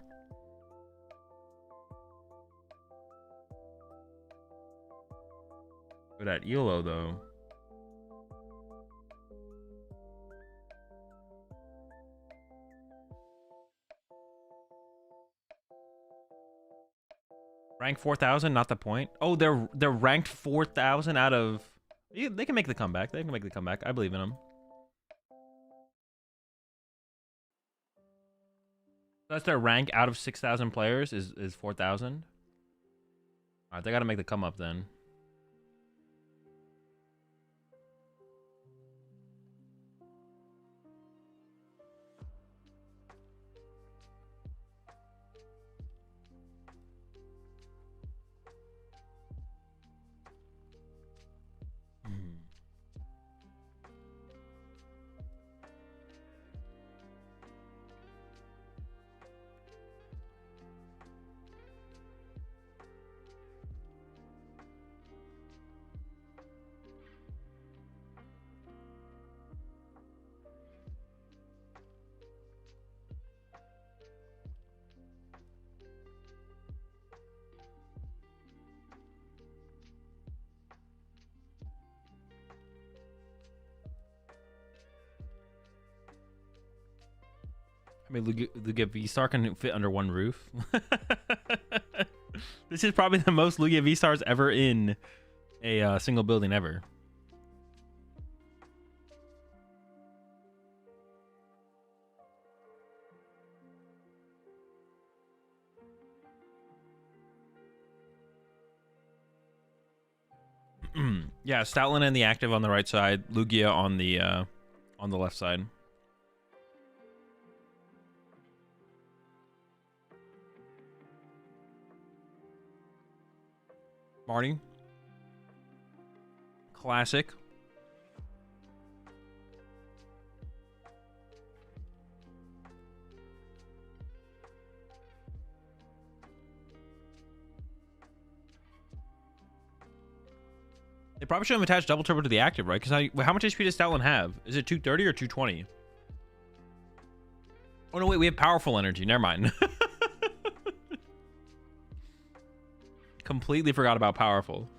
Good at elo though. Rank 4,000, not the point. Oh, they're ranked 4,000 out of. They can make the comeback. They can make the comeback. I believe in them. That's their rank out of 6,000 players is 4,000. All right, they got to make the come up then. I mean, Lugia V-Star can fit under one roof. This is probably the most Lugia V-Stars ever in a single building ever. Yeah, Stoutland and the active on the right side, Lugia on the left side. Marty. Classic. They probably should have attached double turbo to the active, right? Because how much HP does Stoutland have? Is it 230 or 220? Oh no, wait, we have powerful energy. Never mind. Completely forgot about powerful.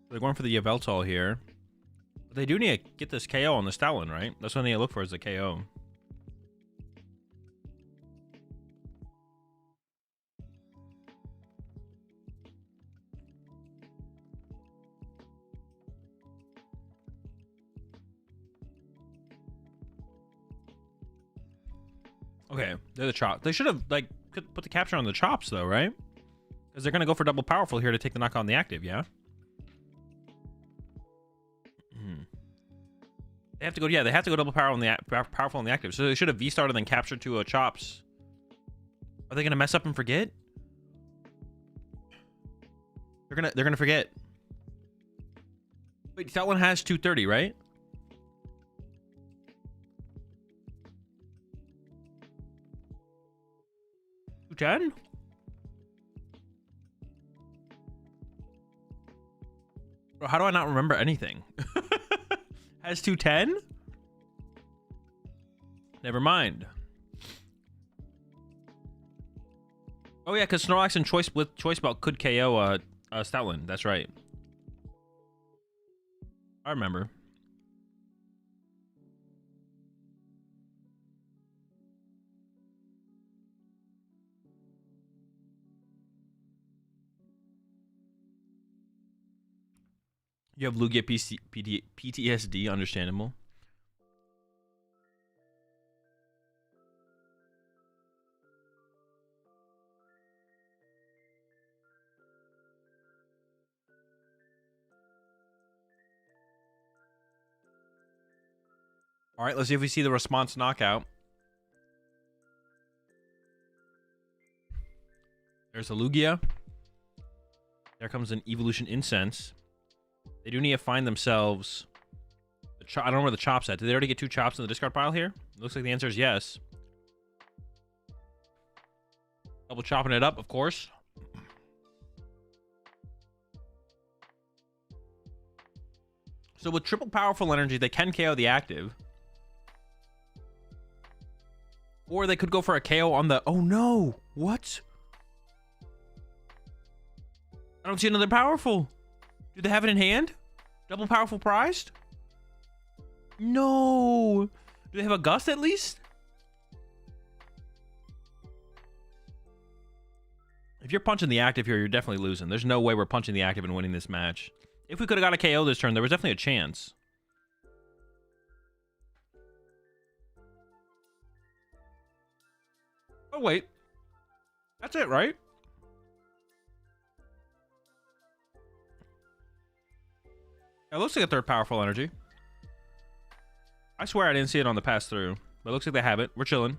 They're going for the Yveltal here. But they do need to get this KO on the Stoutland, right? That's what they need to look for, is the KO. Okay, they're the chops. They should have, like, put the capture on the chops, though, right? Because they're going to go for double powerful here to take the knock on the active, yeah? They have to go, yeah, they have to go double power on the powerful on the active. So they should have V-starred and then captured to a chops. Are they going to mess up and forget? They're gonna forget. Wait, that one has 230, right? $210? Bro, how do I not remember anything? Has 210? Never mind. Oh yeah, because Snorlax and Choice Belt could KO Stoutland. That's right. I remember. You have Lugia PTSD, understandable. All right, let's see if we see the response knockout. There's a Lugia. There comes an Evolution Incense. They do need to find themselves... I don't know where the chops at. Did they already get 2 chops in the discard pile here? Looks like the answer is yes. Double chopping it up, of course. So with triple powerful energy, they can KO the active. Or they could go for a KO on the... Oh no! What? I don't see another powerful. Do they have it in hand? Double powerful prized? No! Do they have a Gust at least? If you're punching the active here, you're definitely losing. There's no way we're punching the active and winning this match. If we could have got a KO this turn, there was definitely a chance. Oh, wait. That's it, right? It looks like a third powerful energy. I swear I didn't see it on the pass through, but it looks like they have it. We're chilling.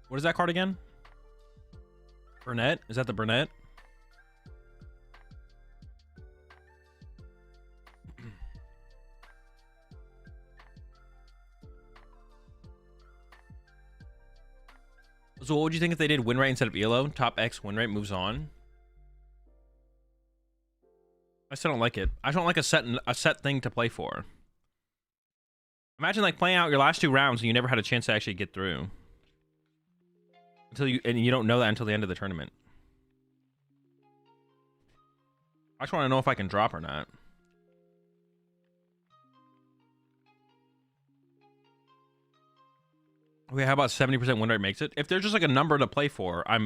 What is that card again? Banette? Is that the Banette? So what would you think if they did win rate instead of ELO? Top X win rate moves on. I still don't like it. I don't like a set thing to play for. Imagine like playing out your last 2 rounds and you never had a chance to actually get through. And you don't know that until the end of the tournament. I just want to know if I can drop or not. Okay, how about 70% win rate makes it? If there's just like a number to play for, I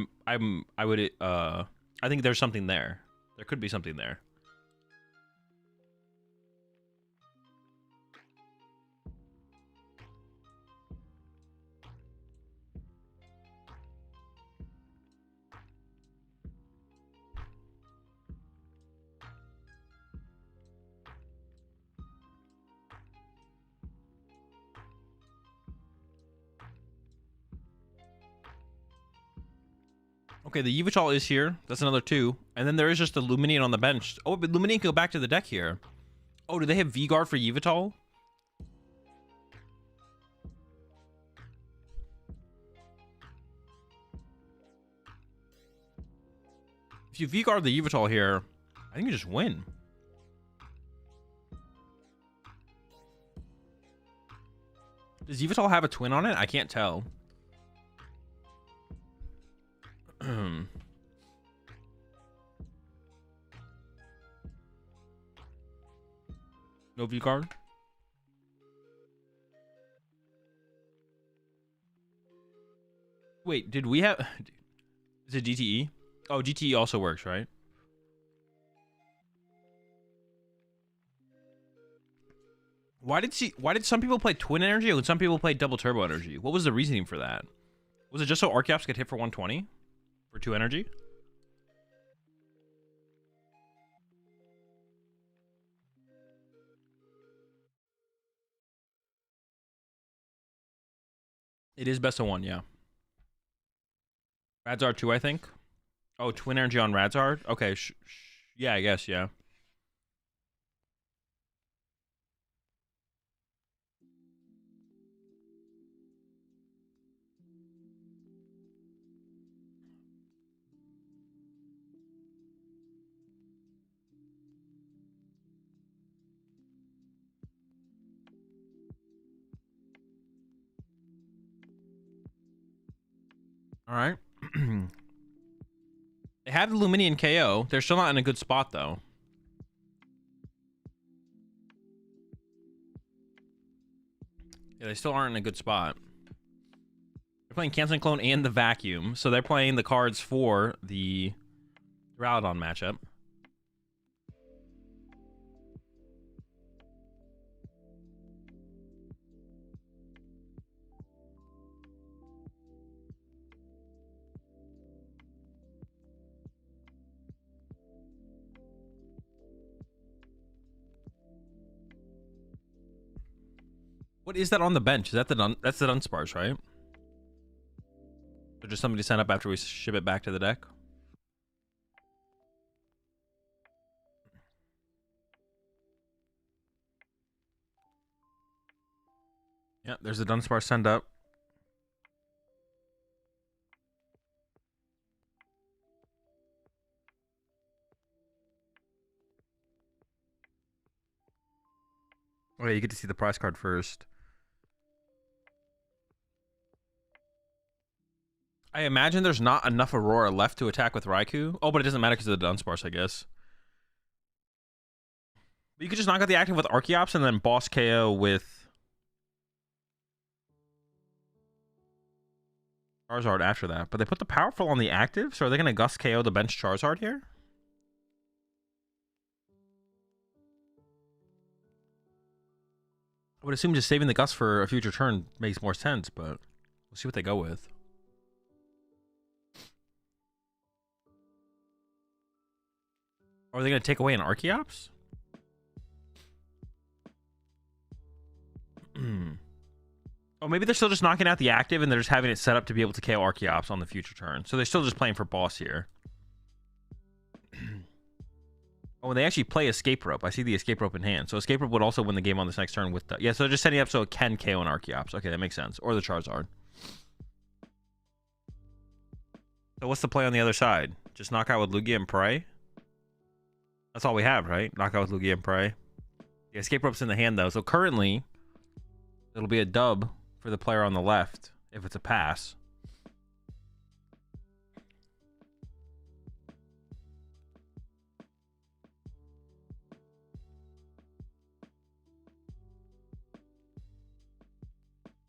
think there's something there. There could be something there. Okay, the Yveltal is here. That's another 2. And then there is just the Luminian on the bench. Oh, but Luminian can go back to the deck here. Oh, do they have V-Guard for Yveltal? If you V-Guard the Yveltal here, I think you just win. Does Yveltal have a twin on it? I can't tell. No V-Guard? Wait, did we have... Is it GTE? Oh, GTE also works, right? Why did some people play Twin Energy and some people play Double Turbo Energy? What was the reasoning for that? Was it just so Arceus could hit for 120? For 2 energy? It is best of 1, yeah. Radzard 2, I think. Oh, Twin Energy on Radzard? Okay, yeah, I guess, yeah. All right. They have the Luminian KO. They're still not in a good spot, though. Yeah, they still aren't in a good spot. They're playing Canceling Clone and the Vacuum, so they're playing the cards for the Duraludon matchup. What is that on the bench? Is that that's the Dunsparce, right? Or just somebody sent up after we ship it back to the deck? Yeah, there's the Dunsparce send up. Okay, you get to see the prize card first. I imagine there's not enough Aurora left to attack with Raikou. Oh, but it doesn't matter because of the Dunsparce, I guess. But you could just knock out the active with Archeops and then boss KO with Charizard after that. But they put the powerful on the active, so are they going to Gust KO the bench Charizard here? I would assume just saving the Gust for a future turn makes more sense, but we'll see what they go with. Are they going to take away an Archeops? Oh, maybe they're still just knocking out the active and they're just having it set up to be able to KO Archeops on the future turn. So they're still just playing for boss here. Oh, and they actually play Escape Rope. I see the Escape Rope in hand. So Escape Rope would also win the game on this next turn with the... Yeah, so they're just setting up so it can KO an Archeops. Okay, that makes sense. Or the Charizard. So what's the play on the other side? Just knock out with Lugia and pray? That's all we have, right? Knock out with Lugia and pray. The Escape Rope's in the hand, though. So currently, it'll be a dub for the player on the left if it's a pass.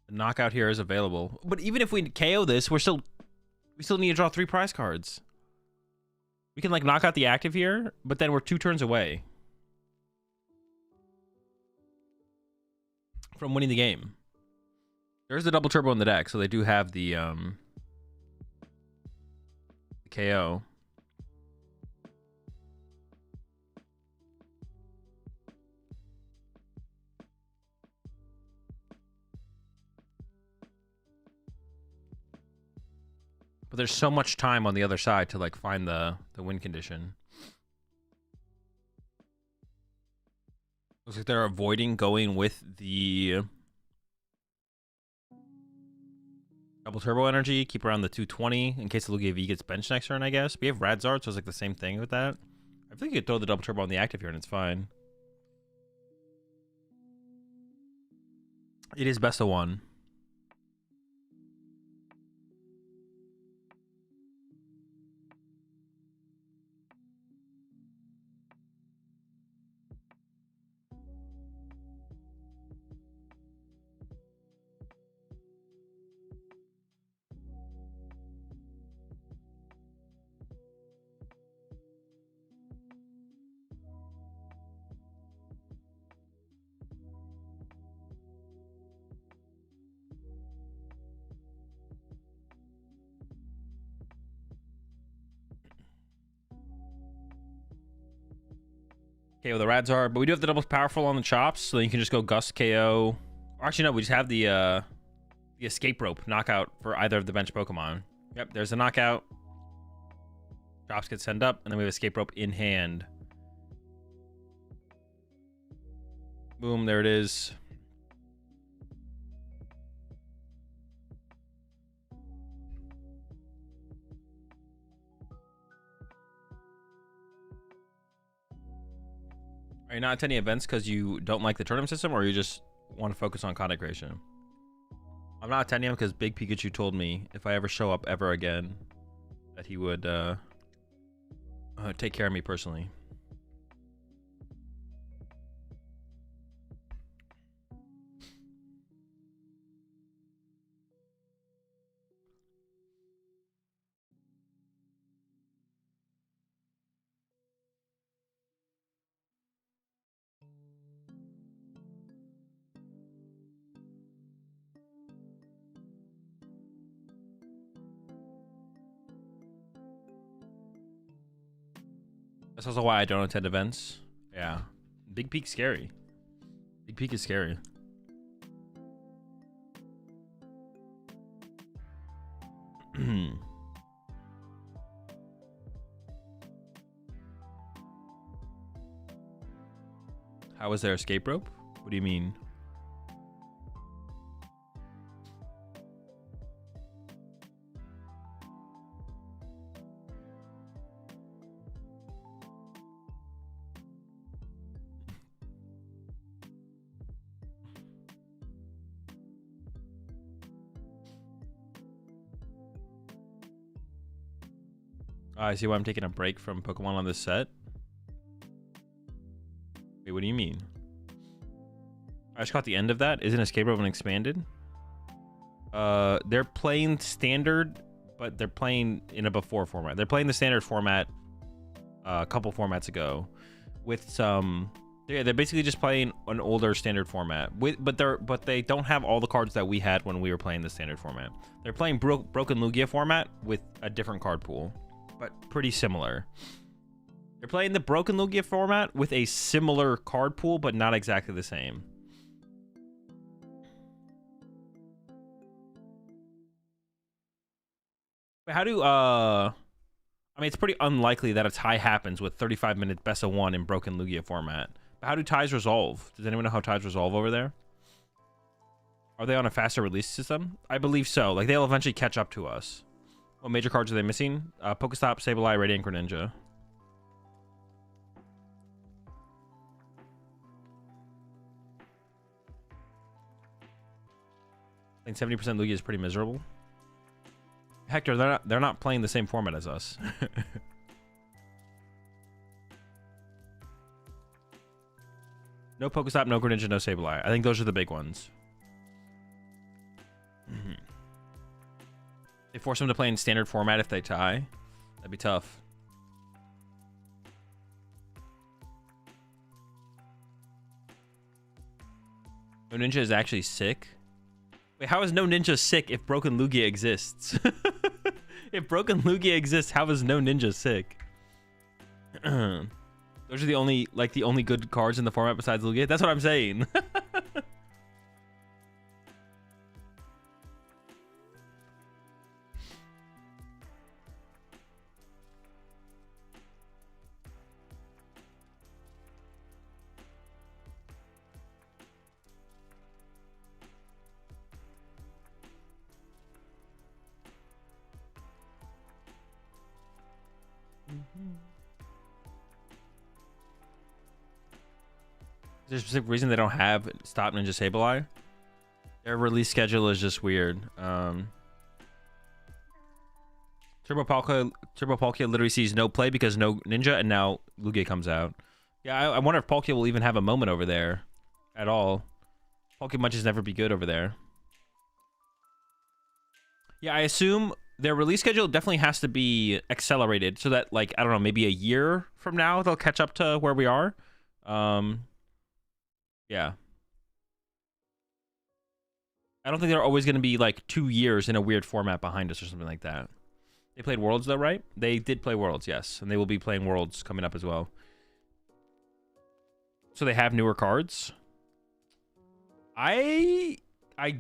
The knockout here is available. But even if we KO this, we still need to draw 3 prize cards. We can like knock out the active here, but then we're 2 turns away from winning the game. There's the double turbo in the deck, so they do have the KO. But there's so much time on the other side to like find the win condition. Looks like they're avoiding going with the Double turbo energy, keep around the 220 in case the Lugia V gets benched next turn, I guess. We have Radzard, so it's like the same thing with that. I think you could throw the double turbo on the active here and it's fine. It is best of one. Okay, well, the Radzard, but we do have the double powerful on the chops, so you can just go Gust KO. Or actually, no, we just have the escape rope knockout for either of the bench Pokemon. Yep, there's a knockout. Chops get sent up, and then we have escape rope in hand. Boom, there it is. Are you not attending events because you don't like the tournament system, or you just want to focus on content creation? I'm not attending them because Big Pikachu told me if I ever show up ever again, that he would take care of me personally. That's also why I don't attend events. Yeah. Big Peak's scary. Big Peak is scary. How is there escape rope? What do you mean? I see why I'm taking a break from Pokemon on this set. Wait, what do you mean? I just caught the end of that. Isn't Escape Rope expanded? They're playing standard, but they're playing in a before format. They're playing the standard format a couple formats ago with some... Yeah, they're basically just playing an older standard format. But they don't have all the cards that we had when we were playing the standard format. They're playing Broken Lugia format with a different card pool, but pretty similar. They're playing the Broken Lugia format with a similar card pool, but not exactly the same. But how do, I mean, it's pretty unlikely that a tie happens with 35-minute best of one in Broken Lugia format. But how do ties resolve? Does anyone know how ties resolve over there? Are they on a faster release system? I believe so. Like, they'll eventually catch up to us. What major cards are they missing? Pokestop, Sableye, Radiant Greninja. I think 70% Lugia is pretty miserable. Hector, they're not playing the same format as us. No Pokestop, no Greninja, no Sableye. I think those are the big ones. They force them to play in standard format if they tie. That'd be tough. No Ninja is actually sick. Wait, how is No Ninja sick if Broken Lugia exists? If Broken Lugia exists, how is No Ninja sick? Those are the only good cards in the format besides Lugia. That's what I'm saying. There's a specific reason they don't have Stop Ninja Sableye. Their release schedule is just weird. Turbo Palkia literally sees no play because no Ninja, and now Lugia comes out. Yeah, I wonder if Palkia will even have a moment over there at all. Palkia might just never be good over there. Yeah, I assume their release schedule definitely has to be accelerated so that, like, I don't know, maybe a year from now they'll catch up to where we are. Yeah. I don't think they're always going to be like 2 years in a weird format behind us or something like that. They played Worlds though, right? They did play Worlds, yes. And they will be playing Worlds coming up as well. So they have newer cards. I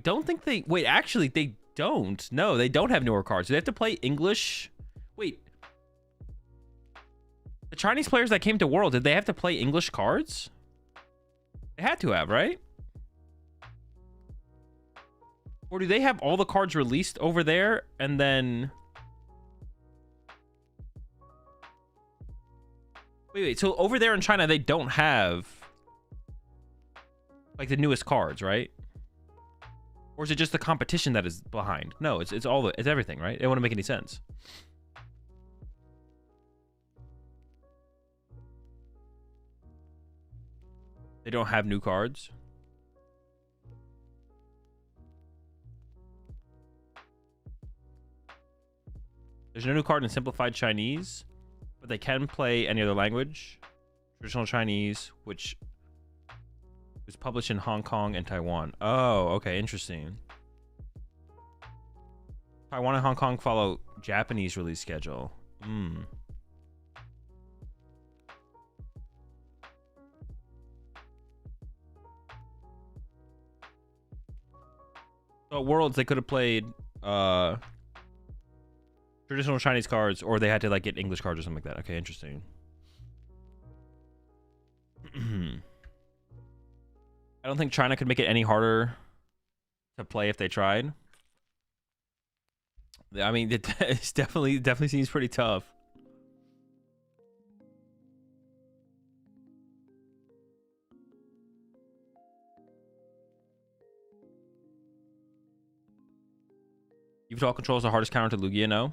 don't think they... Wait, actually, they don't. No, they don't have newer cards. Do they have to play English? Wait. The Chinese players that came to World, did they have to play English cards? They had to have, right? Or do they have all the cards released over there and then... Wait. So over there in China, they don't have like the newest cards, right? Or is it just the competition that is behind? No, it's everything, right? It wouldn't make any sense. They don't have new cards. There's no new card in Simplified Chinese, but they can play any other language. Traditional Chinese, which was published in Hong Kong and Taiwan. Oh, okay, interesting. Taiwan and Hong Kong follow Japanese release schedule. So at Worlds, they could have played traditional Chinese cards, or they had to like get English cards or something like that. Okay, interesting. I don't think China could make it any harder to play if they tried. I mean, it's definitely seems pretty tough. Yveltal control is the hardest counter to Lugia, no?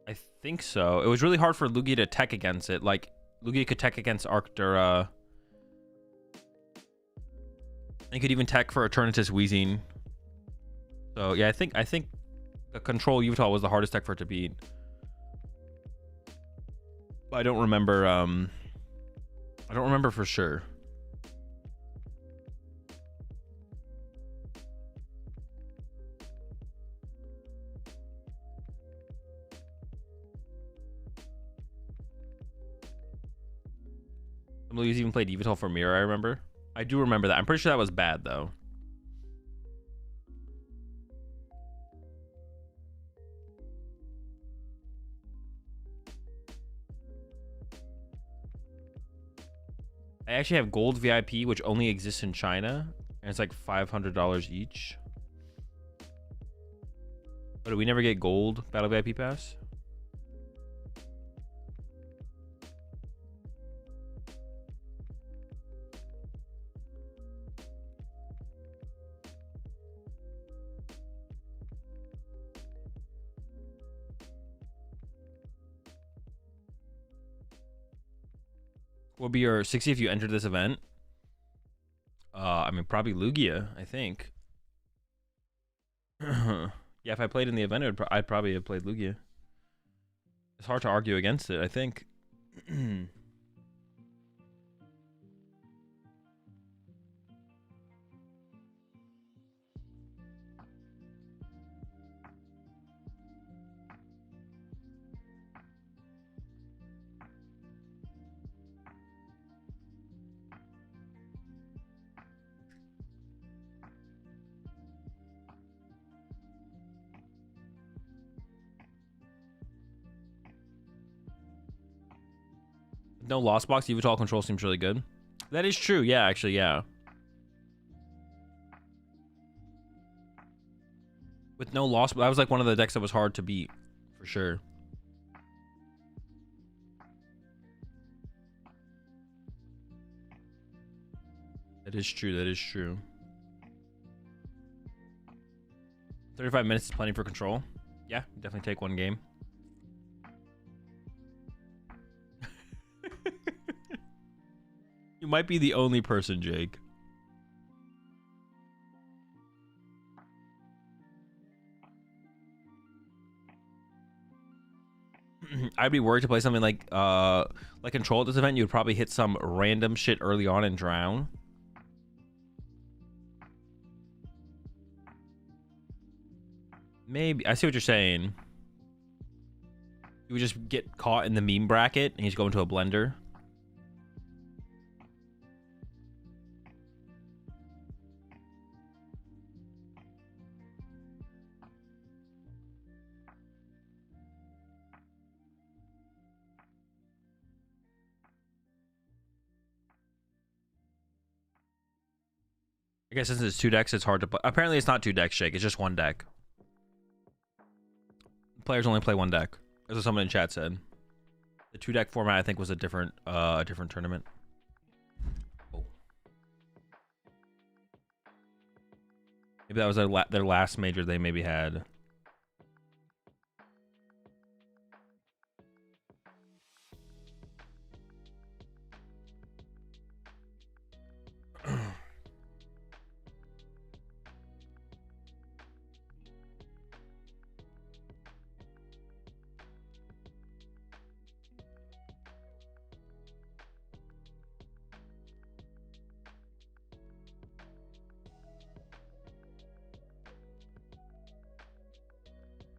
I think so. It was really hard for Lugia to tech against it. Like, Lugia could tech against Arctura. He could even tech for Eternatus Wheezing. So yeah, I think the control Yveltal was the hardest tech for it to beat. But I don't remember for sure. Some Lugias even played Yveltal for Mirror, I remember. I do remember that. I'm pretty sure that was bad, though. I actually have Gold VIP, which only exists in China. And it's like $500 each. But do we never get Gold Battle VIP Pass? What would be your 60 if you entered this event? I mean, probably Lugia, I think. Yeah, if I played in the event, I'd probably have played Lugia. It's hard to argue against it, I think. No Lost Box, Yveltal control seems really good. That is true. Yeah, actually, yeah. With no Lost, that was like one of the decks that was hard to beat, for sure. That is true. That is true. 35 minutes is plenty for control. Yeah, definitely take one game. You might be the only person, Jake. I'd be worried to play something like control at this event. You would probably hit some random shit early on and drown. Maybe. I see what you're saying. You would just get caught in the meme bracket and you just go into a blender. I guess since it's 2 decks, it's hard to play. Apparently, it's not 2 decks, Jake. It's just 1 deck. Players only play 1 deck. That's what someone in chat said. The 2 deck format, I think, was a different tournament. Oh. Maybe that was their last major they maybe had.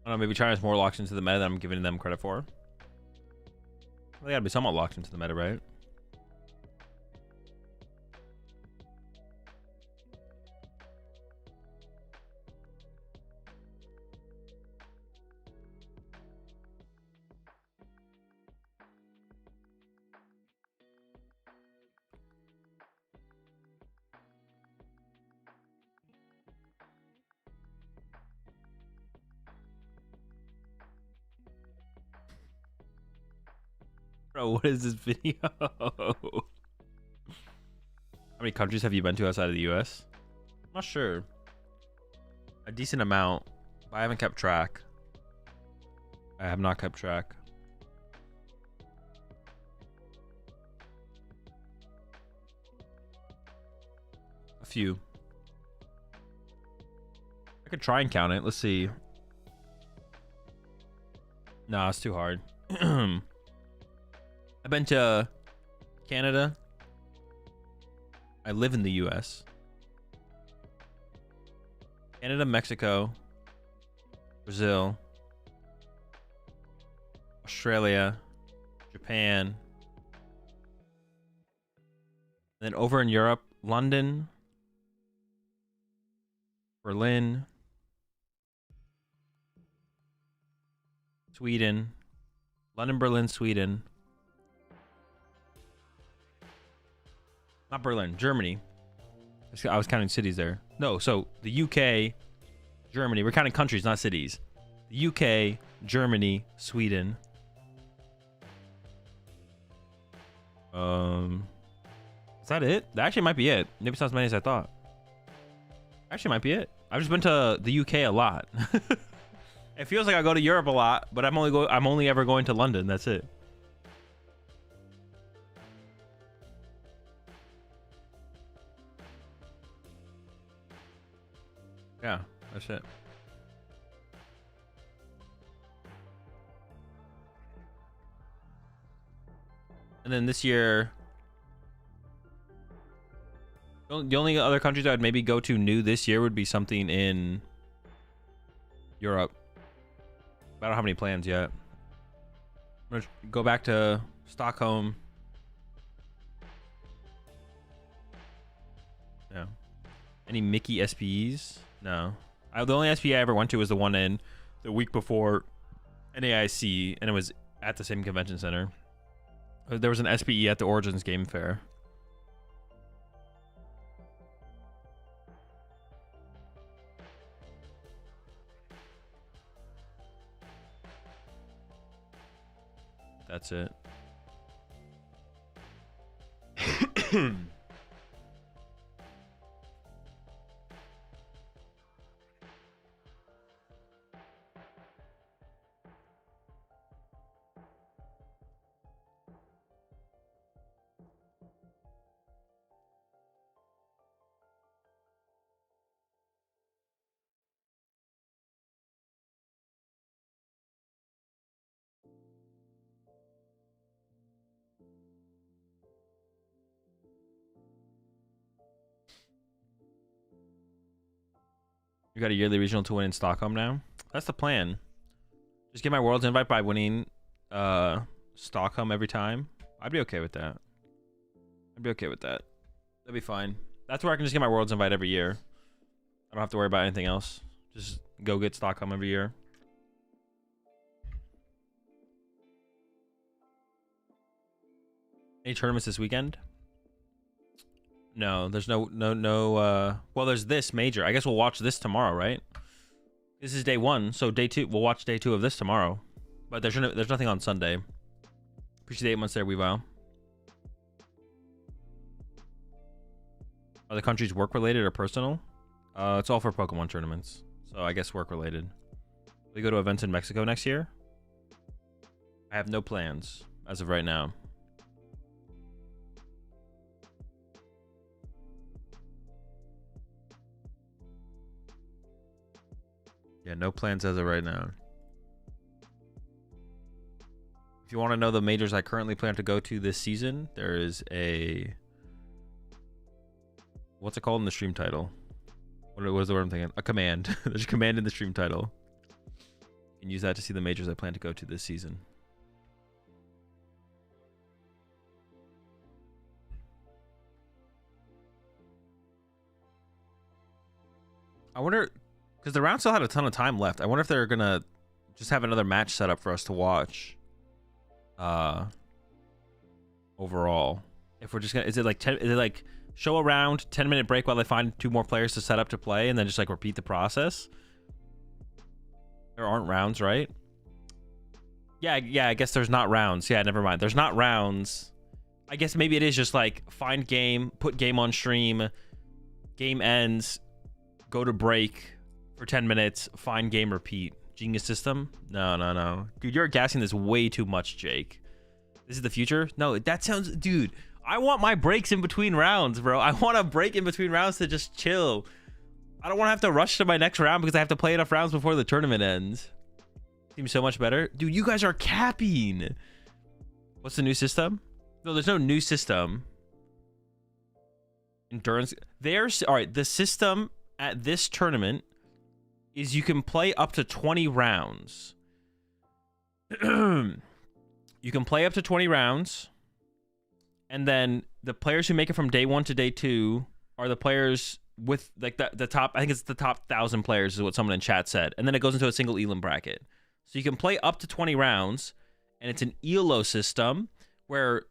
I don't know, maybe China's more locked into the meta than I'm giving them credit for. Well, they gotta be somewhat locked into the meta, right? Bro, what is this video? How many countries have you been to outside of the US? I'm not sure. A decent amount, but I haven't kept track. I have not kept track. A few. I could try and count it. Let's see. Nah, it's too hard. I've been to Canada. I live in the US. Canada, Mexico, Brazil, Australia, Japan. And then over in Europe, London, Berlin, Sweden, London, Berlin, Sweden. Not Berlin, Germany. I was counting cities there. No, so the UK, Germany. We're counting countries, not cities. The UK, Germany, Sweden. Is that it? That actually might be it. Maybe it's not as many as I thought. Actually might be it. I've just been to the UK a lot. It feels like I go to Europe a lot, but I'm only ever going to London. That's it. Yeah, that's it. And then this year, the only other countries I would maybe go to new this year would be something in Europe. I don't have any plans yet. I'm gonna go back to Stockholm. Yeah. Any Mickey SPEs? No. The only SPE I ever went to was the one in the week before NAIC, and it was at the same convention center. There was an SPE at the Origins Game Fair. That's it. You got a yearly regional to win in Stockholm now. That's the plan. Just get my Worlds invite by winning Stockholm every time. I'd be okay with that. I'd be okay with that. That'd be fine. That's where I can just get my Worlds invite every year. I don't have to worry about anything else. Just go get Stockholm every year. Any tournaments this weekend? No, there's no well, there's this major. I guess we'll watch this tomorrow, right? This is day 1, so day 2, we'll watch day 2 of this tomorrow. But there's nothing on Sunday. Appreciate the 8 months there, Wevow. Are the countries work related or personal? It's all for Pokemon tournaments, so I guess work related. Will we go to events in Mexico next year? I have no plans as of right now. Yeah, no plans as of right now. If you want to know the majors I currently plan to go to this season, there is a... What's it called in the stream title? What was the word I'm thinking? A command. There's a command in the stream title. You can use that to see the majors I plan to go to this season. I wonder... Because the round still had a ton of time left. I wonder if they're gonna just have another match set up for us to watch. Overall, if we're just gonna, is it like show a round, 10-minute break while they find 2 more players to set up to play, and then just like repeat the process? There aren't rounds, right? Yeah. I guess there's not rounds. Yeah, never mind. There's not rounds. I guess maybe it is just like find game, put game on stream, game ends, go to break for 10 minutes, find game, repeat. Genius system? No. Dude, you're gassing this way too much, Jake. This is the future? No, that sounds... Dude, I want my breaks in between rounds, bro. I want a break in between rounds to just chill. I don't want to have to rush to my next round because I have to play enough rounds before the tournament ends. Seems so much better. Dude, you guys are capping. What's the new system? No, there's no new system. Endurance. There's... Alright, the system at this tournament is you can play up to 20 rounds. You can play up to 20 rounds. And then the players who make it from day 1 to day 2 are the players with like the top, I think it's the top 1,000 players is what someone in chat said. And then it goes into a single elim bracket. So you can play up to 20 rounds, and it's an ELO system where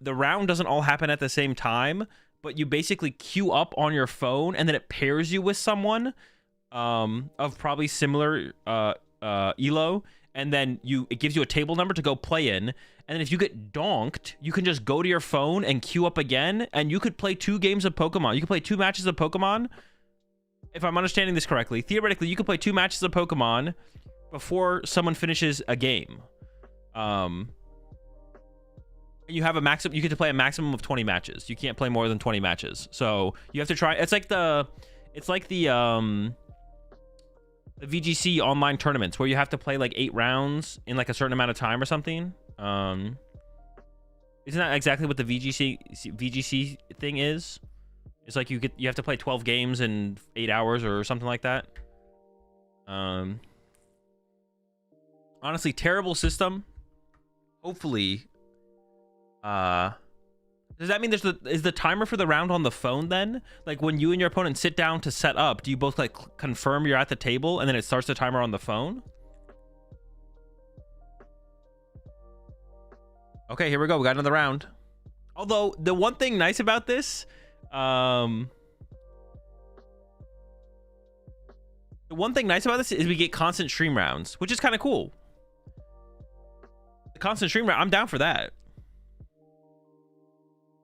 the round doesn't all happen at the same time, but you basically queue up on your phone, and then it pairs you with someone of probably similar elo, and then it gives you a table number to go play in, and then if you get donked, you can just go to your phone and queue up again, and you could play 2 games of Pokemon. You could play 2 matches of Pokemon. If I'm understanding this correctly, theoretically, you could play 2 matches of Pokemon before someone finishes a game. You have a maximum. You get to play a maximum of 20 matches. You can't play more than 20 matches. So you have to try. It's like the VGC online tournaments where you have to play like 8 rounds in like a certain amount of time or something. Isn't that exactly what the VGC thing is? It's like you have to play 12 games in 8 hours or something like that. Honestly, terrible system. Hopefully, does that mean is the timer for the round on the phone then? Like when you and your opponent sit down to set up, do you both like confirm you're at the table and then it starts the timer on the phone? Okay, here we go. We got another round. Although the one thing nice about this, is we get constant stream rounds, which is kind of cool. The constant stream round, I'm down for that.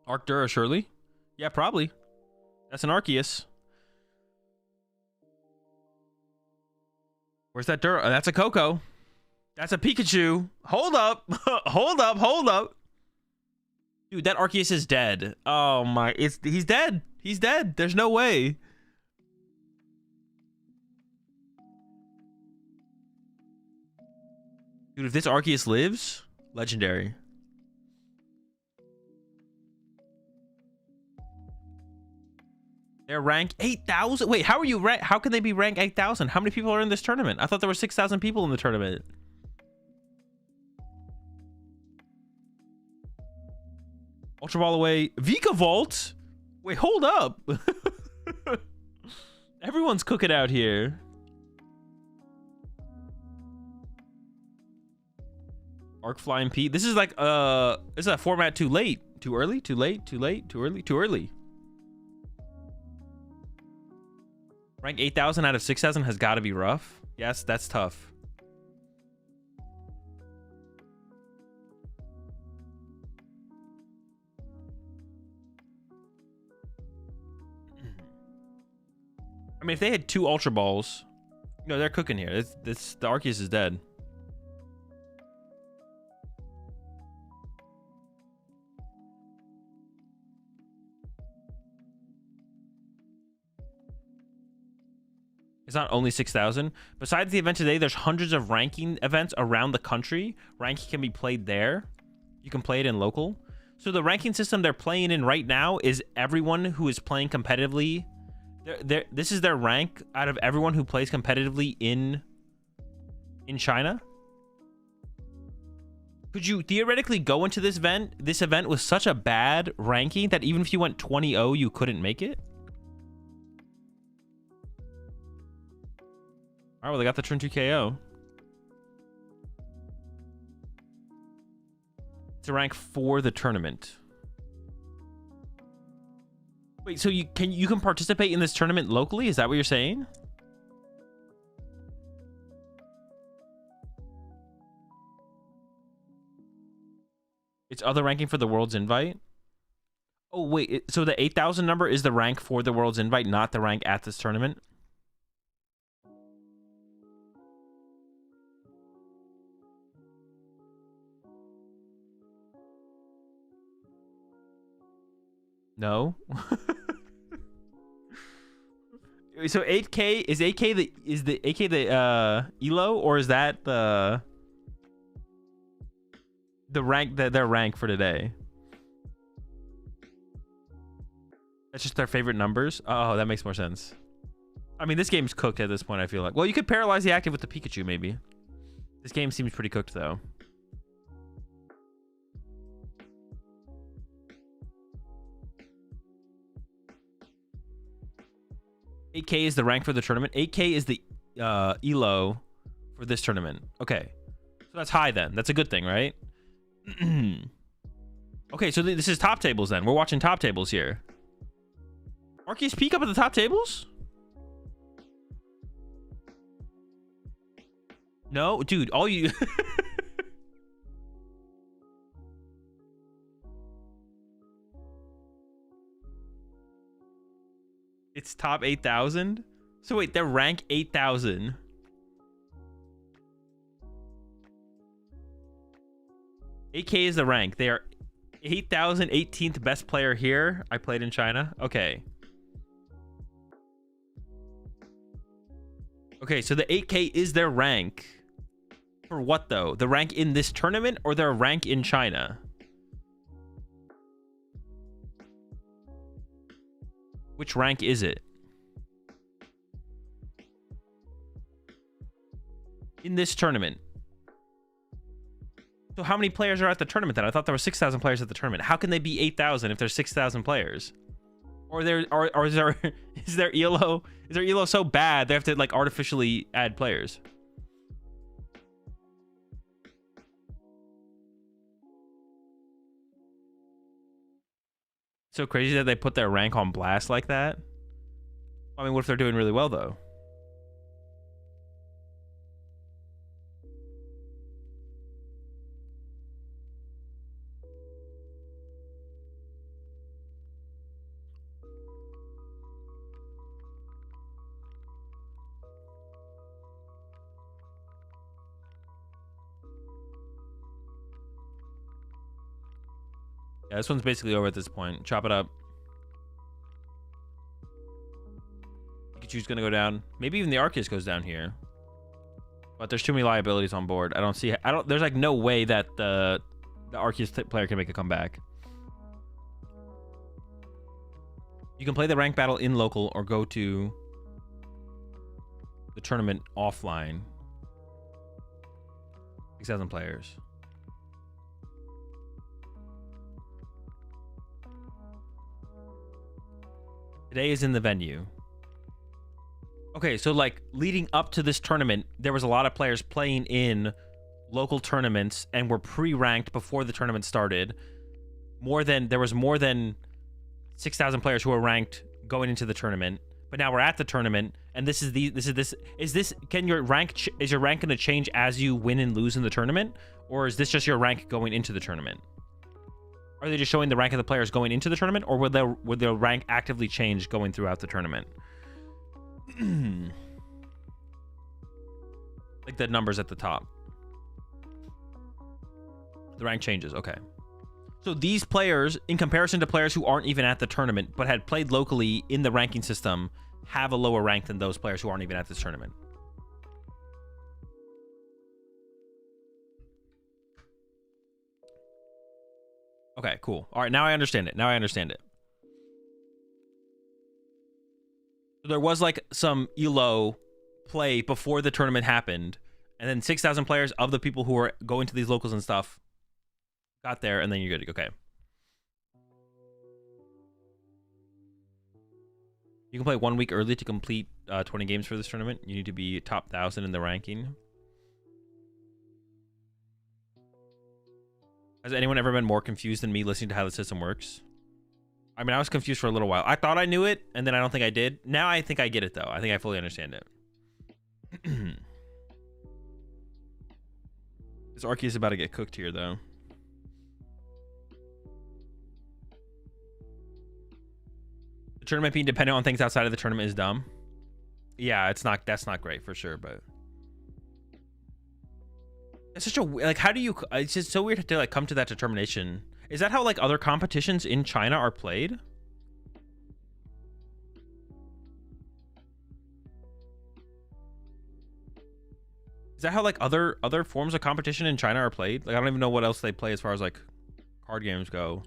Arctura, surely? Yeah, probably. That's an Arceus. Where's that Dura? That's a Coco. That's a Pikachu. Hold up. Hold up. Dude, that Arceus is dead. Oh my, he's dead. He's dead. There's no way. Dude, if this Arceus lives, legendary. They're rank 8,000. Wait, how are you rank? How can they be rank 8,000? How many people are in this tournament? I thought there were 6,000 people in the tournament. Ultra Ball away. Vika Vault. Wait, hold up. Everyone's cooking out here. Arc Flying Pete. This is like is that format too late? Too early? Too late? Too late? Too early? Too early. Rank 8,000 out of 6,000 has got to be rough. Yes, that's tough. I mean, if they had 2 Ultra Balls, no, they're cooking here. The Arceus is dead. It's not only 6,000. Besides the event today, there's hundreds of ranking events around the country. Ranking can be played there. You can play it in local. So the ranking system they're playing in right now is everyone who is playing competitively. This is their rank out of everyone who plays competitively in China. Could you theoretically go into this event with such a bad ranking that even if you went 20-0, you couldn't make it? All right, well, they got the turn 2 KO. To rank for the tournament. Wait, so you can participate in this tournament locally? Is that what you're saying? It's other ranking for the World's Invite? Oh, wait, so the 8,000 number is the rank for the World's Invite, not the rank at this tournament? No. So 8K is 8K the 8K the elo, or is that the rank, their rank for today? That's just their favorite numbers. Oh, that makes more sense. I mean, this game's cooked at this point, I feel like. Well, you could paralyze the active with the Pikachu, maybe. This game seems pretty cooked, though. $8K is the rank for the tournament. 8K is the elo for this tournament. Okay, so that's high then. That's a good thing, right? Okay, so this is top tables then. We're watching top tables here. Arceus peak up at the top tables? No, dude, all you... It's top 8,000? So wait, they're rank 8,000. AK is the rank. They are 8,018th best player here. I played in China. Okay. Okay, so the 8K is their rank. For what though? The rank in this tournament or their rank in China? Which rank is it? In this tournament. So how many players are at the tournament then? I thought there were 6,000 players at the tournament. How can they be 8,000 if there's 6,000 players? Or is their ELO so bad they have to like artificially add players? So crazy that they put their rank on blast like that. I mean, what if they're doing really well though? Yeah, this one's basically over at this point. Chop it up. Pikachu's gonna go down. Maybe even the Arceus goes down here. But there's too many liabilities on board. There's like no way that the Arceus player can make a comeback. You can play the rank battle in local or go to the tournament offline. 6,000 players. Today is in the venue. Okay, so like leading up to this tournament, there was a lot of players playing in local tournaments and were pre-ranked before the tournament started. There was more than 6,000 players who were ranked going into the tournament. But now we're at the tournament, and is your rank going to change as you win and lose in the tournament, or is this just your rank going into the tournament? Are they just showing the rank of the players going into the tournament, or would their rank actively change going throughout the tournament? Like the numbers at the top. The rank changes, okay. So these players, in comparison to players who aren't even at the tournament, but had played locally in the ranking system, have a lower rank than those players who aren't even at this tournament. Okay, cool. All right, now I understand it. So there was like some ELO play before the tournament happened, and then 6,000 players of the people who were going to these locals and stuff got there, and then you're good. Okay. You can play 1 week early to complete 20 games for this tournament. You need to be top 1,000 in the ranking. Has anyone ever been more confused than me listening to how the system works? I mean, I was confused for a little while. I thought I knew it, and then I don't think I did. Now I think I get it, though. I think I fully understand it. This Arceus is about to get cooked here, though. The tournament being dependent on things outside of the tournament is dumb. Yeah, that's not great for sure, but it's such a, like, how do you, it's just so weird to like come to that determination. Is that how like other competitions in China are played? Is that how like other forms of competition in China are played? Like I don't even know what else they play as far as like card games go,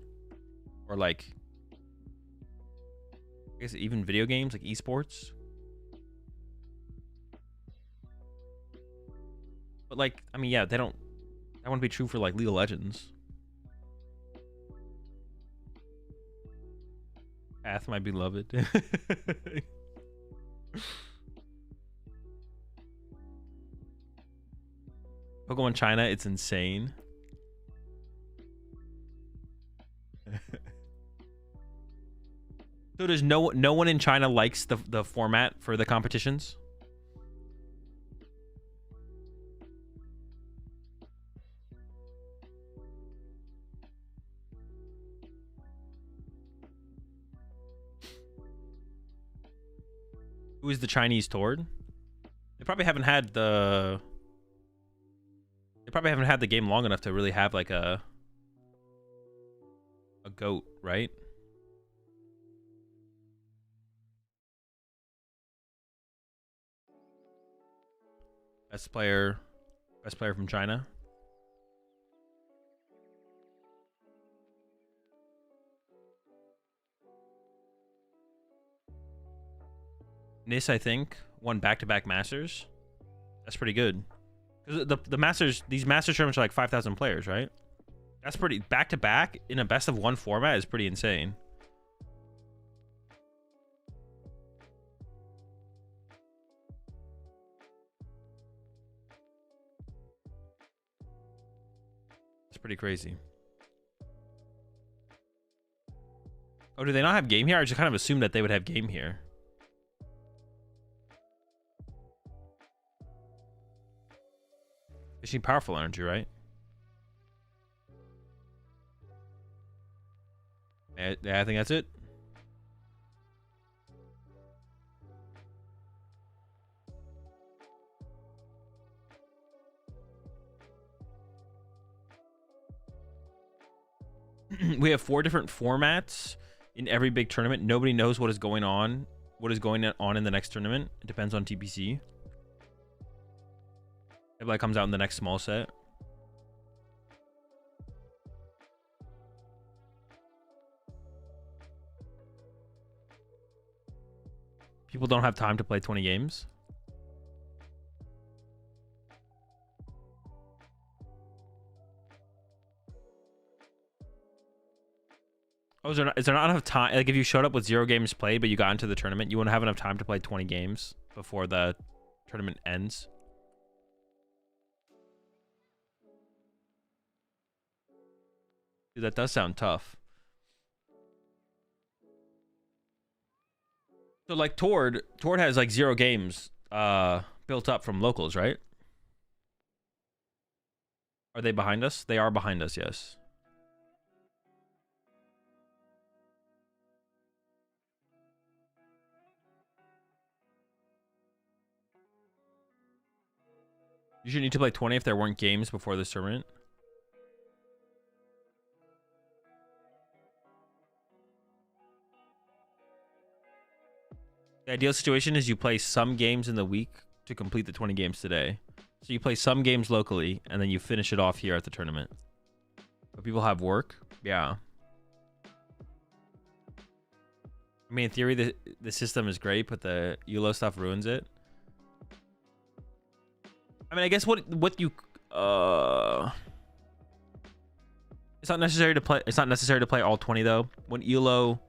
or like I guess even video games like esports. But like, I mean, yeah, that wouldn't be true for like League of Legends. Path, my beloved. Pokemon China, it's insane. So there's no one in China likes the format for the competitions? Who is the Chinese Tord? They probably haven't had the game long enough to really have like a goat, right? Best player from China. Nis, I think, won back-to-back Masters. That's pretty good. Because the Masters, these Masters tournaments are like 5,000 players, right? That's pretty, back-to-back in a best-of-1 format is pretty insane. It's pretty crazy. Oh, do they not have game here? I just kind of assumed that they would have game here. They need powerful energy, right? Yeah, I think that's it. We have 4 different formats in every big tournament. Nobody knows what is going on in the next tournament. It depends on TPC. It like comes out in the next small set. People don't have time to play 20 games. Oh, is there not enough time? Like, if you showed up with 0 games played, but you got into the tournament, you wouldn't have enough time to play 20 games before the tournament ends? Dude, that does sound tough. So, like, Tord has, like, 0 games built up from locals, right? Are they behind us? They are behind us, yes. You should need to play 20 if there weren't games before this tournament. The ideal situation is you play some games in the week to complete the 20 games today. So you play some games locally, and then you finish it off here at the tournament. But people have work. Yeah. I mean, in theory, the system is great, but the ELO stuff ruins it. I mean, I guess what you it's not necessary to play. It's not necessary to play all 20 though. When ELO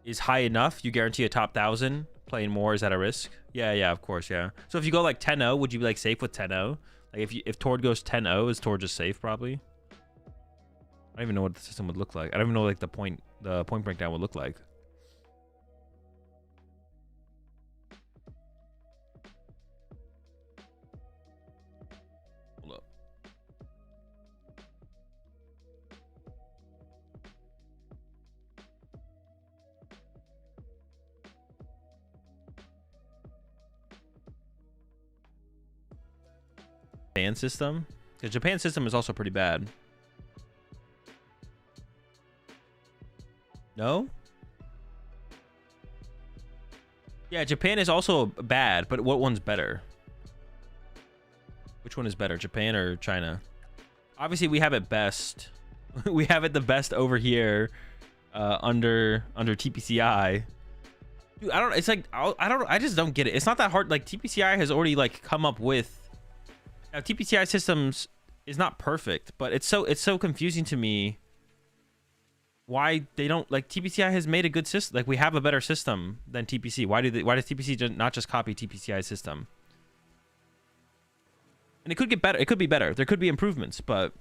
is high enough, you guarantee a top 1,000. Playing more is at a risk. Yeah, of course, yeah. So if you go like 10-0, would you be like safe with 10-0? Like if Tord goes 10-0, is Tord just safe probably? I don't even know what the system would look like. I don't even know like the point breakdown would look like. Japan system, because Japan system is also pretty bad. No? Yeah, Japan is also bad, but what one's better? Which one is better, Japan or China? Obviously, we have it best. We have it the best over here, under TPCI. Dude, I don't. It's like I just don't get it. It's not that hard. Like TPCI has already like come up with. Now, TPCI systems is not perfect, but it's so confusing to me why they don't, like, TPCI has made a good system. Like, we have a better system than TPC. Why does TPC not just copy TPCI system? And it could get better. It could be better. There could be improvements, but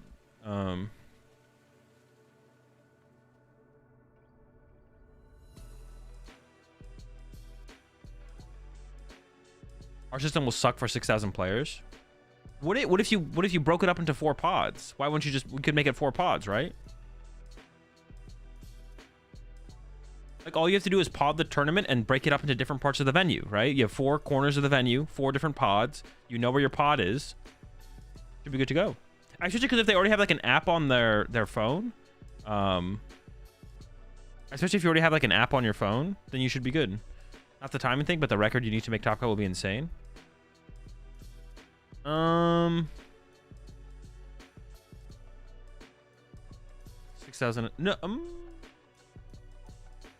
our system will suck for 6,000 players. What if you broke it up into 4 pods? Why wouldn't you just, we could make it 4 pods, right? Like, all you have to do is pod the tournament and break it up into different parts of the venue, right? You have 4 corners of the venue, 4 different pods. You know where your pod is. Should be good to go. Especially because if they already have like an app on their phone, especially if you already have like an app on your phone, then you should be good. Not the timing thing, but the record you need to make top cut will be insane. 6,000. No.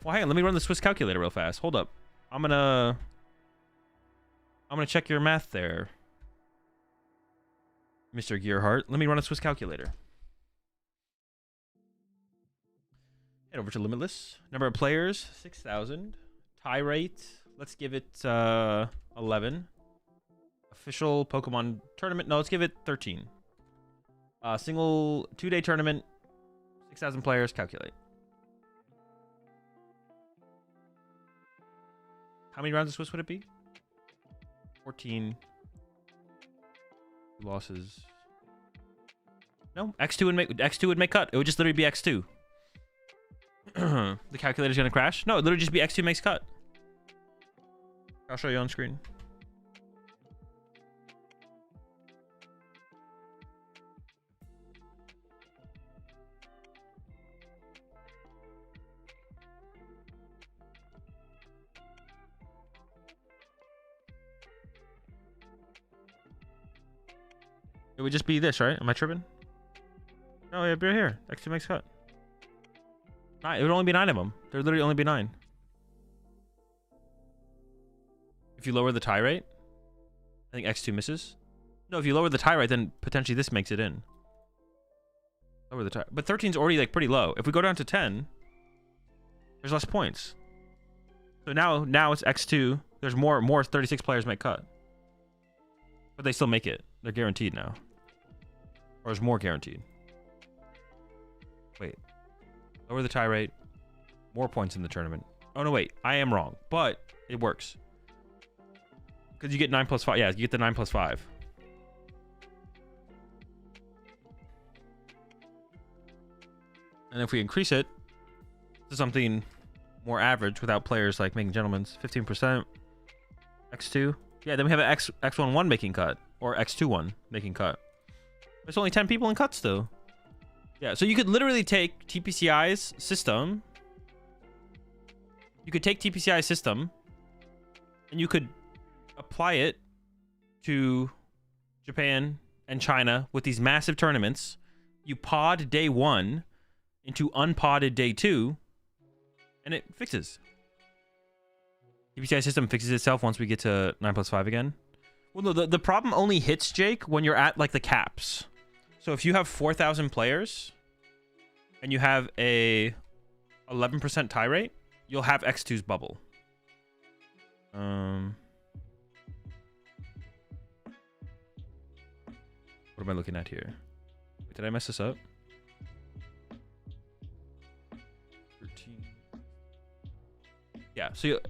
Well, hang on. Let me run the Swiss calculator real fast. Hold up. I'm gonna check your math there, Mr. Gearhart. Let me run a Swiss calculator. Head over to Limitless. Number of players, 6,000. Tie rate, let's give it 11. Official Pokemon tournament, no, let's give it 13. Single 2-day tournament, 6,000 players, calculate. How many rounds of Swiss would it be? 14. Losses. No, X2 would make cut. It would just literally be X2. The calculator's gonna crash? No, it literally just be X2 makes cut. I'll show you on screen. It would just be this, right? Am I tripping? No, yeah, right here. X2 makes cut. 9. It would only be 9 of them. There'd literally only be 9. If you lower the tie rate, I think X2 misses. No, if you lower the tie rate, then potentially this makes it in. Lower the tie. But 13's already like pretty low. If we go down to 10, there's less points. So now it's X2. There's more 36 players make cut. But they still make it. They're guaranteed now. Or there's more guaranteed. Wait. Lower the tie rate. More points in the tournament. Oh, no, wait. I am wrong. But it works. Because you get 9 plus 5. Yeah, you get the 9 plus 5. And if we increase it to something more average without players like making gentlemen's, 15%, X2. Yeah, then we have an X11 making cut. Or X21 making cut. There's only 10 people in cuts, though. Yeah, so you could literally take TPCI's system. You could take TPCI's system. And you could apply it to Japan and China with these massive tournaments. You pod day 1 into unpodded day 2. And it fixes. TPCI system fixes itself once we get to 9 plus 5 again. Well, no, the problem only hits, Jake, when you're at, like, the caps. So if you have 4,000 players and you have a 11% tie rate, you'll have X2's bubble. What am I looking at here? Wait, did I mess this up? 13. Yeah, so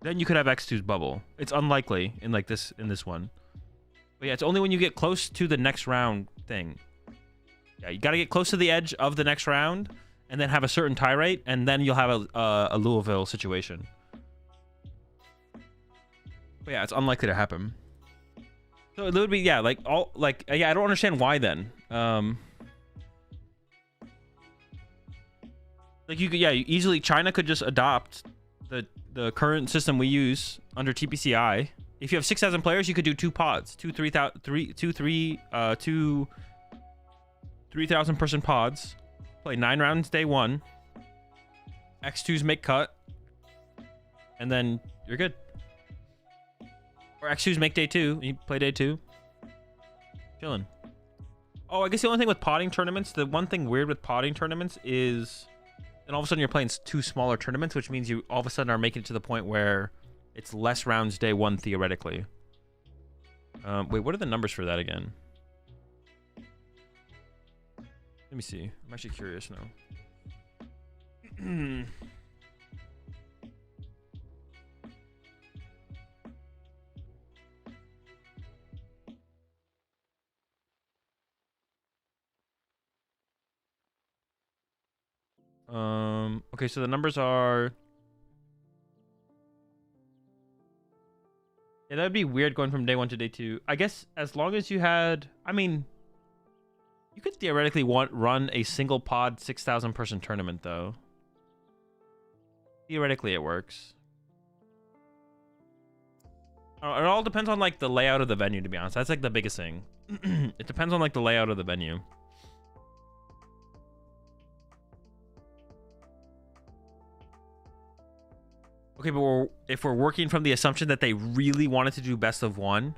then you could have X2's bubble. It's unlikely in like this one. But yeah, it's only when you get close to the next round thing. Yeah, you got to get close to the edge of the next round and then have a certain tie rate, and then you'll have a Louisville situation. But yeah, it's unlikely to happen. So it would be, yeah, like yeah, I don't understand why then. Like you could, yeah, easily China could just adopt the current system we use under TPCI. If you have 6,000 players, you could do 2 pods, 3,000 person pods. Play 9 rounds day 1. X2s make cut, and then you're good. Or X2s make day 2. You play day 2. Chilling. Oh, I guess the only thing with podding tournaments, the one thing weird with podding tournaments is, then all of a sudden you're playing 2 smaller tournaments, which means you all of a sudden are making it to the point where it's less rounds day 1 theoretically. Wait, what are the numbers for that again? Let me see. I'm actually curious now. Okay, so the numbers are... Yeah, that would be weird going from day 1 to day 2. I guess as long as you had... I mean, you could theoretically run a single pod 6,000 person tournament, though. Theoretically, it works. It all depends on, like, the layout of the venue, to be honest. That's, like, the biggest thing. It depends on, like, the layout of the venue. Okay, but if we're working from the assumption that they really wanted to do best of 1,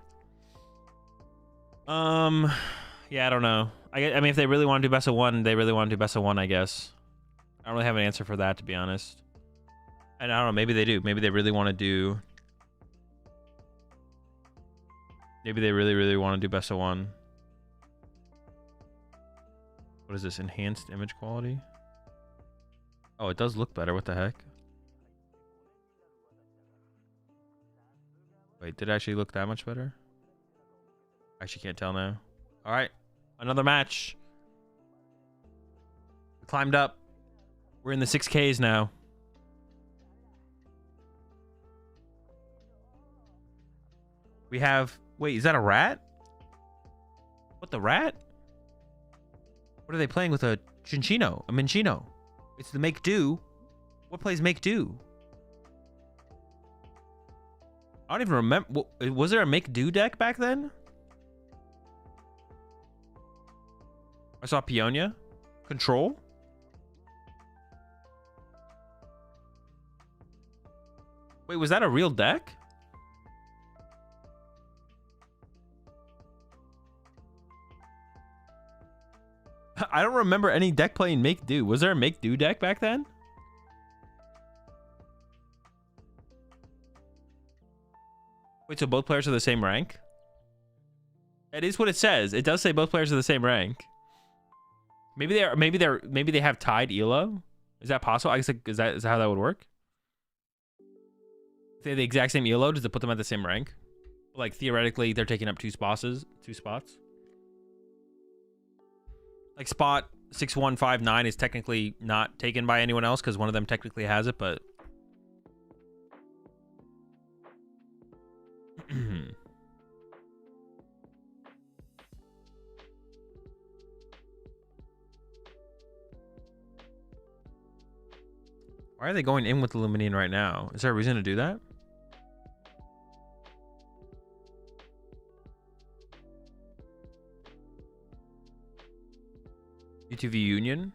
yeah, I don't know. I mean, if they really want to do best of 1, they really want to do best of 1, I guess. I don't really have an answer for that, to be honest. And I don't know, maybe they do. Maybe they really want to do... Maybe they really, really want to do best of 1. What is this? Enhanced image quality? Oh, it does look better. What the heck? Wait, did it actually look that much better? I actually can't tell now. All right, another match. We climbed up. We're in the 6Ks now. We have... Wait, is that a rat? What, the rat? What are they playing with? A Chinchino? A Minchino? It's the Make Do. What plays Make Do? I don't even remember. Was there a Make Do deck back then? I saw Peonia. Control. Wait, was that a real deck? I don't remember any deck playing Make Do. Was there a Make Do deck back then? Wait, so both players are the same rank? It is what it says. It does say both players are the same rank. Maybe they have tied ELO. Is that possible? I guess is that how that would work? If they have the exact same ELO, does it put them at the same rank? Like theoretically, they're taking up two spots. Like spot 6159 is technically not taken by anyone else because one of them technically has it, but why are they going in with Illuminion right now? Is there a reason to do that? UTV Union?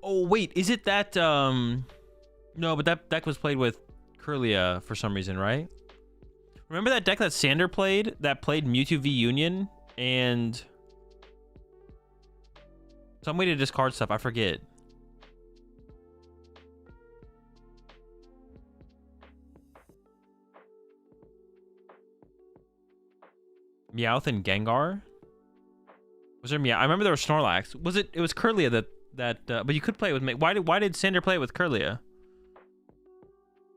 Oh, wait. Is it that... No, but that deck was played with Kirlia for some reason, right? Remember that deck that Sander played? That played Mewtwo v Union? And... some way to discard stuff. I forget. Meowth and Gengar? Was there Meow? I remember there was Snorlax. Was it? It was Kirlia but you could play it with me. Why did Sander play it with Kirlia?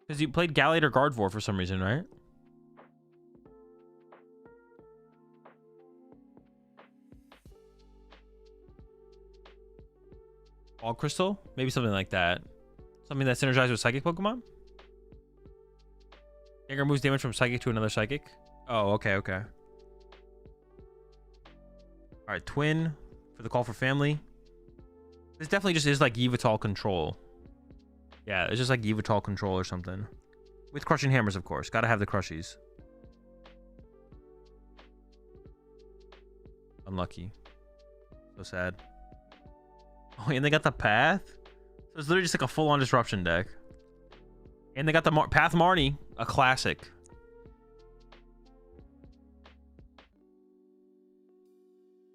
Because you played Gallade or Gardevoir for some reason, right? Ball Crystal? Maybe something like that. Something that synergizes with Psychic Pokemon? Gengar moves damage from Psychic to another Psychic? Oh, okay. Alright, Twin for the Call for Family. This definitely just is like Yveltal control. Yeah, it's just like Yveltal control or something. With Crushing Hammers, of course. Gotta have the Crushies. Unlucky. So sad. Oh, and they got the Path? So it's literally just like a full-on Disruption deck. And they got the Path Marnie, a classic.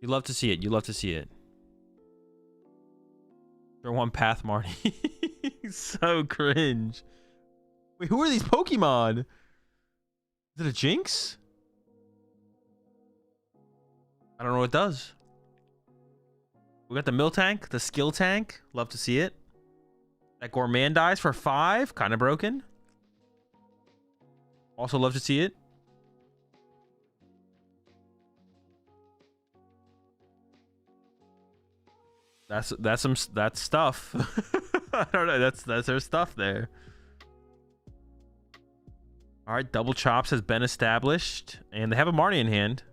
You love to see it. Throw one Path Marnie. So cringe. Wait, who are these Pokemon? Is it a Jinx? I don't know what it does. We got the Miltank, the Skill Tank. Love to see it. That Gourmandize for 5. Kind of broken. Also love to see it. That's stuff. I don't know. That's their stuff there. All right, Double Chops has been established, and they have a Marnie in hand.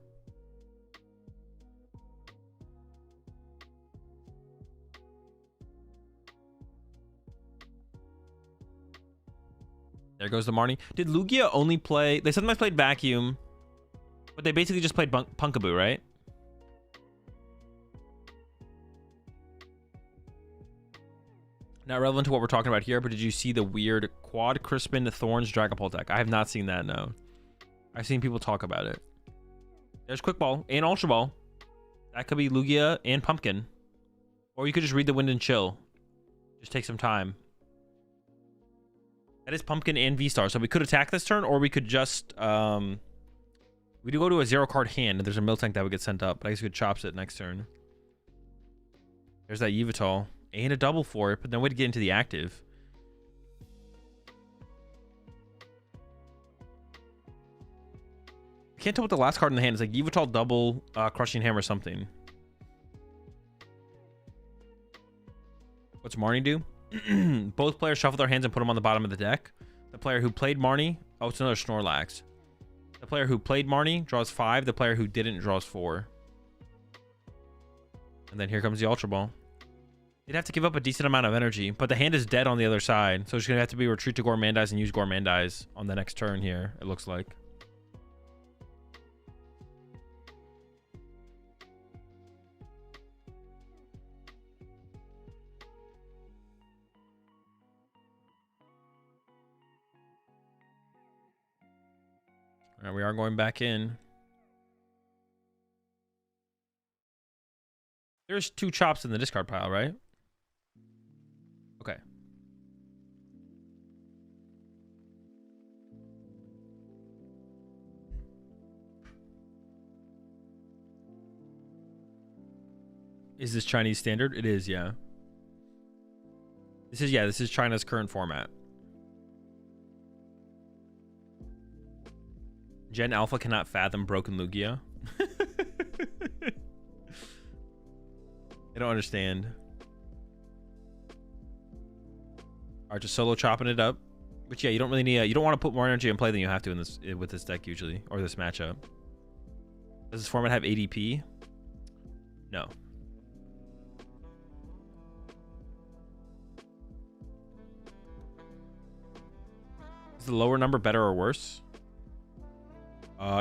There goes the Marnie. Did Lugia only play... They sometimes played Vacuum, but they basically just played Punkaboo, right? Not relevant to what we're talking about here, but did you see the weird Quad Crispin Thorns Dragapult deck? I have not seen that, no. I've seen people talk about it. There's Quick Ball and Ultra Ball. That could be Lugia and Pumpkin. Or you could just read the Wind and Chill. Just take some time. That is Pumpkin and V-Star. So we could attack this turn, or we could just... we do go to a 0-card hand, and there's a Miltank that would get sent up. But I guess we could Chops it next turn. There's that Yveltal. And a double for it, but no way to get into the active. I can't tell what the last card in the hand is. Like Yveltal double, Crushing Hammer or something. What's Marnie do? Both players shuffle their hands and put them on the bottom of the deck. The player who played Marnie... Oh, it's another Snorlax. The player who played Marnie draws 5. The player who didn't draws 4. And then here comes the Ultra Ball. You'd have to give up a decent amount of energy, but the hand is dead on the other side. So it's going to have to be retreat to Gourmandize and use Gourmandize on the next turn here, it looks like. All right, we are going back in. There's 2 chops in the discard pile, right? Okay. Is this Chinese standard? It is, yeah. This is China's current format. Gen Alpha cannot fathom broken Lugia. I don't understand. Alright, just solo chopping it up. But yeah, you don't really need you don't want to put more energy in play than you have to in this with this deck usually, or this matchup. Does this format have ADP? No. Is the lower number better or worse?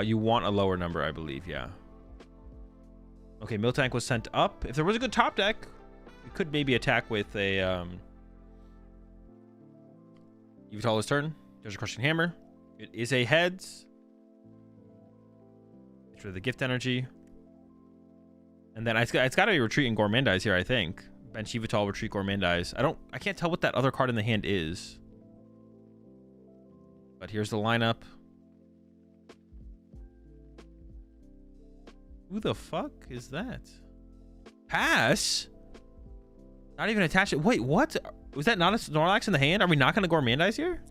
You want a lower number, I believe, yeah. Okay, Miltank was sent up. If there was a good top deck, we could maybe attack with a Yveltal's turn. There's a Crushing Hammer. It is a heads. It's for the gift energy. And then it's got to be retreating Gourmandize here, I think. Bench Yveltal, retreat Gourmandize. I can't tell what that other card in the hand is. But here's the lineup. Who the fuck is that? Pass? Not even attached. Wait, what? Was that not a Snorlax in the hand? Are we not going to Gourmandize here?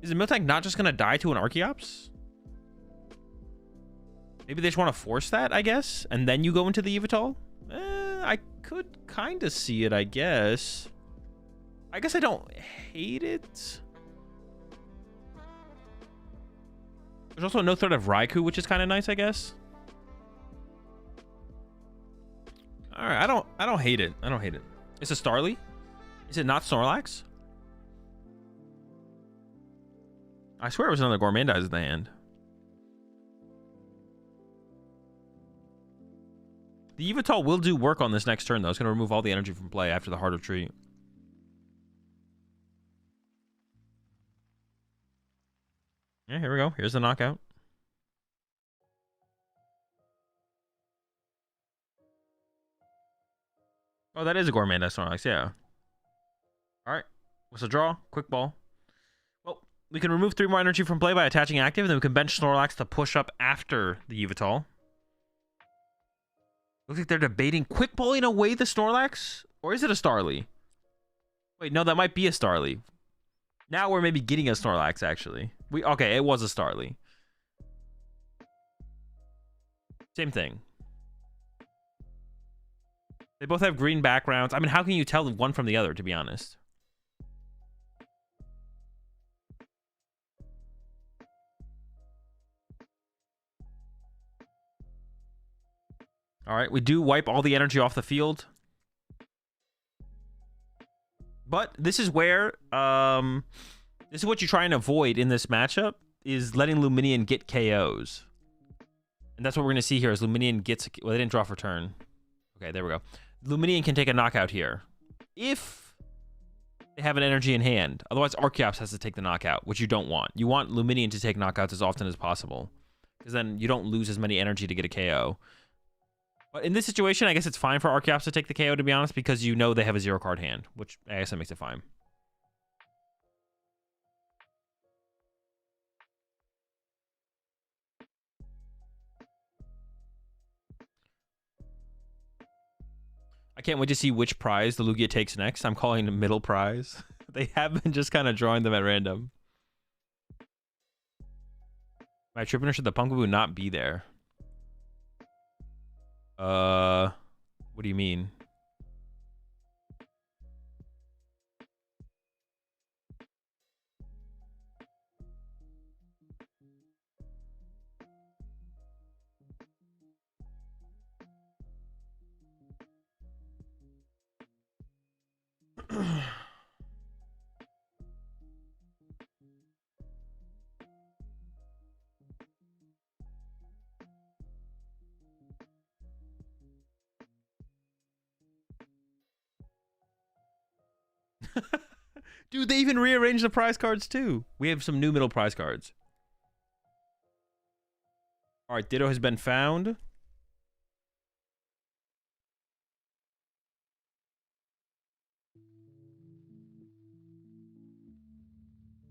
Is the Miltank not just going to die to an Archeops? Maybe they just want to force that, I guess? And then you go into the Yveltal? I could kind of see it, I guess. I guess I don't hate it. There's also no threat of Raikou, which is kind of nice, I guess. All right, I don't hate it. I don't hate it. It's a Starly. Is it not Snorlax? I swear it was another Gourmandize in the hand. The Yveltal will do work on this next turn, though. It's going to remove all the energy from play after the Heart of Tree. Yeah, here we go. Here's the knockout. Oh, that is a Gourmandize Snorlax, yeah. Alright. What's the draw? Quick ball. Well, we can remove 3 more energy from play by attaching active, and then we can bench Snorlax to push up after the Yveltal. Looks like they're debating quick balling away the Snorlax? Or is it a Starly? Wait, no, that might be a Starly. Now we're maybe getting a Snorlax, actually. Okay, it was a Starly. Same thing. They both have green backgrounds. I mean, how can you tell one from the other, to be honest? All right, we do wipe all the energy off the field. But this is where, this is what you try and avoid in this matchup, is letting Luminion get KOs. And that's what we're going to see here, is Luminion gets, well, they didn't draw for turn. Okay, there we go. Luminion can take a knockout here, if they have an energy in hand. Otherwise, Archeops has to take the knockout, which you don't want. You want Luminion to take knockouts as often as possible, because then you don't lose as many energy to get a KO. But in this situation, I guess it's fine for Archeops to take the KO, to be honest, because you know they have a 0-card hand, which I guess that makes it fine. I can't wait to see which prize the Lugia takes next. I'm calling the middle prize. They have been just kind of drawing them at random. Am I tripping, or should the Pumpkaboo not be there? What do you mean? Dude, they even rearranged the prize cards too. We have some new middle prize cards. All right, Ditto has been found.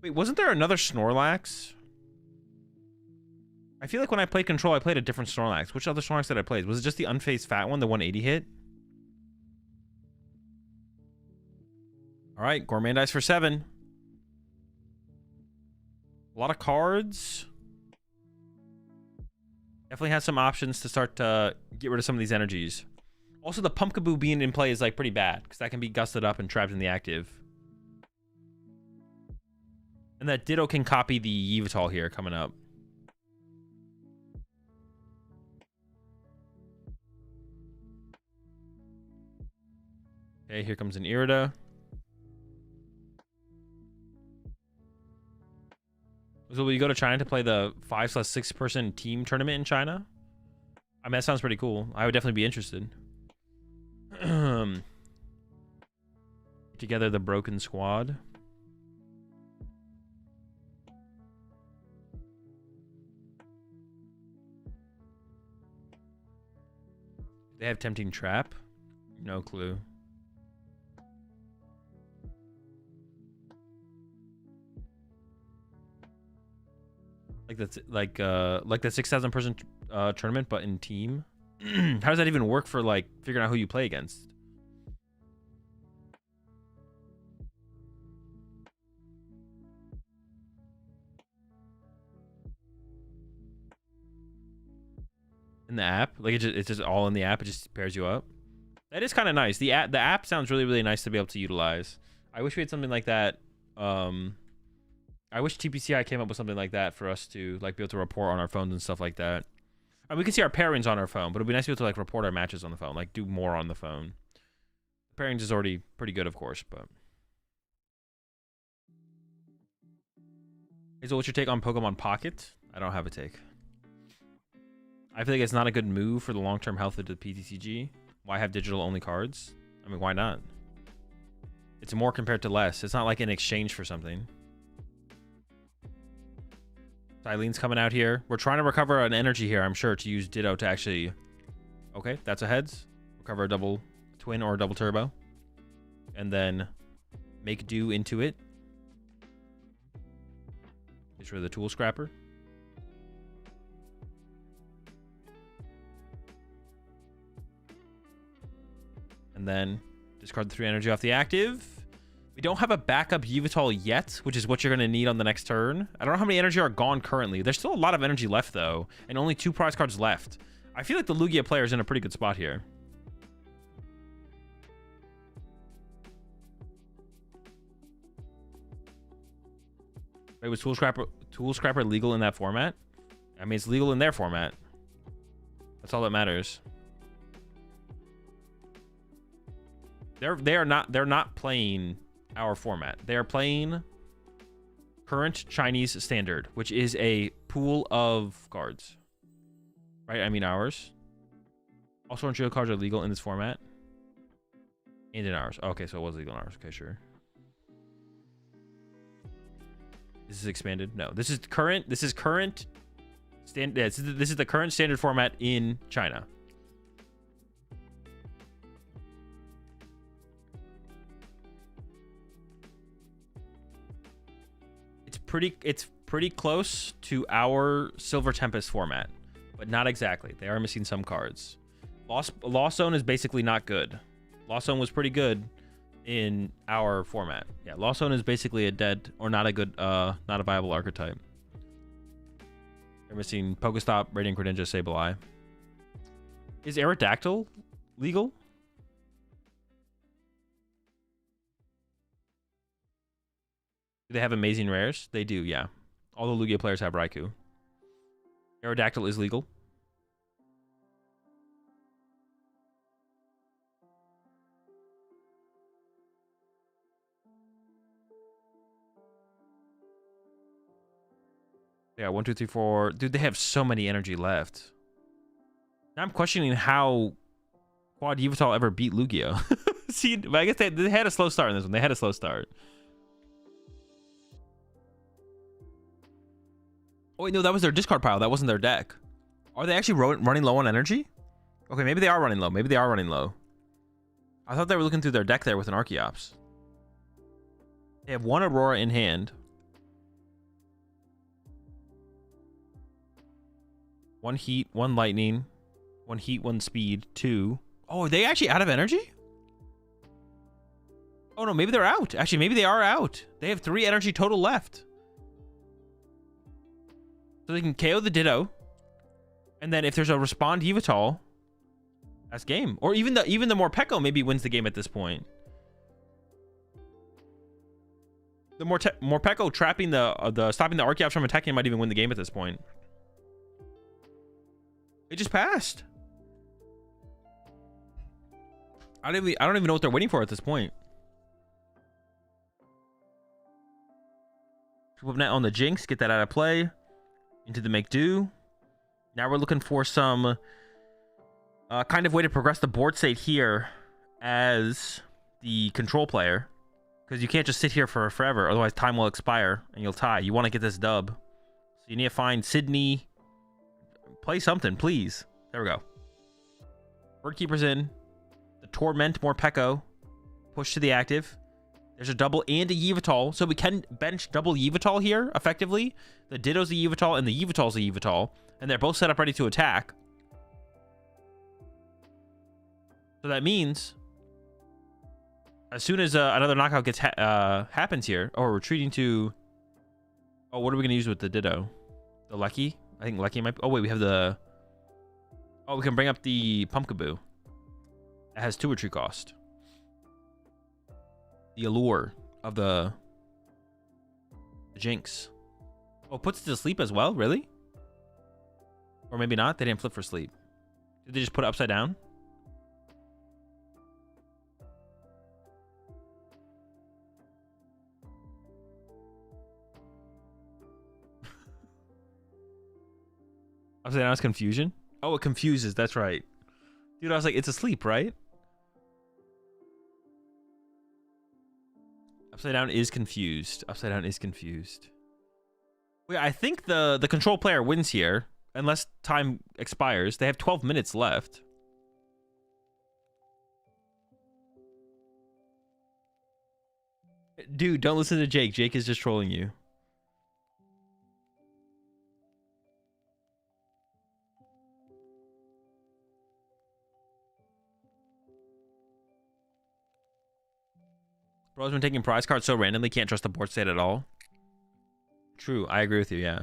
Wait, wasn't there another Snorlax? I feel like when I played Control, I played a different Snorlax. Which other Snorlax did I play? Was it just the unfazed fat one, the 180 hit? All right, Gourmandize for 7. A lot of cards. Definitely has some options to start to get rid of some of these energies. Also, the Pumpkaboo being in play is like pretty bad because that can be gusted up and trapped in the active. And that Ditto can copy the Yveltal here coming up. Okay, here comes an Irida. So will you go to China to play the 5/6 person team tournament in China? I mean, that sounds pretty cool. I would definitely be interested. Together the broken squad. They have Tempting Trap? No clue. Like that's like the 6,000 person tournament, but in team. How does that even work for like figuring out who you play against? In the app, like it's just all in the app. It just pairs you up. That is kind of nice. The app sounds really nice to be able to utilize. I wish we had something like that. I wish TPCI came up with something like that for us to like be able to report on our phones and stuff like that. We can see our pairings on our phone, but it'd be nice to be able to like report our matches on the phone, like do more on the phone. Pairings is already pretty good, of course, but. Hazel, what's your take on Pokemon Pocket? I don't have a take. I feel like it's not a good move for the long-term health of the PTCG. Why have digital-only cards? I mean, why not? It's more compared to less. It's not like in exchange for something. Eileen's coming out here. We're trying to recover an energy here, I'm sure, to use Ditto to actually... Okay, that's a heads. Recover a double twin or a double turbo. And then make do into it. Get rid of the tool scrapper. And then discard the 3 energy off the active. We don't have a backup Yveltal yet, which is what you're going to need on the next turn. I don't know how many energy are gone currently. There's still a lot of energy left, though, and only 2 prize cards left. I feel like the Lugia player is in a pretty good spot here. Wait, was Tool Scrapper legal in that format? I mean, it's legal in their format. That's all that matters. They're not playing our format. They are playing current Chinese standard, which is a pool of cards. Right? I mean ours. Also, Unreal cards are legal in this format. And in ours. Okay, so it was legal in ours. Okay, sure. This is expanded? No. This is current. This is current. This is the current standard format in China. It's pretty close to our Silver Tempest format, but not exactly. They are missing some cards. Lost Zone is basically not good. Lost Zone was pretty good in our format. Yeah, Lost Zone is basically a dead or not a good, not a viable archetype. They're missing Pokestop, Radiant Greninja, Sableye. Is Aerodactyl legal? Do they have amazing rares? They do, yeah. All the Lugia players have Raikou. Aerodactyl is legal. Yeah, 1, 2, 3, 4. Dude, they have so many energy left. Now I'm questioning how Quad Yveltal ever beat Lugia. See, but I guess they had a slow start in this one. They had a slow start. Oh, wait, no, that was their discard pile. That wasn't their deck. Are they actually running low on energy? Okay, maybe they are running low. Maybe they are running low. I thought they were looking through their deck there with an Arceus. They have 1 Aurora in hand. 1 heat, 1 lightning, 1 heat, 1 speed, 2. Oh, are they actually out of energy? Oh no, maybe they're out. Actually, maybe they are out. They have 3 energy total left. So they can KO the Ditto. And then if there's a respond Yveltal, that's game. Or even the Morpeko maybe wins the game at this point. The Morpeko trapping stopping the Arceus from attacking might even win the game at this point. It just passed. I don't even know what they're waiting for at this point. Banette on the Jinx, get that out of play. Into the Make Do. Now we're looking for some kind of way to progress the board state here as the control player. Because you can't just sit here for forever, otherwise time will expire and you'll tie. You want to get this dub. So you need to find Sydney. Play something, please. There we go. Birdkeeper's in. The Torment Morpeko. Push to the active. There's a double and a Yveltal. So we can bench double Yveltal here, effectively. The Ditto's a Yveltal and the Yveltal's a Yveltal. And they're both set up ready to attack. So that means as soon as another knockout gets happens here. Oh, we're retreating to... Oh, what are we going to use with the Ditto? The Lucky? I think Lucky might... Oh, wait, we have the... Oh, we can bring up the Pumpkaboo. It has 2 retreat cost. The Allure of the Jinx. Oh, puts it to sleep as well? Really? Or maybe not. They didn't flip for sleep. Did they just put it upside down? Upside down is confusion? Oh, it confuses. That's right. Dude, I was like, it's asleep, right? Upside down is confused. Upside down is confused. Wait, I think the control player wins here. Unless time expires. They have 12 minutes left. Dude, don't listen to Jake. Jake is just trolling you. Bro's been taking prize cards so randomly, can't trust the board state at all. True, I agree with you, yeah.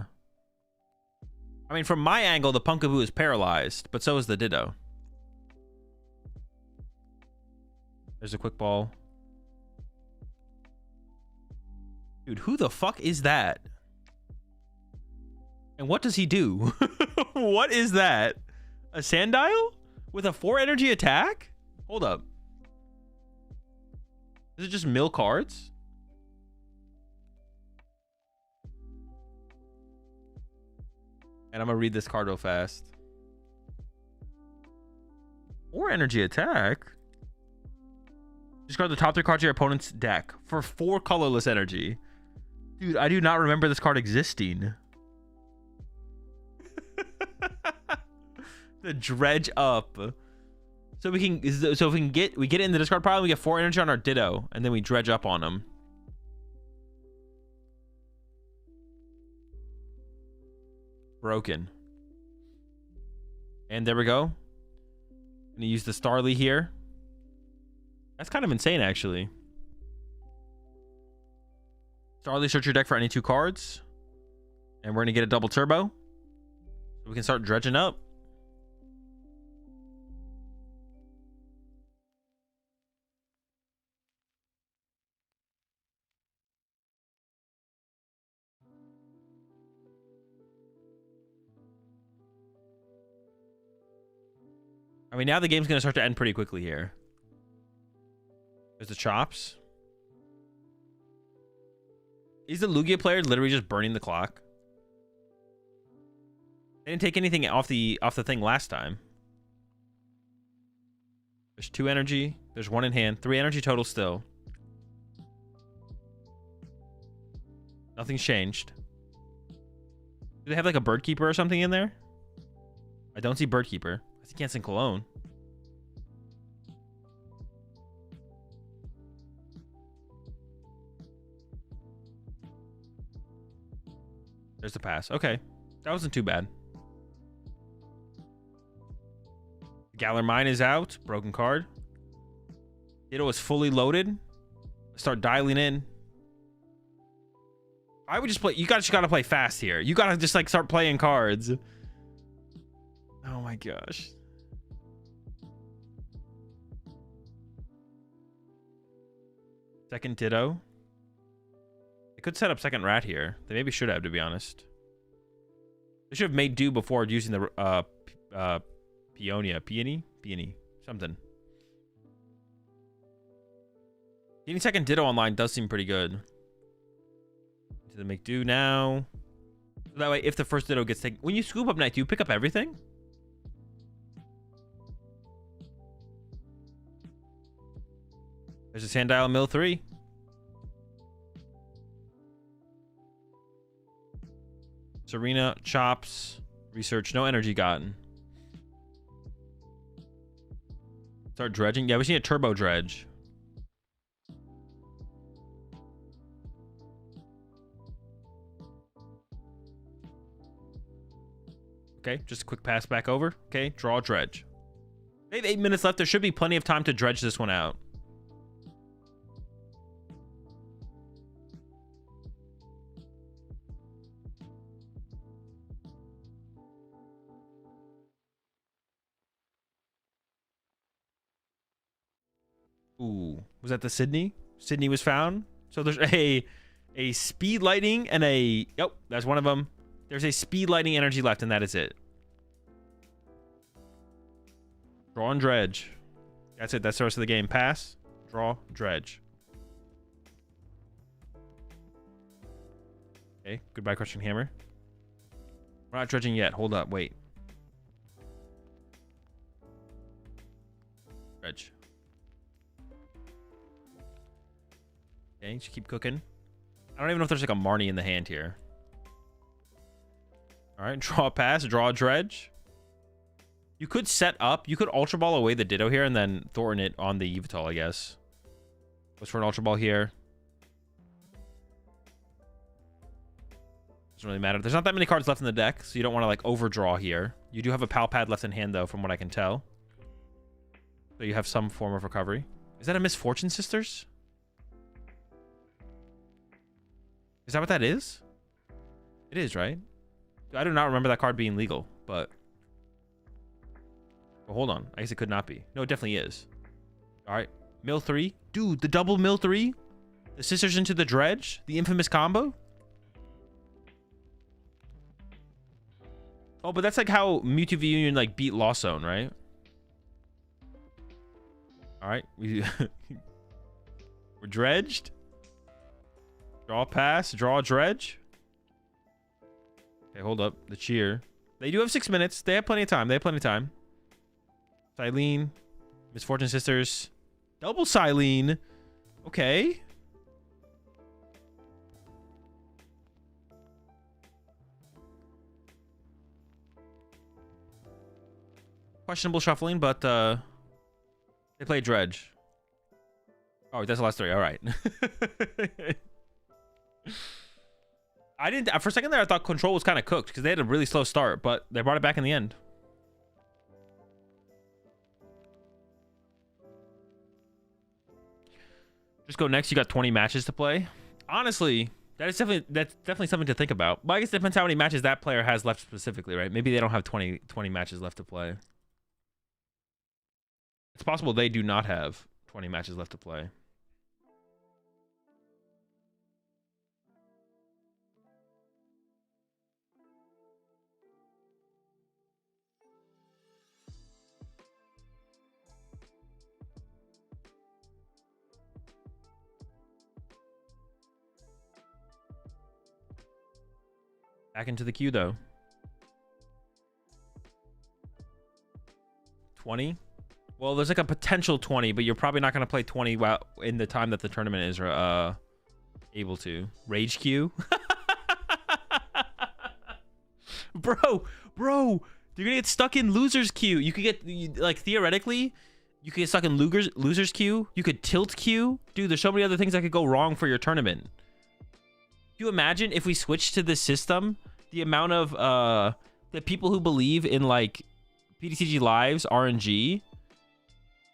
I mean, from my angle, the Pumpkaboo is paralyzed, but so is the Ditto. There's a quick ball. Dude, who the fuck is that? And what does he do? What is that? A Sandile? With a 4 energy attack? Hold up. Is it just mill cards? And I'm gonna read this card real fast. 4 energy attack? Discard the top 3 cards of your opponent's deck for 4 colorless energy. Dude, I do not remember this card existing. The Dredge Up. So we get it in the discard pile, we get 4 energy on our Ditto, and then we dredge up on them. Broken. And there we go. Gonna use the Starly here. That's kind of insane, actually. Starly, search your deck for any 2 cards. And we're gonna get a double turbo. So we can start dredging up. I mean, now the game's going to start to end pretty quickly here. There's the chops. Is the Lugia player literally just burning the clock? They didn't take anything off the thing last time. There's 2 energy. There's 1 in hand. 3 energy total still. Nothing's changed. Do they have like a Bird Keeper or something in there? I don't see Bird Keeper. I see Can't Cologne. There's the pass. Okay. That wasn't too bad. Galar Mine is out. Broken card. Ditto is fully loaded. Start dialing in. I would just play. You guys gotta play fast here. You gotta just like start playing cards. Oh my gosh. Second Ditto. They could set up second Rat here. They maybe should have, to be honest. They should have made do before using the Peony? Something. Getting second Ditto online does seem pretty good. To the make do now. So that way, if the first Ditto gets taken... When you scoop up Night, do you pick up everything? There's a Sandile Mill 3. Serena, Chops, Research, no energy gotten. Start dredging. Yeah, we need a Turbo Dredge. Okay, just a quick pass back over. Okay, draw Dredge. They have 8 minutes left. There should be plenty of time to dredge this one out. Ooh, was that the Sydney? Sydney was found. So there's a Speed Lightning and a... Yep, that's one of them. There's a Speed Lightning energy left, and that is it. Draw and dredge. That's it. That's the rest of the game. Pass, draw, dredge. Okay, goodbye, Crushing Hammer. We're not dredging yet. Hold up, wait. Dredge. Okay, just keep cooking. I don't even know if there's like a Marnie in the hand here. All right, draw a pass, draw a dredge. You could set up. You could Ultra Ball away the Ditto here and then Thornton it on the Yveltal, I guess. What's for an Ultra Ball here? Doesn't really matter. There's not that many cards left in the deck, so you don't want to like overdraw here. You do have a Pal Pad left in hand, though, from what I can tell. So you have some form of recovery. Is that a Misfortune Sisters? Is that what that is? It is, right? I do not remember that card being legal, but... Oh, hold on. I guess it could not be. No, it definitely is. All right. Mill 3. Dude, the double Mill 3? The Sisters into the Dredge? The infamous combo? Oh, but that's like how Mewtwo V Union like beat Lost Zone, right? All right. We're dredged. Draw pass. Draw dredge. Okay, hold up. The cheer. They do have 6 minutes. They have plenty of time. They have plenty of time. Silene. Misfortune Sisters. Double Silene. Okay. Questionable shuffling, but they play Dredge. Oh, that's the last 3. All right. I didn't... For a second there, I thought Control was kind of cooked because they had a really slow start, but they brought it back in the end. Just go next. You got 20 matches to play. Honestly, that's definitely something to think about. But I guess it depends how many matches that player has left specifically, right? Maybe they don't have 20 matches left to play. It's possible they do not have 20 matches left to play. Back into the queue, though. 20? Well, there's like a potential 20, but you're probably not going to play 20 while in the time that the tournament is able to. Rage queue? Bro, you're going to get stuck in loser's queue. You could get, like, theoretically, you could get stuck in loser's queue. You could tilt queue. Dude, there's so many other things that could go wrong for your tournament. Can you imagine if we switched to this system, the amount of the people who believe in like PTCG Lives RNG,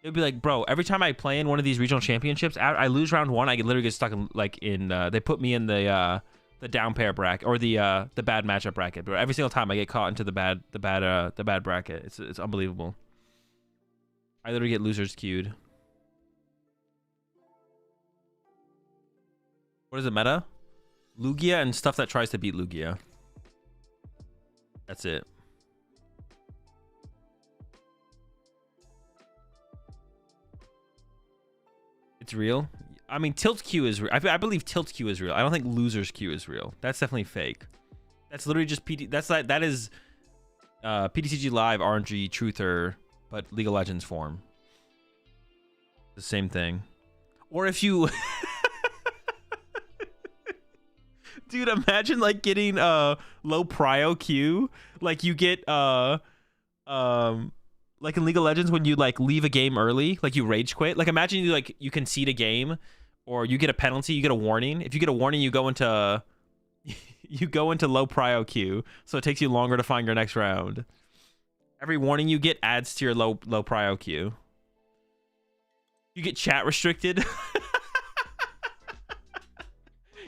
it'd be like, bro, every time I play in one of these regional championships, I lose round 1. I literally get stuck in they put me in the down pair bracket or the bad matchup bracket. But every single time I get caught into the bad bracket. It's unbelievable. I literally get losers queued. What is the meta? Lugia and stuff that tries to beat Lugia. That's it. It's real. I mean, tilt queue is real. I believe tilt queue is real. I don't think losers queue is real. That's definitely fake. That's literally just that is PTCG Live RNG Truther, but League of Legends form. The same thing. Or if you dude, imagine like getting low prio queue. Like you get like in League of Legends when you like leave a game early, like you rage quit. Like imagine you concede a game or you get a penalty, you get a warning. If you get a warning, you go into low prio queue, so it takes you longer to find your next round. Every warning you get adds to your low prio queue. You get chat restricted.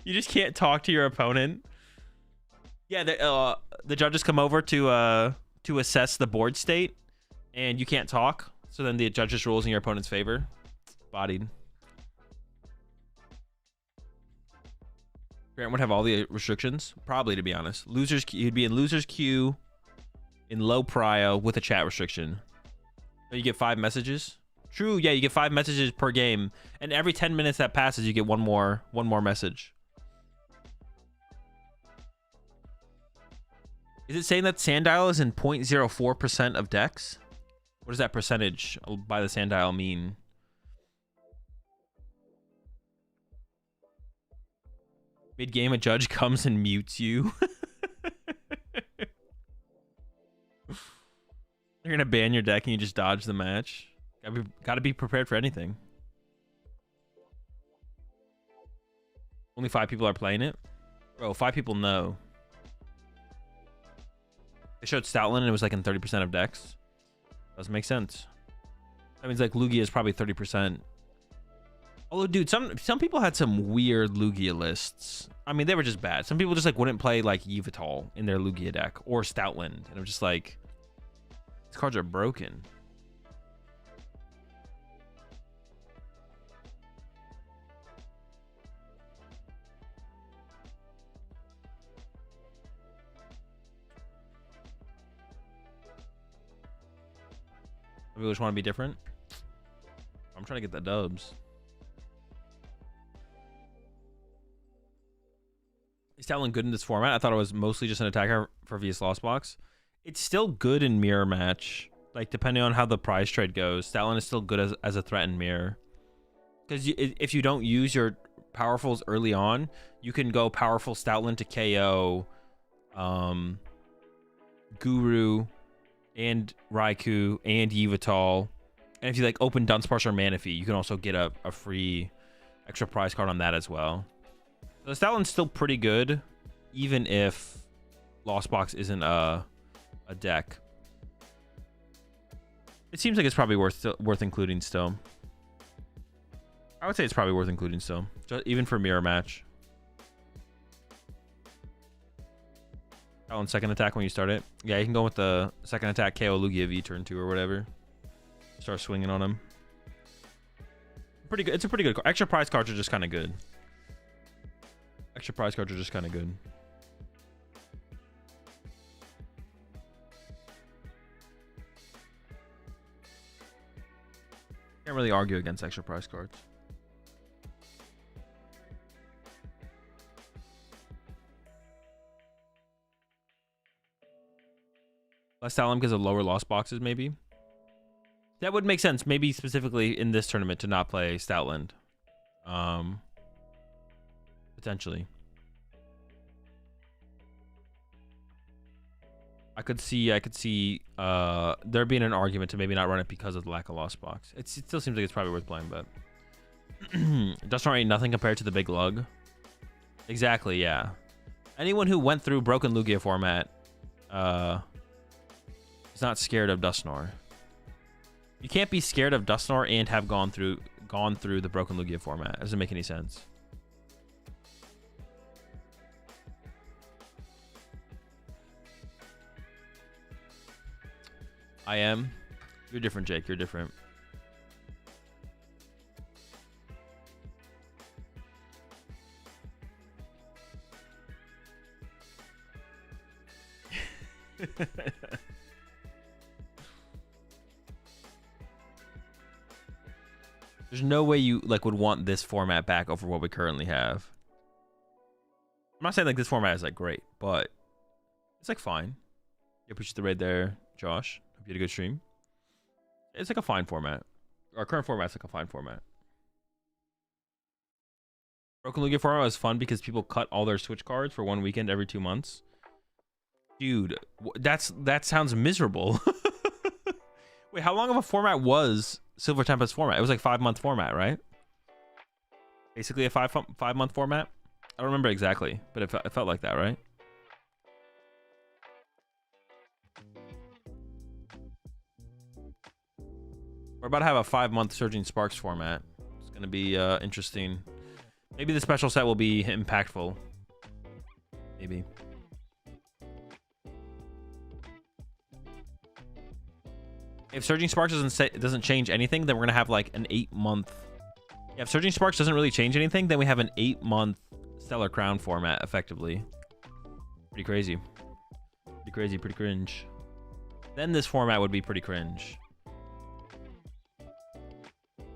You just can't talk to your opponent. Yeah, the judges come over to assess the board state, and you can't talk. So then the judges rules in your opponent's favor. Bodied. Grant would have all the restrictions, probably, to be honest. Losers, he'd be in losers queue, in low prio with a chat restriction. So you get 5 messages. True, yeah, you get 5 messages per game, and every 10 minutes that passes, you get one more message. Is it saying that Sandile is in 0.04% of decks? What does that percentage by the Sandile mean? Mid-game, a judge comes and mutes you. They're gonna ban your deck and you just dodge the match. Gotta be prepared for anything. Only 5 people are playing it? Bro, 5 people know. They showed Stoutland and it was like in 30% of decks. Doesn't make sense. That means like Lugia is probably 30%. Although, dude, some people had some weird Lugia lists. I mean, they were just bad. Some people just like wouldn't play like Yveltal in their Lugia deck or Stoutland. And I'm just like, these cards are broken. We just want to be different. I'm trying to get the dubs. Is Stoutland good in this format? I thought it was mostly just an attacker for VS Lost Box. It's still good in mirror match. Like, depending on how the prize trade goes, Stoutland is still good as a threat in mirror. Because if you don't use your powerfuls early on, you can go powerful Stoutland to KO Guru and Raikou and Yveltal. And if you like open Dunsparce or Manaphy, you can also get a free extra prize card on that as well. So Stoutland's still pretty good, even if Lost Box isn't a deck. It seems like it's probably worth including still. I would say it's probably worth including still, just even for mirror match. On second attack when you start it. Yeah, you can go with the second attack KO Lugia V turn 2 or whatever. Start swinging on him. Pretty good. It's a pretty good card. Extra prize cards are just kind of good. Extra prize cards are just kind of good. Can't really argue against extra prize cards. Less Talon because of lower lost boxes, maybe. That would make sense. Maybe specifically in this tournament to not play Stoutland. Potentially. I could see there being an argument to maybe not run it because of the lack of lost box. It still seems like it's probably worth playing, but Dustin ain't nothing compared to the big lug. Exactly, yeah. Anyone who went through broken Lugia format is He's not scared of Dusknoir. You can't be scared of Dusknoir and have gone through the Broken Lugia format. It doesn't make any sense. I am. You're different, Jake. You're different. There's no way you like would want this format back over what we currently have. I'm not saying like this format is like great, but it's like fine. You appreciate the raid there, Josh. Hope you had a good stream. It's like a fine format. Our current format's like a fine format. Broken Lugia format was fun because people cut all their Switch cards for 1 weekend every 2 months. Dude, that sounds miserable. Wait, how long of a format was Silver Tempest format? It was like 5-month format, right? Basically a 5-month format. I don't remember exactly, but it felt like that, right? We're about to have a 5-month Surging Sparks format. It's gonna be interesting. Maybe the special set will be impactful. Maybe. If Surging Sparks doesn't change anything, then we're gonna have like an 8-month. Yeah, if Surging Sparks doesn't really change anything, then we have an 8-month Stellar Crown format effectively. Pretty crazy. Pretty crazy, pretty cringe. Then this format would be pretty cringe.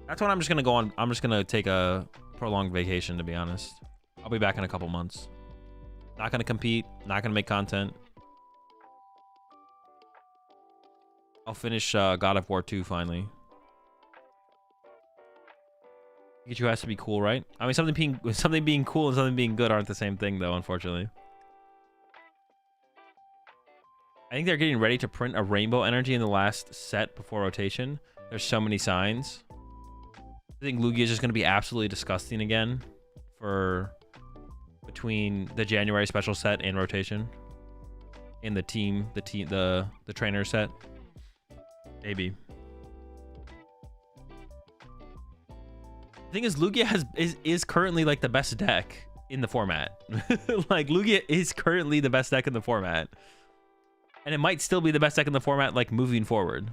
That's when I'm just gonna go on. I'm just gonna take a prolonged vacation, to be honest. I'll be back in a couple months. Not gonna compete, not gonna make content. I'll finish God of War 2 finally. Pikachu has to be cool, right? I mean, something being cool and something being good aren't the same thing, though, unfortunately. I think they're getting ready to print a rainbow energy in the last set before rotation. There's so many signs. I think Lugia is just going to be absolutely disgusting again for between the January special set and rotation. And the trainer set. Maybe. The thing is, Lugia is currently like the best deck in the format. Like Lugia is currently the best deck in the format. And it might still be the best deck in the format like moving forward.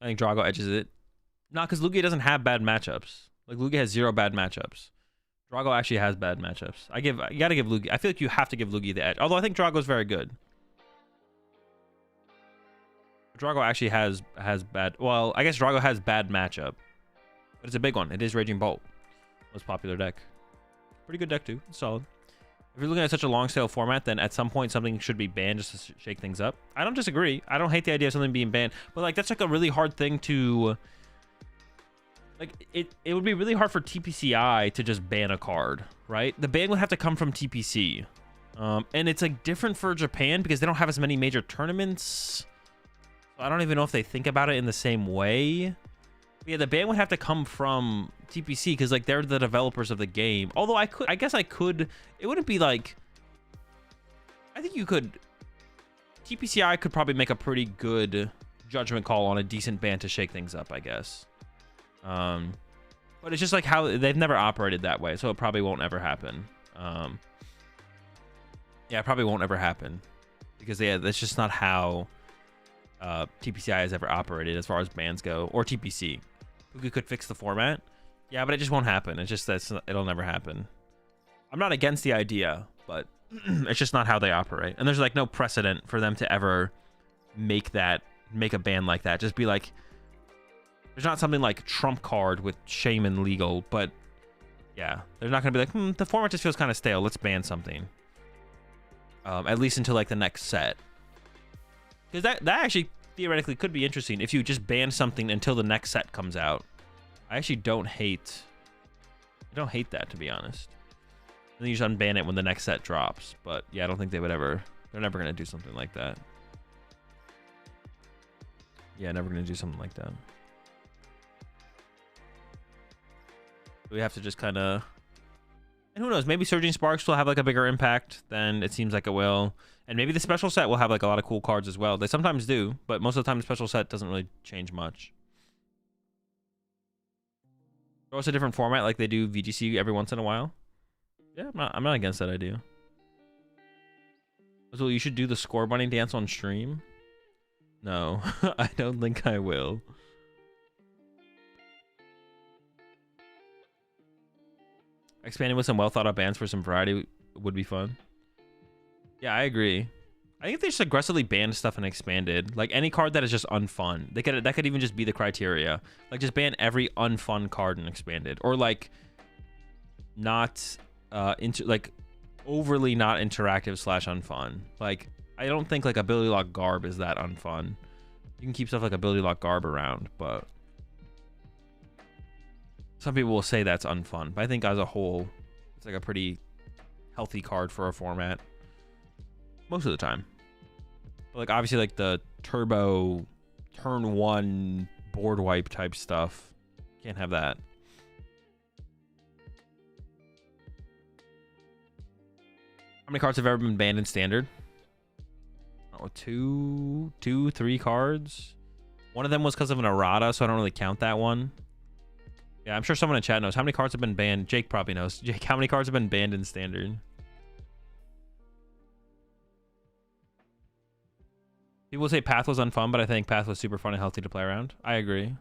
I think Drago edges it. Not because Lugia doesn't have bad matchups. Like Lugia has 0 bad matchups. Drago actually has bad matchups. You gotta give Lugia. I feel like you have to give Lugia the edge. Although I think Drago is very good. Drago actually has bad. Well, I guess Drago has bad matchup, but it's a big one. It is Raging Bolt, most popular deck. Pretty good deck too. It's solid. If you're looking at such a long sale format, then at some point something should be banned just to shake things up. I don't disagree. I don't hate the idea of something being banned, but like that's like a really hard thing to. Like it would be really hard for TPCI to just ban a card, right? The ban would have to come from TPC, and it's like different for Japan because they don't have as many major tournaments. I don't even know if they think about it in the same way. But yeah, the ban would have to come from TPC because like they're the developers of the game. Although I guess I could. It wouldn't be like. I think you could. TPCI could probably make a pretty good judgment call on a decent ban to shake things up, I guess. But it's just like how they've never operated that way, so it probably won't ever happen. Yeah, it probably won't ever happen because yeah, that's just not how TPCI has ever operated as far as bans go, or TPC. We could fix the format, yeah, but it just won't happen. It's just it'll never happen. I'm not against the idea, but it's just not how they operate, and there's like no precedent for them to ever make a ban like that. Just be like. There's not something like Trump Card with Shaman legal, but yeah, they're not going to be like, the format just feels kind of stale. Let's ban something. At least until like the next set. Because that actually theoretically could be interesting if you just ban something until the next set comes out. I actually don't hate that, to be honest. And then you just unban it when the next set drops. But yeah, I don't think they're never going to do something like that. Yeah, never going to do something like that. We have to just kind of... And who knows, maybe Surging Sparks will have like a bigger impact than it seems like it will. And maybe the special set will have like a lot of cool cards as well. They sometimes do, but most of the time the special set doesn't really change much. Throw us a different format like they do VGC every once in a while. Yeah, I'm not against that idea. So you should do the score bunny dance on stream. No, I don't think I will. Expanding with some well thought out bans for some variety would be fun. Yeah, I agree. I think they just aggressively ban stuff and expanded. Like any card that is just unfun. That could even just be the criteria. Like just ban every unfun card and expanded. Or like not like overly not interactive / unfun. Like I don't think like ability lock garb is that unfun. You can keep stuff like ability lock garb around, but some people will say that's unfun. But I think as a whole, it's like a pretty healthy card for a format most of the time. But like obviously like the turbo turn 1 board wipe type stuff, can't have that. How many cards have ever been banned in standard? Oh, 3 cards. One of them was because of an errata, so I don't really count that one. Yeah, I'm sure someone in chat knows. How many cards have been banned? Jake probably knows. Jake, how many cards have been banned in standard? People say Path was unfun, but I think Path was super fun and healthy to play around. I agree.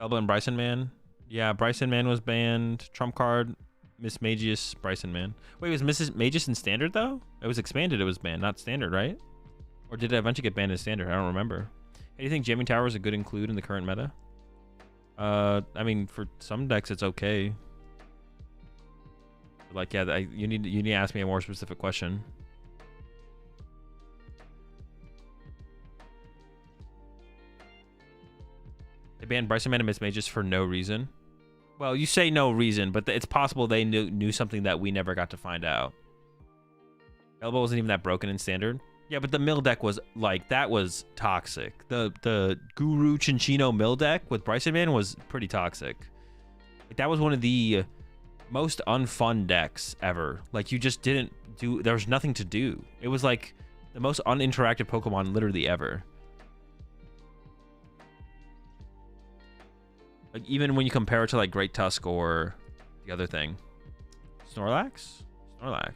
Elba and Bryson Man. Yeah, Bryson Man was banned. Trump card. Miss Magius, Bryson Man. Wait, was Mrs. Magius in standard though? It was expanded, it was banned, not standard, right? Or did it eventually get banned in standard? I don't remember. Hey, do you think Jamming Tower is a good include in the current meta? I mean, for some decks it's okay. Like, yeah, you need to ask me a more specific question. They banned Bryson Man and Miss Magius for no reason. Well, you say no reason, but it's possible they knew something that we never got to find out. Elbow wasn't even that broken in standard. Yeah, but the mill deck was like, that was toxic. The Guru Chinchino mill deck with Bryson Man was pretty toxic. Like, that was one of the most unfun decks ever. Like, you just didn't do, there was nothing to do. It was like the most uninteractive Pokemon literally ever. Like, even when you compare it to like Great Tusk or the other thing. Snorlax? Snorlax.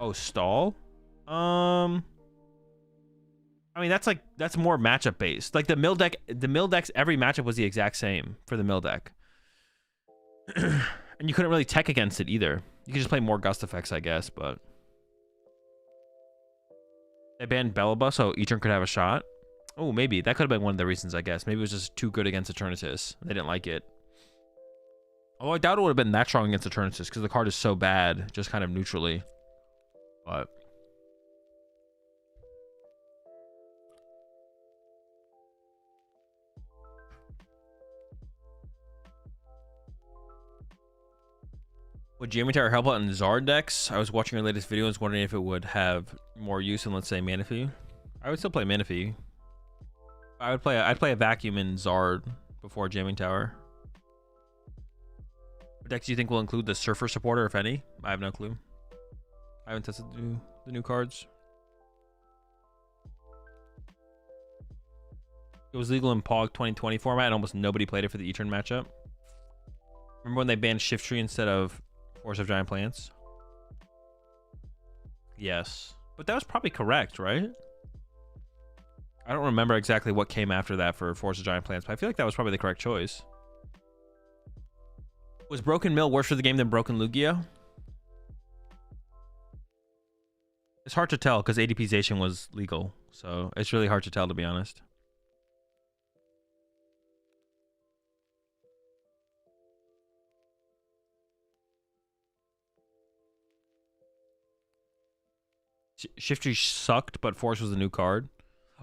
Oh, Stall? I mean, that's more matchup based. Like the mill decks, every matchup was the exact same for the mill deck. And you couldn't really tech against it either. You could just play more gust effects, I guess, but they banned Bellaba so Etern could have a shot. Oh, maybe. That could have been one of the reasons, I guess. Maybe it was just too good against Eternatus. They didn't like it. Although I doubt it would have been that strong against Eternatus because the card is so bad, just kind of neutrally. But would Jamming Tower help out in Zard decks? I was watching your latest video and was wondering if it would have more use in, let's say, Manaphy. I would still play Manaphy. I'd play a Vacuum in Zard before Jamming Tower. What decks do you think will include the Surfer supporter, if any? I have no clue. I haven't tested the new cards. It was legal in POG 2020 format and almost nobody played it for the Etern matchup. Remember when they banned Shift Tree instead of Force of Giant Plants? Yes. But that was probably correct, right? I don't remember exactly what came after that for Force of Giant Plants, but I feel like that was probably the correct choice. Was Broken Mill worse for the game than Broken Lugia? It's hard to tell because ADPization was legal, so it's really hard to tell, to be honest. Shiftry sucked, but Force was the new card.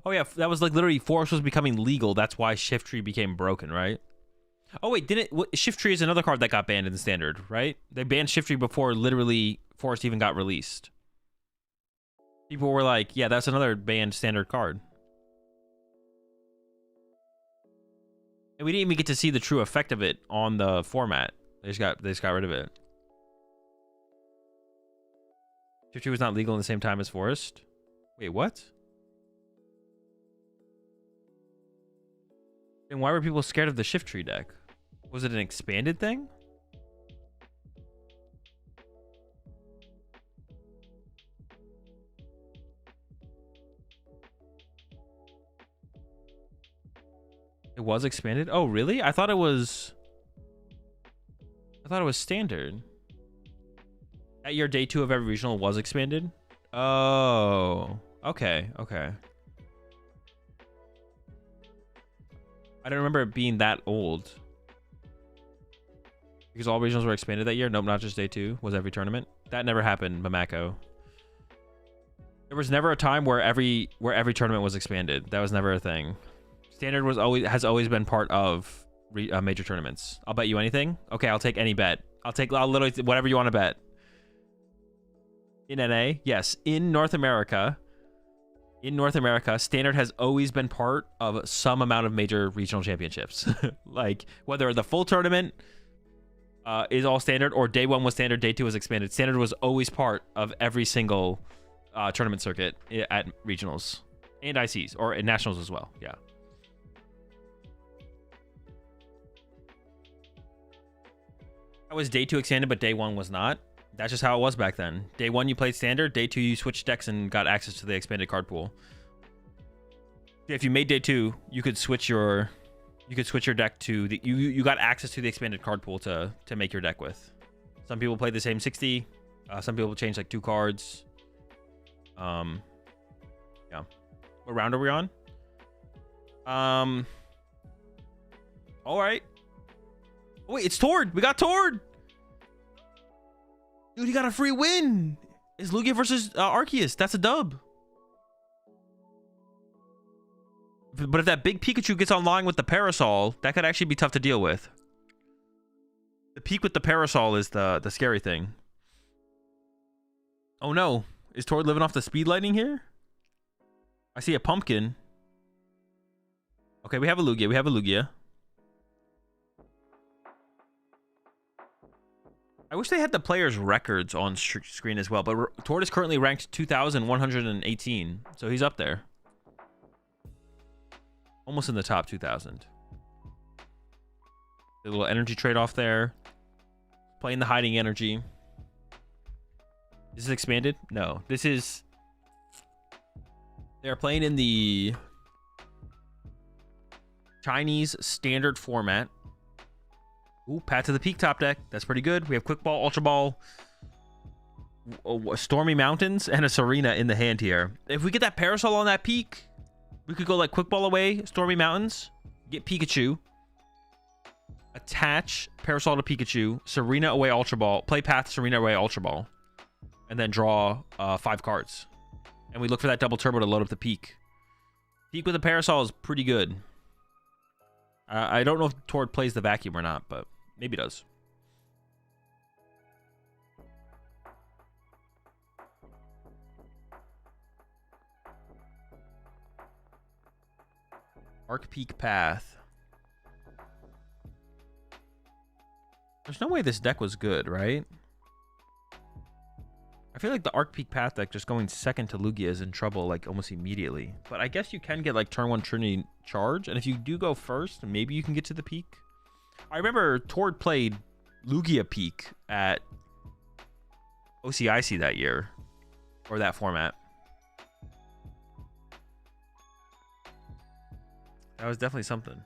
Oh yeah, that was like literally Force was becoming legal. That's why Shiftry became broken, right? Oh wait, Shiftry is another card that got banned in the standard, right? They banned Shiftry before literally Force even got released. People were like, yeah, that's another banned standard card. And we didn't even get to see the true effect of it on the format. They just got rid of it. Shift Tree was not legal in the same time as Forest. Wait, what? Then why were people scared of the Shift Tree deck? Was it an expanded thing? It was expanded? Oh, really? I thought it was standard. At your day 2 of every regional was expanded? Oh. Okay, okay. I don't remember it being that old. Because all regionals were expanded that year? Nope, not just day 2. Was every tournament? That never happened, Mamako. There was never a time where every tournament was expanded. That was never a thing. Standard has always been part of major tournaments. I'll bet you anything. Okay, I'll take any bet. I'll literally whatever you want to bet. In NA, yes. In North America, Standard has always been part of some amount of major regional championships. Like whether the full tournament is all Standard or day 1 was Standard, day 2 was expanded. Standard was always part of every single tournament circuit at regionals and ICs or at nationals as well. Yeah. That was day 2 expanded, but day 1 was not. That's just how it was back then. Day 1 you played Standard, day 2 you switched decks and got access to the expanded card pool. If you made day 2, you could switch your deck to the you got access to the expanded card pool to make your deck with. Some people played the same 60. Some people changed like 2 cards. Yeah. What round are we on? All right. Oh, wait, it's Tord. We got Tord. Dude, he got a free win. It's Lugia versus Arceus. That's a dub. But if that big Pikachu gets online with the Parasol, that could actually be tough to deal with. The peak with the Parasol is the scary thing. Oh no. Is Tord living off the speed lightning here? I see a pumpkin. Okay, we have a Lugia. I wish they had the players' records on screen as well, but Tord is currently ranked 2,118, so he's up there. Almost in the top 2,000. A little energy trade-off there. Playing the hiding energy. Is this expanded? No. This is... They're playing in the Chinese standard format. Ooh, Path to the Peak top deck. That's pretty good. We have Quick Ball, Ultra Ball, Stormy Mountains, and a Serena in the hand here. If we get that Parasol on that peak, we could go like Quick Ball away, Stormy Mountains, get Pikachu, attach Parasol to Pikachu, Serena away Ultra Ball, play Path, Serena away Ultra Ball, and then draw 5 cards. And we look for that double turbo to load up the peak. Peak with a Parasol is pretty good. I don't know if Tord plays the vacuum or not, but maybe it does. Arc Peak Path. There's no way this deck was good, right? I feel like the Arc Peak Path deck just going second to Lugia is in trouble like almost immediately. But I guess you can get like turn 1 Trinity charge. And if you do go first, maybe you can get to the peak. I remember Tord played Lugia Peak at OCIC that year. Or that format. That was definitely something.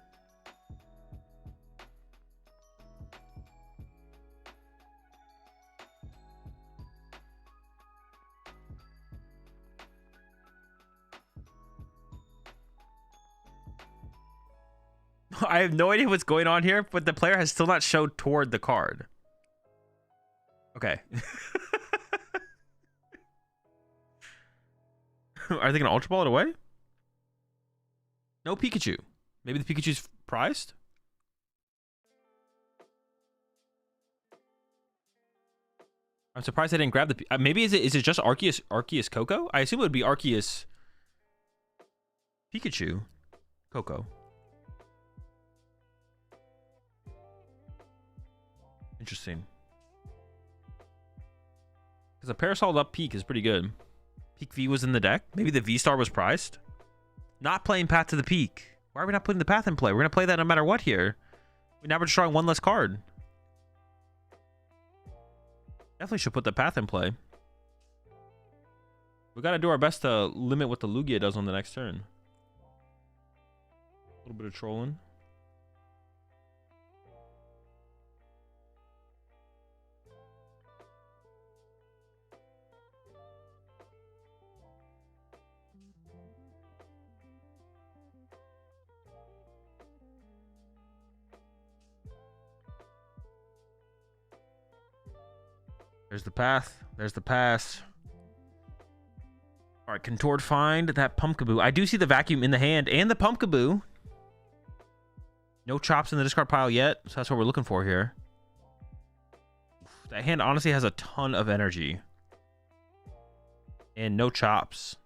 I have no idea what's going on here, but the player has still not showed Tord the card. Okay. Are they going to Ultra Ball it away? No Pikachu. Maybe the Pikachu's prized? I'm surprised I didn't grab the... maybe is it just Arceus Coco? I assume it would be Arceus Pikachu Coco. Interesting. Because a Parasol up Peak is pretty good. Peak V was in the deck. Maybe the V-Star was priced. Not playing Path to the Peak. Why are we not putting the Path in play? We're going to play that no matter what here. Now we're just drawing one less card. Definitely should put the Path in play. We got to do our best to limit what the Lugia does on the next turn. A little bit of trolling. There's the path. There's the pass. All right, Contoured find that Pumpkaboo. I do see the vacuum in the hand and the Pumpkaboo. No chops in the discard pile yet, so that's what we're looking for here. That hand honestly has a ton of energy. And no chops.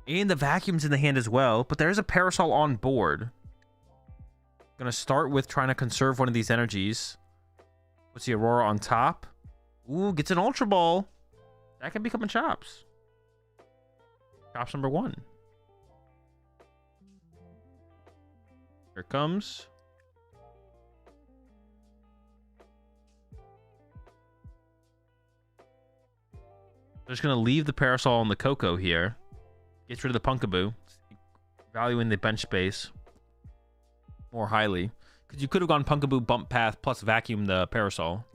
And the vacuum's in the hand as well, but there's a Parasol on board. Gonna start with trying to conserve one of these energies. Puts the Aurora on top. Ooh, gets an Ultra Ball. That can become a Chops. Chops number 1. Here it comes. I'm just going to leave the Parasol on the Coco here. Gets rid of the Pumpkaboo. Valuing the bench space more highly. Because you could have gone Pumpkaboo, Bump Path, plus Vacuum the Parasol.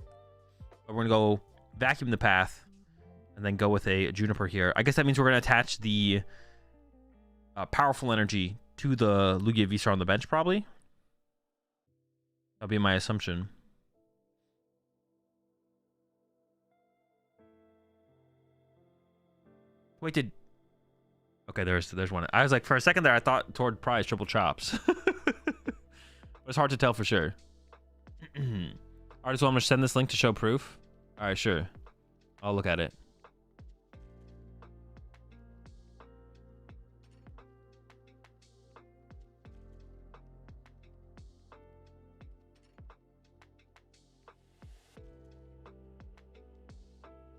But we're going to go Vacuum the Path. And then go with a Juniper here. I guess that means we're going to attach the Powerful Energy to the Lugia V-Star on the bench, probably. That'll be my assumption. Wait, did... Okay, there's one. I was like, for a second there, I thought toward prize triple chops. It's hard to tell for sure. Alright, so I'm going to send this link to show proof. Alright, sure. I'll look at it.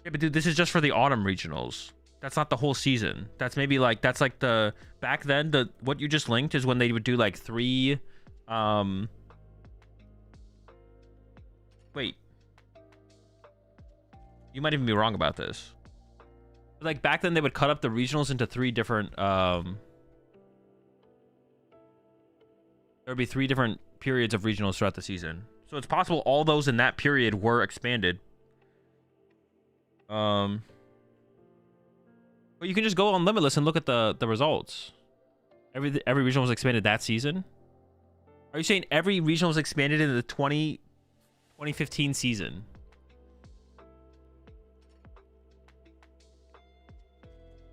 Yeah, but dude, this is just for the autumn regionals. That's not the whole season. That's maybe like, that's like the, back then, the what you just linked is when they would do like 3, wait. You might even be wrong about this. Like back then they would cut up the regionals into 3 different, there would be 3 different periods of regionals throughout the season. So it's possible all those in that period were expanded. But you can just go on Limitless and look at the results. Every regional was expanded that season. Are you saying every regional was expanded in the 2015 season?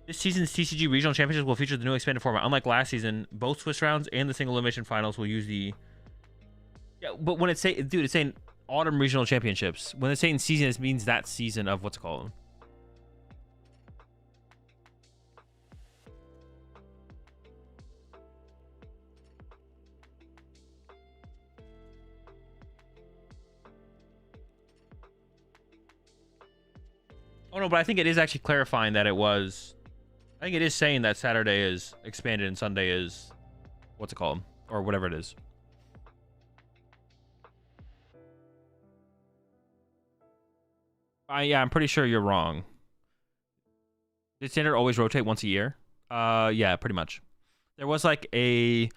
This season's TCG Regional Championships will feature the new expanded format. Unlike last season, both Swiss rounds and the single elimination finals will use the... Yeah, but when it's saying... Dude, it's saying Autumn Regional Championships. When it's saying season, it means that season of what's it called? Oh, no, but I think it is actually clarifying that it was... I think it is saying that Saturday is expanded and Sunday is... What's it called? Or whatever it is. Yeah, I'm pretty sure you're wrong. Did Standard always rotate once a year? Yeah, pretty much. There was like a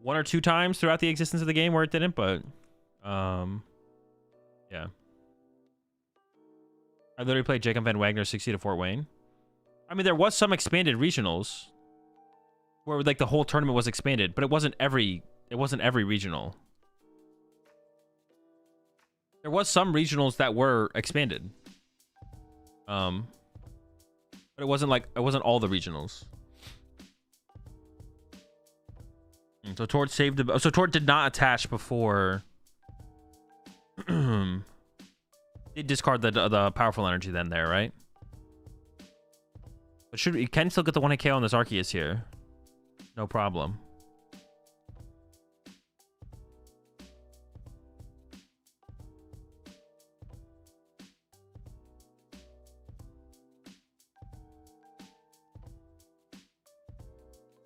1 or 2 times throughout the existence of the game where it didn't, but... yeah. I literally played Jacob Van Wagner 60 to Fort Wayne. I mean, there was some expanded regionals where like the whole tournament was expanded, but it wasn't every regional. There was some regionals that were expanded. But it wasn't all the regionals. So Tord saved the... So Tord did not attach before... Did discard the powerful energy then there, right? But you can still get the 1 KO on this Arceus here. No problem.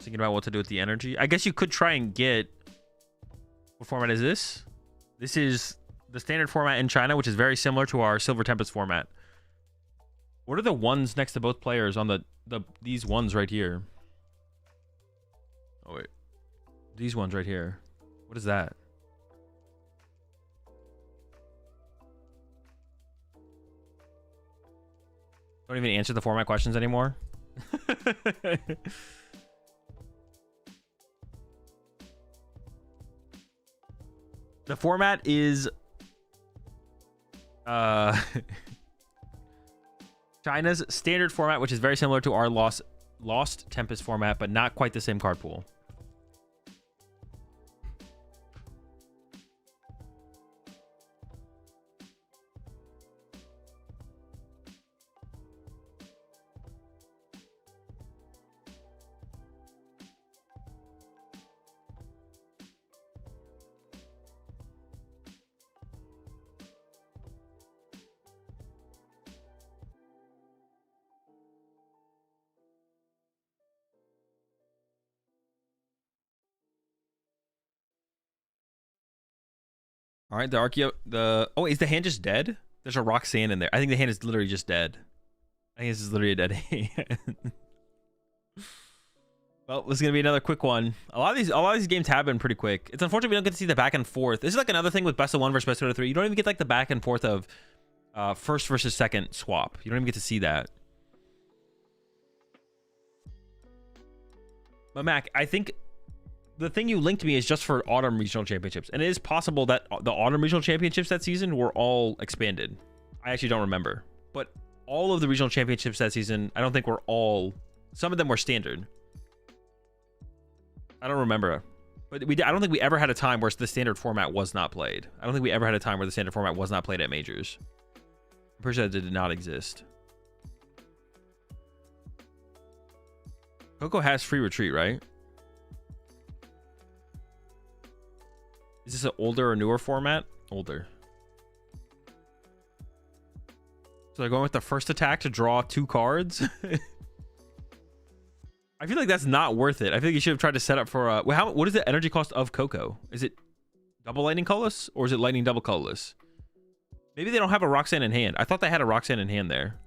Thinking about what to do with the energy. I guess you could try and get... What format is this? This is the standard format in China, which is very similar to our Silver Tempest format. What are the ones next to both players on these ones right here? Oh, wait. These ones right here. What is that? Don't even answer the format questions anymore. The format is China's standard format, which is very similar to our Lost Tempest format, but not quite the same card pool. All right, the Arceus, oh, is the hand just dead? There's a Roxanne in there. I think the hand is literally just dead. I think this is literally a dead hand. Well, this is gonna be another quick one. A lot of these games have been pretty quick. It's unfortunate we don't get to see the back and forth. This is like another thing with best of 1 versus best of 3. You don't even get like the back and forth of first versus second swap. You don't even get to see that. But Mac, I think the thing you linked me is just for autumn regional championships, and it is possible that the autumn regional championships that season were all expanded. I actually don't remember, but all of the regional championships that season, I don't think were all. Some of them were standard. I don't remember, but I don't think we ever had a time where the standard format was not played. I don't think we ever had a time where the standard format was not played at majors. I'm pretty sure that did not exist. Coco has free retreat, right? Is this an older or newer format? Older. So they're going with the first attack to draw 2 cards. I feel like that's not worth it. I feel like you should have tried to set up for what is the energy cost of Coco? Is it double lightning colorless or is it lightning double colorless? Maybe they don't have a Roxanne in hand. I thought they had a Roxanne in hand there.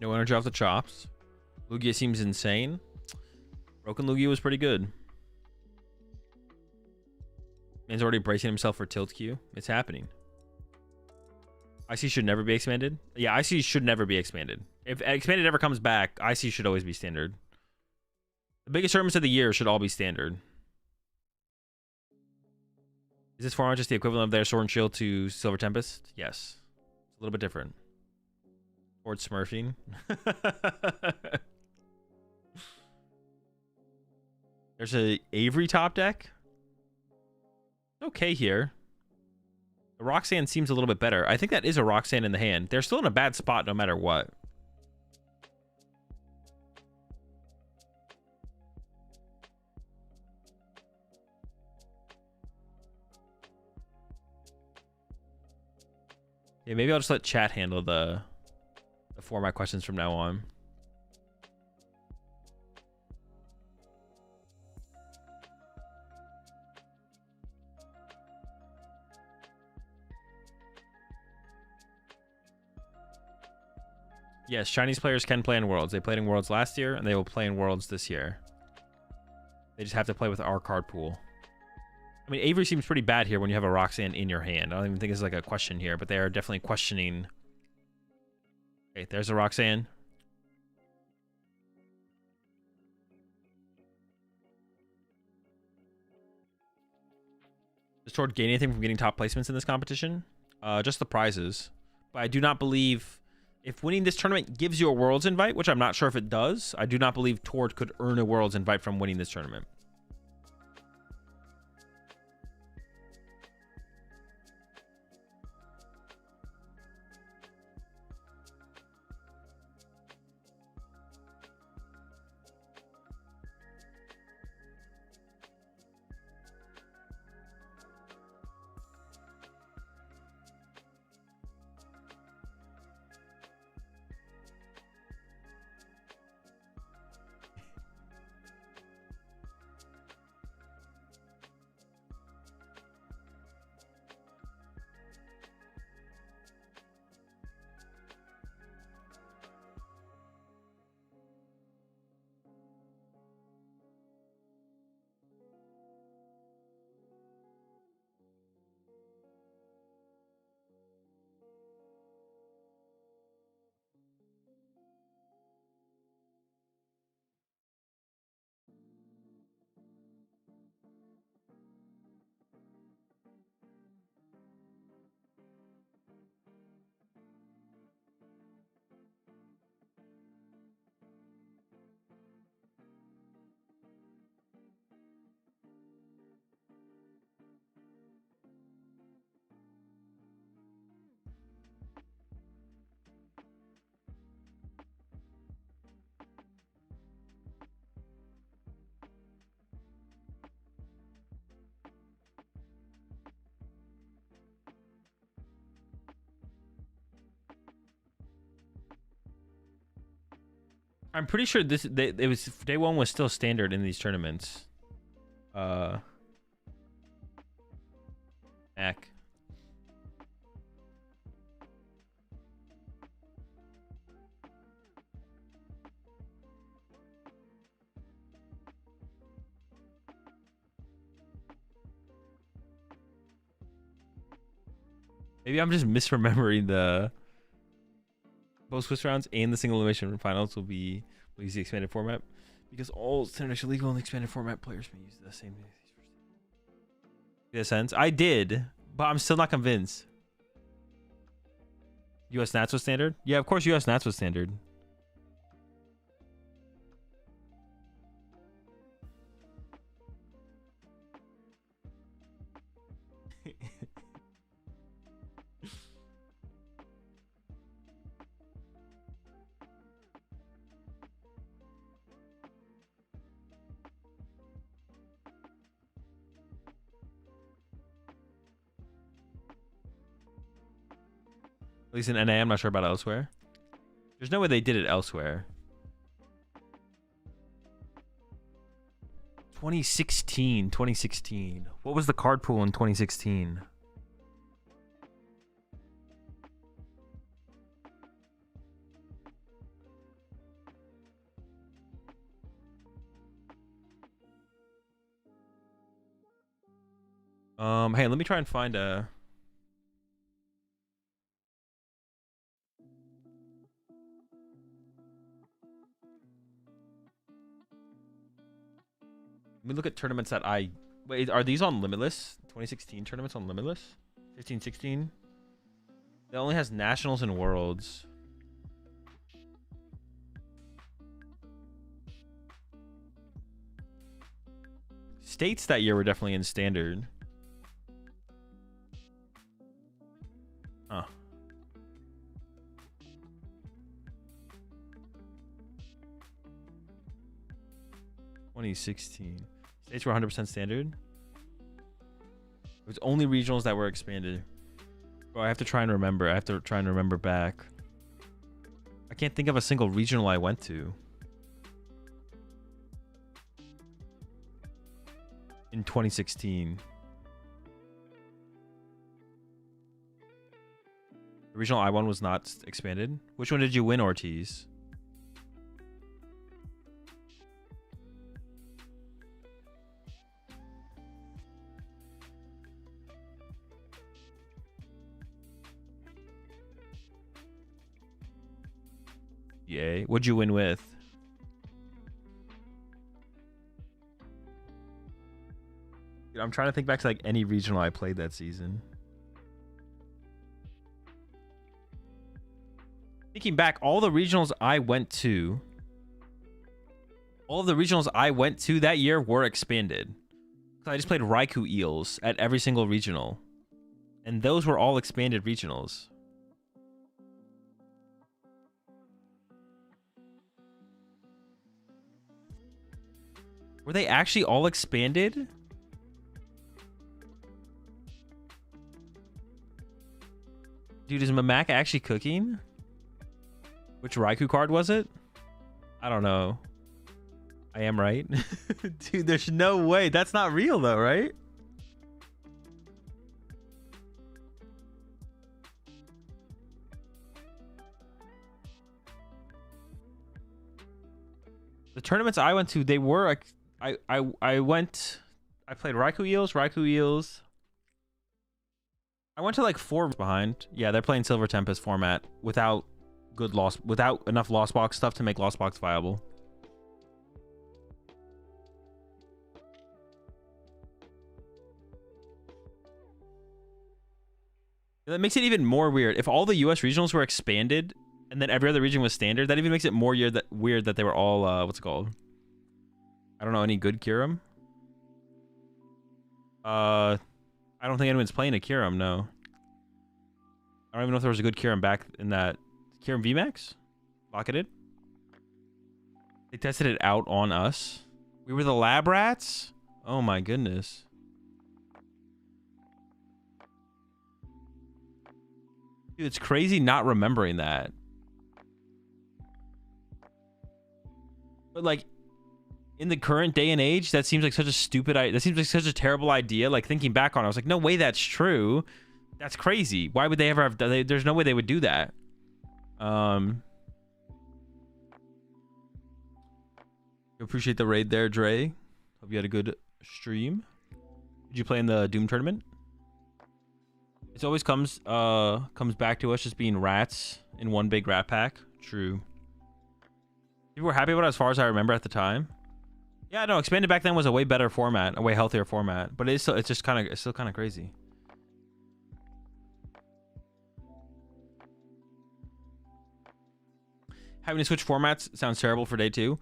No energy off the chops. Lugia seems insane. Broken Lugia was pretty good. Man's already bracing himself for tilt Q. It's happening. IC should never be expanded. Yeah, IC should never be expanded. If expanded ever comes back, IC should always be standard. The biggest tournaments of the year should all be standard. Is this format just the equivalent of their Sword and Shield to Silver Tempest? Yes. It's a little bit different. Towards smurfing. There's a Avery top deck. Okay here. The Roxanne seems a little bit better. I think that is a Roxanne in the hand. They're still in a bad spot no matter what. Yeah, maybe I'll just let chat handle the format questions from now on. Yes, Chinese players can play in Worlds. They played in Worlds last year, and they will play in Worlds this year. They just have to play with our card pool. I mean, Avery seems pretty bad here when you have a Roxanne in your hand. I don't even think it's like a question here, but they are definitely questioning. Okay, there's a Roxanne. Does Tord gain anything from getting top placements in this competition? Just the prizes. But I do not believe... If winning this tournament gives you a Worlds invite, which I'm not sure if it does, I do not believe Tord could earn a Worlds invite from winning this tournament. I'm pretty sure it was day one was still standard in these tournaments. Heck. Maybe I'm just misremembering the both Swiss rounds and the single elimination finals will use the expanded format because all international legal and expanded format players may use the same. Get a sense? I did, but I'm still not convinced. US Nats was standard? Yeah, of course US Nats was standard. At least in NA, I'm not sure about elsewhere. There's no way they did it elsewhere. 2016. What was the card pool in 2016? Hey, let me try and find a... Let me look at tournaments that I... Wait, are these on Limitless? 2016 tournaments on Limitless? 15, 16? It only has Nationals and Worlds. States that year were definitely in Standard. Huh. (2016) States were 100% standard. It was only regionals that were expanded. Bro, I have to try and remember. I have to try and remember back. I can't think of a single regional I went to in 2016. The regional I won was not expanded. Which one did you win, Ortiz? Yay. What'd you win with? Dude, I'm trying to think back to like any regional I played that season. Thinking back, all the regionals I went to that year were expanded. I just played Raikou Eels at every single regional. And those were all expanded regionals. Were they actually all expanded? Dude, is Mamak actually cooking? Which Raikou card was it? I don't know. I am right. Dude, there's no way. That's not real though, right? The tournaments I went to, they were... I played Raikou Eels. I went to like 4 behind. Yeah, they're playing Silver Tempest format without enough Lost Box stuff to make Lost Box viable. That makes it even more weird. If all the US regionals were expanded and then every other region was standard, that even makes it more weird that they were all what's it called? I don't know, any good Kyurem? I don't think anyone's playing a Kyurem, no. I don't even know if there was a good Kyurem back in that Kyurem VMAX? Pocketed? They tested it out on us. We were the lab rats? Oh my goodness. Dude, it's crazy not remembering that. But like in the current day and age, that seems like such a stupid idea. That seems like such a terrible idea. Like thinking back on it, I was like, no way that's true. That's crazy. Why would they ever have done? There's no way they would do that. Appreciate the raid there, Dre. Hope you had a good stream. Did you play in the Doom tournament? It always comes back to us just being rats in one big rat pack. True. People were happy about it as far as I remember at the time. Yeah, no, expanded back then was a way better format, a way healthier format, but it's still kind of crazy. Having to switch formats sounds terrible for day 2.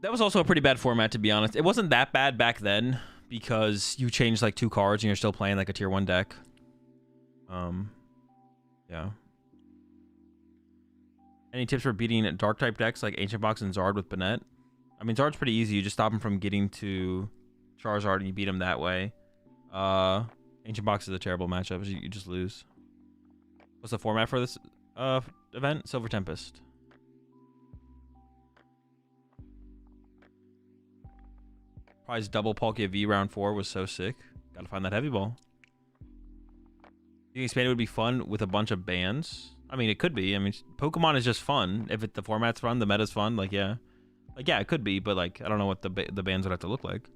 That was also a pretty bad format, to be honest. It wasn't that bad back then because you changed like 2 cards and you're still playing like a tier 1 deck. Yeah. Any tips for beating dark type decks like Ancient Box and Zard with Banette? I mean, Zard's pretty easy. You just stop him from getting to Charizard and you beat him that way. Ancient Box is a terrible matchup. You just lose. What's the format for this event? Silver Tempest. Prize double Palkia V round 4 was so sick. Gotta find that heavy ball. You think expanded would be fun with a bunch of bans? I mean, it could be. I mean, Pokemon is just fun. If the format's fun, the meta's fun. Like, yeah. Like, yeah, it could be. But, like, I don't know what the bans would have to look like.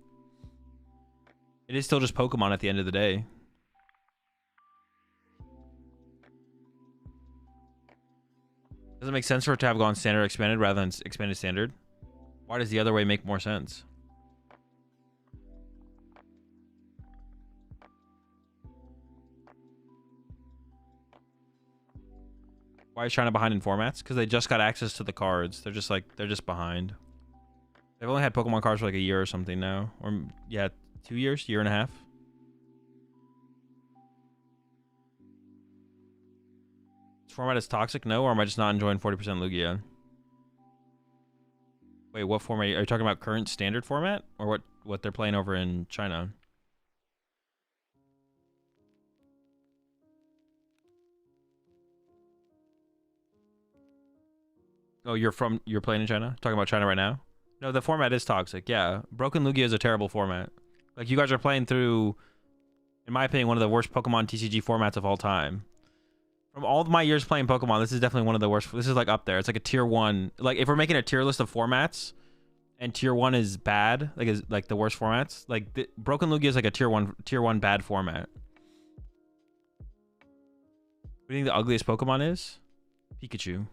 It is still just Pokemon at the end of the day. Does it make sense for it to have gone standard expanded rather than expanded standard? Why does the other way make more sense? Why is China behind in formats? Because they just got access to the cards. They're just behind. They've only had Pokemon cards for like a year or something now. Or, yeah, 2 years? Year and a half? This format is toxic? No? Or am I just not enjoying 40% Lugia? Wait, what format? Are you talking about current standard format? Or what they're playing over in China? Oh, you're playing in China? Talking about China right now? No, the format is toxic. Yeah, Broken Lugia is a terrible format. Like, you guys are playing through, in my opinion, one of the worst Pokemon TCG formats of all time. From all of my years playing Pokemon, this is definitely one of the worst. This is like up there. It's like a tier 1. Like, if we're making a tier list of formats, and tier 1 is bad, like is like the worst formats, like Broken Lugia is like a tier 1 bad format. What do you think the ugliest Pokemon is? Pikachu.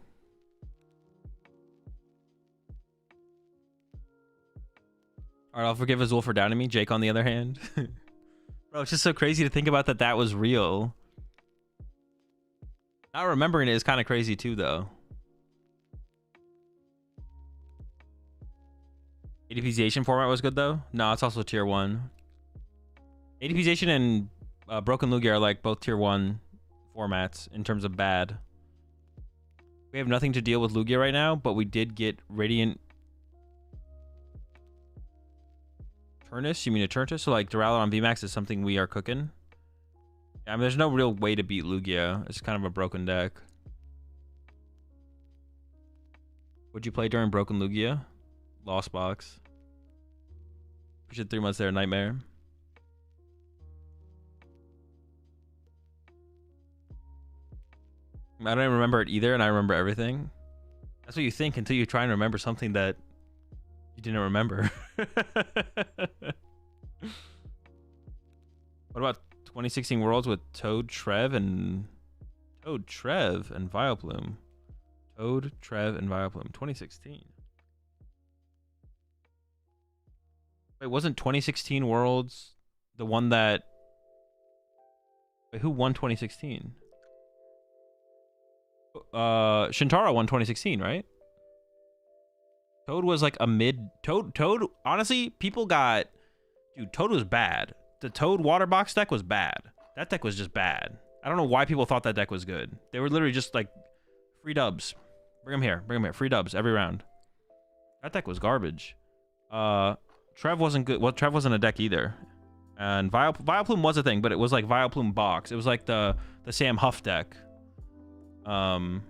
Alright, I'll forgive Azul for doubting me. Jake, on the other hand. Bro, it's just so crazy to think about that was real. Not remembering it is kind of crazy too, though. ADPization format was good, though? No, it's also tier 1. ADPization and Broken Lugia are like both tier 1 formats in terms of bad. We have nothing to deal with Lugia right now, but we did get Radiant Turnus? You mean Eternatus? So like Duraludon on VMAX is something we are cooking. I mean, there's no real way to beat Lugia. It's kind of a broken deck. What'd you play during Broken Lugia? Lost Box. Appreciate 3 months there, Nightmare. I don't even remember it either, and I remember everything. That's what you think until you try and remember something that you didn't remember. What about 2016 Worlds with Toad, Trev, and Vileplume? Toad, Trev, and Vileplume. 2016. Wait, wasn't 2016 Worlds the one that... Wait, who won 2016? Shintaro won 2016, right? Toad was like a mid... Toad, honestly, people got... Dude, Toad was bad. The Toad Water Box deck was bad. That deck was just bad. I don't know why people thought that deck was good. They were literally just like, free dubs. Bring them here. Bring them here. Free dubs every round. That deck was garbage. Trev wasn't good. Well, Trev wasn't a deck either. And Vileplume was a thing, but it was like Vileplume Box. It was like the Sam Huff deck. And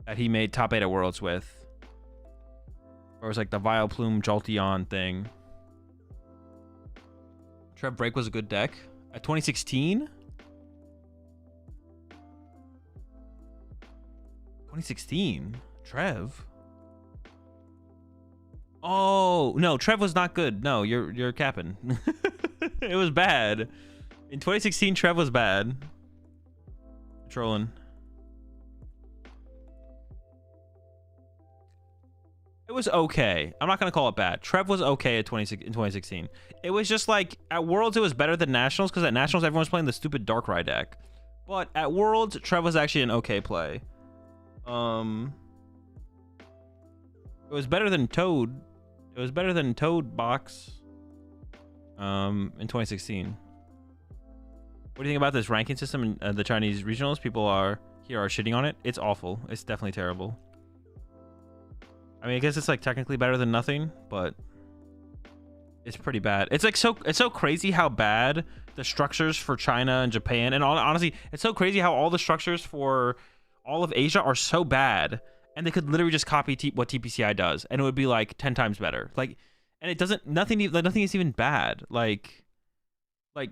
that he made top 8 at Worlds with. Or it was like the Vileplume Jolteon thing. Trev Break was a good deck. At 2016? 2016? Trev? Oh, no, Trev was not good. No, you're capping. It was bad. In 2016, Trev was bad. Trolling. It was okay. I'm not gonna call it bad. Trev was okay in 2016. It was just like at Worlds it was better than Nationals because at Nationals everyone was playing the stupid Darkrai deck. But at Worlds, Trev was actually an okay play. It was better than Toad. It was better than Toad Box. In 2016. What do you think about this ranking system in the Chinese regionals? People are shitting on it. It's awful. It's definitely terrible. I mean, I guess it's like technically better than nothing, but it's pretty bad. It's like it's so crazy how bad the structures for China and Japan, and honestly, it's so crazy how all the structures for all of Asia are so bad, and they could literally just copy what TPCI does, and it would be like 10 times better. Like, and it doesn't. Nothing is even bad. Like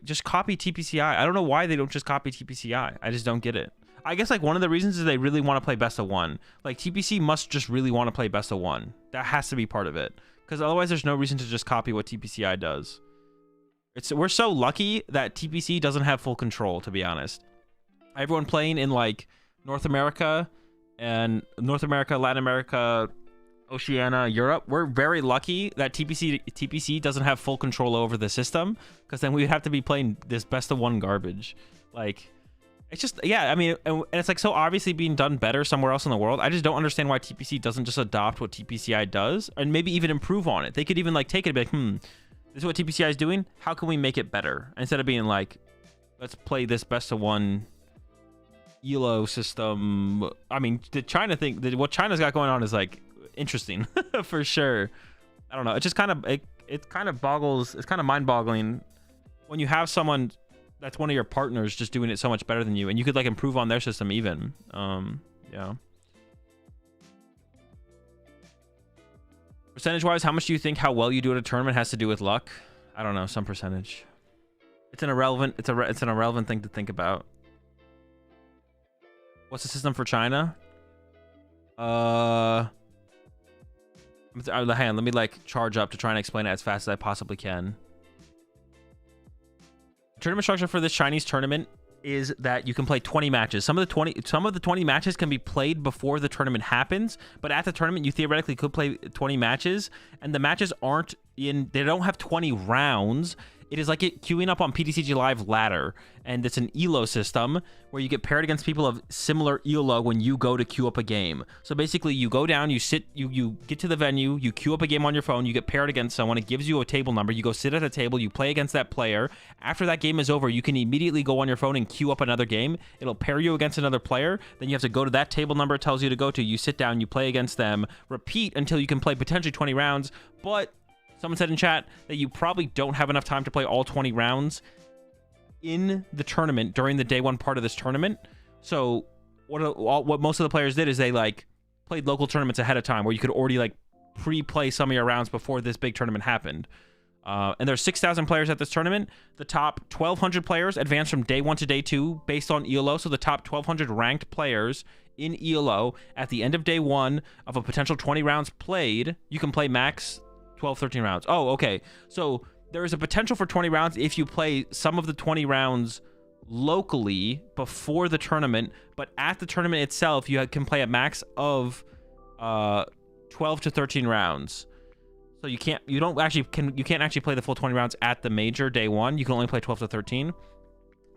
just copy TPCI. I don't know why they don't just copy TPCI. I just don't get it. I guess like one of the reasons is they really want to play best of one. Like TPC must just really want to play best of one. That has to be part of it, because otherwise there's no reason to just copy what TPCI does. We're so lucky that TPC doesn't have full control, to be honest. Everyone playing in like North America, Latin America, Oceania, Europe, we're very lucky that TPC doesn't have full control over the system, because then we would have to be playing this best of one garbage. Like, it's just, yeah, I mean, and it's like so obviously being done better somewhere else in the world. I just don't understand why TPC doesn't just adopt what TPCI does and maybe even improve on it. They could even like take it and be like, this is what TPCI is doing. How can we make it better? Instead of being like, let's play this best of one ELO system. I mean, the China thing, what China's got going on is like interesting for sure. I don't know. It just kind of, it kind of boggles, it's kind of mind boggling when you have someone that's one of your partners just doing it so much better than you, and you could like improve on their system even. Yeah. Percentage wise, how much do you think how well you do at a tournament has to do with luck? I don't know, some percentage. It's an irrelevant, it's an irrelevant thing to think about. What's the system for China? Hang on, let me like charge up to try and explain it as fast as I possibly can. Tournament structure for this Chinese tournament is that you can play 20 matches. Some of the 20 matches can be played before the tournament happens, but at the tournament you theoretically could play 20 matches, and the matches they don't have 20 rounds. It is like queuing up on PTCG Live ladder, and it's an ELO system where you get paired against people of similar ELO when you go to queue up a game. So basically, you go down, you sit, you get to the venue, you queue up a game on your phone, you get paired against someone, it gives you a table number, you go sit at a table, you play against that player. After that game is over, you can immediately go on your phone and queue up another game. It'll pair you against another player, then you have to go to that table number it tells you to go to, you sit down, you play against them, repeat until you can play potentially 20 rounds, but someone said in chat that you probably don't have enough time to play all 20 rounds in the tournament during the day one part of this tournament. So what most of the players did is they like played local tournaments ahead of time where you could already like pre-play some of your rounds before this big tournament happened. And there's 6,000 players at this tournament. The top 1,200 players advance from day 1 to day 2 based on ELO. So the top 1,200 ranked players in ELO at the end of day 1 of a potential 20 rounds played, you can play max 12, 13 rounds. Oh, okay. So there is a potential for 20 rounds if you play some of the 20 rounds locally before the tournament, but at the tournament itself, you can play a max of 12 to 13 rounds. So you can't actually play the full 20 rounds at the major day 1. You can only play 12 to 13.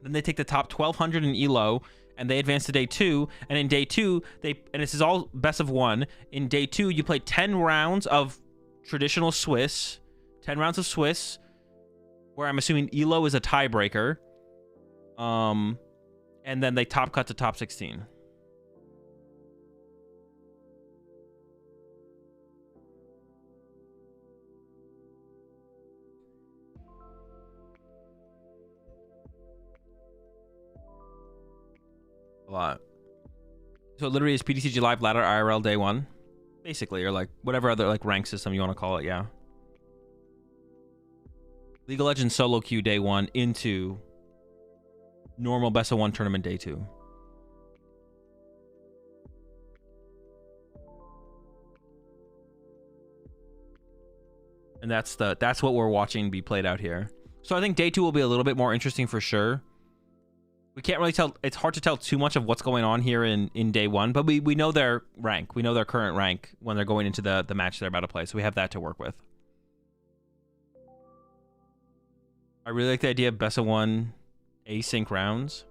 Then they take the top 1,200 in ELO and they advance to day 2. And in day 2, and this is all best of 1. In day 2, you play 10 rounds of traditional Swiss, 10 rounds of Swiss, where I'm assuming ELO is a tiebreaker. And then they top cut to top 16. A lot. So it literally is PTCG Live Ladder IRL day 1. Basically, or like whatever other like rank system you want to call it, yeah. League of Legends solo queue day 1 into normal best of 1 tournament day 2. And that's what we're watching be played out here. So I think day 2 will be a little bit more interesting for sure. We can't really tell. It's hard to tell too much of what's going on here in day 1, but we know their rank. We know their current rank when they're going into the match they're about to play. So we have that to work with. I really like the idea of best of 1 async rounds.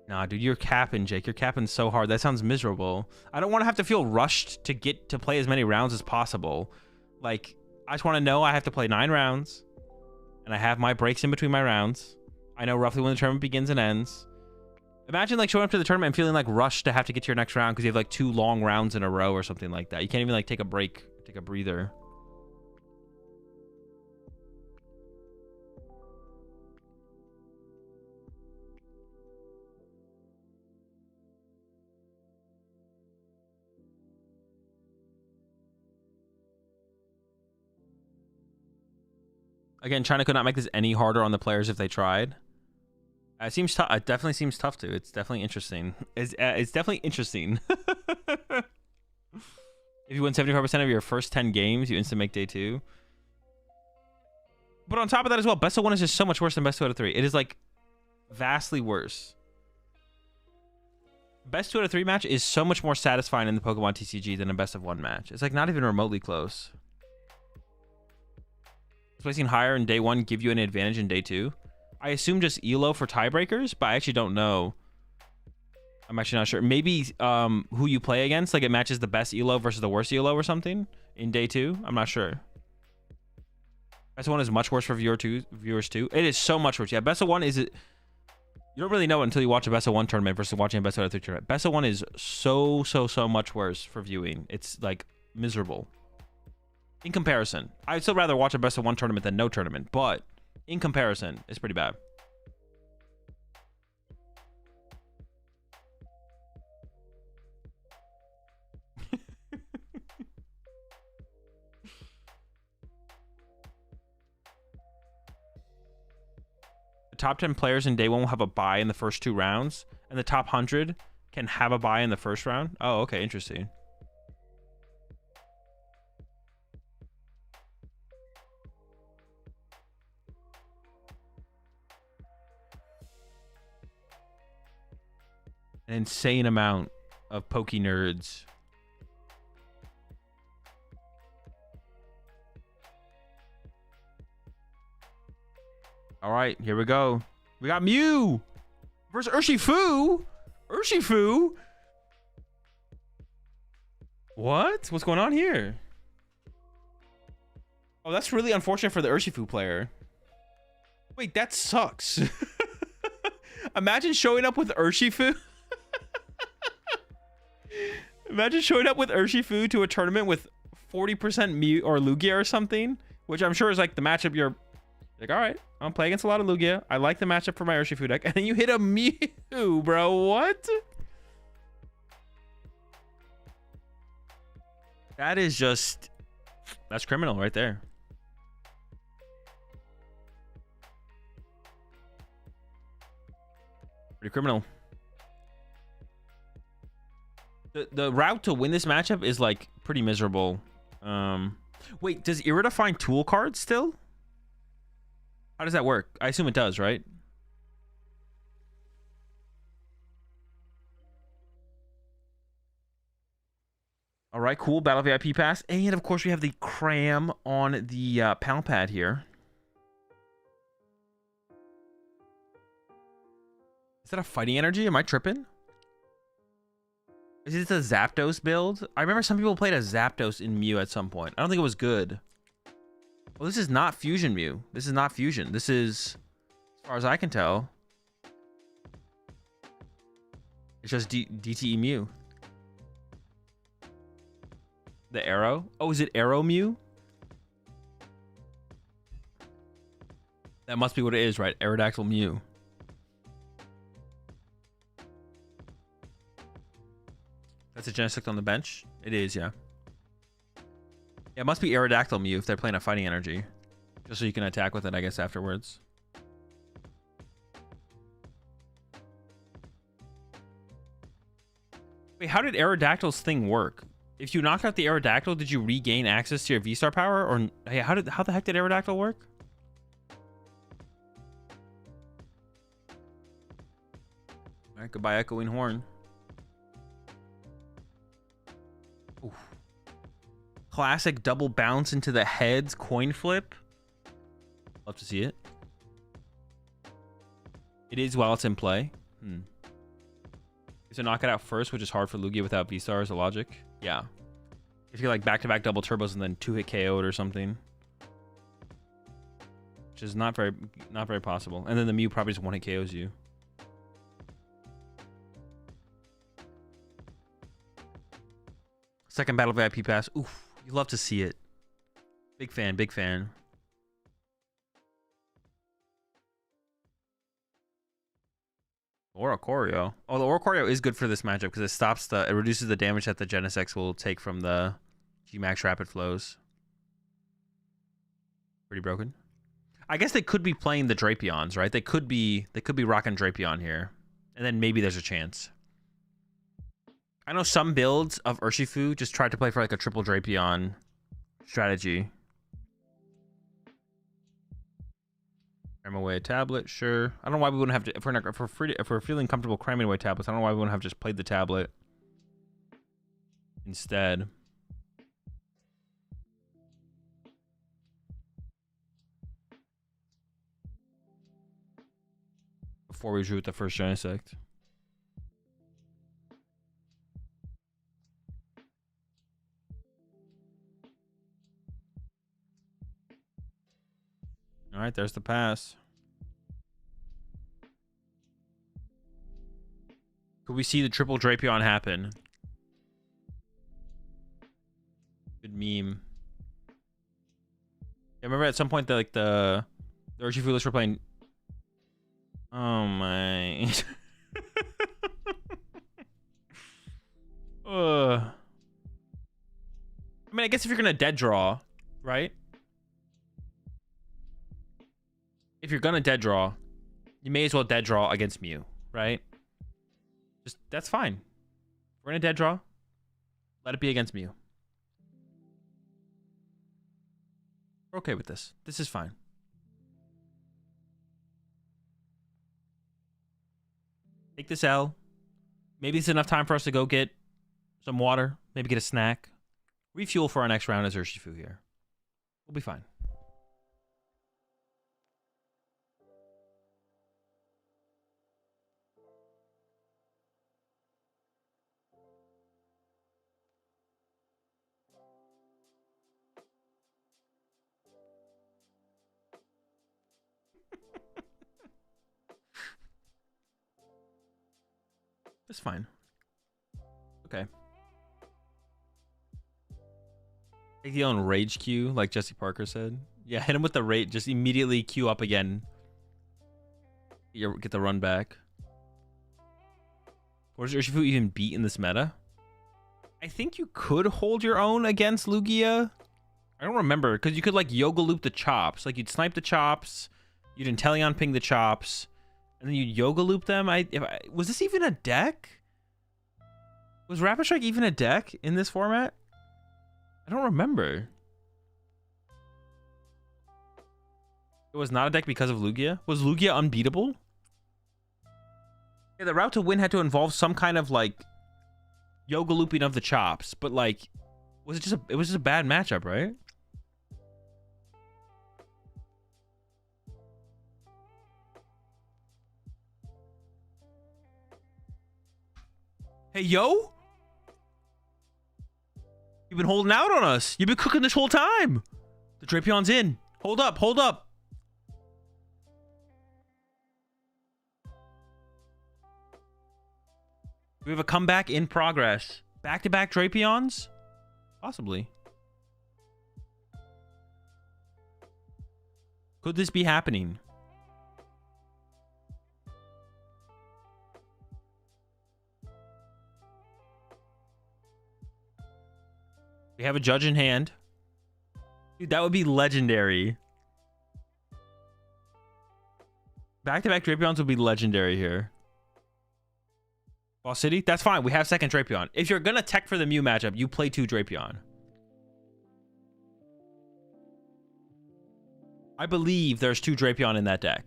Nah, dude, you're capping, Jake. You're capping so hard. That sounds miserable. I don't want to have to feel rushed to get to play as many rounds as possible. Like, I just want to know I have to play 9 rounds, and I have my breaks in between my rounds. I know roughly when the tournament begins and ends. Imagine like showing up to the tournament and feeling like rushed to have to get to your next round because you have like 2 long rounds in a row or something like that. You can't even like take a break, take a breather. Again, China could not make this any harder on the players if they tried. It seems tough. It definitely seems tough to. It's definitely interesting. It's definitely interesting. If you win 75% of your first 10 games, you instant make day 2. But on top of that as well, best of 1 is just so much worse than best 2 out of 3. It is like vastly worse. Best 2 out of 3 match is so much more satisfying in the Pokemon TCG than a best of 1 match. It's like not even remotely close. Placing higher in day 1 give you an advantage in day 2. I assume just ELO for tiebreakers, but I actually don't know. I'm actually not sure. Maybe who you play against, like it matches the best ELO versus the worst ELO or something in day 2. I'm not sure. Best of 1 is much worse for viewers too. It is so much worse. Yeah, best of 1 is it. You don't really know it until you watch a best of 1 tournament versus watching a best of 3 tournament. Best of 1 is so much worse for viewing. It's like miserable. In comparison, I'd still rather watch a best of 1 tournament than no tournament, but in comparison, it's pretty bad. The top 10 players in day 1 will have a bye in the first 2 rounds, and the top 100 can have a bye in the first round. Oh, okay, interesting. An insane amount of Poke nerds. All right, here we go. We got Mew versus Urshifu. Urshifu? What? What's going on here? Oh, that's really unfortunate for the Urshifu player. Wait, that sucks. Imagine showing up with Urshifu. Imagine showing up with Urshifu to a tournament with 40% Mew or Lugia or something, which I'm sure is like the matchup you're like, all right, I'm playing against a lot of Lugia. I like the matchup for my Urshifu deck. And then you hit a Mew, bro. What? That is just, that's criminal right there. Pretty criminal. The route to win this matchup is like pretty miserable. Wait, does Irida find tool cards still? How does that work? I assume it does, right? All right, cool. Battle VIP pass. And of course, we have the cram on the pal pad here. Is that a fighting energy? Am I tripping? Is this a Zapdos build? I remember some people played a Zapdos in Mew at some point. I don't think it was good. Well, this is not Fusion Mew. This is not Fusion. This is, as far as I can tell, it's just DTE Mew. The Arrow? Oh, is it Arrow Mew? That must be what it is, right? Aerodactyl Mew. That's a Genesect on the bench? It is, yeah. Yeah, it must be Aerodactyl Mew if they're playing a Fighting Energy. Just so you can attack with it, I guess, afterwards. Wait, how did Aerodactyl's thing work? If you knocked out the Aerodactyl, did you regain access to your V-Star power? Or hey, how the heck did Aerodactyl work? Alright, goodbye Echoing Horn. Oof. Classic double bounce into the heads coin flip. Love to see it. It is while it's in play. So knock it out first, which is hard for Lugia without V-Star as a logic. Yeah. If you're like back-to-back double turbos and then 2-hit KO'd or something. Which is not very possible. And then the Mew probably just 1-hit KOs you. Second battle VIP pass. Oof. You love to see it. Big fan, big fan. Oricorio. Oh, the Oricorio is good for this matchup because it reduces the damage that the Genesect will take from the G-Max Rapid Flows. Pretty broken. I guess they could be playing the Drapions, right? They could be rocking Drapion here. And then maybe there's a chance. I know some builds of Urshifu just tried to play for like a triple Drapion strategy. Cram away a tablet, sure. I don't know why we wouldn't have to, if we're feeling comfortable cramming away tablets, I don't know why we wouldn't have just played the tablet instead. Before we drew with the first Genesect. All right, there's the pass. Could we see the triple Drapion happen? Good meme. I remember at some point that the Urshifu list were playing. Oh my. I mean, I guess if you're gonna dead draw, right? If you're gonna dead draw, you may as well dead draw against Mew, right? Just that's fine. We're gonna dead draw. Let it be against Mew. We're okay with this. This is fine. Take this L. Maybe it's enough time for us to go get some water. Maybe get a snack. Refuel for our next round as Urshifu here. We'll be fine. It's fine. Okay. Take the own rage Q, like Jesse Parker said. Yeah, hit him with the rage. Just immediately queue up again. Get the run back. What does Urshifu even beat in this meta? I think you could hold your own against Lugia. I don't remember, because you could like Yoga Loop the chops. Like you'd snipe the chops, you'd Inteleon ping the chops, and then you'd Yoga Loop them. Was this even a deck? Was Rapid Strike even a deck in this format? I don't remember. It was not a deck because of Lugia? Was Lugia unbeatable? Yeah, the route to win had to involve some kind of like Yoga Looping of the chops, but like, was it was just a bad matchup, right? Hey, yo! You've been holding out on us. You've been cooking this whole time. The Drapion's in. Hold up, hold up. We have a comeback in progress. Back-to-back Drapions? Possibly. Could this be happening? We have a judge in hand. Dude, that would be legendary. Back-to-back Drapions would be legendary here. Boss City? That's fine. We have second Drapion. If you're going to tech for the Mew matchup, you play 2 Drapion. I believe there's 2 Drapion in that deck.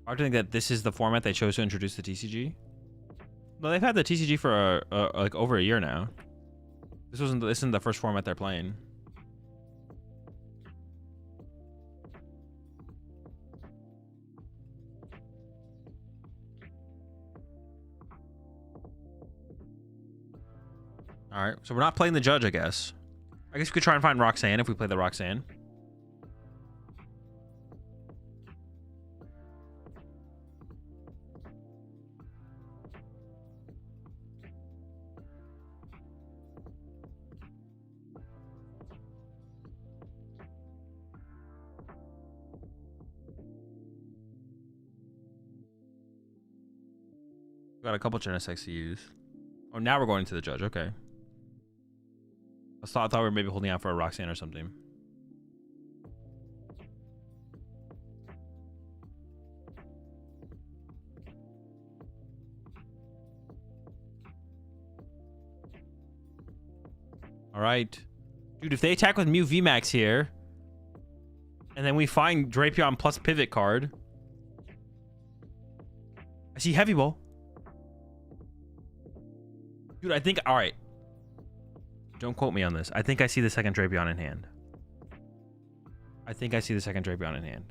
Hard to think that this is the format they chose to introduce the TCG. Well, they've had the TCG for like over a year now. This isn't the first format they're playing. All right, so we're not playing the judge, I guess. I guess we could try and find Roxanne if we play the Roxanne. Got a couple Genesects to use. Oh, now we're going to the judge. Okay. I thought we were maybe holding out for a Roxanne or something. All right. Dude, if they attack with Mew VMAX here, and then we find Drapion plus pivot card. I see Heavy Ball. Dude, I think... All right. Don't quote me on this. I think I see the second Drapion in hand. I think I see the second Drapion in hand.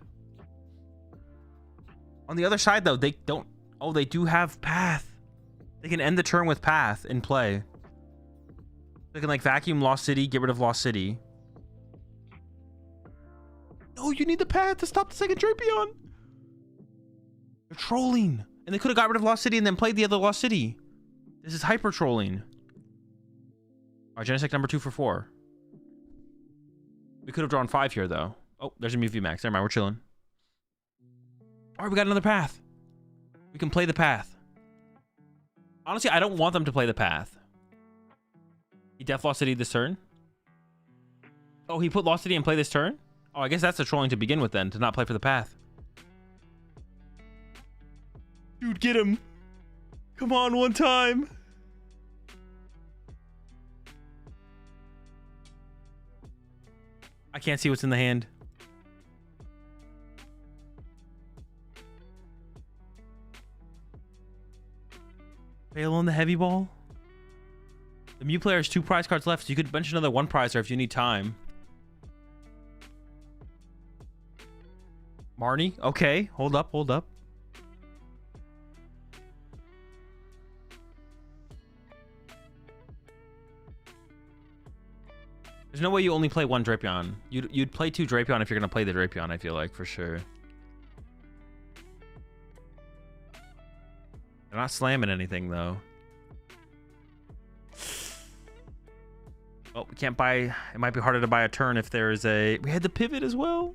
On the other side, though, they don't... Oh, they do have Path. They can end the turn with Path in play. They can, like, vacuum Lost City, get rid of Lost City. No, you need the Path to stop the second Drapion. They're trolling. And they could have got rid of Lost City and then played the other Lost City. This is hyper trolling. All right, Genesect number 2 for 4. We could have drawn 5 here, though. Oh, there's a Mew VMAX. Never mind, we're chilling. All right, we got another Path. We can play the Path. Honestly, I don't want them to play the Path. He def Lost City this turn. Oh, he put Lost City and play this turn? Oh, I guess that's the trolling to begin with, then, to not play for the Path. Dude, get him. Come on, one time. I can't see what's in the hand. Fail on the Heavy Ball. The Mew player has 2 prize cards left, so you could bench another 1 prizer if you need time. Marnie? Okay, hold up, hold up. There's no way you only play 1 Drapion. You'd play 2 Drapion if you're going to play the Drapion, I feel like, for sure. They're not slamming anything, though. Oh, we can't buy... It might be harder to buy a turn if there's a... We had the pivot as well?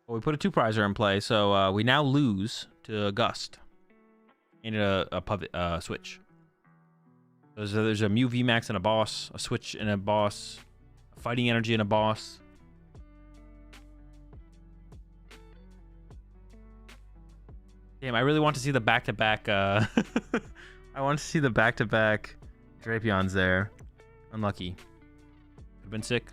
Well, we put a 2 prizer in play, so we now lose to Gust. And a pivot switch. There's a Mew VMAX and a boss, a switch and a boss, a fighting energy and a boss. Damn, I really want to see the back-to-back. I want to see the back-to-back Drapions there. Unlucky. Would have been sick.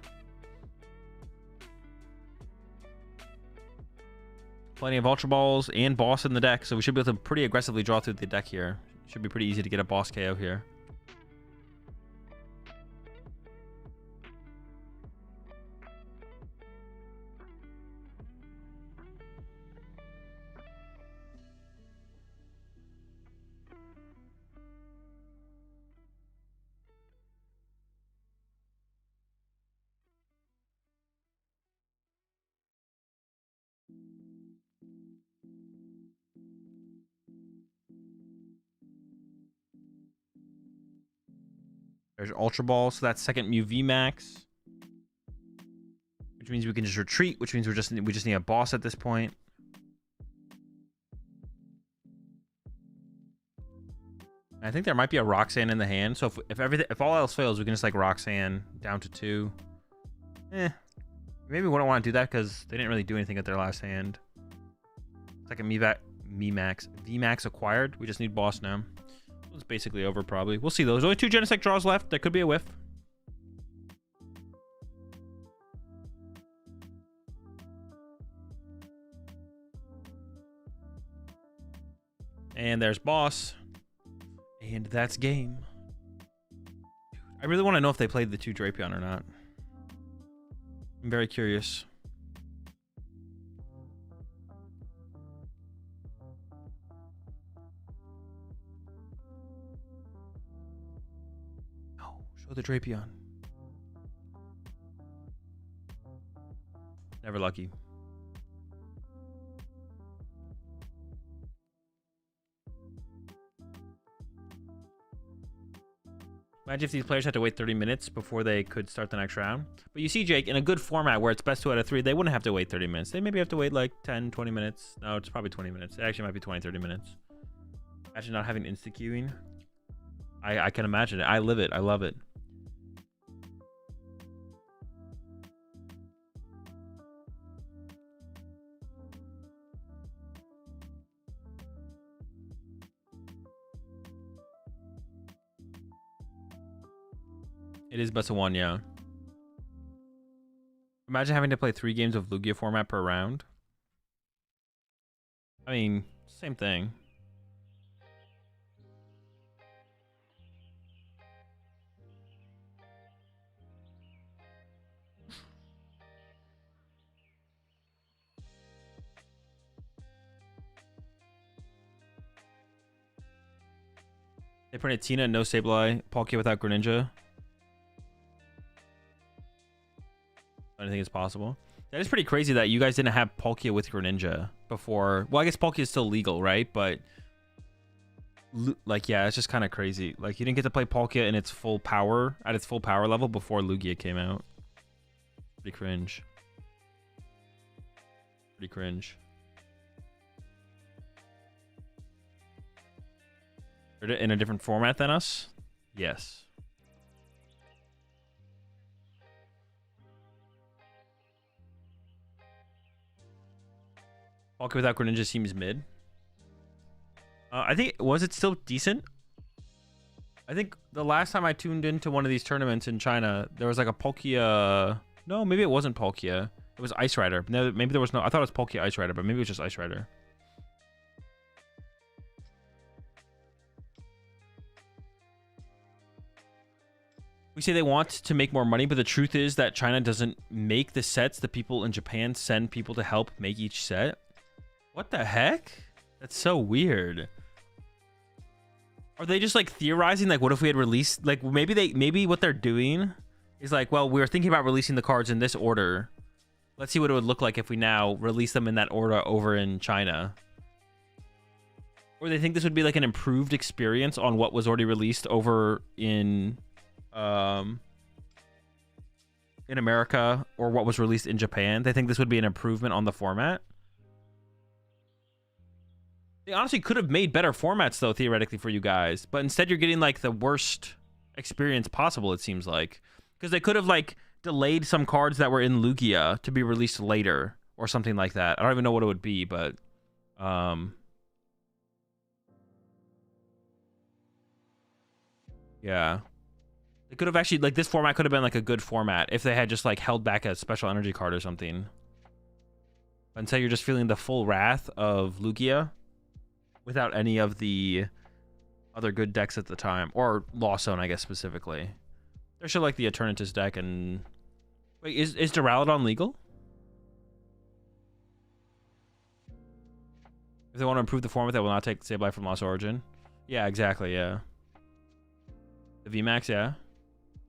Plenty of Ultra Balls and boss in the deck, so we should be able to pretty aggressively draw through the deck here. Should be pretty easy to get a boss KO here. There's Ultra Ball, so that's second Mew VMAX. Which means we can just retreat, which means we just need a boss at this point. I think there might be a Roxanne in the hand, so if all else fails, we can just like Roxanne down to 2. Maybe we don't want to do that because they didn't really do anything at their last hand. Second VMAX acquired. We just need boss now. It's basically over probably. We'll see though. There's only 2 Genesect draws left. There could be a whiff. And there's boss. And that's game. I really want to know if they played the 2 Drapion or not. I'm very curious. Oh, show the Drapion. Never lucky. Imagine if these players had to wait 30 minutes before they could start the next round. But you see, Jake, in a good format where it's best 2 out of 3, they wouldn't have to wait 30 minutes. They maybe have to wait like 10, 20 minutes. No, it's probably 20 minutes. It actually might be 20, 30 minutes. Imagine not having insta-queuing. I can imagine it. I live it. I love it. It is best of 1, yeah. Imagine having to play 3 games of Lugia format per round. I mean, same thing. They printed Tina, no Sableye, Palkia without Greninja. I don't think it's possible. That is pretty crazy that you guys didn't have Palkia with Greninja before. Well, I guess Palkia is still legal, right? But like, yeah, it's just kind of crazy. Like, you didn't get to play Palkia in its full power, at its full power level before Lugia came out. Pretty cringe. Pretty cringe. In a different format than us? Yes. Palkia without Greninja seems mid. I think, was it still decent? I think the last time I tuned into one of these tournaments in China, there was like a Palkia... No, maybe it wasn't Palkia. It was Ice Rider. No, maybe there was no... I thought it was Palkia Ice Rider, but maybe it was just Ice Rider. We say they want to make more money, but the truth is that China doesn't make the sets. The people in Japan send people to help make each set. What the heck? That's so weird. Are they just like theorizing? Like, what if we had released, like, maybe what they're doing is like, well, we were thinking about releasing the cards in this order. Let's see what it would look like if we now release them in that order over in China. Or they think this would be like an improved experience on what was already released over in America, or what was released in Japan. They think this would be an improvement on the format. They honestly could have made better formats, though, theoretically, for you guys. But instead, you're getting, like, the worst experience possible, it seems like. Because they could have, like, delayed some cards that were in Lugia to be released later. Or something like that. I don't even know what it would be, but... yeah. They could have actually... Like, this format could have been, like, a good format if they had just, like, held back a special energy card or something. But instead, you're just feeling the full wrath of Lugia without any of the other good decks at the time. Or Lost Zone, I guess, specifically. They should like the Eternatus deck and... Wait, is Duraludon legal? If they want to improve the format, they will not take Sableye from Lost Origin. Yeah, exactly, yeah. The VMAX, yeah.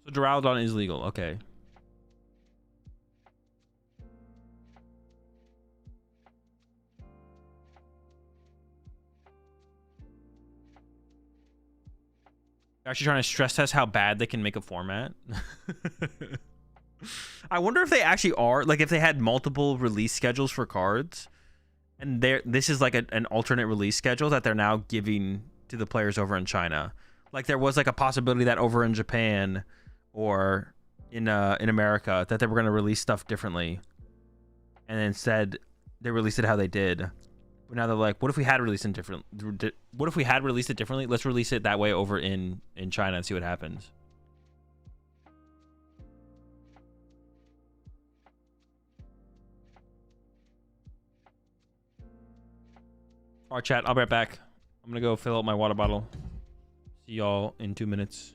So Duraludon is legal, okay. They're actually trying to stress test how bad they can make a format. I wonder if they actually are, like, if they had multiple release schedules for cards, and this is like an alternate release schedule that they're now giving to the players over in China. Like, there was like a possibility that over in Japan or in America that they were going to release stuff differently, and instead they released it how they did. But now they're like, what if we had released it different? What if we had released it differently? Let's release it that way over in China and see what happens. All right, chat. I'll be right back. I'm gonna go fill up my water bottle. See y'all in 2 minutes.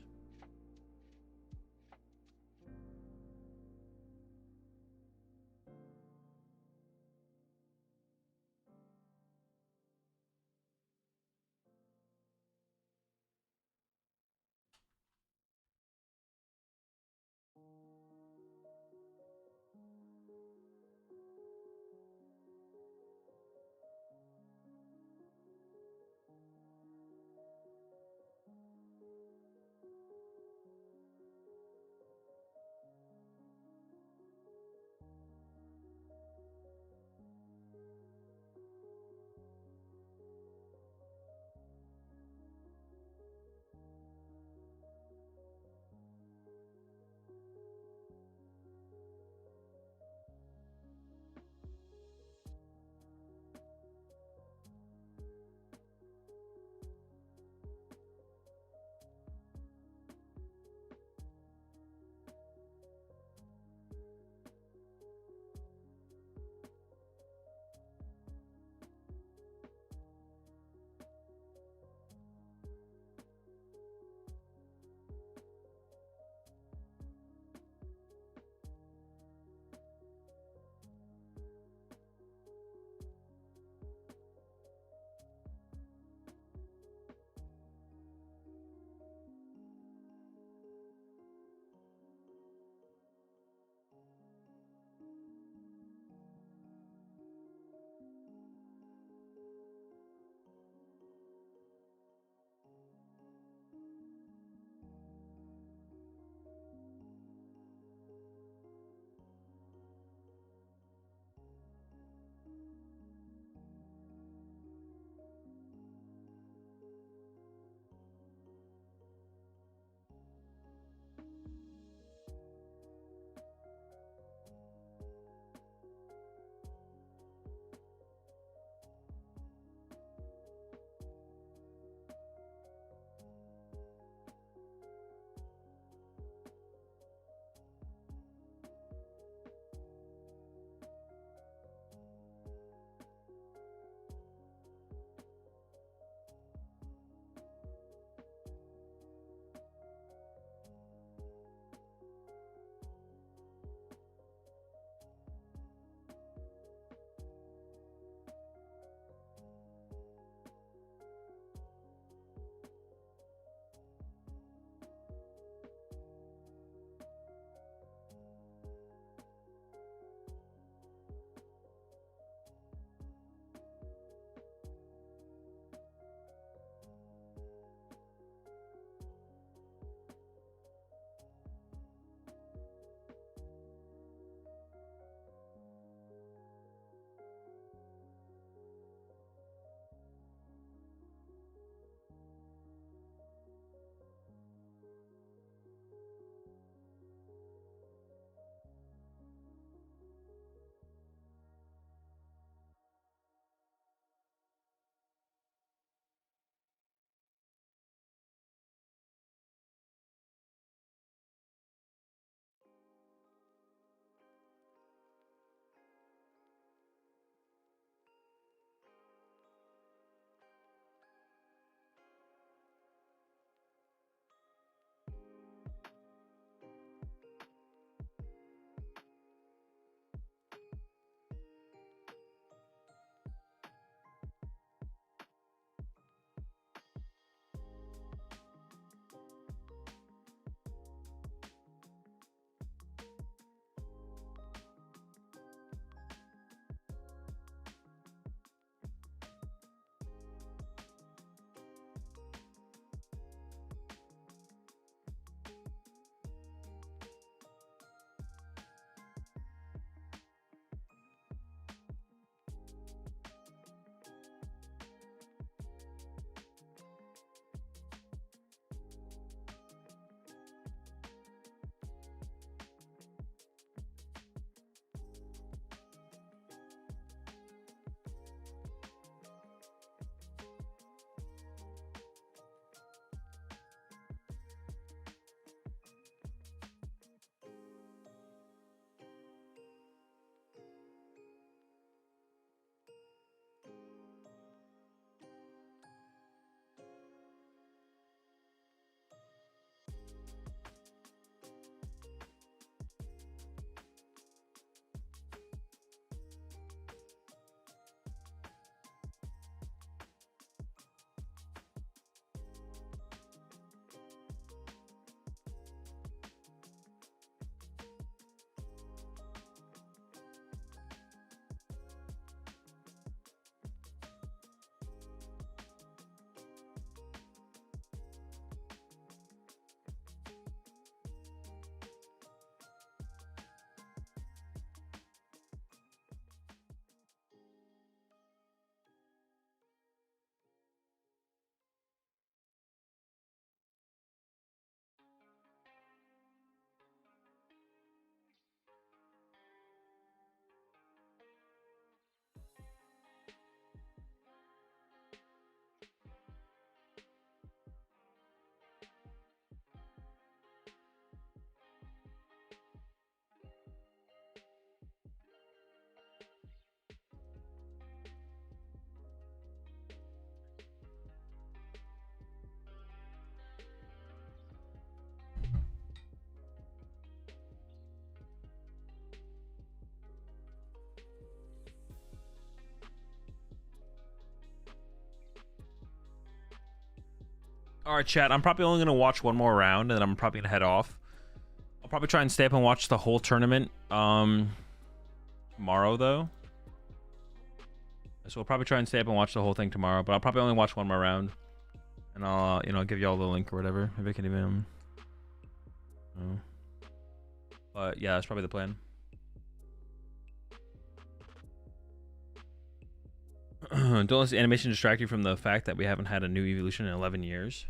All right, chat. I'm probably only gonna watch one more round, and then I'm probably gonna head off. I'll probably try and stay up and watch the whole tournament tomorrow, though. So we'll probably try and stay up and watch the whole thing tomorrow, but I'll probably only watch one more round, and I'll give you all the link or whatever. Maybe I can even. But yeah, that's probably the plan. Don't let the animation distract you from the fact that we haven't had a new evolution in 11 years.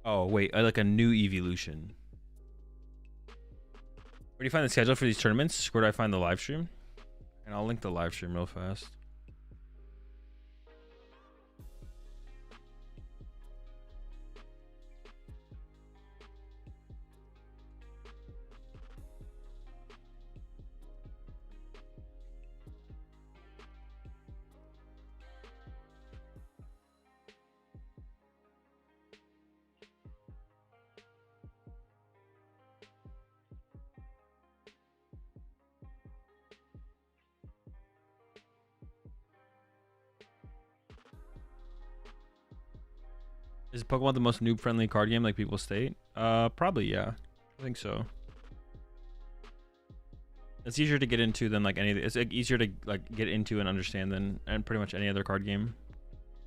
Oh, wait, I like a new evolution. Where do you find the schedule for these tournaments? Where do I find the live stream? And I'll link the live stream real fast. Is Pokemon the most noob-friendly card game, like people state? Probably, yeah. I think so. It's easier to get into than like anything. It's like, easier to like get into and understand than pretty much any other card game.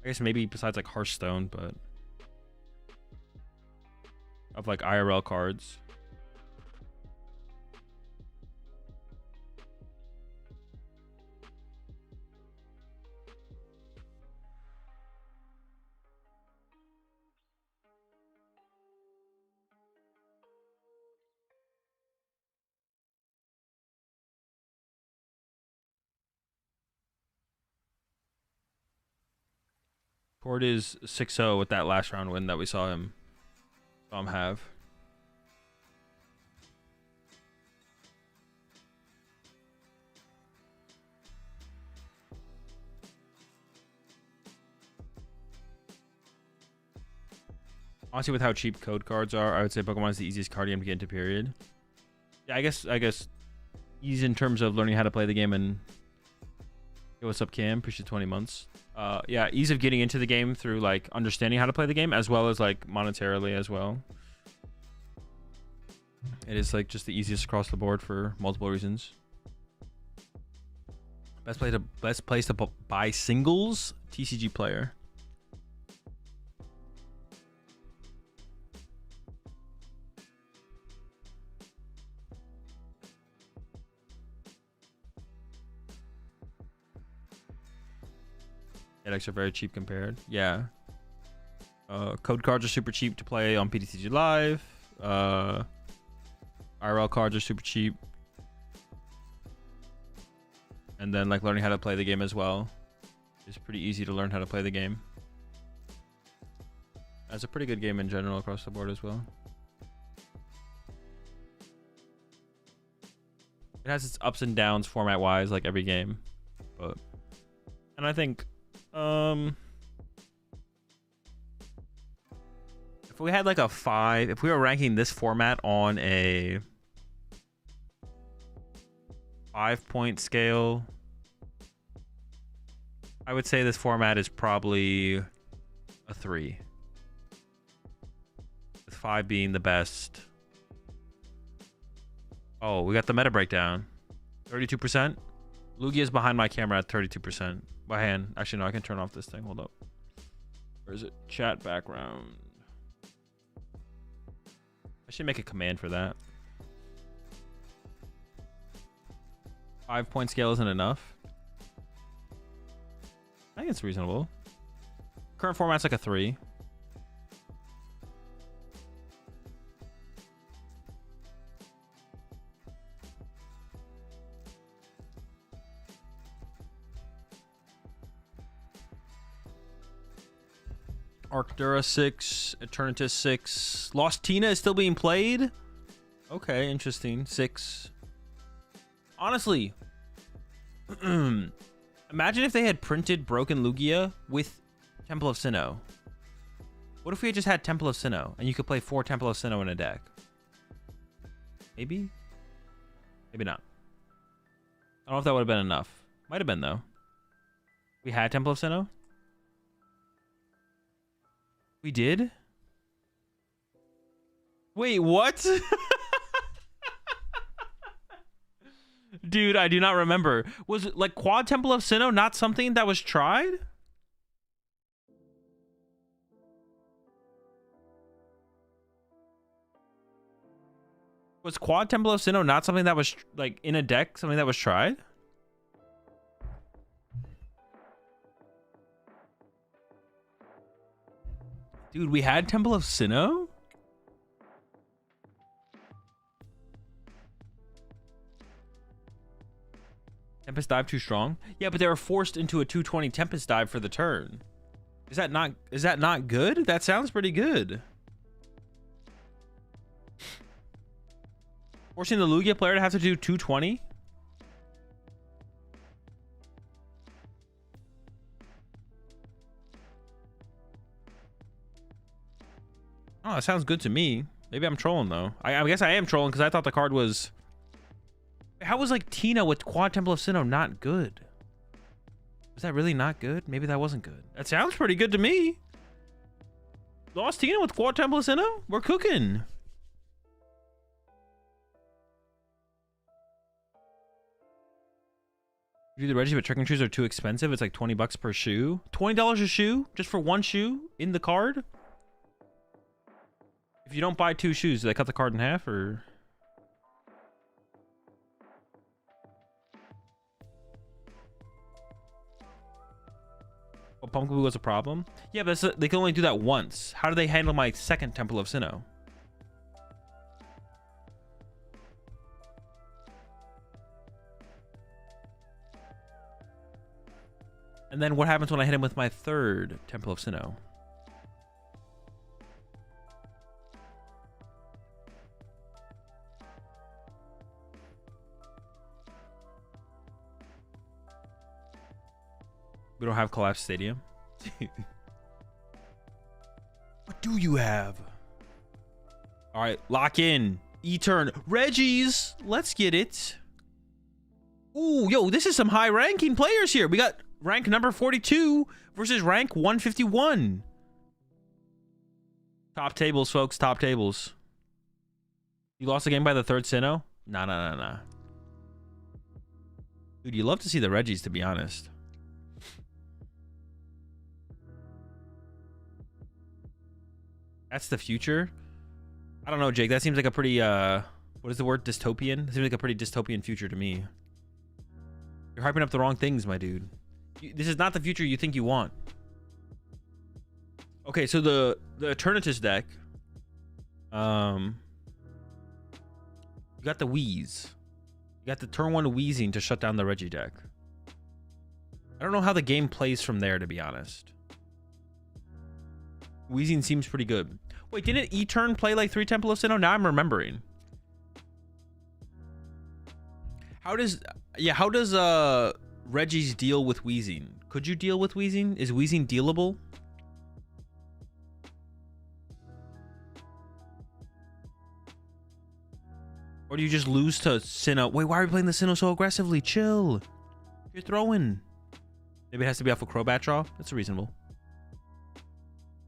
I guess maybe besides like Hearthstone, but of like IRL cards. Cord is 6-0 with that last round win that we saw him have. Honestly, with how cheap code cards are, I would say Pokemon is the easiest card game to get into, period. Yeah, I guess easy in terms of learning how to play the game. And yo, what's up, Cam? Appreciate 20 months. Yeah, ease of getting into the game through like understanding how to play the game, as well as like monetarily as well. It is like just the easiest across the board for multiple reasons. Best place to buy singles, TCG player. Decks are very cheap compared. Yeah. Code cards are super cheap to play on PTCG Live. IRL cards are super cheap. And then like learning how to play the game as well. It's pretty easy to learn how to play the game. It's a pretty good game in general across the board as well. It has its ups and downs format wise, like every game. And I think if we had like a 5, if we were ranking this format on a 5-point scale, I would say this format is probably a 3, with 5 being the best. Oh, we got the meta breakdown. 32%. Lugia is behind my camera at 32%. By hand. Actually, no, I can turn off this thing. Hold up. Where is it? Chat background. I should make a command for that. 5-point scale isn't enough. I think it's reasonable. Current format's like a 3. Arctura 6, Eternatus 6. Lost Tina is still being played? Okay, interesting. 6. Honestly, imagine if they had printed Broken Lugia with Temple of Sinnoh. What if we had just had Temple of Sinnoh and you could play 4 Temple of Sinnoh in a deck? Maybe? Maybe not. I don't know if that would have been enough. Might have been, though. We had Temple of Sinnoh? We did? Wait, what? Dude, I do not remember. Was it like Quad Temple of Sinnoh not something that was tried? Was Quad Temple of Sinnoh not something that was like in a deck, something that was tried? Dude, we had Temple of Sinnoh? Tempest Dive too strong? Yeah, but they were forced into a 220 Tempest Dive for the turn. Is that not good? That sounds pretty good. Forcing the Lugia player to have to do 220? Oh, that sounds good to me. Maybe I'm trolling though. I guess I am trolling because I thought the card was... How was like Tina with Quad Temple of Sinnoh not good? Was that really not good? Maybe that wasn't good. That sounds pretty good to me. Lost Tina with Quad Temple of Sinnoh? We're cooking. The Reggie, but trekking shoes are too expensive. It's like 20 bucks per shoe. $20 a shoe? Just for one shoe in the card? If you don't buy two shoes, do they cut the card in half or... Oh, Pumpkin Blue was a problem? Yeah, but they can only do that once. How do they handle my second Temple of Sinnoh? And then what happens when I hit him with my third Temple of Sinnoh? We don't have Collapse Stadium. What do you have? All right, lock in. E-turn. Reggies. Let's get it. Ooh, yo, this is some high ranking players here. We got rank number 42 versus rank 151. Top tables, folks. Top tables. You lost the game by the third Sinnoh? Nah. Dude, you love to see the Reggies, to be honest. That's the future? I don't know, Jake. That seems like a pretty, what is the word? Dystopian? It seems like a pretty dystopian future to me. You're hyping up the wrong things, my dude. This is not the future you think you want. Okay, so the Eternatus deck, you got the Wheeze. You got the turn one Wheezing to shut down the Reggie deck. I don't know how the game plays from there, to be honest. Wheezing seems pretty good. Wait, didn't E-turn play like 3 Temple of Sinnoh? Now I'm remembering. How does Reggie's deal with Wheezing? Could you deal with Wheezing? Is Wheezing dealable? Or do you just lose to Sinnoh? Wait, why are we playing the Sinnoh so aggressively? Chill. You're throwing. Maybe it has to be off a Crobat draw. That's reasonable.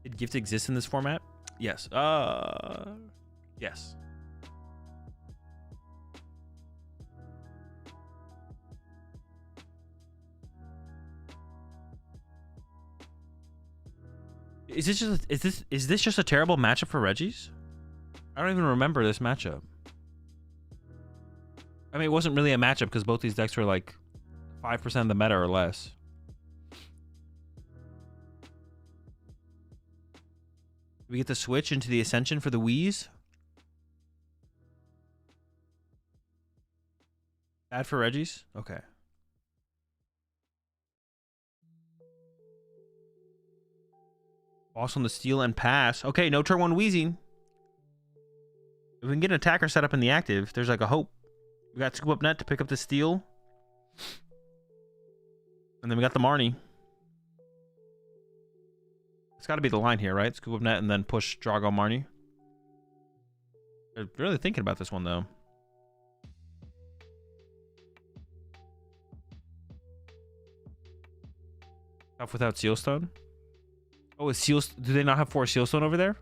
Did Gift exist in this format? Yes. Yes. Is this just a terrible matchup for Reggies? I don't even remember this matchup. I mean, it wasn't really a matchup because both these decks were like 5% of the meta or less. We get to switch into the Ascension for the Wheeze. Bad for Reggies? Okay. Boss on the steal and pass. Okay, no turn one Wheezing. If we can get an attacker set up in the active, there's like a hope. We got Scoop Up Net to pick up the steal. And then we got the Marnie. It's got to be the line here, right? Scoop Up Net and then push Drago Marnie. I'm really thinking about this one, though. Tough without Sealstone. Oh, is Seal... Do they not have 4 Sealstone over there?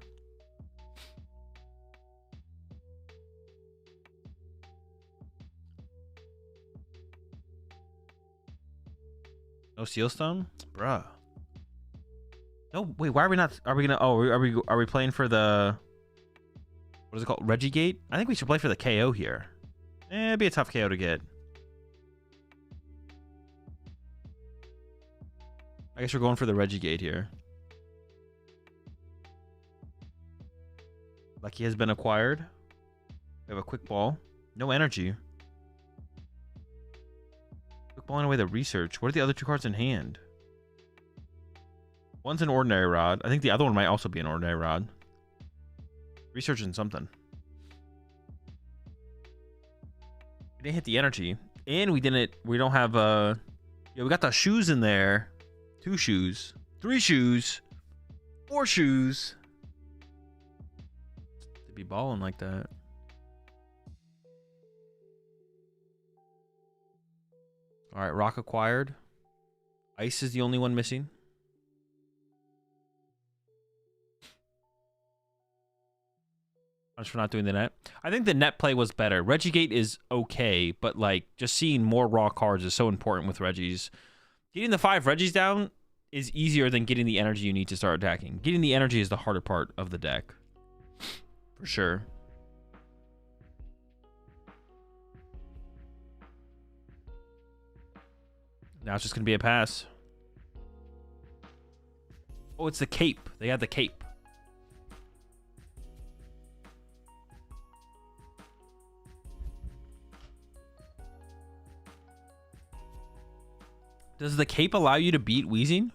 No Sealstone? Bruh. No, wait, why are we not... Are we gonna... Oh, are we playing for the... What is it called? Regigate? I think we should play for the KO here. It'd be a tough KO to get. I guess we're going for the Regigate here. Lucky has been acquired. We have a quick ball. No energy. Quick balling away the research. What are the other 2 cards in hand? One's an ordinary rod. I think the other one might also be an ordinary rod. Researching something. We didn't hit the energy. And we didn't... We don't have... Yeah, we got the shoes in there. 2 shoes. 3 shoes. 4 shoes. To be balling like that. Alright, rock acquired. Ice is the only one missing. For not doing the net. I think the net play was better. Regigate is okay, but like just seeing more raw cards is so important with Regis. Getting the 5 Regis down is easier than getting the energy you need to start attacking. Getting the energy is the harder part of the deck. For sure. Now it's just going to be a pass. Oh, it's the cape. They had the cape. Does the cape allow you to beat Weezing?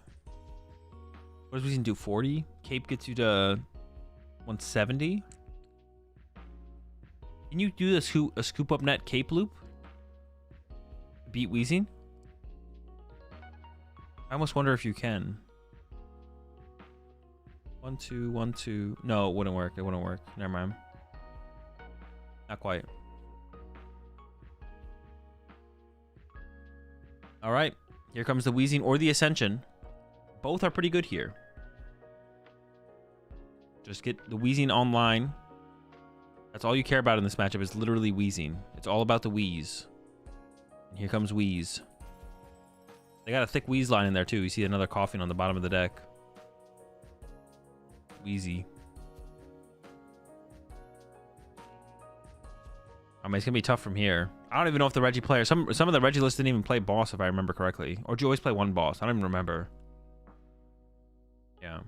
What does Weezing do? 40? Cape gets you to 170? Can you do a scoop up net cape loop? Beat Weezing? I almost wonder if you can. 1, 2, 1, 2. No, it wouldn't work. It wouldn't work. Never mind. Not quite. All right. Here comes the Weezing or the Ascension. Both are pretty good here. Just get the Weezing online. That's all you care about in this matchup is literally Weezing. It's all about the Wheeze. And here comes Wheeze. They got a thick Wheeze line in there too. You see another coughing on the bottom of the deck. Wheezy. I mean, it's going to be tough from here. I don't even know if the Regi player... Some of the Regi lists didn't even play boss, if I remember correctly. Or do you always play one boss? I don't even remember. Yeah.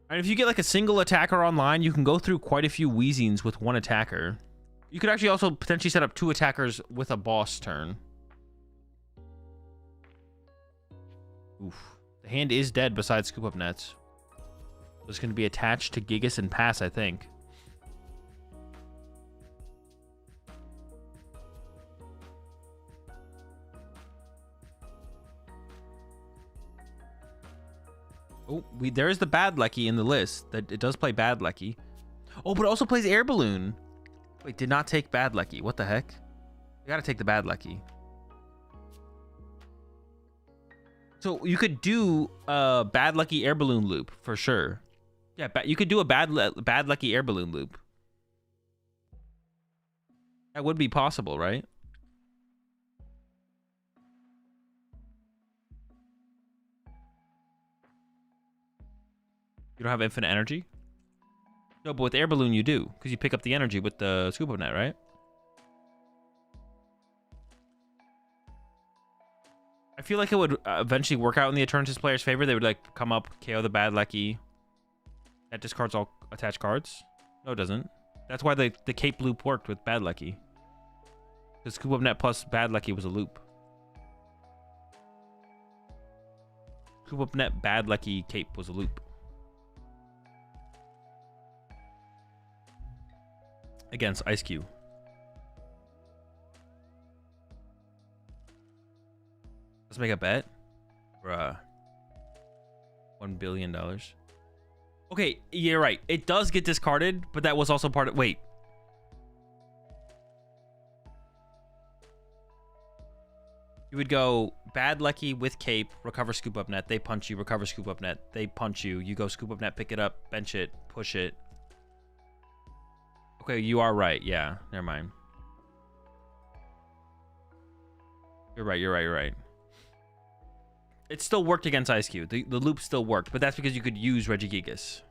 And if you get like a single attacker online, you can go through quite a few Weezings with one attacker. You could actually also potentially set up 2 attackers with a boss turn. Oof. The hand is dead besides scoop up nets. It's going to be attached to Gigas and pass, I think. Oh, there is the Bad Lucky in the list. That it does play Bad Lucky. Oh, but it also plays Air Balloon. Wait, did not take Bad Lucky. What the heck? You got to take the Bad Lucky. So you could do a Bad Lucky Air Balloon loop for sure. Yeah, you could do a bad Lucky Air Balloon loop. That would be possible, right? You don't have infinite energy? No, but with Air Balloon you do, because you pick up the energy with the scoop up net, right? I feel like it would eventually work out in the Eternatus player's favor. They would like come up, KO the Bad Lucky. That discards all attached cards. No, it doesn't. That's why the cape loop worked with Bad Lucky. Because scoop up net plus Bad Lucky was a loop. Scoop up net Bad Lucky cape was a loop. Against Ice Cube. Let's make a bet. Bruh. $1 billion. Okay, you're right. It does get discarded, but that was also part of... Wait. You would go Bad Lucky with Cape, recover Scoop Up Net. They punch you, recover Scoop Up Net. They punch you. You go Scoop Up Net, pick it up, bench it, push it. Okay, you are right. Yeah, never mind. You're right, you're right, you're right. It still worked against Ice Cube. The loop still worked, but that's because you could use Regigigas.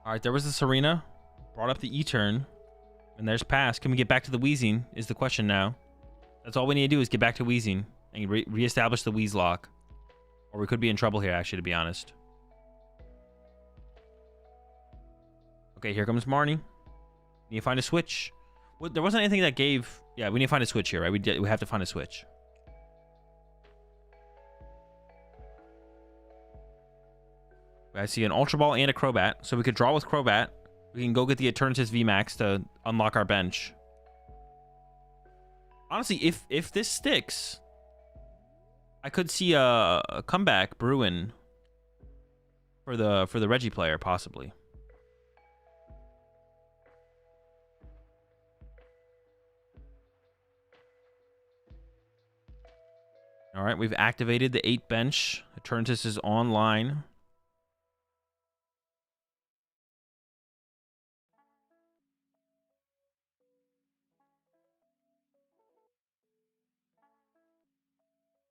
All right, there was the Serena. Brought up the E-turn. And there's pass. Can we get back to the Wheezing is the question now. That's all we need to do is get back to Wheezing and reestablish the Wheeze lock. Or we could be in trouble here, actually, to be honest. Okay, here comes Marnie. Need to find a switch. Well, there wasn't anything that gave... Yeah, we need to find a switch here, right? We have to find a switch. I see an Ultra Ball and a Crobat. So we could draw with Crobat. We can go get the Eternatus VMAX to unlock our bench. Honestly, if this sticks, I could see a comeback brewing for the Reggie player, possibly. All right, we've activated the 8 bench. Eternatus is online.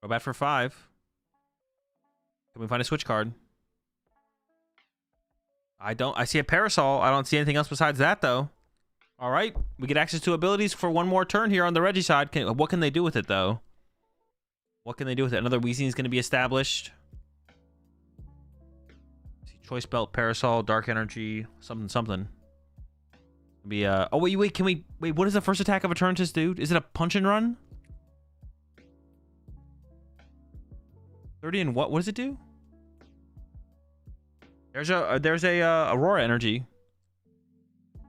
Go back for 5. Can we find a switch card? I see a Parasol. I don't see anything else besides that, though. All right. We get access to abilities for one more turn here on the Reggie side. What can they do with it, though? What can they do with it? Another Weezing is going to be established. See, Choice Belt, Parasol, Dark Energy, something. Be oh, wait. Can we... Wait, what does the first attack of Eternatus do? Is it a punch and run? 30 and what? What does it do? There's a Aurora energy.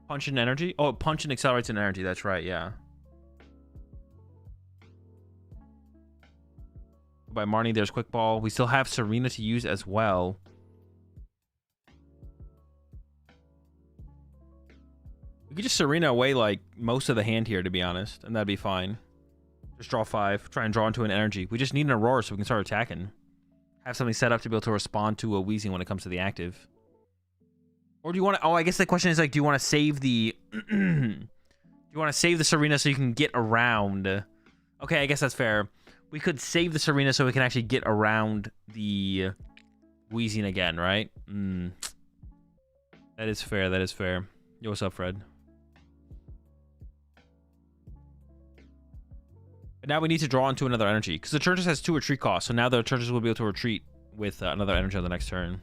Punch and energy. Oh, punch and accelerates in energy. That's right. Yeah. By Marnie, there's Quick Ball. We still have Serena to use as well. We could just Serena away like most of the hand here, to be honest, and that'd be fine. Just draw 5. Try and draw into an energy. We just need an Aurora so we can start attacking. Have something set up to be able to respond to a Weezing when it comes to the active. Or do you want to... Oh, I guess the question is, like, do you want to save the... do you want to save the Serena so you can get around... Okay, I guess that's fair. We could save the Serena so we can actually get around the Weezing again, right? That is fair, that is fair. Yo, what's up, Fred? But now we need to draw into another energy, because the Eternatus has 2 retreat costs, so now the Eternatus will be able to retreat with another energy on the next turn.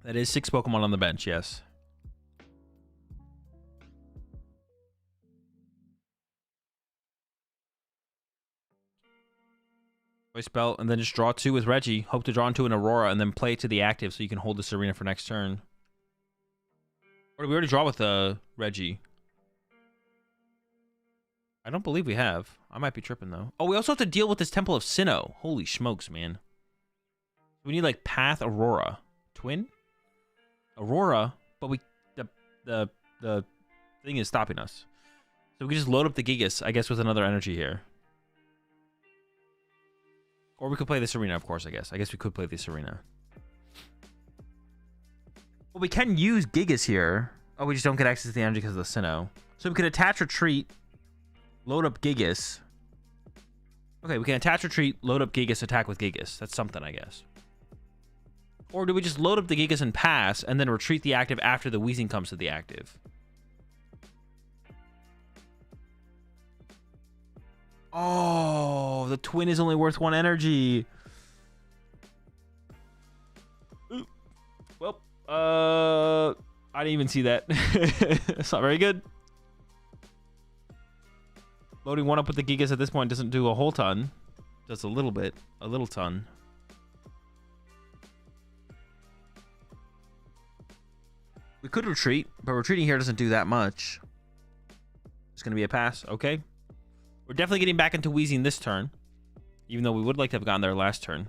That is 6 Pokemon on the bench, yes. Voice Belt, and then just draw 2 with Reggie. Hope to draw into an Aurora, and then play it to the active so you can hold the Serena for next turn. Or did we already draw with Reggie? I don't believe we have. I might be tripping, though. Oh, we also have to deal with this Temple of Sinnoh. Holy smokes, man. We need, like, Path Aurora. Twin? Aurora, but the thing is stopping us. So we can just load up the Gigas, I guess, with another energy here. Or we could play the Serena, of course, I guess. I guess we could play the Serena. Well, we can use Gigas here. Oh, we just don't get access to the energy because of the Sinnoh. So we can attach Retreat, load up Gigas. Okay, we can attach Retreat, load up Gigas, attack with Gigas. That's something, I guess. Or do we just load up the Gigas and pass, and then retreat the active after the Weezing comes to the active? Oh, the Twin is only worth 1 energy. Ooh. Well, I didn't even see that. That's not very good. Loading 1 up with the Gigas at this point doesn't do a whole ton. Just a little bit. A little ton. We could retreat, but retreating here doesn't do that much. It's going to be a pass. Okay. We're definitely getting back into Weezing this turn. Even though we would like to have gotten there last turn.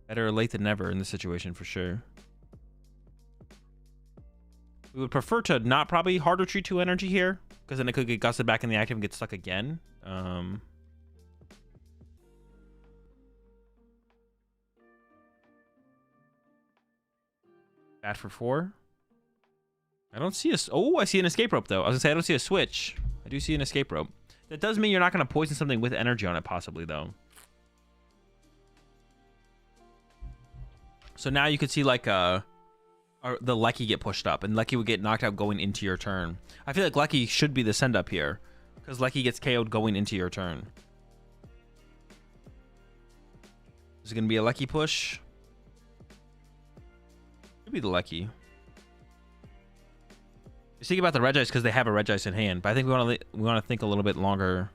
Better late than never in this situation for sure. We would prefer to not probably hard retreat 2 energy here, because then it could get gusted back in the active and get stuck again. Bat for 4. I don't see a... Oh, I see an escape rope, though. I was going to say, I don't see a switch. I do see an escape rope. That does mean you're not going to poison something with energy on it, possibly, though. So now you could see, like, the Lecky get pushed up, and Lecky would get knocked out going into your turn. I feel like Lecky should be the send-up here, because Lecky gets KO'd going into your turn. Is it going to be a Lecky push? Could be the Lecky. Just think about the Regice because they have a Regice in hand, but I think we want to think a little bit longer.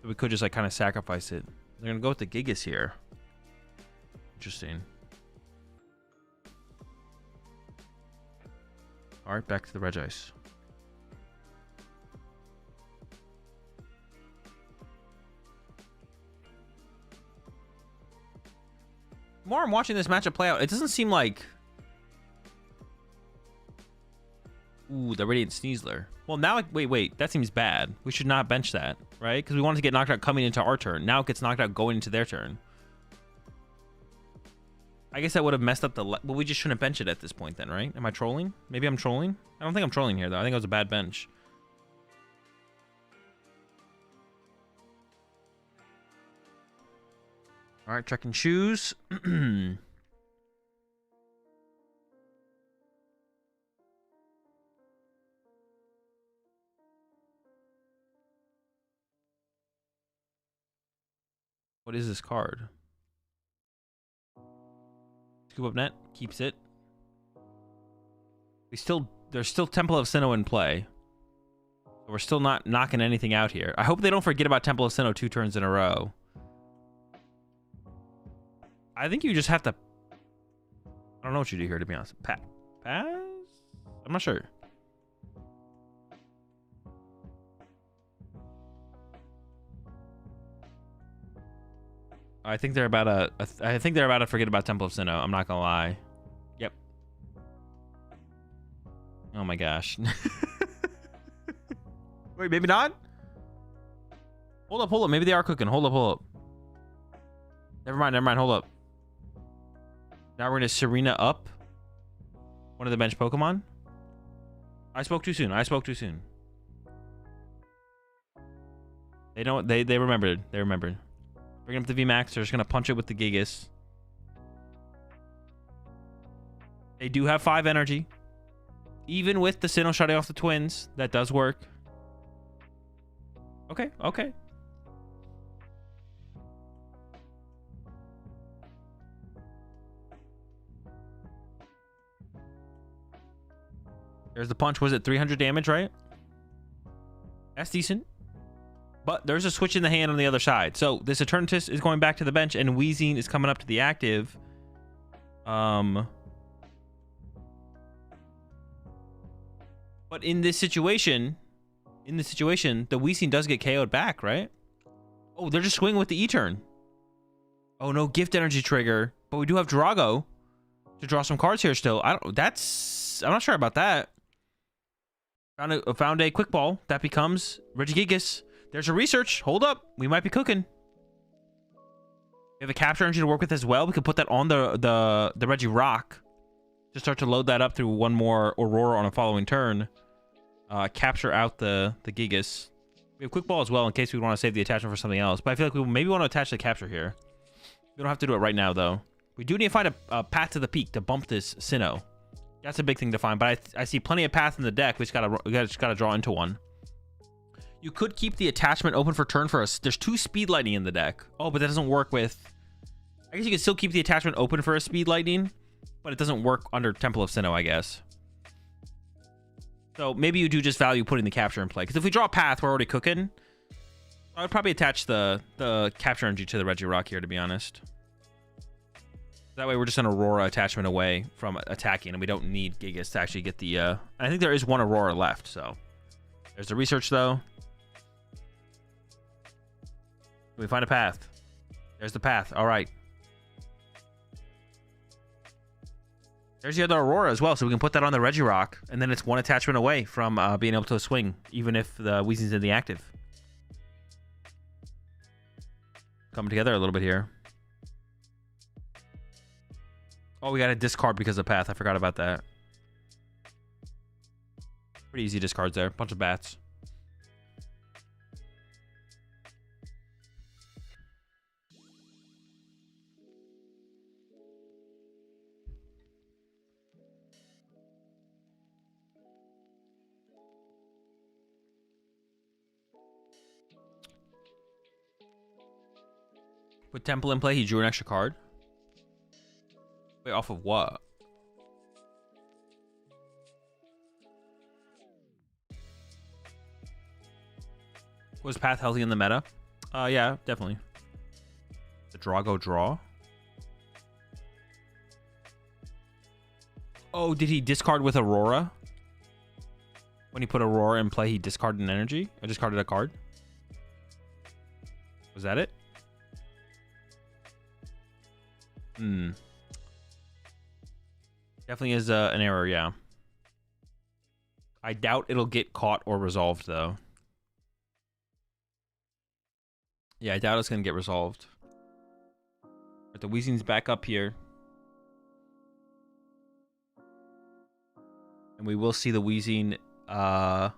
So we could just like kind of sacrifice it. They're gonna go with the Gigas here. Interesting. All right, back to the Regice. The more I'm watching this matchup play out, it doesn't seem like... Ooh, the Radiant Sneasler. Well, now... Wait. That seems bad. We should not bench that, right? Because we wanted to get knocked out coming into our turn. Now it gets knocked out going into their turn. I guess that would have messed up the... Well, we just shouldn't bench it at this point then, right? Am I trolling? Maybe I'm trolling? I don't think I'm trolling here, though. I think it was a bad bench. All right, checking shoes. What is this card? Scoop up net, keeps it. There's still Temple of Sinnoh in play. We're still not knocking anything out here. I hope they don't forget about Temple of Sinnoh 2 turns in a row. I think you just have to... I don't know what you do here, to be honest. Pass? I'm not sure. I think they're about to forget about Temple of Sinnoh. I'm not gonna lie. Yep. Oh my gosh. Wait, maybe not? Hold up. Maybe they are cooking. Hold up. Never mind. Hold up. Now we're going to Serena up. One of the bench Pokemon. I spoke too soon. They know what they remembered. Bring up the VMAX. They're just going to punch it with the Gigas. They do have 5 energy. Even with the Sinnoh shutting off the Twins, that does work. Okay. There's the punch. Was it 300 damage, right? That's decent. But there's a switch in the hand on the other side. So this Eternatus is going back to the bench, and Weezing is coming up to the active. But in this situation, the Weezing does get KO'd back, right? Oh, they're just swinging with the E-turn. Oh, no gift energy trigger. But we do have Drago to draw some cards here still. I'm not sure about that. Found a quick ball. That becomes Regigigas. There's a research. Hold up. We might be cooking. We have a capture energy to work with as well. We could put that on the Regirock to start to load that up through one more Aurora on a following turn. Capture out the Gigas. We have quick ball as well in case we want to save the attachment for something else. But I feel like we maybe want to attach the capture here. We don't have to do it right now, though. We do need to find a path to the peak to bump this Sinnoh. That's a big thing to find, but I see plenty of paths in the deck. We just gotta draw into one. You could keep the attachment open for turn for us. There's 2 Speed Lightning in the deck. Oh, but that doesn't work with... I guess you can still keep the attachment open for a Speed Lightning, but it doesn't work under Temple of Sinnoh, I guess. So maybe you do just value putting the capture in play. Because if we draw a path, we're already cooking. I would probably attach the capture energy to the Regirock here, to be honest. That way we're just an Aurora attachment away from attacking, and we don't need Gigas to actually get the... I think there is one Aurora left, so... There's the research, though. Can we find a path? There's the path. All right. There's the other Aurora as well, so we can put that on the Regirock, and then it's one attachment away from being able to swing, even if the Weezing's in the active. Coming together a little bit here. Oh, we got to discard because of path. I forgot about that. Pretty easy discards there. Bunch of bats. With Temple in play, he drew an extra card. Wait, off of what? Was Path healthy in the meta? Yeah, definitely. The Drago draw. Oh, did he discard with Aurora? When he put Aurora in play, he discarded an energy? Or discarded a card? Was that it? Definitely is an error, yeah. I doubt it'll get caught or resolved, though. Yeah, I doubt it's going to get resolved. But the Weezing's back up here. And we will see the Weezing... well,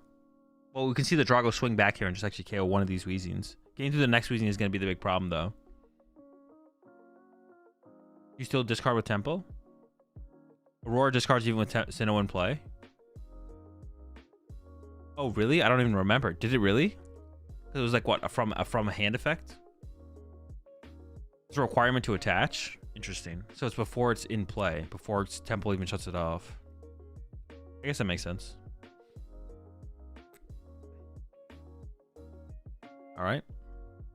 we can see the Drago swing back here and just actually KO one of these Weezings. Getting through the next Weezing is going to be the big problem, though. You still discard with Tempo? Aurora discards even with Sinnoh in play? Oh, really? I don't even remember. Did it really? It was like, what, from a hand effect? It's a requirement to attach? Interesting. So it's before it's in play, before it's Temple even shuts it off. I guess that makes sense. All right.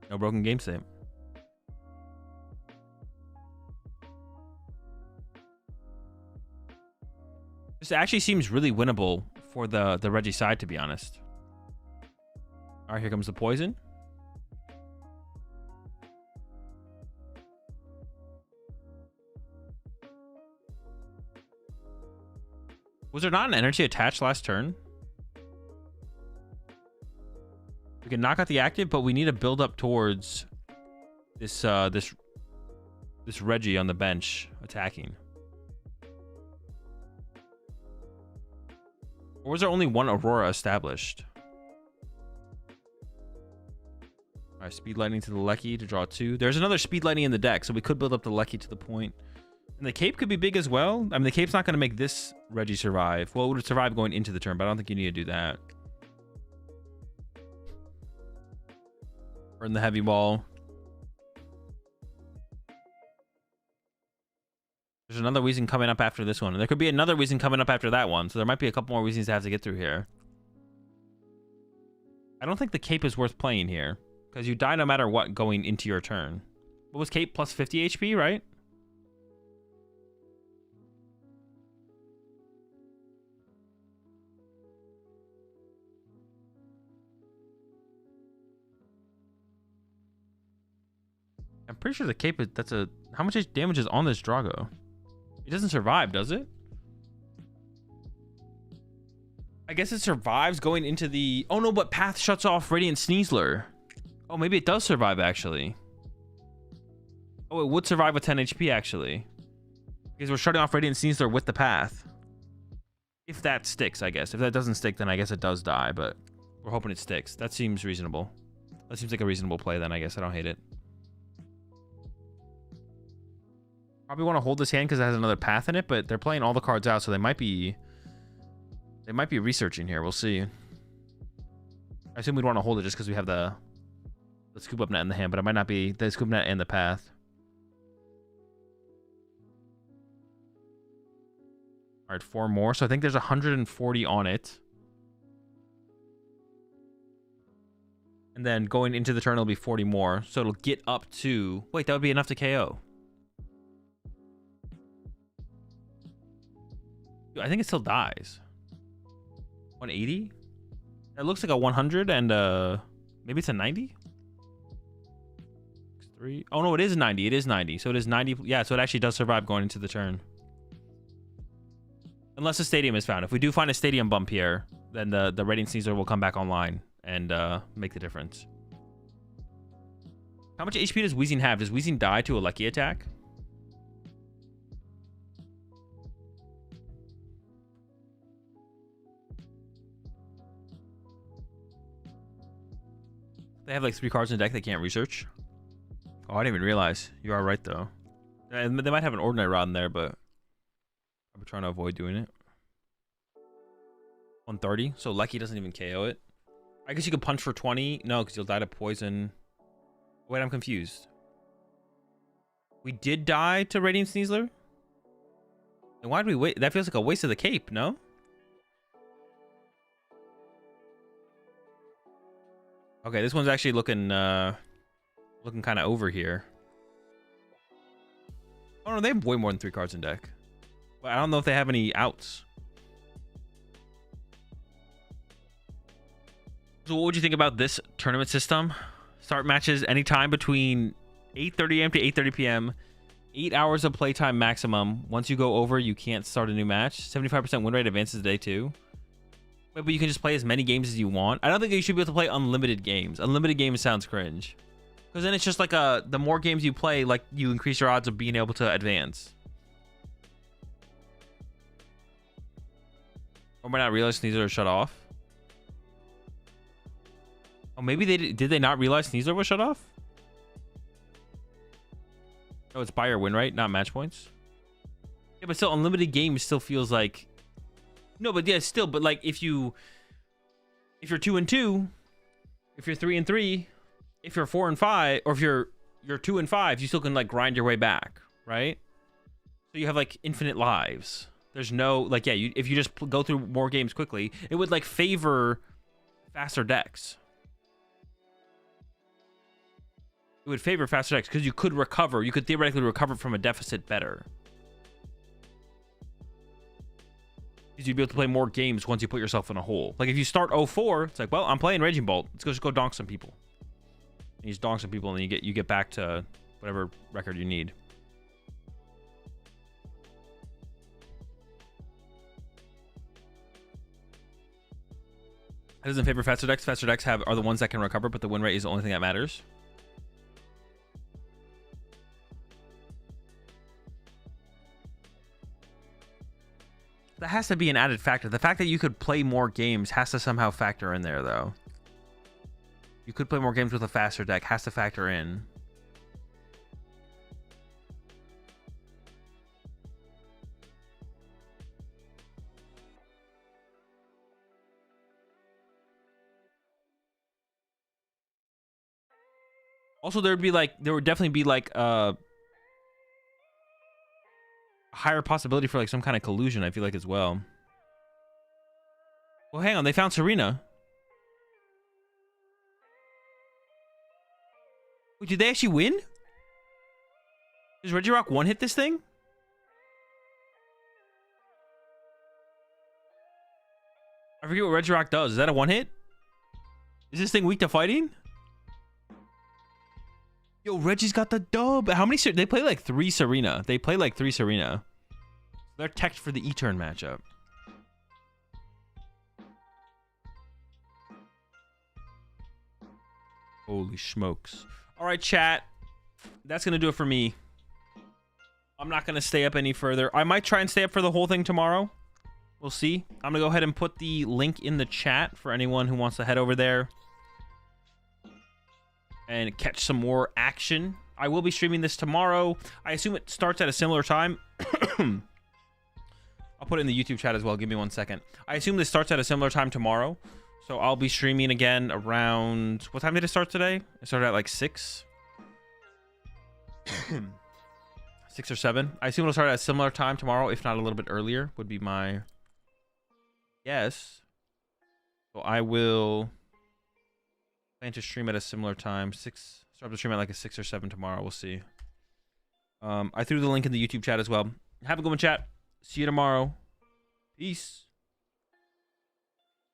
No broken game state. This actually seems really winnable for the Reggie side, to be honest. All right, here comes the poison. Was there not an energy attached last turn? We can knock out the active, but we need to build up towards this this Reggie on the bench attacking. Or was there only one Aurora established? All right, Speed Lightning to the Lecky to draw 2. There's another Speed Lightning in the deck, so we could build up the Lecky to the point. And the Cape could be big as well. I mean, the Cape's not going to make this Reggie survive. Well, it would survive going into the turn, but I don't think you need to do that. Burn the Heavy Ball. There's another Weezing coming up after this one. And there could be another Weezing coming up after that one. So there might be a couple more Weezings to have to get through here. I don't think the Cape is worth playing here. Because you die no matter what going into your turn. What was Cape? Plus 50 HP, right? I'm pretty sure the Cape is... That's a... How much damage is on this Drago? It doesn't survive, does it? I guess it survives going into the... Oh, no, but Path shuts off Radiant Sneasler. Oh, maybe it does survive, actually. Oh, it would survive with 10 HP, actually. Because we're shutting off Radiant Sneasler with the Path. If that sticks, I guess. If that doesn't stick, then I guess it does die, but we're hoping it sticks. That seems reasonable. That seems like a reasonable play, then, I guess. I don't hate it. Probably want to hold this hand because it has another Path in it, but they're playing all the cards out, so they might be researching here. We'll see. I assume we'd want to hold it just because we have the Scoop Up Net in the hand, but it might not be the Scoop Net and the Path. All right, 4 more. So I think there's 140 on it. And then going into the turn, it'll be 40 more. So it'll get up to... Wait, that would be enough to KO. I think it still dies. 180? It looks like a 100 and maybe it's a 90. 3. Oh no, it is 90. It is 90. So it is 90. Yeah, so it actually does survive going into the turn. Unless a stadium is found. If we do find a stadium bump here, then the Radiant Sneasler will come back online and make the difference. How much HP does Weezing have? Does Weezing die to a Lucky attack? They have like 3 cards in the deck they can't research. Oh, I didn't even realize. You are right, though. And they might have an ordinary rod in there, but I'm trying to avoid doing it. 130. So Lucky doesn't even KO it. I guess you could punch for 20. No, because you'll die to poison. Wait, I'm confused. We did die to Radiant Sneasler? Then why did we wait? That feels like a waste of the cape, no? Okay, this one's actually looking looking kind of over here. Oh no, they have way more than 3 cards in deck. But I don't know if they have any outs. So what would you think about this tournament system? Start matches anytime between 8:30 a.m. to 8:30 p.m. 8 hours of playtime maximum. Once you go over, you can't start a new match. 75% win rate advances to day 2. But you can just play as many games as you want. I don't think you should be able to play unlimited games. Unlimited games sounds cringe. Because then it's just like the more games you play, like you increase your odds of being able to advance. Or might not realize Sneasler was shut off. Oh, maybe did they not realize Sneasler was shut off? Oh, it's buy or win, right? Not match points. Yeah, but still, unlimited games still feels like... No, but yeah, still, but like if you're 2-2, if you're 3-3, if you're 4-5, or if you're 2-5, you still can like grind your way back, right? So you have like infinite lives. There's no like, yeah, if you just go through more games quickly, it would like favor faster decks. It would favor faster decks because you could recover. You could theoretically recover from a deficit better. Because you'd be able to play more games once you put yourself in a hole. Like if you start 0-4, it's like, well, I'm playing Raging Bolt. Let's just go donk some people. And you just donk some people, and then you get back to whatever record you need. It doesn't favor faster decks. Faster decks are the ones that can recover, but the win rate is the only thing that matters. That has to be an added factor. The fact that you could play more games has to somehow factor in there, though. You could play more games with a faster deck. Has to factor in. Also, there would definitely be like a higher possibility for like some kind of collusion, I feel like, as well. Well, hang on, they found Serena. Wait, did they actually win? Does Regirock one-hit this thing? I forget what Regirock does. Is that a one-hit? Is this thing weak to fighting? Yo, Reggie's got the dub. How many? They play like 3 Serena. They play like 3 Serena. They're teched for the E-turn matchup. Holy smokes. All right, chat. That's going to do it for me. I'm not going to stay up any further. I might try and stay up for the whole thing tomorrow. We'll see. I'm going to go ahead and put the link in the chat for anyone who wants to head over there and catch some more action. I will be streaming this tomorrow. I assume it starts at a similar time. I'll put it in the YouTube chat as well. Give me 1 second. I assume this starts at a similar time tomorrow. So I'll be streaming again around... What time did it start today? It started at like 6. 6 or 7. I assume it'll start at a similar time tomorrow, if not a little bit earlier, would be my guess. So I will plan to stream at a similar time. Start to stream at like a 6 or 7 tomorrow. We'll see. I threw the link in the YouTube chat as well. Have a good one, chat. See you tomorrow. Peace.